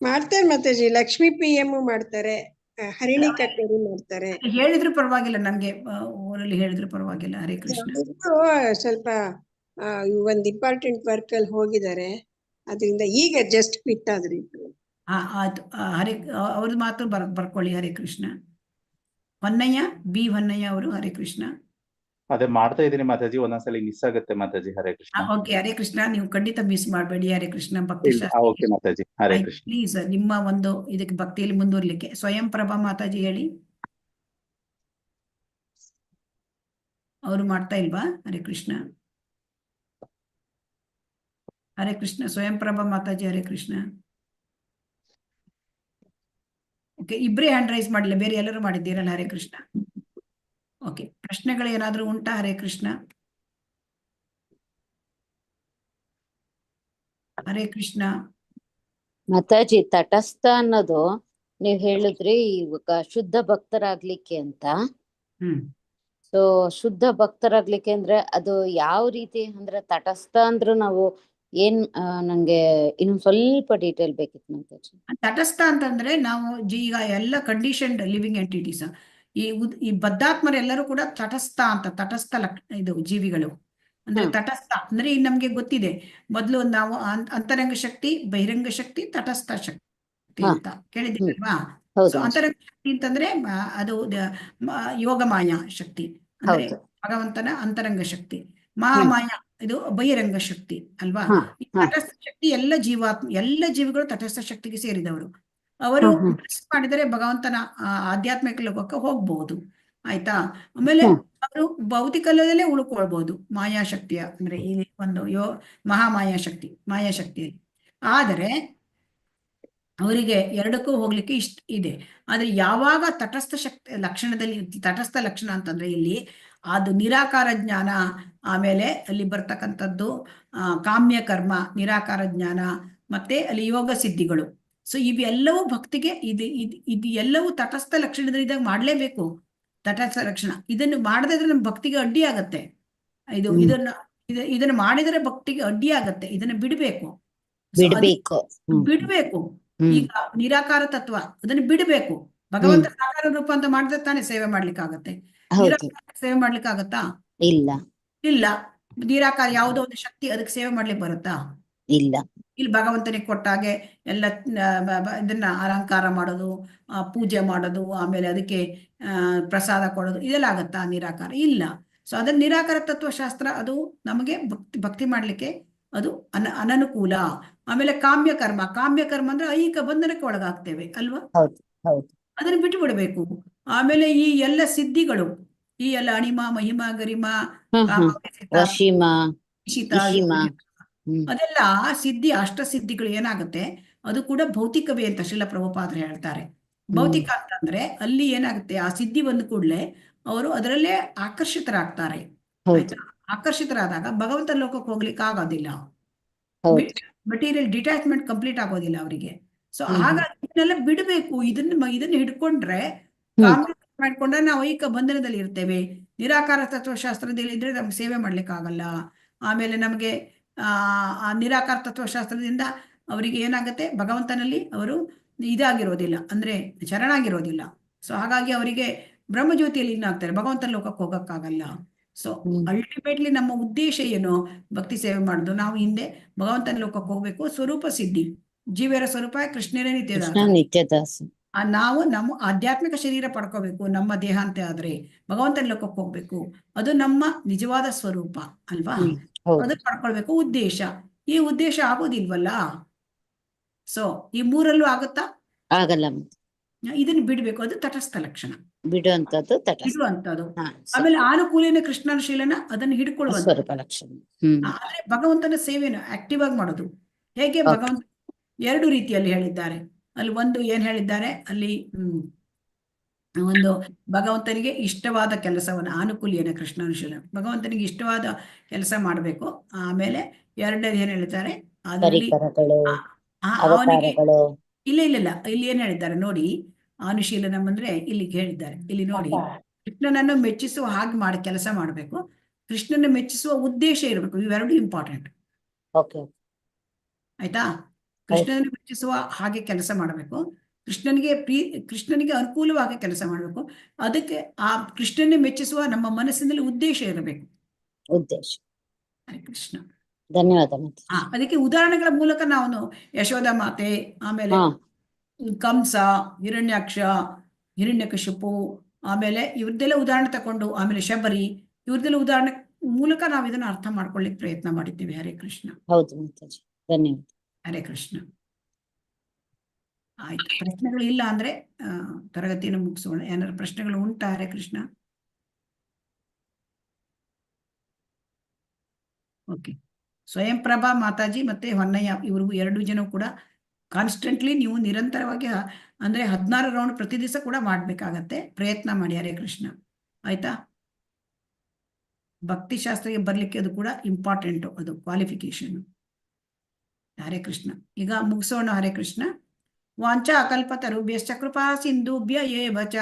ಮಾಡ್ತಾರೆ ಮಾತಾಜಿ. ಲಕ್ಷ್ಮೀ PM ಮಾಡ್ತಾರೆ, ಹರಿಣಿ ಕಟ್ಟೇರಿ ಮಾಡ್ತಾರೆ. ಹೇಳಿದ್ರು ಪರವಾಗಿಲ್ಲ, ನಮ್ಗೆ ಊರಲ್ಲಿ ಹೇಳಿದ್ರು ಪರವಾಗಿಲ್ಲ. ಹರೇ ಕೃಷ್ಣ. ಅವ್ರು ಸ್ವಲ್ಪ ಒಂದ್ ಇಂಪಾರ್ಟೆಂಟ್ ವರ್ಕ್ ಅಲ್ಲಿ ಹೋಗಿದ್ದಾರೆ, ಅದರಿಂದ ಈಗ ಜಸ್ಟ್ ಕ್ವಿಟ್ ಆದ್ರಿ. ಆಯ್ತು. ಹರೇ ಅವ್ರದ್ದು ಮಾತು ಬರ್ಕೊಳ್ಳಿ. ಹರೇ ಕೃಷ್ಣ. ಹೊನ್ನಯ್ಯ, ಬಿ ಹೊನ್ನಯ್ಯ ಅವರು. ಹರೇ ಕೃಷ್ಣ. ಅದೇ ಮಾಡ್ತಾ ಇದೀನಿ ಮಾತಾಜಿ, ಒಂದೊಂದ್ಸಲಿ ಮಿಸ್ ಆಗುತ್ತೆ ಮಾತಾಜಿ. ಹರೇ ಕೃಷ್ಣ. ಓಕೆ. ಹರೇ ಕೃಷ್ಣ. ನೀವು ಖಂಡಿತ ಮಿಸ್ ಮಾಡಬೇಡಿ. ಹರೇ ಕೃಷ್ಣ. ಭಕ್ತಿ ಓಕೆ ಮಾತಾಜಿ. ಹರೇ ಕೃಷ್ಣ. ಪ್ಲೀಸ್ ನಿಮ್ಮ ಒಂದು ಇದಕ್ಕೆ ಭಕ್ತಿಯಲ್ಲಿ ಮುಂದುವರ್ಲಿಕ್ಕೆ. ಸ್ವಯಂ ಪ್ರಭಾ ಮಾತಾಜಿ ಹೇಳಿ. ಅವರು ಮಾಡ್ತಾ ಇಲ್ವಾ? ಹರೇ ಕೃಷ್ಣ. ಹರೇ ಕೃಷ್ಣ. ಸ್ವಯಂ ಪ್ರಭಾ ಮಾತಾಜಿ. ಹರೇ ಕೃಷ್ಣ. ಓಕೆ, ಇಬ್ಬರೇ ಹ್ಯಾಂಡ್ ರೈಸ್ ಮಾಡಿಲ್ಲ, ಬೇರೆ ಎಲ್ಲರೂ ಮಾಡಿದ್ದೀರಲ್ಲ? ಹರೇ ಕೃಷ್ಣ. ಓಕೆ, ಪ್ರಶ್ನೆಗಳು ಏನಾದ್ರೂ ಉಂಟಾ? ಹರೇ ಕೃಷ್ಣ. ಹರೇ ಕೃಷ್ಣ. ಮಾತಾಜಿ, ತಟಸ್ಥ ಅನ್ನೋದು ನೀವ್ ಹೇಳಿದ್ರಿ ಇವಾಗ ಶುದ್ಧ ಭಕ್ತರಾಗ್ಲಿಕ್ಕೆ ಅಂತ. ಸೊ ಶುದ್ಧ ಭಕ್ತರಾಗ್ಲಿಕ್ಕೆ ಅಂದ್ರೆ ಅದು ಯಾವ ರೀತಿ ಅಂದ್ರೆ ತಟಸ್ಥ ಅಂದ್ರೆ ನಾವು ಏನ್ ನಂಗೆ ಇನ್ನೊಂದ್ ಸ್ವಲ್ಪ ಡೀಟೇಲ್ ಬೇಕಿತ್ತು ಮಾತಾಜಿ. ತಟಸ್ಥ ಅಂತಂದ್ರೆ ನಾವು ಈಗ ಎಲ್ಲ ಕಂಡೀಷನ್ಡ್ ಲಿವಿಂಗ್ ಎಂಟಿಟೀಸ್, ಈ ಬದ್ಧಾತ್ಮರೆಲ್ಲರೂ ಕೂಡ ತಟಸ್ಥ ಅಂತ. ತಟಸ್ಥ ಇದು ಜೀವಿಗಳು ಅಂದ್ರೆ ತಟಸ್ಥ ಅಂದ್ರೆ ನಮ್ಗೆ ಗೊತ್ತಿದೆ. ಮೊದಲು ನಾವು ಅಂತರಂಗ ಶಕ್ತಿ, ಬಹಿರಂಗ ಶಕ್ತಿ, ತಟಸ್ಥ ಶಕ್ತಿ ಅಂತ ಕೇಳಿದ್ದೀರಲ್ವಾ? ಸೊ ಅಂತರಂಗ ಶಕ್ತಿ ಅಂತಂದ್ರೆ ಅದು ಯೋಗಮಾಯ ಶಕ್ತಿ ಅಂದ್ರೆ ಭಗವಂತನ ಅಂತರಂಗ ಶಕ್ತಿ. ಮಹಾಮಾಯ ಇದು ಬಹಿರಂಗ ಶಕ್ತಿ ಅಲ್ವಾ? ಈ ತಟಸ್ಥ ಶಕ್ತಿ ಎಲ್ಲ ಜೀವಿಗಳು ತಟಸ್ಥ ಶಕ್ತಿಗೆ ಸೇರಿದವರು. ಅವರು ಮಾಡಿದರೆ ಭಗವಂತನ ಆಧ್ಯಾತ್ಮಿಕ ಲೋಕಕ್ಕೆ ಹೋಗ್ಬಹುದು. ಆಯ್ತಾ? ಆಮೇಲೆ ಅವರು ಭೌತಿಕ ಲೋಕದಲ್ಲೇ ಉಳ್ಕೊಳ್ಬಹುದು ಮಾಯಾಶಕ್ತಿಯ ಅಂದ್ರೆ ಇಲ್ಲಿ ಒಂದು ಮಹಾಮಾಯಾಶಕ್ತಿ ಮಾಯಾಶಕ್ತಿಯಲ್ಲಿ. ಆದರೆ ಅವರಿಗೆ ಎರಡಕ್ಕೂ ಹೋಗ್ಲಿಕ್ಕೆ ಇಷ್ಟ ಇದೆ. ಆದ್ರೆ ಯಾವಾಗ ತಟಸ್ಥ ಲಕ್ಷಣದಲ್ಲಿ, ತಟಸ್ಥ ಲಕ್ಷಣ ಅಂತಂದ್ರೆ ಇಲ್ಲಿ ಅದು ನಿರಾಕಾರ ಜ್ಞಾನ, ಆಮೇಲೆ ಅಲ್ಲಿ ಬರ್ತಕ್ಕಂಥದ್ದು ಕಾಮ್ಯ ಕರ್ಮ, ನಿರಾಕಾರ ಜ್ಞಾನ, ಮತ್ತೆ ಅಲ್ಲಿ ಯೋಗ ಸಿದ್ಧಿಗಳು. ಸೊ ಇವೆಲ್ಲವೂ ಭಕ್ತಿಗೆ ಇದು ಎಲ್ಲವೂ ತಟಸ್ಥ ಲಕ್ಷಣದಲ್ಲಿ ಮಾಡ್ಲೇಬೇಕು. ತಟಸ್ಥ ಲಕ್ಷಣ ಇದನ್ನು ಮಾಡದಿದ್ರೆ ನಮ್ಮ ಭಕ್ತಿಗೆ ಅಡ್ಡಿ ಆಗತ್ತೆ. ಇದನ್ನ ಮಾಡಿದರೆ ಭಕ್ತಿಗೆ ಅಡ್ಡಿ ಆಗತ್ತೆ. ಇದನ್ನ ಬಿಡಬೇಕು. ಈಗ ನಿರಾಕಾರ ತತ್ವ ಅದನ್ನ ಬಿಡಬೇಕು. ಭಗವಂತ ಸಾಕಾರ ರೂಪ ಅಂತ ಮಾಡಿದ್ರೆ ತಾನೇ ಸೇವೆ ಮಾಡ್ಲಿಕ್ಕೆ ಆಗತ್ತೆ. ನಿರಾಕಾರ ಸೇವೆ ಮಾಡ್ಲಿಕ್ಕೆ ಆಗತ್ತಾ? ಇಲ್ಲ. ನಿರಾಕಾರ ಯಾವುದೋ ಒಂದು ಶಕ್ತಿ ಅದಕ್ಕೆ ಸೇವೆ ಮಾಡ್ಲಿಕ್ಕೆ ಬರುತ್ತಾ? ಇಲ್ಲ. ಇಲ್ಲಿ ಭಗವಂತನಿಗೆ ಕೊಟ್ಟಾಗೆ ಎಲ್ಲ ಇದನ್ನ ಅಲಂಕಾರ ಮಾಡೋದು, ಪೂಜೆ ಮಾಡೋದು, ಆಮೇಲೆ ಅದಕ್ಕೆ ಪ್ರಸಾದ ಕೊಡೋದು, ಇದೆಲ್ಲ ಆಗತ್ತಾ? ನಿರಾಕಾರ ಇಲ್ಲ. ಸೊ ಅದನ್ನ ನಿರಾಕಾರ ತತ್ವಶಾಸ್ತ್ರ ಅದು ನಮಗೆ ಭಕ್ತಿ ಮಾಡ್ಲಿಕ್ಕೆ ಅದು ಅನನುಕೂಲ. ಆಮೇಲೆ ಕಾಮ್ಯ ಕರ್ಮ ಅಂದ್ರೆ ಐಹಿಕ ಬಂಧನಕ್ಕೆ ಒಳಗಾಗ್ತೇವೆ ಅಲ್ವಾ? ಅದನ್ನ ಬಿಟ್ಟು ಬಿಡಬೇಕು. ಆಮೇಲೆ ಈ ಎಲ್ಲ ಸಿದ್ಧಿಗಳು, ಈ ಎಲ್ಲ ಅಣಿಮ, ಮಹಿಮಾ, ಗರಿಮ, ಅದೆಲ್ಲ ಸಿದ್ಧಿ, ಅಷ್ಟಸಿದ್ಧಿಗಳು ಏನಾಗುತ್ತೆ ಅದು ಕೂಡ ಭೌತಿಕವೇ ಅಂತ ಶ್ರೀಲ ಪ್ರಭುಪಾದರು ಹೇಳ್ತಾರೆ. ಭೌತಿಕ ಅಂತಂದ್ರೆ ಅಲ್ಲಿ ಏನಾಗುತ್ತೆ, ಆ ಸಿದ್ಧಿ ಬಂದ ಕೂಡಲೇ ಅವರು ಅದರಲ್ಲೇ ಆಕರ್ಷಿತರಾಗ್ತಾರೆ. ಆಕರ್ಷಿತರಾದಾಗ ಭಗವಂತ ಲೋಕಕ್ಕೆ ಹೋಗ್ಲಿಕ್ಕೆ ಆಗೋದಿಲ್ಲ. ಮೆಟೀರಿಯಲ್ ಡಿಟ್ಯಾಚ್ಮೆಂಟ್ ಕಂಪ್ಲೀಟ್ ಆಗೋದಿಲ್ಲ ಅವರಿಗೆ. ಸೊ ಹಾಗಾಗಿ ಇದನ್ನೆಲ್ಲ ಬಿಡಬೇಕು. ಇದನ್ನ ಹಿಡ್ಕೊಂಡ್ರೆ, ಮಾಡ್ಕೊಂಡ್ರೆ ನಾವು ಐಹಿಕ ಬಂಧನದಲ್ಲಿ ಇರ್ತೇವೆ. ನಿರಾಕಾರ ತತ್ವಶಾಸ್ತ್ರದಲ್ಲಿ ಇದ್ರೆ ನಮ್ಗೆ ಸೇವೆ ಮಾಡ್ಲಿಕ್ಕೆ ಆಗಲ್ಲ. ಆಮೇಲೆ ನಮಗೆ ಆ ನಿರಾಕಾರ ತತ್ವಶಾಸ್ತ್ರದಿಂದ ಅವರಿಗೆ ಏನಾಗುತ್ತೆ, ಭಗವಂತನಲ್ಲಿ ಅವರು ಇದಾಗಿರೋದಿಲ್ಲ, ಅಂದ್ರೆ ಶರಣಾಗಿರೋದಿಲ್ಲ. ಸೊ ಹಾಗಾಗಿ ಅವರಿಗೆ ಬ್ರಹ್ಮಜ್ಯೋತಿಯಲ್ಲಿ ಇನ್ನಾಗ್ತಾರೆ, ಭಗವಂತನ ಲೋಕಕ್ಕೆ ಹೋಗಕ್ಕಾಗಲ್ಲ. ಸೊ ಅಲ್ಟಿಮೇಟ್ಲಿ ನಮ್ಮ ಉದ್ದೇಶ ಏನು? ಭಕ್ತಿ ಸೇವೆ ಮಾಡುದು. ನಾವು ಹಿಂದೆ ಭಗವಂತನ ಲೋಕಕ್ಕೆ ಹೋಗ್ಬೇಕು. ಸ್ವರೂಪ ಸಿದ್ಧಿ, ಜೀವರ ಸ್ವರೂಪ ಕೃಷ್ಣನೇ ನಿತ್ಯದಾಸ. ನಾವು ನಮ್ಮ ಆಧ್ಯಾತ್ಮಿಕ ಶರೀರ ಪಡ್ಕೋಬೇಕು, ನಮ್ಮ ದೇಹ ಅಂತ ಆದ್ರೆ ಭಗವಂತನ ಲೋಕಕ್ಕೆ ಹೋಗ್ಬೇಕು, ಅದು ನಮ್ಮ ನಿಜವಾದ ಸ್ವರೂಪ ಅಲ್ವಾ? ಹೌದು. ಅದು ಪಡ್ಕೊಳ್ಬೇಕು ಉದ್ದೇಶ. ಈ ಉದ್ದೇಶ ಆಗೋದಿಲ್ವಲ್ಲ. ಸೊ ಈ ಮೂರಲ್ಲೂ ಆಗುತ್ತಾ? ಆಗಲ್ಲ. ಇದನ್ನ ಬಿಡ್ಬೇಕು, ಅದು ತಟಸ್ಥ ಲಕ್ಷಣ, ಬಿಡುವಂತದ್ದು ತಟಸ್ಥ. ಬಿಡುವಂತದ್ದು. ಹಾ, ಆಮೇಲೆ ಆನುಕೂಲ್ಯನ ಕೃಷ್ಣನ ಶೀಲನ ಅದನ್ನ ಹಿಡ್ಕೊಳ್ಳುವಂತ, ಸ್ವರೂಪ ಲಕ್ಷಣ. ಆದ್ರೆ ಭಗವಂತನ ಸೇವೆನ ಆಕ್ಟಿವ್ ಆಗಿ ಮಾಡೋದು ಹೇಗೆ? Okay. ಭಗವಂತ ಎರಡು ರೀತಿಯಲ್ಲಿ ಹೇಳಿದ್ದಾರೆ. ಅಲ್ಲಿ ಒಂದು ಏನ್ ಹೇಳಿದ್ದಾರೆ ಅಲ್ಲಿ, ಒಂದು ಭಗವಂತನಿಗೆ ಇಷ್ಟವಾದ ಕೆಲಸವನ್ನ, ಆನುಕೂಲ್ಯನ ಕೃಷ್ಣನ ಶೀಲ, ಭಗವಂತನಿಗೆ ಇಷ್ಟವಾದ ಕೆಲಸ ಮಾಡಬೇಕು. ಆಮೇಲೆ ಎರಡನೇದು ಏನ್ ಹೇಳ್ತಾರೆ ಅದರಲ್ಲಿ ಪರಿಕರಗಳು, ಅವನಿಗೆ ಅವತಾರಗಳು. ಇಲ್ಲ ಇಲ್ಲ ಇಲ್ಲ, ಇಲ್ಲಿ ಏನ್ ಹೇಳಿದ್ದಾರೆ ನೋಡಿ, ಅನುಶೀಲನಂ ಅಂದ್ರೆ ಇಲ್ಲಿ ಹೇಳಿದ್ದಾರೆ. ಇಲ್ಲಿ ನೋಡಿ, ಕೃಷ್ಣನನ್ನು ಮೆಚ್ಚಿಸುವ ಹಾಗೆ ಮಾಡಿ ಕೆಲಸ ಮಾಡಬೇಕು, ಕೃಷ್ಣನ ಮೆಚ್ಚಿಸುವ ಉದ್ದೇಶ ಇರಬೇಕು. ಇವೆರಡು ಇಂಪಾರ್ಟೆಂಟ್. ಓಕೆ. ಆಯ್ತಾ? ಕೃಷ್ಣನನ್ನು ಮೆಚ್ಚಿಸುವ ಹಾಗೆ ಕೆಲಸ ಮಾಡಬೇಕು, ಕೃಷ್ಣನಿಗೆ ಅನುಕೂಲವಾಗಿ ಕೆಲಸ ಮಾಡಬೇಕು. ಅದಕ್ಕೆ ಆ ಕೃಷ್ಣನ ಮೆಚ್ಚಿಸುವ ನಮ್ಮ ಮನಸ್ಸಿನಲ್ಲಿ ಉದ್ದೇಶ ಇರಬೇಕು. ಉದ್ದೇಶ. ಹರೇ ಕೃಷ್ಣ. ಧನ್ಯವಾದ. ಅದಕ್ಕೆ ಉದಾಹರಣೆಗಳ ಮೂಲಕ ನಾವು ಯಶೋಧ ಮಾತೆ, ಆಮೇಲೆ ಕಂಸ, ಹಿರಣ್ಯಾಕ್ಷ, ಹಿರಣ್ಯಕಶಿಪು, ಆಮೇಲೆ ಇವ್ರದ್ದೆಲ್ಲ ಉದಾಹರಣೆ ತಕೊಂಡು, ಆಮೇಲೆ ಶಬರಿ, ಇವ್ರದ್ದೆಲ್ಲ ಉದಾಹರಣೆ ಮೂಲಕ ನಾವು ಇದನ್ನ ಅರ್ಥ ಮಾಡ್ಕೊಳ್ಳಿಕ್ಕೆ ಪ್ರಯತ್ನ ಮಾಡಿದ್ದೀವಿ. ಹರೇ ಕೃಷ್ಣ. ಹೌದು ಮಾತಾಜಿ, ಧನ್ಯವಾದ. ಹರೇ ಕೃಷ್ಣ. ಆಯ್ತು, ಪ್ರಶ್ನೆಗಳು ಇಲ್ಲ ಅಂದ್ರೆ ತರಗತಿಯನ್ನು ಮುಗಿಸೋಣ. ಏನಾದ್ರು ಪ್ರಶ್ನೆಗಳು ಉಂಟಾ? ಹರೇ ಕೃಷ್ಣ. ಓಕೆ. ಸ್ವಯಂ ಪ್ರಭಾ ಮಾತಾಜಿ ಮತ್ತೆ ಹೊನ್ನಯ್ಯ ಇವ್ರಿಗೂ ಎರಡು ಜನ ಕೂಡ ಕಾನ್ಸ್ಟೆಂಟ್ಲಿ ನೀವು ನಿರಂತರವಾಗಿ ಅಂದ್ರೆ 16 ರೌಂಡ್ ಪ್ರತಿ ದಿವಸ ಕೂಡ ಮಾಡ್ಬೇಕಾಗತ್ತೆ. ಪ್ರಯತ್ನ ಮಾಡಿ. ಹರೇ ಕೃಷ್ಣ. ಆಯ್ತಾ? ಭಕ್ತಿ ಶಾಸ್ತ್ರಕ್ಕೆ ಬರ್ಲಿಕ್ಕೆ ಅದು ಕೂಡ ಇಂಪಾರ್ಟೆಂಟ್, ಅದು ಕ್ವಾಲಿಫಿಕೇಶನ್. ಹರೇ ಕೃಷ್ಣ. ಈಗ ಮುಗಿಸೋಣ. ಹರೇ ಕೃಷ್ಣ. ವಾಂಚಾ ಕಲ್ಪತರುಭ್ಯಶ್ಚ ಕೃಪಾ ಸಿಂಧುಭ್ಯ ಏವ ಚ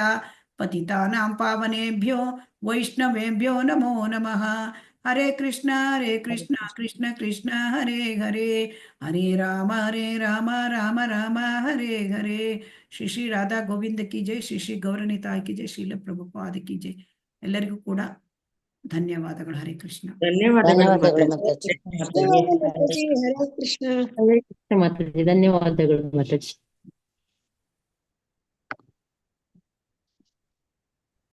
ಪತಿತಾನಾಂ ಪಾವನೇಭ್ಯೋ ವೈಷ್ಣವೇಭ್ಯೋ ನಮೋ ನಮಃ. ಹರೇ ಕೃಷ್ಣ ಕೃಷ್ಣ ಕೃಷ್ಣ ಹರೇ ಹರೇ, ಹರೇ ರಾಮ ರಾಮ ರಾಮ ಹರೇ ಹರೇ. ಶ್ರೀ ಶ್ರೀ ರಾಧಾ ಗೋವಿಂದ ಕಿ ಜೈ, ಶ್ರೀ ಶ್ರೀ ಗೌರನಿತಾಯ್ ಕಿ ಜೈ, ಶ್ರೀಲ ಪ್ರಭುಪಾದ ಕಿ ಜೈ. ಎಲ್ಲರಿಗೂ ಕೂಡ ಧನ್ಯವಾದಗಳು. ಹರೇ ಕೃಷ್ಣ. ಧನ್ಯವಾದಗಳು ಮಾತಾಜಿ. ಧನ್ಯವಾದ ಮಾತಾಜಿ. ಹರೇ ಕೃಷ್ಣ. ಹರೇ ಕೃಷ್ಣ ಮಾತಾಜಿ. ಧನ್ಯವಾದಗಳು ಮಾತಾಜಿ.